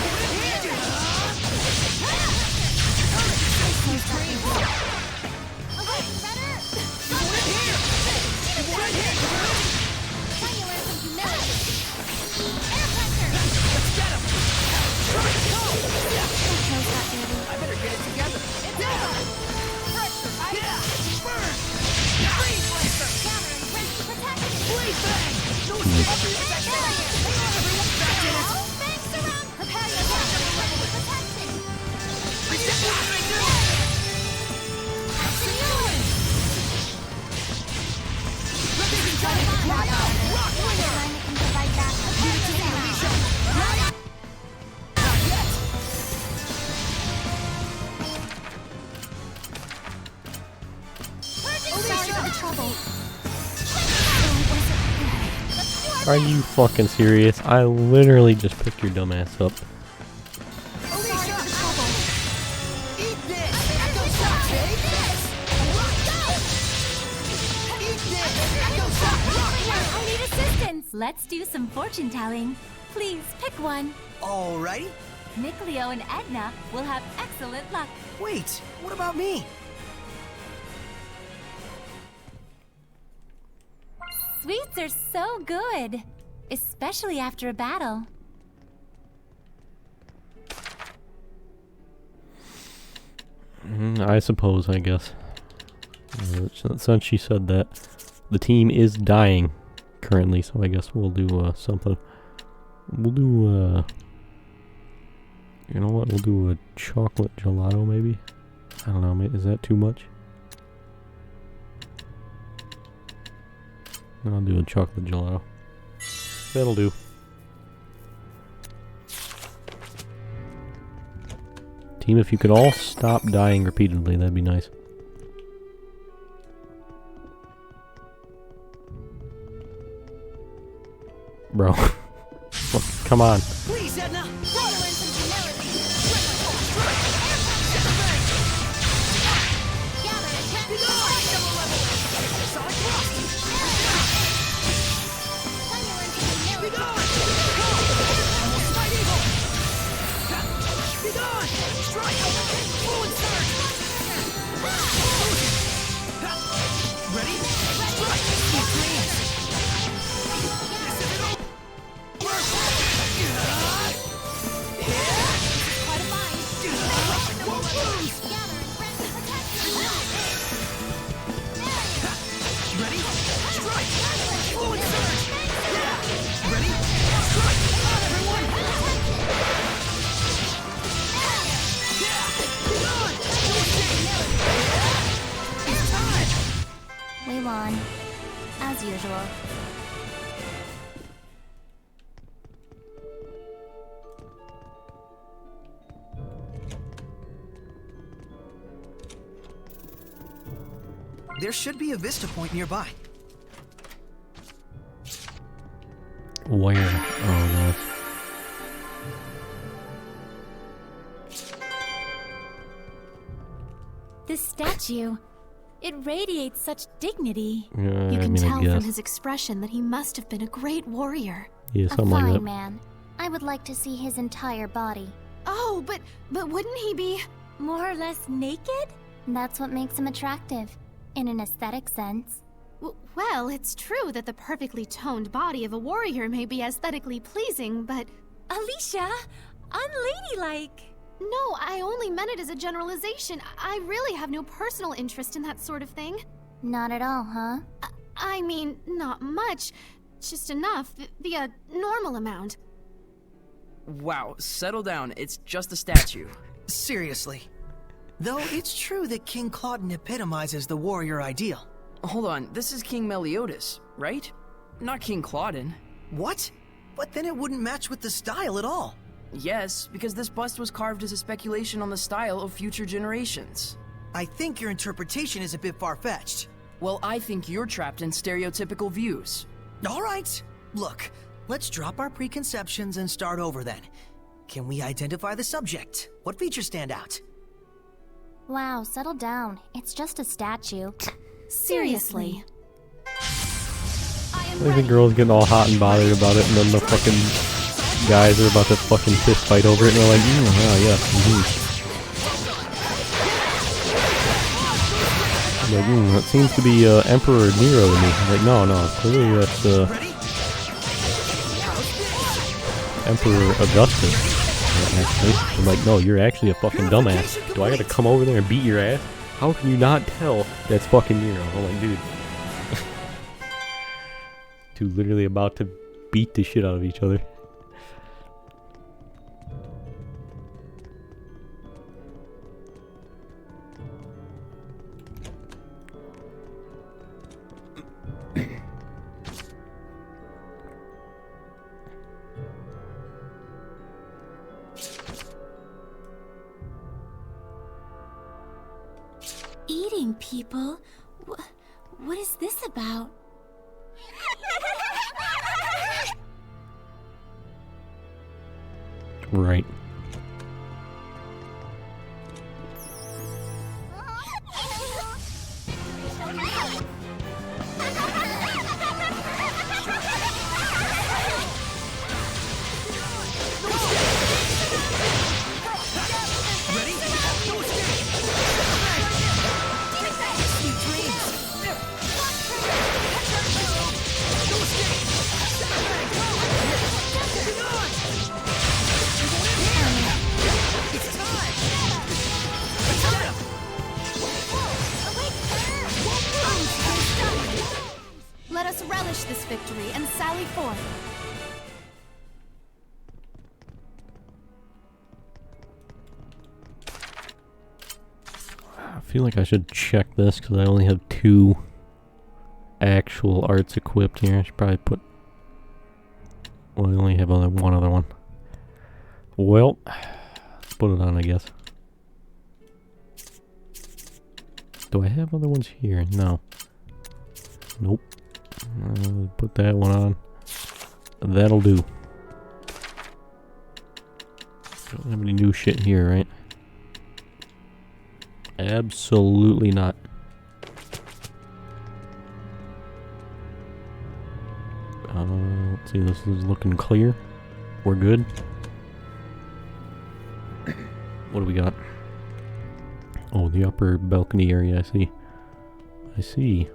Are you fucking serious? I literally just picked your dumb ass up. I need assistance. Let's do some fortune telling. Please pick one. Alrighty. Nickleo and Edna will have excellent luck. Wait, what about me? Sweets are so good, especially after a battle. I suppose, I guess. Since she said that, the team is dying currently, so I guess we'll do something. We'll do, you know what? We'll do a chocolate gelato, maybe? I don't know, is that too much? I'll do a chocolate gelato. That'll do. Team, if you could all stop dying repeatedly, that'd be nice. Bro. Come on. Please, Edna! We won, as usual. There should be a vista point nearby. Where? Oh, no. This statue, it radiates such dignity. You can tell from his expression that he must have been a great warrior. Yeah, A something like fine that. man. I would like to see his entire body. Oh, but wouldn't he be more or less naked? That's what makes him attractive, in an aesthetic sense. Well, it's true that the perfectly toned body of a warrior may be aesthetically pleasing, but... Alicia, unladylike. No, I only meant it as a generalization. I really have no personal interest in that sort of thing. Not at all, huh? I mean, not much. Just enough. The normal amount. Wow, settle down. It's just a statue. Seriously. Though it's true that King Claudin epitomizes the warrior ideal. Hold on, this is King Meliodas, right? Not King Claudin. What? But then it wouldn't match with the style at all. Yes, because this bust was carved as a speculation on the style of future generations. I think your interpretation is a bit far-fetched. Well, I think you're trapped in stereotypical views. All right. Look, let's drop our preconceptions and start over then. Can we identify the subject? What features stand out? Wow, settle down. It's just a statue. Seriously. I think the girl's getting all hot and bothered about it, and then the fucking guys are about to fucking fist fight over it, and they're like, oh yeah, I'm like, that seems to be Emperor Nero to me. I'm like, no, clearly that's Emperor Augustus. Actually, I'm like, no, you're actually a fucking dumbass. Do I gotta come over there and beat your ass? How can you not tell that's fucking Nero? I'm like, dude. Two literally about to beat the shit out of each other. Eating people? What is this about? Right. us relish this victory and sally forth. I feel like I should check this because I only have 2 actual arts equipped here. I should probably put... Well, I only have one other one. Well, let's put it on, I guess. Do I have other ones here? No. Nope. Put that one on. That'll do. Don't have any new shit here, right? Absolutely not. Let's see, this is looking clear. We're good. What do we got? Oh, the upper balcony area, I see. I see.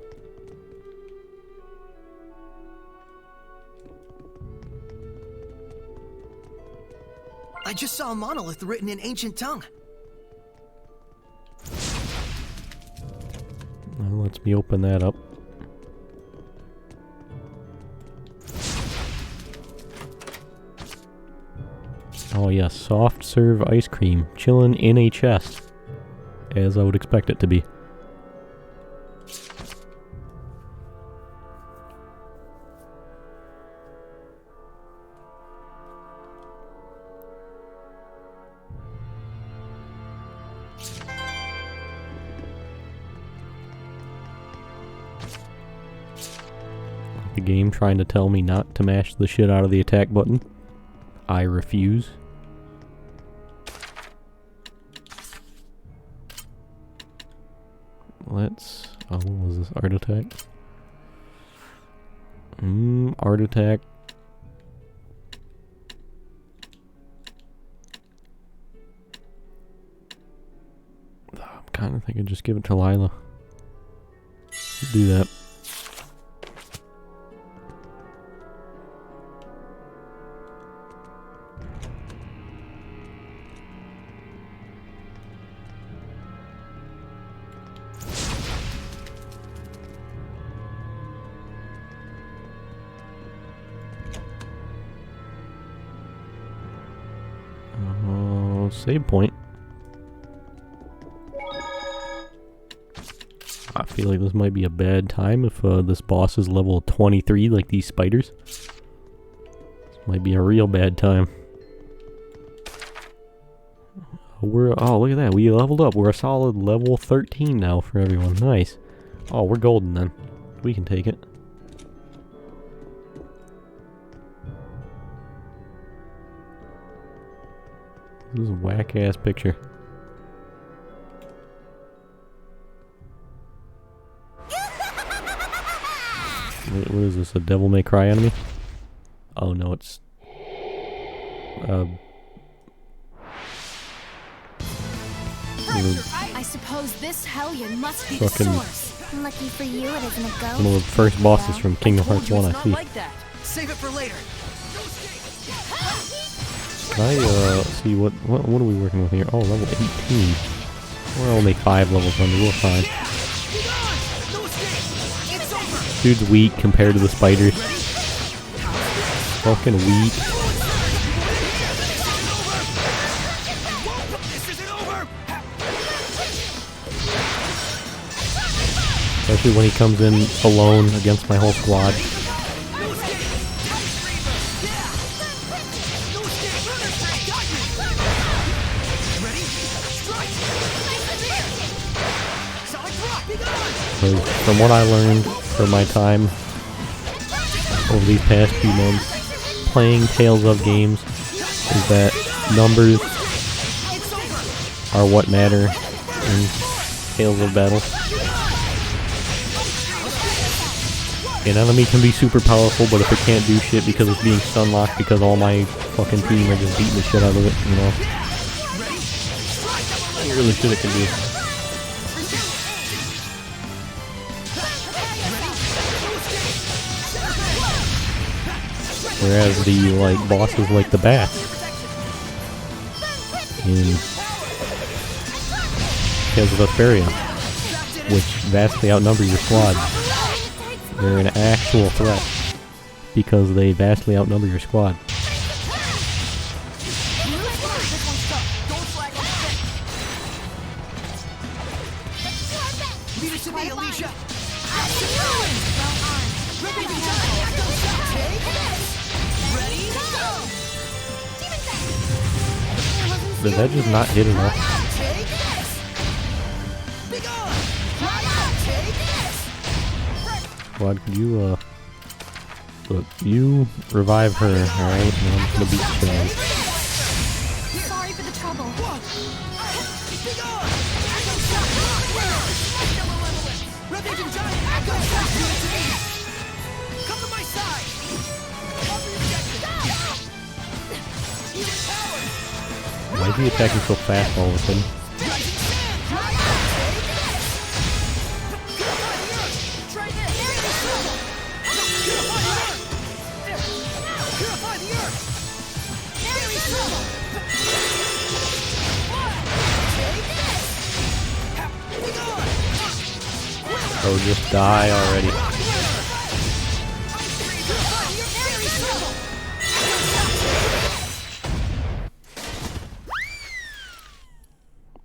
I just saw a monolith written in ancient tongue. Well, lets me open that up. Oh yes, soft serve ice cream, chillin' in a chest, as I would expect it to be. The game trying to tell me not to mash the shit out of the attack button. I refuse. Let's... Oh, what was this? Art attack? Art attack. I'm kind of thinking just give it to Lila. Do that. Save point. I feel like this might be a bad time if this boss is level 23 like these spiders. This might be a real bad time. Oh, look at that. We leveled up. We're a solid level 13 now for everyone. Nice. Oh, we're golden then. We can take it. This is a whack-ass picture. What is this, a Devil May Cry enemy? Oh no, it's... I suppose this hellion must be the source. Lucky for you, it isn't a ghost. One of the first bosses from Kingdom Hearts 1, I see. Like that. Save it for later. Can I, see, what are we working with here? Oh, level 18. We're only 5 levels under, we're fine. Dude's weak compared to the spiders. Fucking weak. Especially when he comes in alone against my whole squad. From what I learned from my time over these past few months playing Tales of games is that numbers are what matter in Tales of battle. An enemy can be super powerful, but if it can't do shit because it's being stun locked because all my fucking team are just beating the shit out of it, you know. What really shit it can do. Whereas the, like, bosses like the bats in Tales of Zestiria, which vastly outnumber your squad, They're an actual threat because they vastly outnumber your squad. Leave it to me, Alicia. Does that just not hit enough? Squad, could you, look, you revive her, alright? And I'm gonna beat you down. Sorry for the trouble. Come to my side. Why is he attacking so fast all of a sudden? Oh, just die already.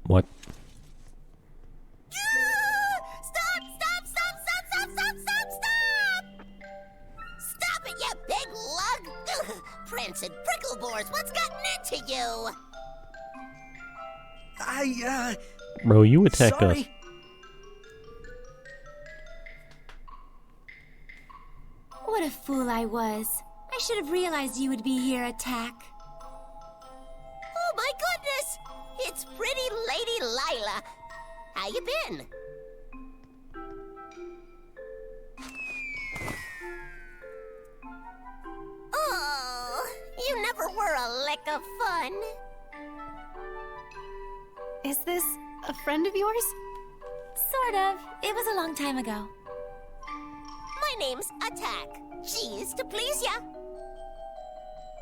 What? Stop it, you big lug! Prancing prickle boars, what's gotten into you? Bro, you attacked us. Sorry. What a fool I was. I should have realized you would be here, Attack. Oh my goodness! It's pretty Lady Lila. How you been? Oh, you never were a lick of fun. Is this a friend of yours? Sort of. It was a long time ago. My name's Attack. Cheese to please ya.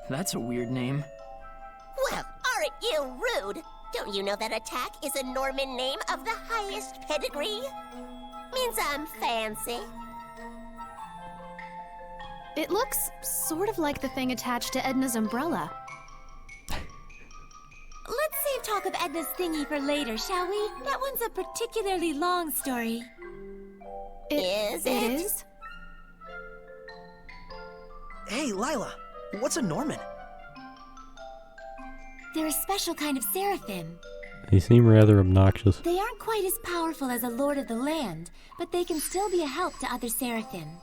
That's a weird name. Well, aren't you rude? Don't you know that Attack is a Norman name of the highest pedigree? Means I'm fancy. It looks sort of like the thing attached to Edna's umbrella. Let's save talk of Edna's thingy for later, shall we? That one's a particularly long story. Is it? It is? Hey, Lila, what's a Norman? They're a special kind of seraphim. They seem rather obnoxious. They aren't quite as powerful as a lord of the land, but they can still be a help to other seraphim.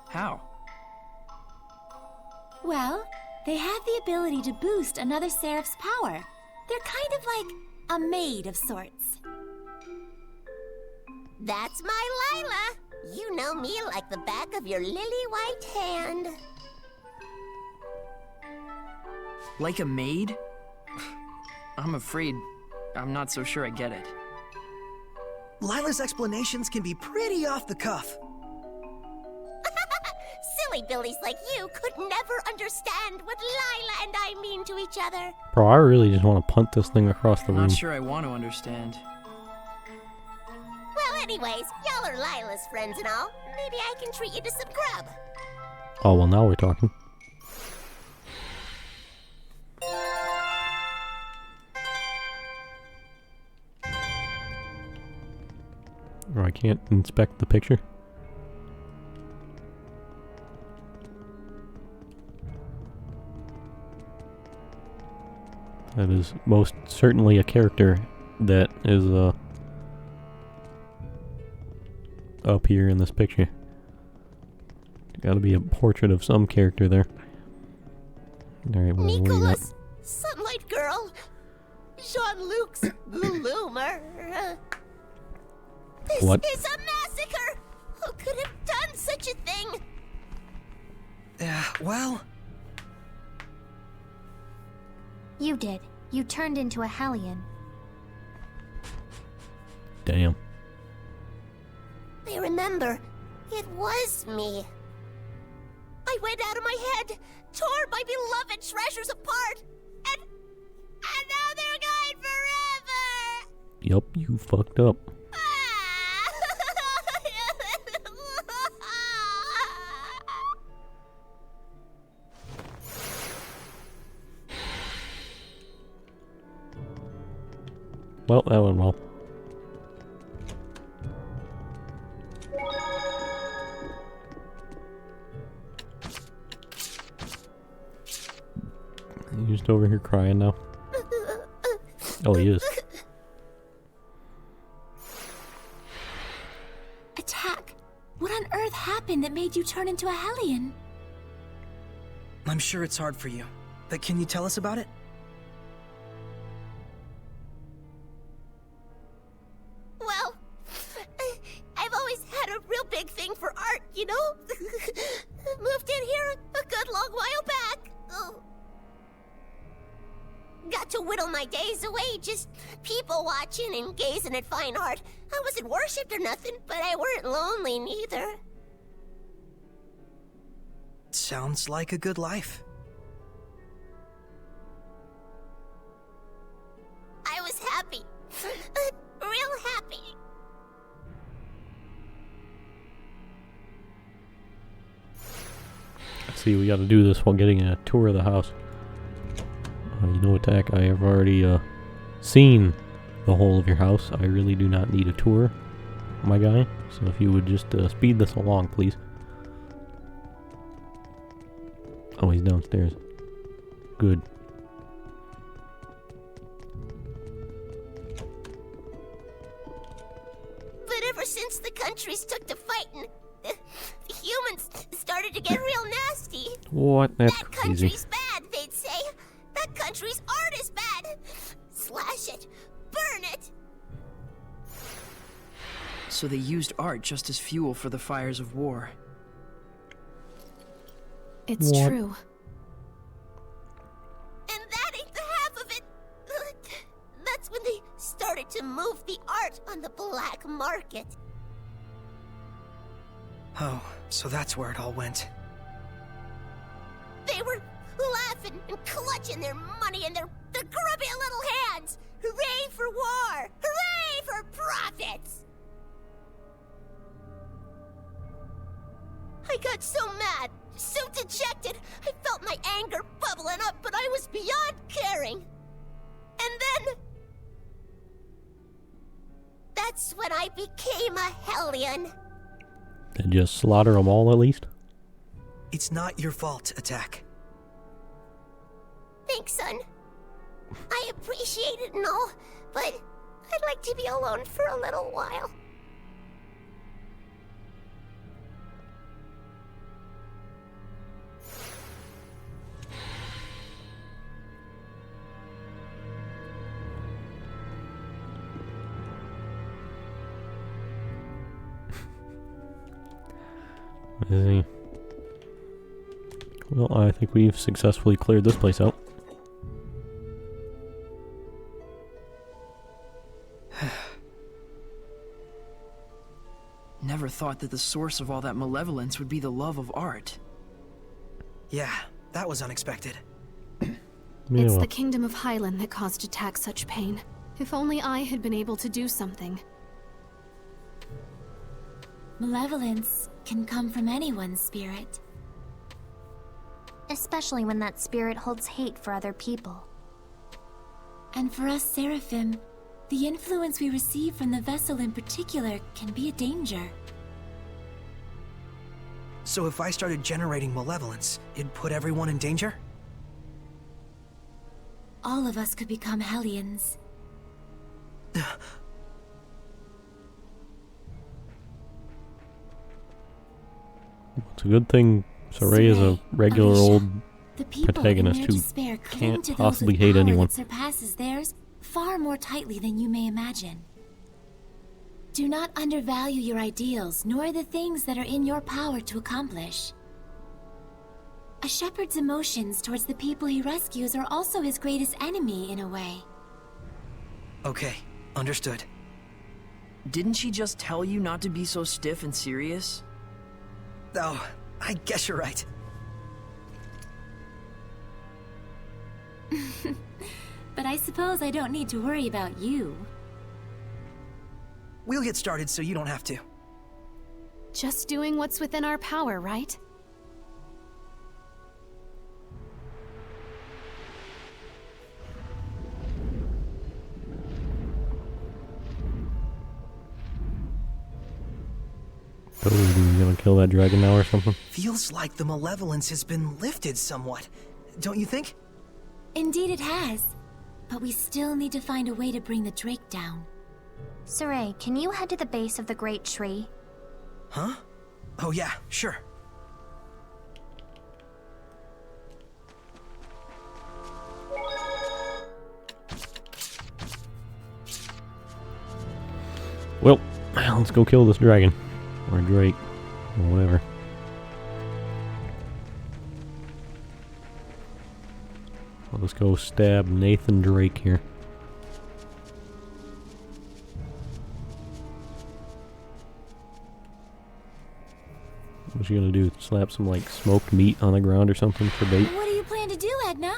How? Well, they have the ability to boost another seraph's power. They're kind of like a maid of sorts. That's my Lila. You know me like the back of your lily-white hand. Like a maid? I'm afraid I'm not so sure I get it. Lila's explanations can be pretty off the cuff. Silly billies like you could never understand what Lila and I mean to each other. Bro, I really just want to punt this thing across the room. Not sure I want to understand. Well, anyways, y'all are Lila's friends and all. Maybe I can treat you to some grub. Oh, well, now we're talking. Or I can't inspect the picture. That is most certainly a character that is up here in this picture. Gotta be a portrait of some character there. Alright, what do you got? Nicholas, Sunlight Girl, Jean-Luc's Loomer. This What? is a massacre! Who could have done such a thing? Well... You did. You turned into a Hellion. Damn. I remember. It was me. I went out of my head, tore my beloved treasures apart, and now they're gone forever! Yup, you fucked up. Well, that went well. He's just over here crying now. Oh, he is. Attack! What on earth happened that made you turn into a Hellion? I'm sure it's hard for you, but can you tell us about it? Well, I've always had a real big thing for art, you know? Moved in here a good long while back. Oh. Got to whittle my days away just people watching and gazing at fine art. I wasn't worshipped or nothing, but I weren't lonely neither. Sounds like a good life. I was happy. Real happy. See, we gotta do this while getting a tour of the house. You know, Attack, I have already seen the whole of your house. I really do not need a tour, my guy. So if you would just speed this along, please. Oh, he's downstairs. Good. But ever since the countries took to fighting, the humans started to get real nasty. What? That's that crazy. country's bad, they'd say. That country's art is bad. Slash it. Burn it. So they used art just as fuel for the fires of war. It's What? true. And that ain't the half of it. That's when they started to move the art on the black market. Oh, so that's where it all went. They were laughing and clutching their money in their grubby little hands. Hooray for war! Hooray for profits! I got so mad, so dejected, I felt my anger bubbling up, but I was beyond caring. And then... that's when I became a Hellion. And just slaughter them all, at least? It's not your fault, Attack. Thanks, son. I appreciate it and all, but I'd like to be alone for a little while. Is he? Well, I think we've successfully cleared this place out. Never thought that the source of all that malevolence would be the love of art. Yeah, that was unexpected. It's the kingdom of Highland that caused Attack such pain. If only I had been able to do something. Malevolence can come from anyone's spirit. Especially when that spirit holds hate for other people. And for us Seraphim, the influence we receive from the vessel in particular can be a danger. So if I started generating malevolence, it'd put everyone in danger? All of us could become Hellions. It's a good thing Saray is a regular old The people protagonist in their who despair cling can't to those possibly with hate power anyone. that surpasses theirs far more tightly than you may imagine. Do not undervalue your ideals, nor the things that are in your power to accomplish. A shepherd's emotions towards the people he rescues are also his greatest enemy, in a way. Okay, understood. Didn't she just tell you not to be so stiff and serious? Oh, I guess you're right. But I suppose I don't need to worry about you. We'll get started so you don't have to. Just doing what's within our power, right? Oh, you gonna kill that dragon now or something? Feels like the malevolence has been lifted somewhat. Don't you think? Indeed it has. But we still need to find a way to bring the Drake down. Saray, can you head to the base of the great tree? Huh? Oh yeah, sure. Well, let's go kill this dragon. Or Drake. Or whatever. Let's go stab Nathan Drake here. What's she gonna do? Slap some like smoked meat on the ground or something for bait? What do you plan to do, Edna?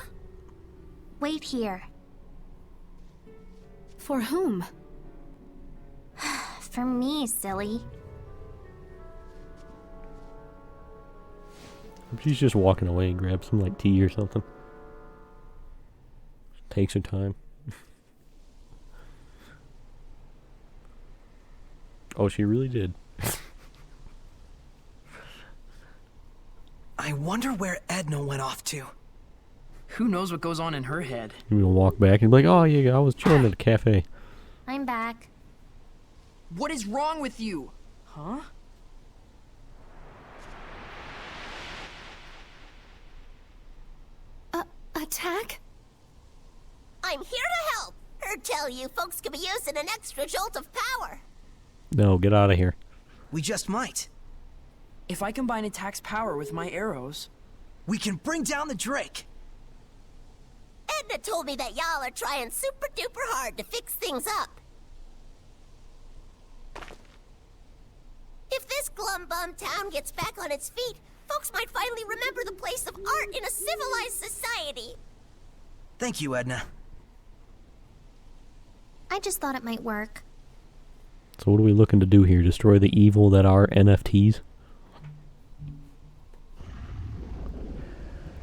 Wait here. For whom? For me, silly. She's just walking away and grabs some like tea or something. Takes her time. Oh, she really did. I wonder where Edna went off to. Who knows what goes on in her head? You're gonna walk back and be like, oh yeah, I was chilling at a cafe. I'm back. What is wrong with you? Huh? Attack? I'm here to help. Heard tell you folks could be using an extra jolt of power. No, get out of here. We just might. If I combine attack's power with my arrows... We can bring down the Drake. Edna told me that y'all are trying super duper hard to fix things up. If this glum-bum town gets back on its feet, folks might finally remember the place of art in a civilized society. Thank you, Edna. I just thought it might work. So what are we looking to do here? Destroy the evil that are NFTs?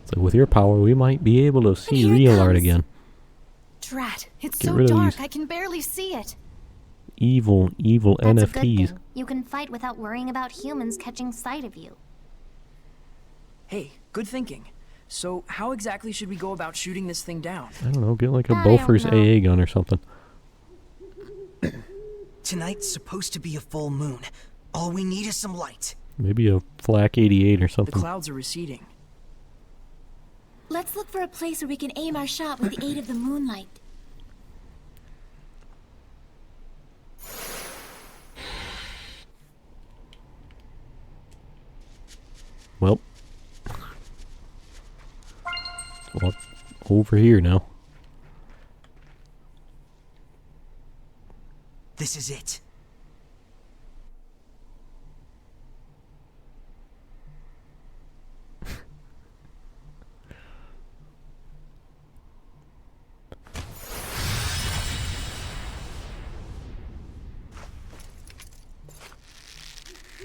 So with your power, we might be able to see real art again. Drat, it's Get so rid of dark these I can barely see it. evil That's a good NFTs. thing. You can fight without worrying about humans catching sight of you. Hey, good thinking. So, how exactly should we go about shooting this thing down? I don't know, get like a I don't Bofors know. AA gun or something. Tonight's supposed to be a full moon. All we need is some light. Maybe a Flak 88 or The something. clouds are receding. Let's look for a place where we can aim our shot with the aid of the moonlight. Well, over here now. This is it.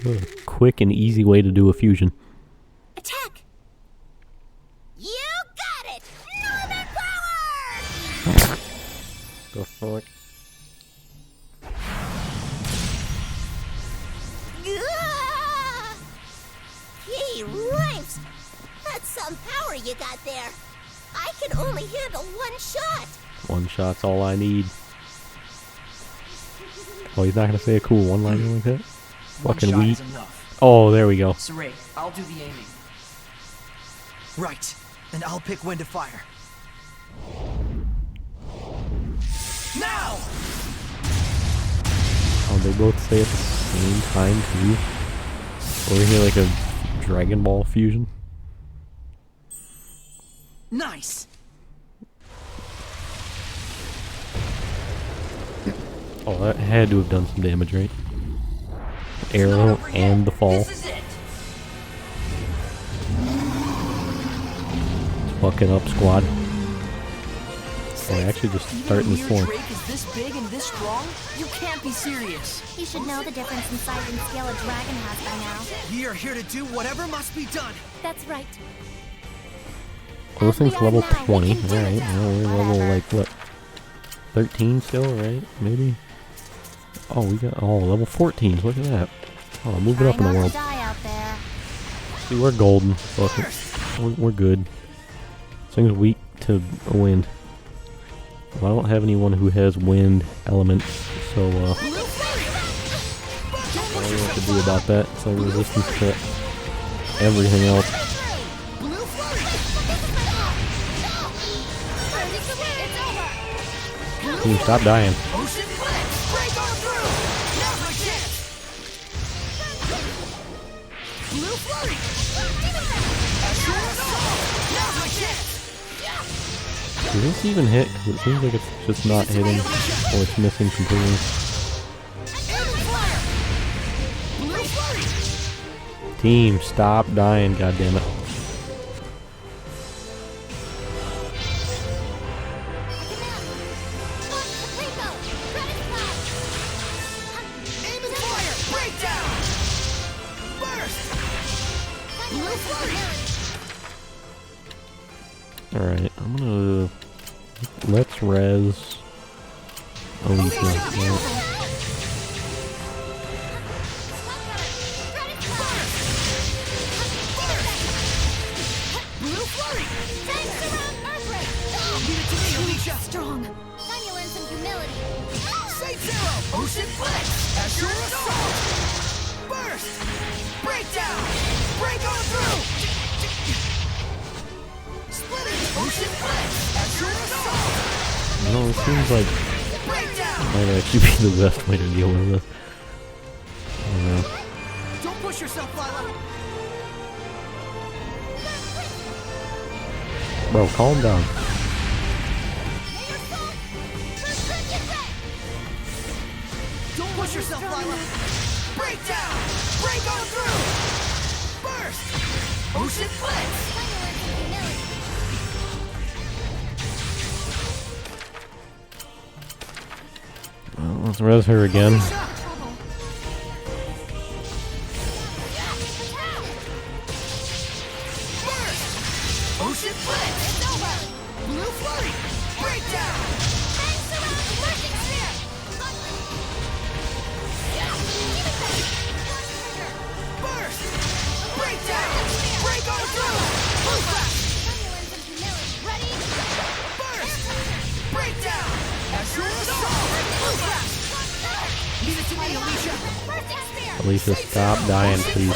A quick and easy way to do a fusion. Attack! You got it! Norman power! The fuck? Ah! Gee, ripes! That's some power you got there. I can only handle one shot. One shot's all I need. Oh, he's not gonna say a cool one-liner like that? One Fucking shot weak. is enough. Oh, there we go. Saray, I'll do the aiming. Right, and I'll pick when to fire. Now! Oh, they both say at the same time too. Over here like a Dragon Ball fusion. Nice! Oh, that had to have done some damage, right? Arrow and the fall. Fuck it up, squad. Oh, I actually just starting this Your one. Drake is this big and this strong? You can't be serious. You should know the difference in size and scale a dragon has by now. We are here to do whatever must be done. That's right. Well, this thing's level 20. Alright, well, we're level like what? 13 still, right? Maybe? Oh, we got level 14. Look at that. Oh, moving up in the world. See, we're golden, but we're good. This thing's weak to wind. Well, I don't have anyone who has wind elements, so I don't know what to do about that. So resistance to everything else. Team, stop dying. Does this even hit? Because it seems like it's just not hitting, or it's missing completely. Team, stop dying, goddammit. Alright, I'm gonna... Let's res... Alicia. Yeah. Strong. Time you learn some humility. Say zero. Ocean flex. As your assault. Burst. Breakdown. Break on through. Split it. Ocean flex. As your assault. No, it seems like it might actually be the best way to deal with this. I don't know. Don't push yourself, Lila. Bro, calm down. Don't push yourself, Lila. Break down. Break on through. Burst. Ocean flex. Well, let's res her again. Ocean flex. It's over. Blue flurry. Breakdown. Burst. Breakdown. Break on through. Move back. Ready. Burst. Breakdown. As your assault. Move back. Leave it to me, Alicia. Alicia, stop dying, please.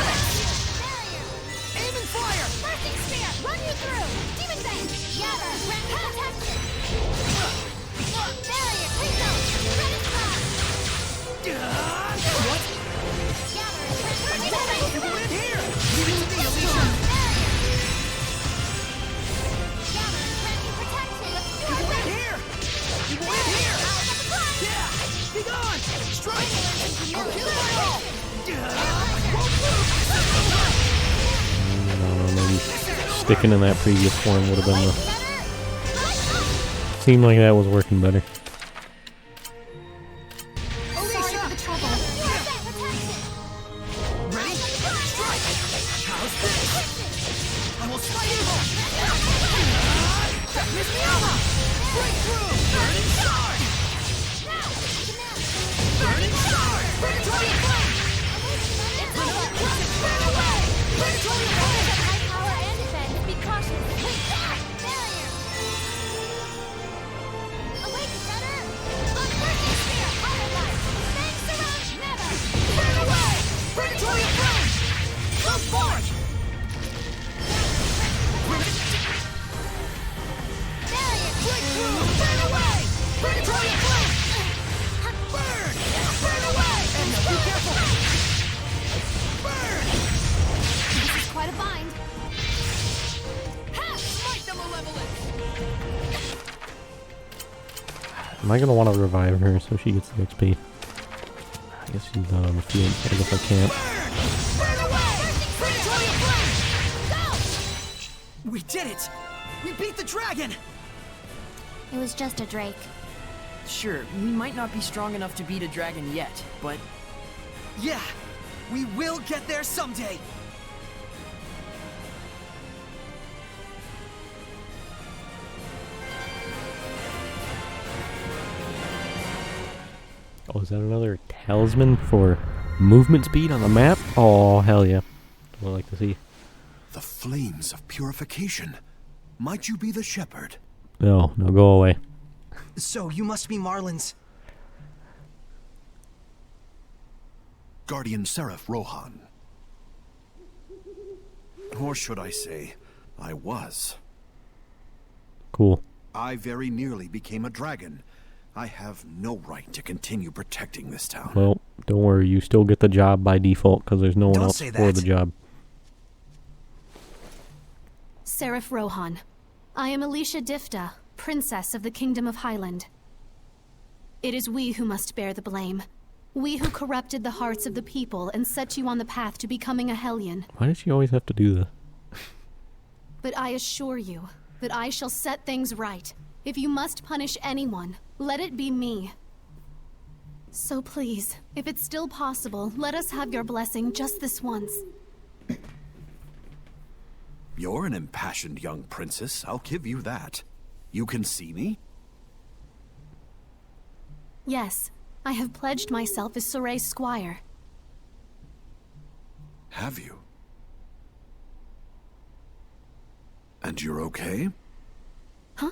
Aim and fire. Bursting spear. Run you through. Demon bang. Gather. Protection. Barrier. Please don't. Credit card. What? Here. Leave it to me, Alicia. Here. You win here. Yeah. Be gone. Strike. I'll kill them all. I don't know, maybe sticking in that previous form would have been the... Seemed like that was working better. Sorry for the trouble. Ready? Strike. How's this? I will strike you. Miss Miama. Breakthrough. Burning charge. Burning charge. Predatory flame. Burn away. Predatory flame. High power and defense. Be cautious. Awake, Shudder. Unburning spear. Autobite. Thanks around. Never. Burn away. Predatory flame. Come forth. Breakthrough. Burn away. Predatory flame. Burn. Burn away. And now be careful. Burn. This is quite a bind. Ha! Smite the malevolence. Am I gonna want to revive her so she gets the XP? I guess she's not on the field, so I guess I can't. Burn away. Predatory flame. Go. We did it. We beat the dragon. It was just a drake. Sure, we might not be strong enough to beat a dragon yet, but... Yeah, we will get there someday. Oh, is that another talisman for Movement speed on the map? Oh, hell yeah. That's what I like to see. The flames of purification. Might you be the shepherd? No, go away. So, you must be Marlind's... Guardian Seraph Rohan. Or should I say, I was. Cool. I very nearly became a dragon. I have no right to continue protecting this town. Well, don't worry. You still get the job by default because there's no one else for the job. Seraph Rohan. I am Alicia Difta, Princess of the Kingdom of Highland. It is we who must bear the blame. We who corrupted the hearts of the people and set you on the path to becoming a Hellion. Why does she always have to do this? But I assure you that I shall set things right. If you must punish anyone, let it be me. So please, if it's still possible, let us have your blessing just this once. You're an impassioned young princess, I'll give you that. You can see me? Yes, I have pledged myself as Soray's squire. Have you? And you're okay? Huh?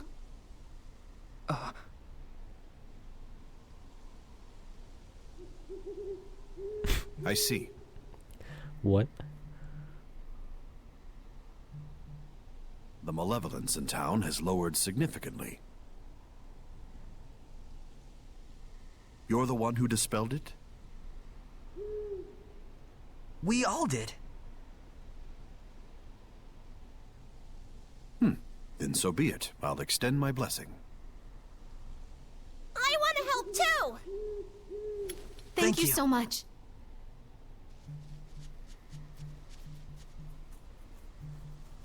I see. What? The malevolence in town has lowered significantly. You're the one who dispelled it? We all did. Then so be it. I'll extend my blessing. I want to help too! Thank you so much.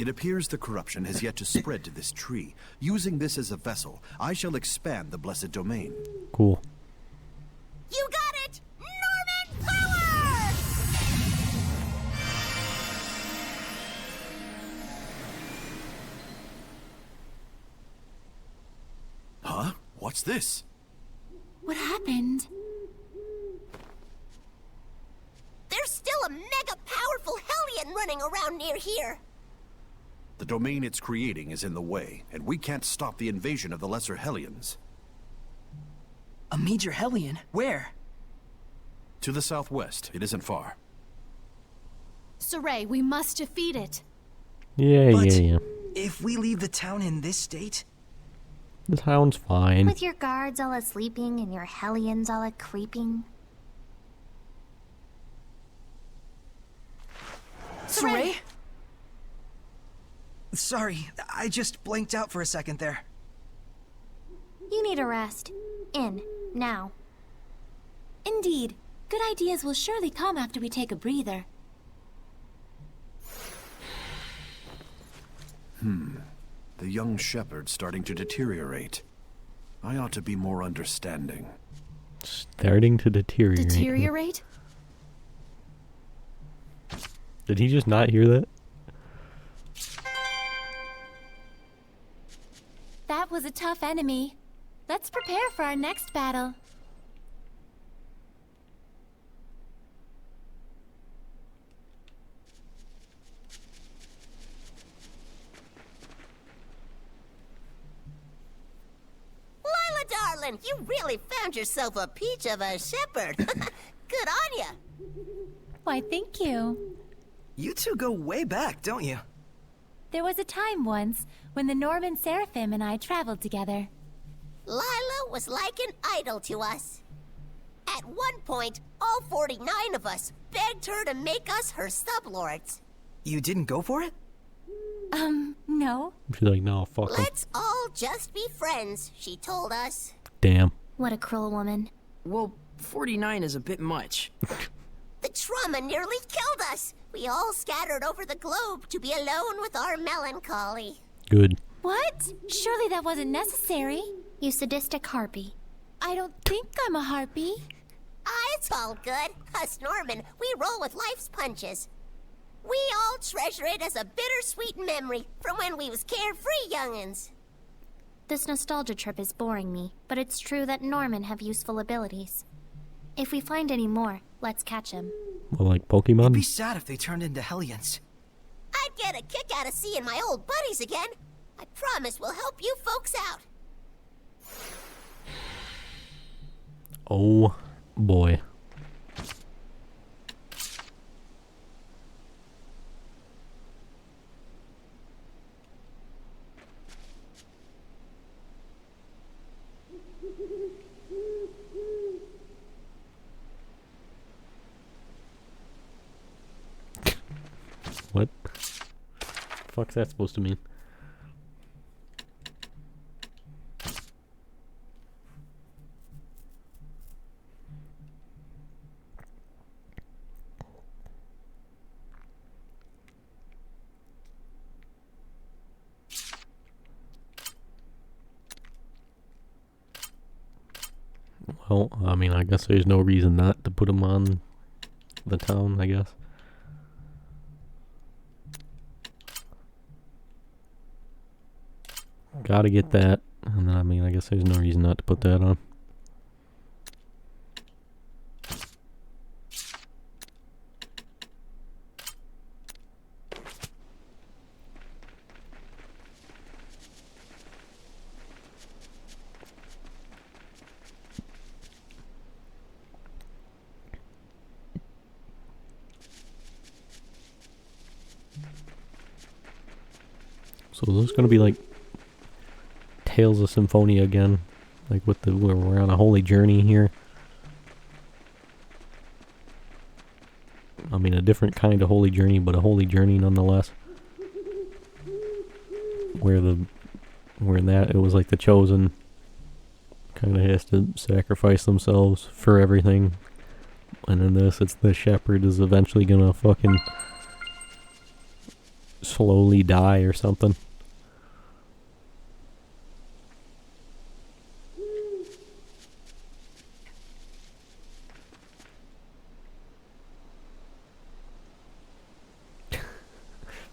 It appears the corruption has yet to spread to this tree. Using this as a vessel, I shall expand the blessed domain. Cool. You got it! Norman power! Huh? What's this? What happened? There's still a mega powerful Hellion running around near here. The domain it's creating is in the way, and we can't stop the invasion of the lesser Hellions. A major Hellion? Where? To the southwest. It isn't far. Soray, we must defeat it. Yeah. If we leave the town in this state... The town's fine. With your guards all a-sleeping and your Hellions all a-creeping. Soray? Sorry, I just blanked out for a second there. You need a rest. In. Now. Indeed. Good ideas will surely come after we take a breather. The young shepherd's starting to deteriorate. I ought to be more understanding. Starting to deteriorate. Deteriorate? Did he just not hear that? That was a tough enemy. Let's prepare for our next battle. Lila, darling, you really found yourself a peach of a shepherd. Good on ya. Why, thank you. You two go way back, don't you? There was a time once when the Norman Seraphim and I traveled together. Lila was like an idol to us. At one point, all 49 of us begged her to make us her sublords. You didn't go for it? No. She's like, no, fuck him. Let's all just be friends, she told us. Damn. What a cruel woman. Well, 49 is a bit much. The trauma nearly killed us. We all scattered over the globe to be alone with our melancholy. Good. What? Surely that wasn't necessary. You sadistic harpy. I don't think I'm a harpy. It's all good. Us Norman, we roll with life's punches. We all treasure it as a bittersweet memory from when we was carefree young'uns. This nostalgia trip is boring me, but it's true that Norman have useful abilities. If we find any more, Let's catch him. Well, like Pokemon? It'd be sad if they turned into Hellions. I'd get a kick out of seeing my old buddies again. I promise we'll help you folks out. Oh, boy. What? Fuck's that supposed to mean? Well, I mean, I guess there's no reason not to put him on the town, I guess. Gotta get that, and then, I mean, I guess there's no reason not to put that on. So is this gonna be like Tales of Symphonia again, like with the where we're on a holy journey here? I mean, a different kind of holy journey, but a holy journey nonetheless. Where in that it was like the chosen kind of has to sacrifice themselves for everything, and in this it's the shepherd is eventually gonna fucking slowly die or something.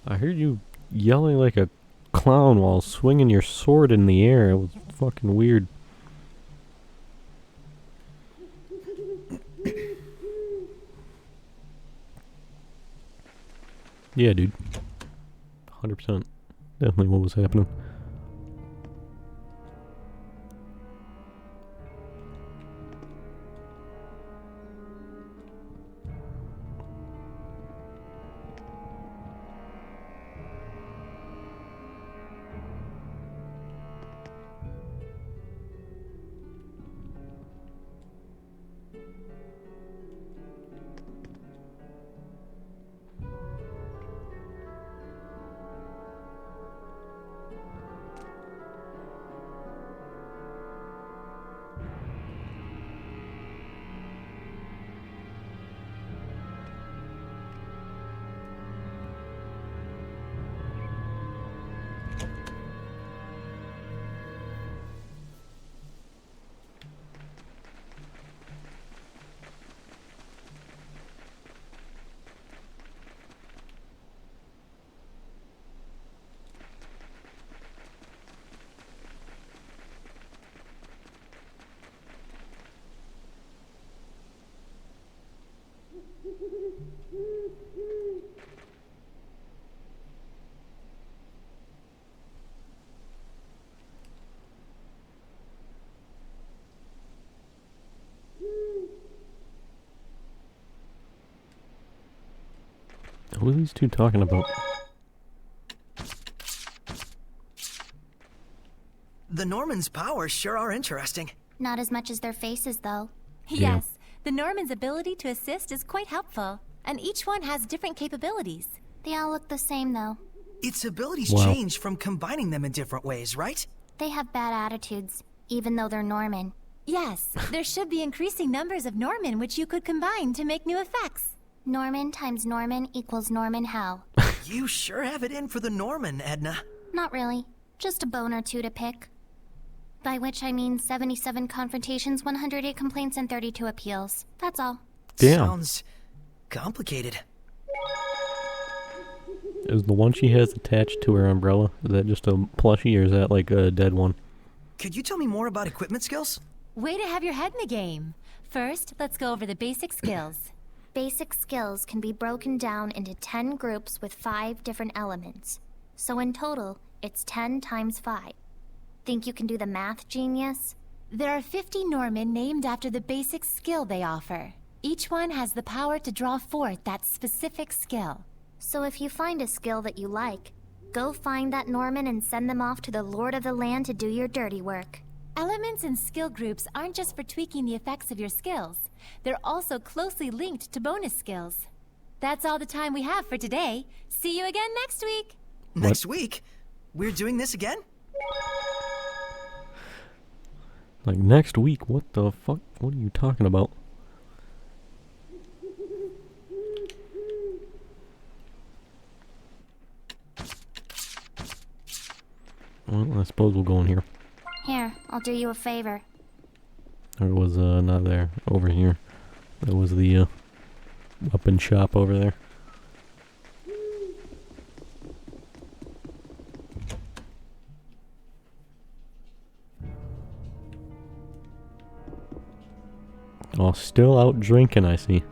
I heard you yelling like a clown while swinging your sword in the air. It was fucking weird. Yeah, dude. 100%. Definitely what was happening. What are these two talking about? The Normans' powers sure are interesting. Not as much as their faces, though. Yeah. Yes, the Norman's ability to assist is quite helpful, and each one has different capabilities. They all look the same, though. Its abilities Wow. change from combining them in different ways, right? They have bad attitudes, even though they're Norman. Yes, there should be increasing numbers of Norman which you could combine to make new effects. Norman times Norman equals Norman how? You sure have it in for the Norman, Edna. Not really. Just a bone or two to pick. By which I mean 77 confrontations, 108 complaints, and 32 appeals. That's all. Damn. Sounds complicated. Is the one she has attached to her umbrella, is that just a plushie or is that like a dead one? Could you tell me more about equipment skills? Way to have your head in the game. First, let's go over the basic skills. basic skills can be broken down into 10 groups with 5 different elements. So in total, it's 10 times 5. Think you can do the math, genius? There are 50 Norman named after the basic skill they offer. Each one has the power to draw forth that specific skill. So if you find a skill that you like, go find that Norman and send them off to the Lord of the Land to do your dirty work. Elements and skill groups aren't just for tweaking the effects of your skills. They're also closely linked to bonus skills. That's all the time we have for today. See you again next week! Next week? We're doing this again? Like, next week? What the fuck? What are you talking about? Well, I suppose we'll go in here. Here, I'll do you a favor. Or it was, not there. Over here. That was the, weapon shop over there. Oh, still out drinking, I see.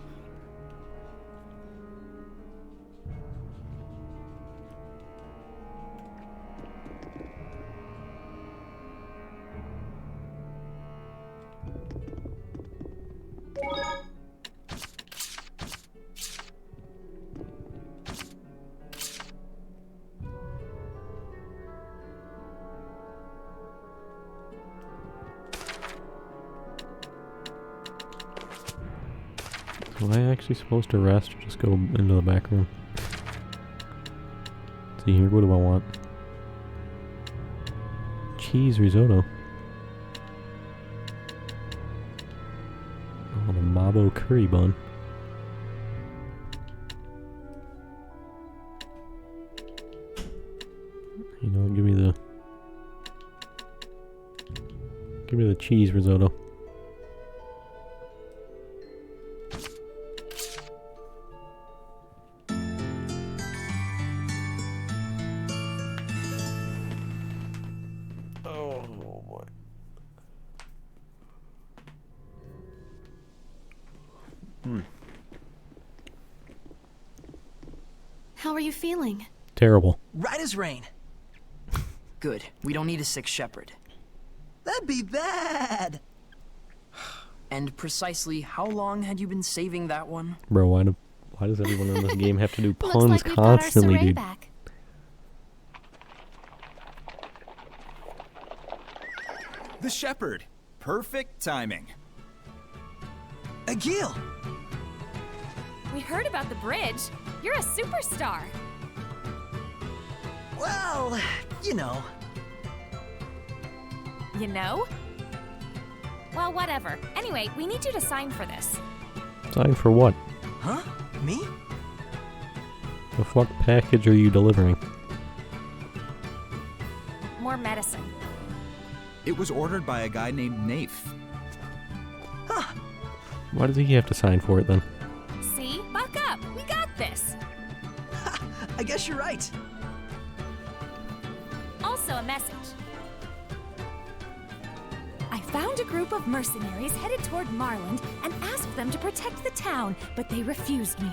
Am I actually supposed to rest or just go into the back room? Let's see here, what do I want? Cheese risotto. Oh, the Mabo curry bun. You know, give me the cheese risotto. How are you feeling? Terrible. Right as rain. Good. We don't need a sick shepherd. That'd be bad. And precisely how long had you been saving that one? Bro, why does everyone in this game have to do puns Looks like we've got our constantly, Saray dude? back. The shepherd. Perfect timing. Agil! We heard about the bridge. You're a superstar. Well, you know. You know? Well, whatever. Anyway, we need you to sign for this. Sign for what? Huh? Me? The fuck package are you delivering? More medicine. It was ordered by a guy named Nafe. Huh. Why does he have to sign for it then? See? Buck up. We got this. I guess you're right. Also a message. I found a group of mercenaries headed toward Marlind and asked them to protect the town, but they refused me.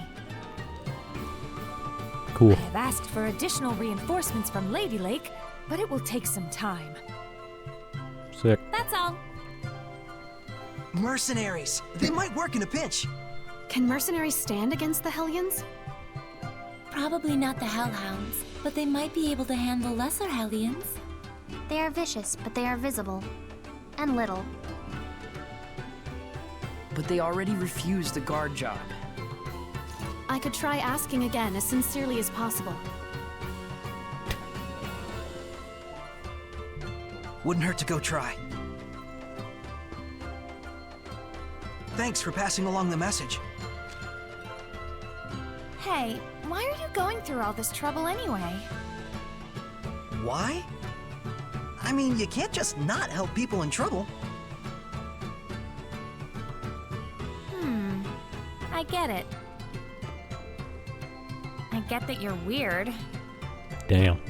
Cool. I have asked for additional reinforcements from Lady Lake, but it will take some time. Sick. That's all. Mercenaries. They might work in a pinch. Can mercenaries stand against the Hellions? Probably not the Hellhounds, but they might be able to handle lesser Hellions. They are vicious, but they are visible. And little. But they already refused the guard job. I could try asking again as sincerely as possible. Wouldn't hurt to go try. Thanks for passing along the message. Hey, why are you going through all this trouble anyway? Why? I mean, you can't just not help people in trouble. I get it. I get that you're weird. Damn.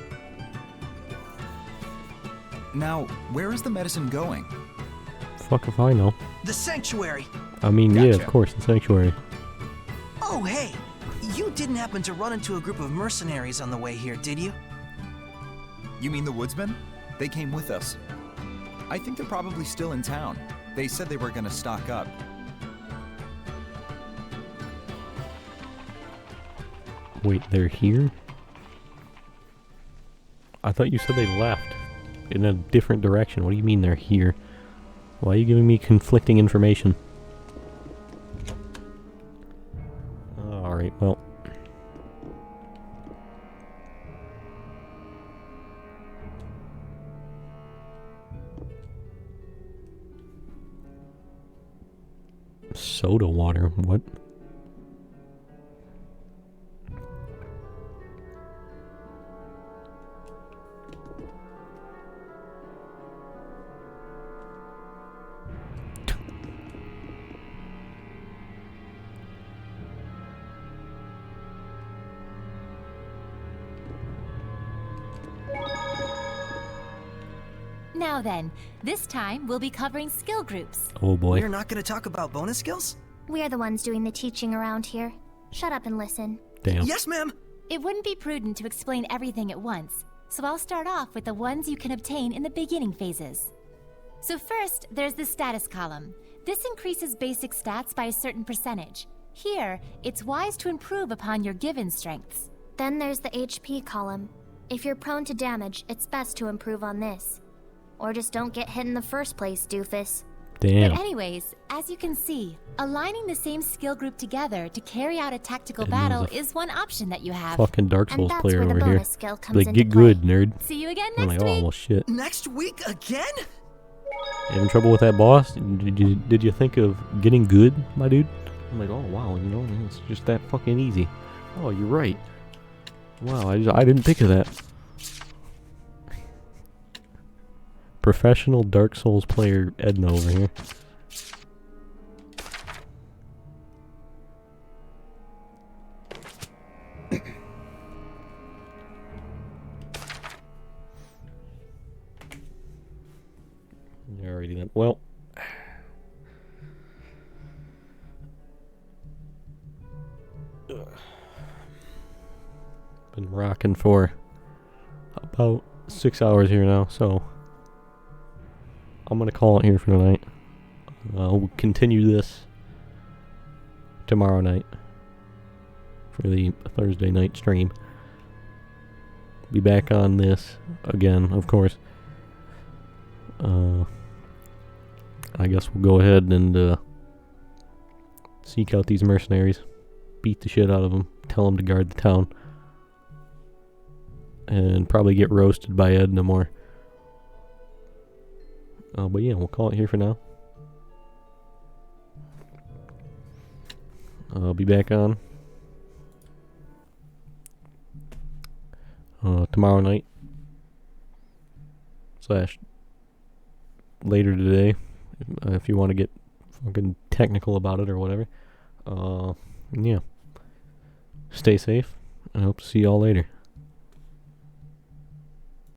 Now, where is the medicine going? Fuck if I know. The sanctuary. I mean, yeah, of Gotcha. course, the sanctuary. You didn't happen to run into a group of mercenaries on the way here, did you? You mean the woodsmen? They came with us. I think they're probably still in town. They said they were gonna stock up. Wait, they're here? I thought you said they left in a different direction. What do you mean they're here? Why are you giving me conflicting information? Alright, well. Soda water, what? Now then, this time we'll be covering skill groups. Oh boy. We're not gonna talk about bonus skills? We're the ones doing the teaching around here. Shut up and listen. Damn. Yes, ma'am! It wouldn't be prudent to explain everything at once, so I'll start off with the ones you can obtain in the beginning phases. So first, there's the status column. This increases basic stats by a certain percentage. Here, it's wise to improve upon your given strengths. Then there's the HP column. If you're prone to damage, it's best to improve on this. Or just don't get hit in the first place, doofus. Damn. But anyways, as you can see, aligning the same skill group together to carry out a tactical And battle there's a is one option that you have. Fucking Dark And Souls that's player where the over here. bonus skill comes Like, into get play. good, nerd. See you again I'm next like, oh, week. well, shit. Next week again? Having trouble with that boss? Did you think of getting good, my dude? I'm like, oh wow, you know, it's just that fucking easy. Oh, you're right. Wow, I didn't think of that. Professional Dark Souls player Edna over here. Alrighty then. Well, been rocking for about 6 hours here now, so I'm gonna call it here for tonight. We'll continue this tomorrow night for the Thursday night stream. Be back on this again, of course. I guess we'll go ahead and seek out these mercenaries, beat the shit out of them, tell them to guard the town, and probably get roasted by Edna more. But yeah, we'll call it here for now. I'll be back on tomorrow night / later today, if you want to get fucking technical about it or whatever. Yeah. Stay safe. I hope to see y'all later.